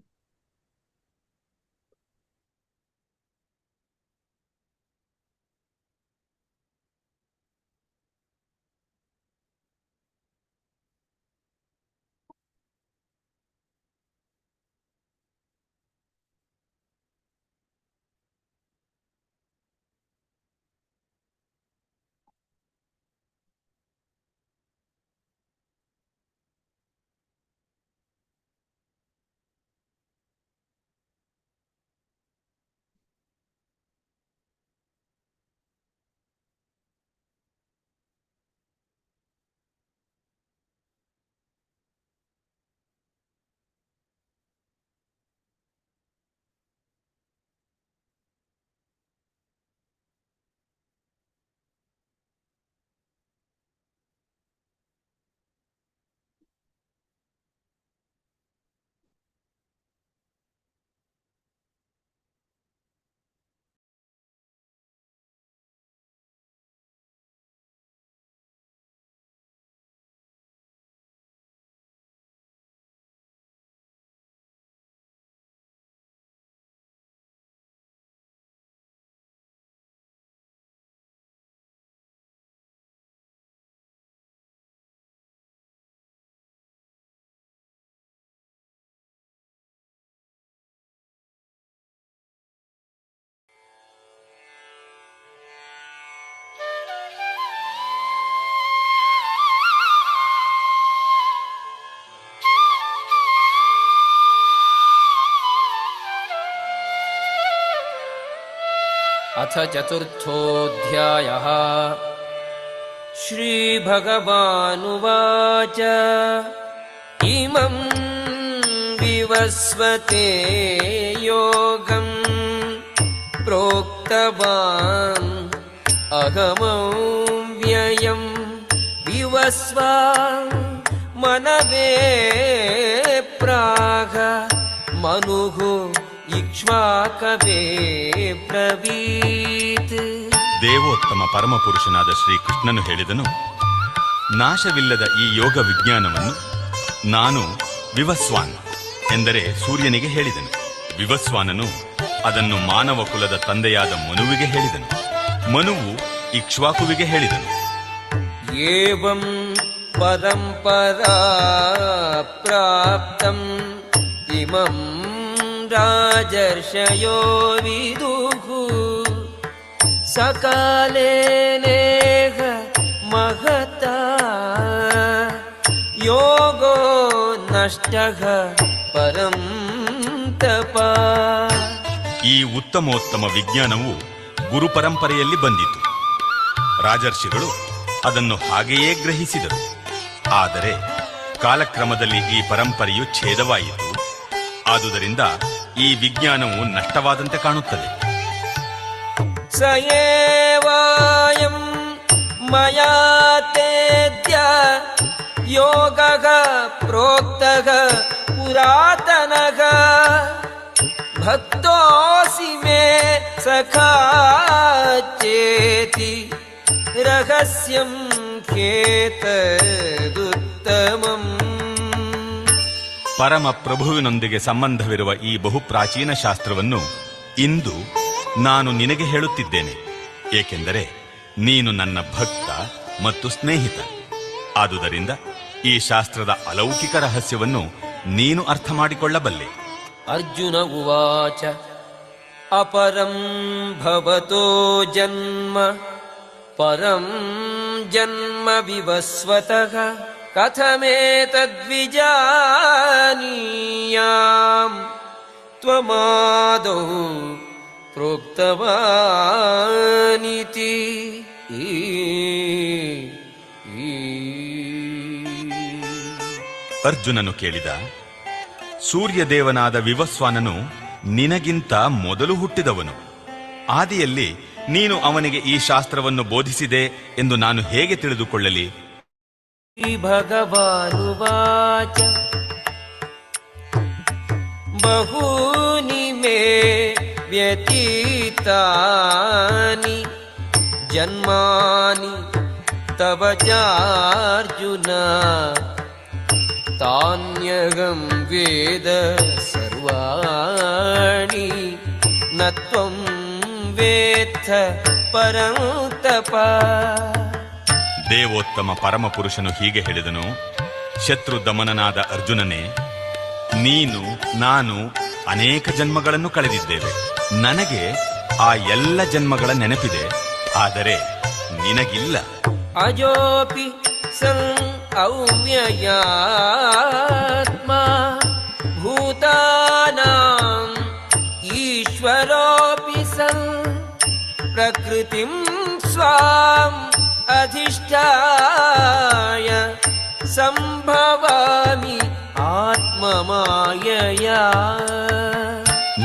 अथ चतुर्थोऽध्यायः। श्रीभगवानुवाच इमं विवस्वते योगं प्रोक्तवान् अहमव्ययं विवस्वा मनवे प्राह मनुः इक्ष्वाकवे ब्रवीत्. ದೇವೋತ್ತಮ ಪರಮಪುರುಷನಾದ ಶ್ರೀಕೃಷ್ಣನು ಹೇಳಿದನು, ನಾಶವಿಲ್ಲದ ಈ ಯೋಗ ವಿಜ್ಞಾನವನ್ನು ನಾನು ವಿವಸ್ವಾನ್ ಎಂದರೆ ಸೂರ್ಯನಿಗೆ ಹೇಳಿದನು. ವಿವಸ್ವಾನನು ಅದನ್ನು ಮಾನವ ಕುಲದ ತಂದೆಯಾದ ಮನುವಿಗೆ ಹೇಳಿದನು. ಮನುವು ಇಕ್ಷ್ವಾಕುವಿಗೆ ಹೇಳಿದನು. ಏವಂ ಪರಂಪರಾ ಪ್ರಾಪ್ತಂ ಇಮಂ ರಾಜರ್ಷಯೋ ವಿದುಃ ಸಕಾಲೇ ನೇಹ ಮಹತಾ ಯೋಗೋ ನಷ್ಟಃ ಪರಂ ತಪ. ಈ ಉತ್ತಮೋತ್ತಮ ವಿಜ್ಞಾನವು ಗುರು ಪರಂಪರೆಯಲ್ಲಿ ಬಂದಿತು. ರಾಜರ್ಷಿಗಳು ಅದನ್ನು ಹಾಗೆಯೇ ಗ್ರಹಿಸಿದರು. ಆದರೆ ಕಾಲಕ್ರಮದಲ್ಲಿ ಈ ಪರಂಪರೆಯು ಛೇದವಾಯಿತು. ಆದುದರಿಂದ ಈ ವಿಜ್ಞಾನವು ನಷ್ಟವಾದಂತೆ ಕಾಣುತ್ತದೆ. ಸಯೇವಾಯಂ ಮಯಾ ತೇದ್ಯ ಯೋಗಃ ಪ್ರೋಕ್ತಃ ಪುರಾತನಃ ಭಕ್ತೋಸಿ ಮೇ ಸಖಾ ಚೇತಿ ರಹಸ್ಯಂ ಖೇತದುತ್ತಮಂ. ಪರಮ ಪ್ರಭುವಿನೊಂದಿಗೆ ಸಂಬಂಧವಿರುವ ಈ ಬಹುಪ್ರಾಚೀನ ಶಾಸ್ತ್ರವನ್ನು ಇಂದು ನಾನು ನಿನಗೆ ಹೇಳುತ್ತಿದ್ದೇನೆ. ಏಕೆಂದರೆ ನೀನು ನನ್ನ ಭಕ್ತ ಮತ್ತು ಸ್ನೇಹಿತ. ಆದುದರಿಂದ ಈ ಶಾಸ್ತ್ರದ ಅಲೌಕಿಕ ರಹಸ್ಯವನ್ನು ನೀನು ಅರ್ಥ ಮಾಡಿಕೊಳ್ಳಬಲ್ಲೆ. ಅರ್ಜುನ ಉವಾಚ ಅಪರಂ ಭವತೋ ಜನ್ಮ ಪರಂ ಜನ್ಮ ವಿವಸ್ವತಃ ಕಥಮೇತದ್ವಿಜಾನೀಯಾಂ ತ್ವಮಾದೌ ಪ್ರೋಕ್ತವಾನಿತಿ. ಅರ್ಜುನನು ಕೇಳಿದ, ಸೂರ್ಯದೇವನಾದ ವಿವಸ್ವಾನನು ನಿನಗಿಂತ ಮೊದಲು ಹುಟ್ಟಿದವನು. ಆದಿಯಲ್ಲಿ ನೀನು ಅವನಿಗೆ ಈ ಶಾಸ್ತ್ರವನ್ನು ಬೋಧಿಸಿದೆ ಎಂದು ನಾನು ಹೇಗೆ ತಿಳಿದುಕೊಳ್ಳಲಿ? ಭಗವಾನುವಾಚ ಬಹೂನಿ ಮೇ ವ್ಯತೀತಾನಿ ಜನ್ಮಾನಿ ತವ ಚಾರ್ಜುನ ತಾನ್ಯಹಂ ವೇದ ಸರ್ವಾಣಿ ನ ತ್ವಂ ವೇತ್ಥ ಪರಂ ತಪ. ದೇವೋತ್ತಮ ಪರಮಪುರುಷನು ಹೀಗೆ ಹೇಳಿದನು, ಶತ್ರು ದಮನನಾದ ಅರ್ಜುನನೇ, ನೀನು ನಾನು ಅನೇಕ ಜನ್ಮಗಳನ್ನು ಕಳೆದಿದ್ದೇವೆ. ನನಗೆ ಆ ಎಲ್ಲ ಜನ್ಮಗಳ ನೆನಪಿದೆ, ಆದರೆ ನಿನಗಿಲ್ಲ. ಅಜೋಪಿ ಸಂ ಅವ್ಯಯಾತ್ಮ ಭೂತಾನಾಂ ಈಶ್ವರೋಪಿ ಸಂ ಪ್ರಕೃತಿಂ ಸ್ವಾಂ ಅಧಿಷ್ಠಾಯ ಸಂಭವಾಮಿ ಆತ್ಮಮಾಯಯಾ.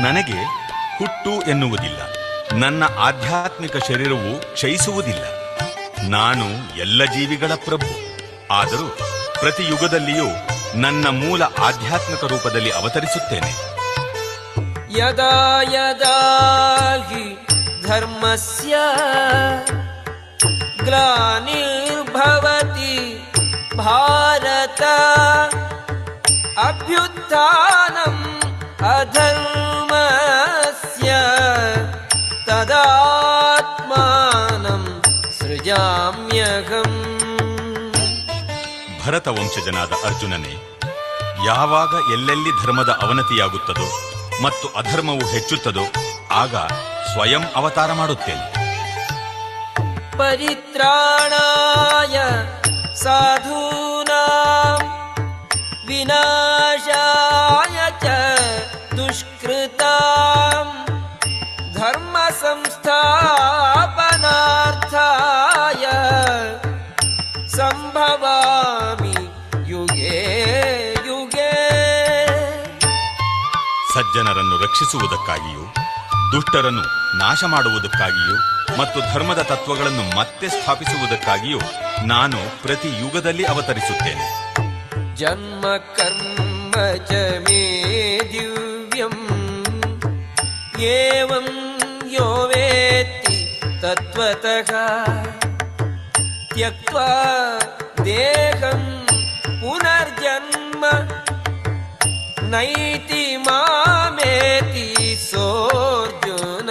ನನಗೆ ಹುಟ್ಟು ಎನ್ನುವುದಿಲ್ಲ, ನನ್ನ ಆಧ್ಯಾತ್ಮಿಕ ಶರೀರವು ಕ್ಷಯಿಸುವುದಿಲ್ಲ. ನಾನು ಎಲ್ಲ ಜೀವಿಗಳ ಪ್ರಭು. ಆದರೂ ಪ್ರತಿ ಯುಗದಲ್ಲಿಯೂ ನನ್ನ ಮೂಲ ಆಧ್ಯಾತ್ಮಿಕ ರೂಪದಲ್ಲಿ ಅವತರಿಸುತ್ತೇನೆ. ಯದಾ ಯದಾ ಹಿ ಧರ್ಮಸ್ಯ ಗ್ಲಾನಿರ್ಭವತಿ ಭಾರತ ಅಭ್ಯುತ್ಥಾನಂ ಅಧರ್ಮಸ್ಯ ತದಾತ್ಮಾನಂ ಸೃಜಾಮ್ಯಹಂ. ಭರತ ವಂಶಜನಾದ ಅರ್ಜುನನೇ, ಯಾವಾಗ ಎಲ್ಲೆಲ್ಲಿ ಧರ್ಮದ ಅವನತಿಯಾಗುತ್ತದೋ ಮತ್ತು ಅಧರ್ಮವು ಹೆಚ್ಚುತ್ತದೋ ಆಗ ಸ್ವಯಂ ಅವತಾರ ಮಾಡುತ್ತೇನೆ. ಪರಿತ್ರಾಣಾಯ ಸಾಧೂನಾಂ ವಿನಾಶಾಯ ಚ ದುಷ್ಕೃತಾಂ ಧರ್ಮ ಸಂಸ್ಥಾಪನಾರ್ಥಾಯ ಸಜ್ಜನರನ್ನು ರಕ್ಷಿಸುವುದಕ್ಕಾಗಿಯೂ ದುಷ್ಟರನ್ನು ನಾಶ ಮಾಡುವುದಕ್ಕಾಗಿಯೂ ಮತ್ತು ಧರ್ಮದ ತತ್ವಗಳನ್ನು ಮತ್ತೆ ಸ್ಥಾಪಿಸುವುದಕ್ಕಾಗಿಯೂ ನಾನು ಪ್ರತಿ ಯುಗದಲ್ಲಿ ಅವತರಿಸುತ್ತೇನೆ. ಜನ್ಮ ಕರ್ಮ ಚ ಮೇ ದಿವ್ಯಂ ಏವಂ ಯೋ ವೇತ್ತಿ ತತ್ವತಃ ತ್ಯಕ್ತ್ವಾ ದೇಹಂ ಪುನರ್ಜನ್ಮ ನೈತಿ ಮಾಮೇತಿ ಸೋರ್ಜುನ.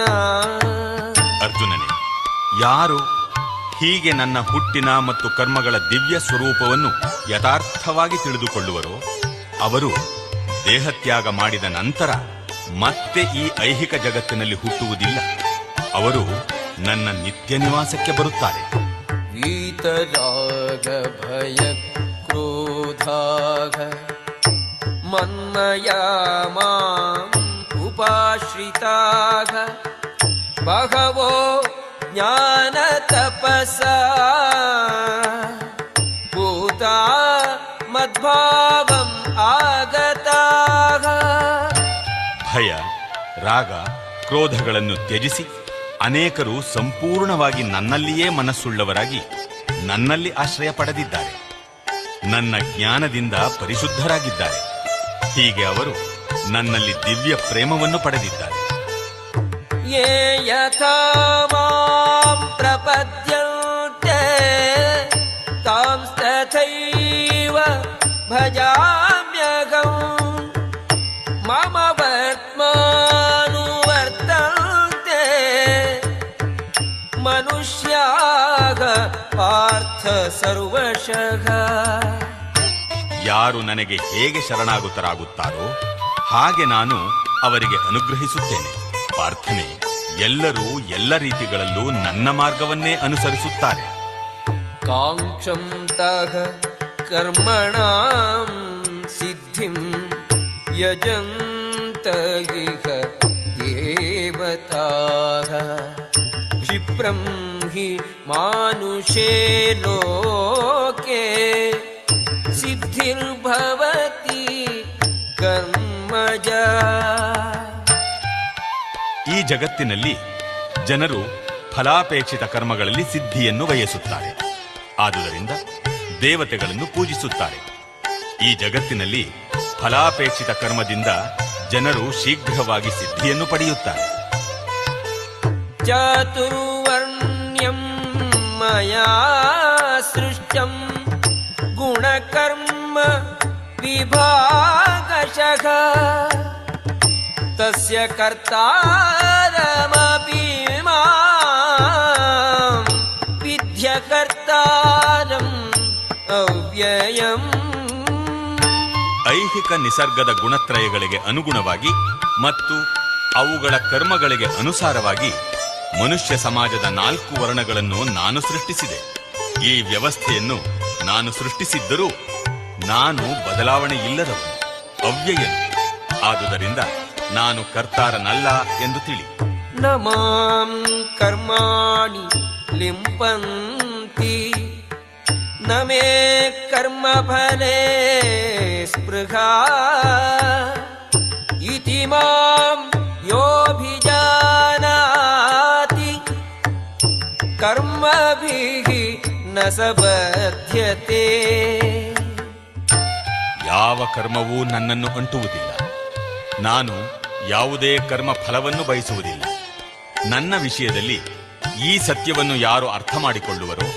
ಅರ್ಜುನನೇ, ಯಾರು ಹೀಗೆ ನನ್ನ ಹುಟ್ಟಿನ ಮತ್ತು ಕರ್ಮಗಳ ದಿವ್ಯ ಸ್ವರೂಪವನ್ನು ಯಥಾರ್ಥವಾಗಿ ತಿಳಿದುಕೊಳ್ಳುವರೋ ಅವರು ದೇಹತ್ಯಾಗ ಮಾಡಿದ ನಂತರ ಮತ್ತೆ ಈ ಐಹಿಕ ಜಗತ್ತಿನಲ್ಲಿ ಹುಟ್ಟುವುದಿಲ್ಲ. ಅವರು ನನ್ನ ನಿತ್ಯ ನಿವಾಸಕ್ಕೆ ಬರುತ್ತಾರೆ. ವೀತರಾಗ ಭಯ ಕ್ರೋಧಾಗ ಮನ್ಮಯಾ ಮಾಂ ಉಪಾಶ್ರಿತಾಗ ಬಹವೋ ಜ್ಞಾನ ತಪಸಾ ಭೂತಾ ಮದ್ಭಾವಂ ಆಗತಾಗ. ಭಯ, ರಾಗ, ಕ್ರೋಧಗಳನ್ನು ತ್ಯಜಿಸಿ ಅನೇಕರು ಸಂಪೂರ್ಣವಾಗಿ ನನ್ನಲ್ಲಿಯೇ ಮನಸ್ಸುಳ್ಳವರಾಗಿ ನನ್ನಲ್ಲಿ ಆಶ್ರಯ ಪಡೆದಿದ್ದಾರೆ. ನನ್ನ ಜ್ಞಾನದಿಂದ ಪರಿಶುದ್ಧರಾಗಿದ್ದಾರೆ. ಹೀಗೆ ಅವರು ನನ್ನಲ್ಲಿ ದಿವ್ಯ ಪ್ರೇಮವನ್ನು ಪಡೆದಿದ್ದಾರೆ. ಯೇ ಯಥಾ ಮಾಂ ಪ್ರಪದ್ಯಂತೆ ತಾಂಸ್ತಥೈವ ಭಜಾಮ್ಯಹಂ ಮಮ ವರ್ತ್ಮಾನುವರ್ತಂತೆ ಮನುಷ್ಯಾಃ ಪಾರ್ಥ ಸರ್ವಶಃ. ಯಾರು ನನಗೆ ಹೇಗೆ ಶರಣಾಗುತ್ತರಾಗುತ್ತಾರೋ ಹಾಗೆ ನಾನು ಅವರಿಗೆ ಅನುಗ್ರಹಿಸುತ್ತೇನೆ. ಪಾರ್ಥನೆ, ಎಲ್ಲರೂ ಎಲ್ಲ ರೀತಿಗಳಲ್ಲೂ ನನ್ನ ಮಾರ್ಗವನ್ನೇ ಅನುಸರಿಸುತ್ತಾರೆ. ಕಾಂಕ್ಷಂತಃ ಕರ್ಮಣಾಂ ಸಿದ್ಧಿಂ ಯಜಂತ ಇಹ ದೇವತಾಃ ಕ್ಷಿಪ್ರಂ ಹಿ ಮಾನುಷೇ ಲೋಕೆ ಸಿದ್ಧಿರ್ಭವತಿ ಕರ್ಮಜ. ಈ ಜಗತ್ತಿನಲ್ಲಿ ಜನರು ಫಲಾಪೇಕ್ಷಿತ ಕರ್ಮಗಳಲ್ಲಿ ಸಿದ್ಧಿಯನ್ನು ಬಯಸುತ್ತಾರೆ. ಆದುದರಿಂದ ದೇವತೆಗಳನ್ನು ಪೂಜಿಸುತ್ತಾರೆ. ಈ ಜಗತ್ತಿನಲ್ಲಿ ಫಲಾಪೇಕ್ಷಿತ ಕರ್ಮದಿಂದ ಜನರು ಶೀಘ್ರವಾಗಿ ಸಿದ್ಧಿಯನ್ನು ಪಡೆಯುತ್ತಾರೆ. ಚಾತುರ್ವರ್ಣ್ಯಂ ಮಯಾ ಸೃಷ್ಟಂ ಗುಣಕರ್ಮ ವಿಭಾಗಶಃ ತಸ್ಯ ಕರ್ತಾರಮಪಿ ಮಾಂ ವಿದ್ಯ ಕರ್ತಾರಂ ಅವ್ಯಯಂ. ಐಹಿಕ ನಿಸರ್ಗದ ಗುಣತ್ರಯಗಳಿಗೆ ಅನುಗುಣವಾಗಿ ಮತ್ತು ಅವುಗಳ ಕರ್ಮಗಳಿಗೆ ಅನುಸಾರವಾಗಿ ಮನುಷ್ಯ ಸಮಾಜದ 4 ವರ್ಣಗಳನ್ನು ನಾನು ಸೃಷ್ಟಿಸಿದೆ. ಈ ವ್ಯವಸ್ಥೆಯನ್ನು ನಾನು ಸೃಷ್ಟಿಸಿದ್ದರೂ ನಾನು ಬದಲಾವಣೆ ಇಲ್ಲದವನು, ಅವ್ಯಯನು. ಆದುದರಿಂದ ನಾನು ಕರ್ತಾರನಲ್ಲ ಎಂದು ತಿಳಿ. ನ ಮಾಂ ಕರ್ಮಾಣಿ ಲಿಂಪಂತಿ ನ ಮೇ ಕರ್ಮಫಲೇ ಸ್ಪೃಹಾ ಇತಿ ಮಾಂ ಯೋಭಿಜಾನಾತಿ ಕರ್ಮಭಿಃ ನ ಸ ಬಧ್ಯತೆ. ಯಾವ ಕರ್ಮವೂ ನನ್ನನ್ನು ಅಂಟುವುದಿಲ್ಲ. ನಾನು ಯಾವುದೇ ಕರ್ಮ ಫಲವನ್ನು ಬಯಸುವುದಿಲ್ಲ. ನನ್ನ ವಿಷಯದಲ್ಲಿ ಈ ಸತ್ಯವನ್ನು ಯಾರು ಅರ್ಥ ಮಾಡಿಕೊಳ್ಳುವರೋ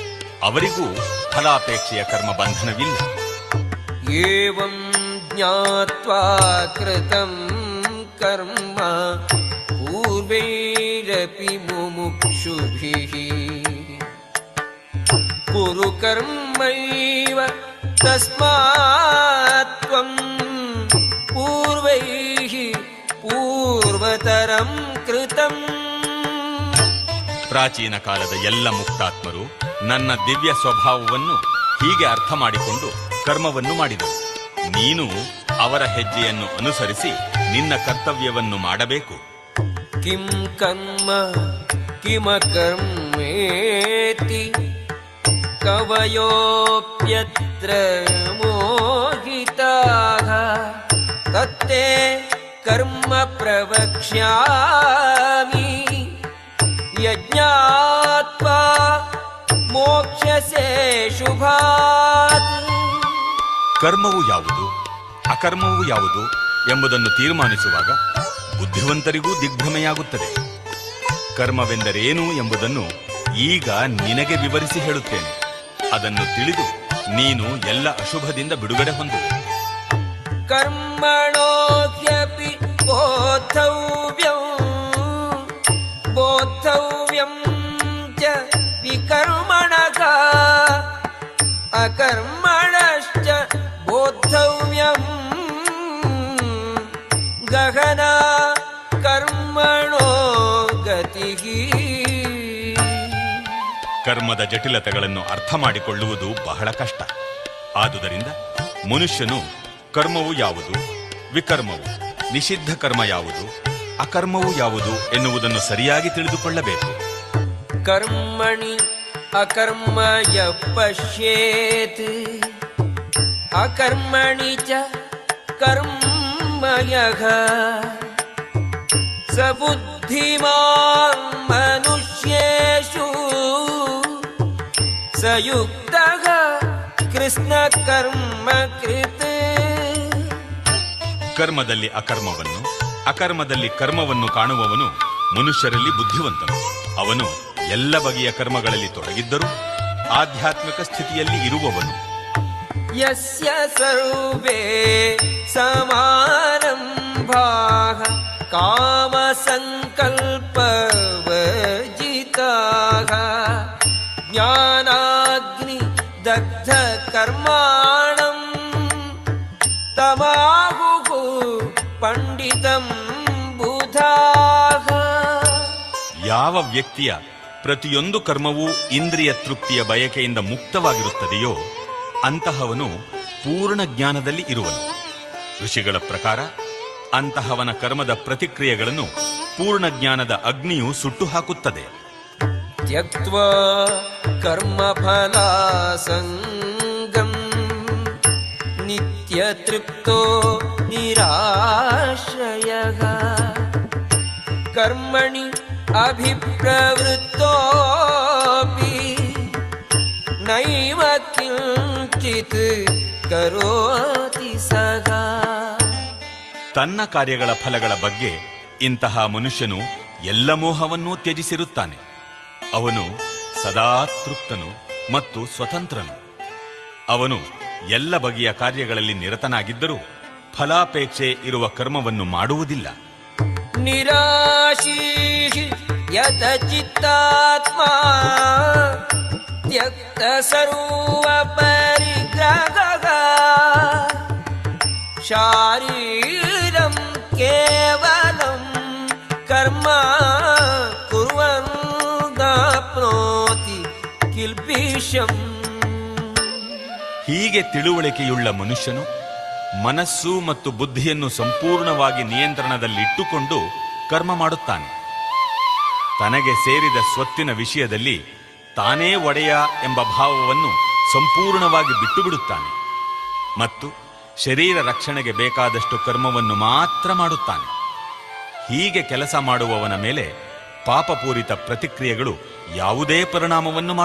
ಅವರಿಗೂ ಫಲಾಪೇಕ್ಷೆಯ ಕರ್ಮ ಬಂಧನವಿಲ್ಲ. ಏವಂ ಜ್ಞಾತ್ವಾ ಕೃತಂ ಕರ್ಮ ಪೂರ್ವೈರಪಿ ಮುಮುಕ್ಷುಭಿಃ ಕುರು ಕರ್ಮೈವ ತಸ್ಮಾತ್ ತ್ವಂ ಪೂರ್ವೈಃ ಪೂರ್ವತರಂ ಕೃತಂ. ಪ್ರಾಚೀನ ಕಾಲದ ಎಲ್ಲ ಮುಕ್ತಾತ್ಮರು ನನ್ನ ದಿವ್ಯ ಸ್ವಭಾವವನ್ನು ಹೀಗೆ ಅರ್ಥ ಮಾಡಿಕೊಂಡು ಕರ್ಮವನ್ನು ಮಾಡಿದರು. ನೀನು ಅವರ ಹೆಜ್ಜೆಯನ್ನು ಅನುಸರಿಸಿ ನಿನ್ನ ಕರ್ತವ್ಯವನ್ನು ಮಾಡಬೇಕು. ಕಿಂ ಕರ್ಮ ಕಿಮಕರ್ಮೇತಿ ಕವಯೋಪ್ಯತ್ರ ಮೋಹಿತಾಃ ತತ್ತೇ ಕರ್ಮ ಪ್ರವಕ್ಷ್ಯಾಮಿ ಯಜ್ಞಾತ್ವಾ ಮೋಕ್ಷಸೇ ಶುಭಾತ್. ಕರ್ಮವು ಯಾವುದು ಅಕರ್ಮವು ಯಾವುದು ಎಂಬುದನ್ನು ತೀರ್ಮಾನಿಸುವಾಗ ಬುದ್ಧಿವಂತರಿಗೂ ದಿಗ್ಭ್ರಮೆಯಾಗುತ್ತದೆ. ಕರ್ಮವೆಂದರೇನು ಎಂಬುದನ್ನು ಈಗ ನಿನಗೆ ವಿವರಿಸಿ ಹೇಳುತ್ತೇನೆ. ಅದನ್ನು ತಿಳಿದು ನೀನು ಎಲ್ಲ ಅಶುಭದಿಂದ ಬಿಡುಗಡೆ ಹೊಂದುವೆ. ಕರ್ಮಣೋಹ್ಯಪಿ ಬೋದ್ಧವ್ಯಂ ಚ ವಿಕರ್ಮಣಃ ಅಕರ್ಮಣಶ್ಚ ಬೋದ್ಧವ್ಯಂ ಗಹನ ಕರ್ಮಣೋ ಗತಿಃ. ಕರ್ಮದ ಜಟಿಲತೆಗಳನ್ನು ಅರ್ಥ ಮಾಡಿಕೊಳ್ಳುವುದು ಬಹಳ ಕಷ್ಟ. ಆದುದರಿಂದ ಮನುಷ್ಯನು ಕರ್ಮವು ಯಾವುದು, ವಿಕರ್ಮವು, ನಿಷಿದ್ಧ ಕರ್ಮ ಯಾವುದು, ಅಕರ್ಮವು ಯಾವುದು ಎನ್ನುವುದನ್ನು ಸರಿಯಾಗಿ ತಿಳಿದುಕೊಳ್ಳಬೇಕು. ಕರ್ಮಣಿ ಅಕರ್ಮ ಯಃ ಪಶ್ಯೇತ್ ಅಕರ್ಮಣಿ ಚ ಕರ್ಮ ಯಃ ಸ ಬುದ್ಧಿಮಾನ್ ಮನುಷ್ಯೇಷು ಸ ಯುಕ್ತಃ ಕೃಷ್ಣ ಕರ್ಮ ಕೃತ್. ಕರ್ಮದಲ್ಲಿ ಅಕರ್ಮವನ್ನು, ಅಕರ್ಮದಲ್ಲಿ ಕರ್ಮವನ್ನು ಕಾಣುವವನು ಮನುಷ್ಯರಲ್ಲಿ ಬುದ್ಧಿವಂತನು. ಅವನು ಎಲ್ಲ ಬಗೆಯ ಕರ್ಮಗಳಲ್ಲಿ ತೊಡಗಿದ್ದರೂ ಆಧ್ಯಾತ್ಮಿಕ ಸ್ಥಿತಿಯಲ್ಲಿ ಇರುವವನು. ಯಸ್ಯ ಸರ್ವೇ ಸಮಾರಂಭಾಃ ಕಾಮ ಸಂಕಲ್ಪ ವರ್ಜಿತಾಃ ಜ್ಞಾನಾಗ್ನಿ ದಗ್ಧ ಕರ್ಮಾಣಂ ತಮಾಹುಃ ಪಂಡಿತಂ ಬುಧಾಃ. ಯಾವ ವ್ಯಕ್ತಿಯ ಪ್ರತಿಯೊಂದು ಕರ್ಮವೂ ಇಂದ್ರಿಯ ತೃಪ್ತಿಯ ಬಯಕೆಯಿಂದ ಮುಕ್ತವಾಗಿರುತ್ತದೆಯೋ ಅಂತಹವನು ಪೂರ್ಣ ಜ್ಞಾನದಲ್ಲಿ ಇರುವನು. ಋಷಿಗಳ ಪ್ರಕಾರ ಅಂತಹವನ ಕರ್ಮದ ಪ್ರತಿಕ್ರಿಯೆಗಳನ್ನು ಪೂರ್ಣ ಜ್ಞಾನದ ಅಗ್ನಿಯು ಸುಟ್ಟು ಹಾಕುತ್ತದೆ. ತ್ಯಕ್ತ್ವಾ ಕರ್ಮಫಲಾಸಂಗಂ ನಿತ್ಯ ತೃಪ್ತೋ ನಿರಾಶ್ರಯಃ ಕರ್ಮಣಿ ಅಭಿಪ್ರವೃತ್ತೋಪಿ ನೈವ ಕಿಂಚಿತ್ ಕರೋತಿ ಸದಾ. ತನ್ನ ಕಾರ್ಯಗಳ ಫಲಗಳ ಬಗ್ಗೆ ಇಂತಹ ಮನುಷ್ಯನು ಎಲ್ಲ ಮೋಹವನ್ನೂ ತ್ಯಜಿಸಿರುತ್ತಾನೆ. ಅವನು ಸದಾ ತೃಪ್ತನು ಮತ್ತು ಸ್ವತಂತ್ರನು. ಅವನು ಎಲ್ಲ ಬಗೆಯ ಕಾರ್ಯಗಳಲ್ಲಿ ನಿರತನಾಗಿದ್ದರೂ ಫಲಾಪೇಕ್ಷೆ ಇರುವ ಕರ್ಮವನ್ನು ಮಾಡುವುದಿಲ್ಲ. ನಿರಾಶೀಹಿ ಯತ ಚಿತ್ತಾತ್ಮಾ ತ್ಯಕ್ತ ಸರ್ವ ಪರಿಗ್ರಹಃ ಶಾರೀರಂ ಕೇವಲಂ ಕರ್ಮ ಕುರ್ವನ್ನಾಪ್ನೋತಿ ಕಿಲ್ಬಿಷಂ. ಹೀಗೆ ತಿಳುವಳಿಕೆಯುಳ್ಳ ಮನುಷ್ಯನು ಮನಸ್ಸು ಮತ್ತು ಬುದ್ಧಿಯನ್ನು ಸಂಪೂರ್ಣವಾಗಿ ನಿಯಂತ್ರಣದಲ್ಲಿಟ್ಟುಕೊಂಡು ಕರ್ಮ ಮಾಡುತ್ತಾನೆ. ತನಗೆ ಸೇರಿದ ಸ್ವತ್ತಿನ ವಿಷಯದಲ್ಲಿ ತಾನೇ ಒಡೆಯ ಎಂಬ ಭಾವವನ್ನು ಸಂಪೂರ್ಣವಾಗಿ ಬಿಟ್ಟು ಬಿಡುತ್ತಾನೆ ಮತ್ತು ಶರೀರ ರಕ್ಷಣೆಗೆ ಬೇಕಾದಷ್ಟು ಕರ್ಮವನ್ನು ಮಾತ್ರ ಮಾಡುತ್ತಾನೆ. ಹೀಗೆ ಕೆಲಸ ಮಾಡುವವನ ಮೇಲೆ ಪಾಪಪೂರಿತ ಪ್ರತಿಕ್ರಿಯೆಗಳು ಯಾವುದೇ ಪರಿಣಾಮವನ್ನು ಮಾಡುತ್ತವೆ.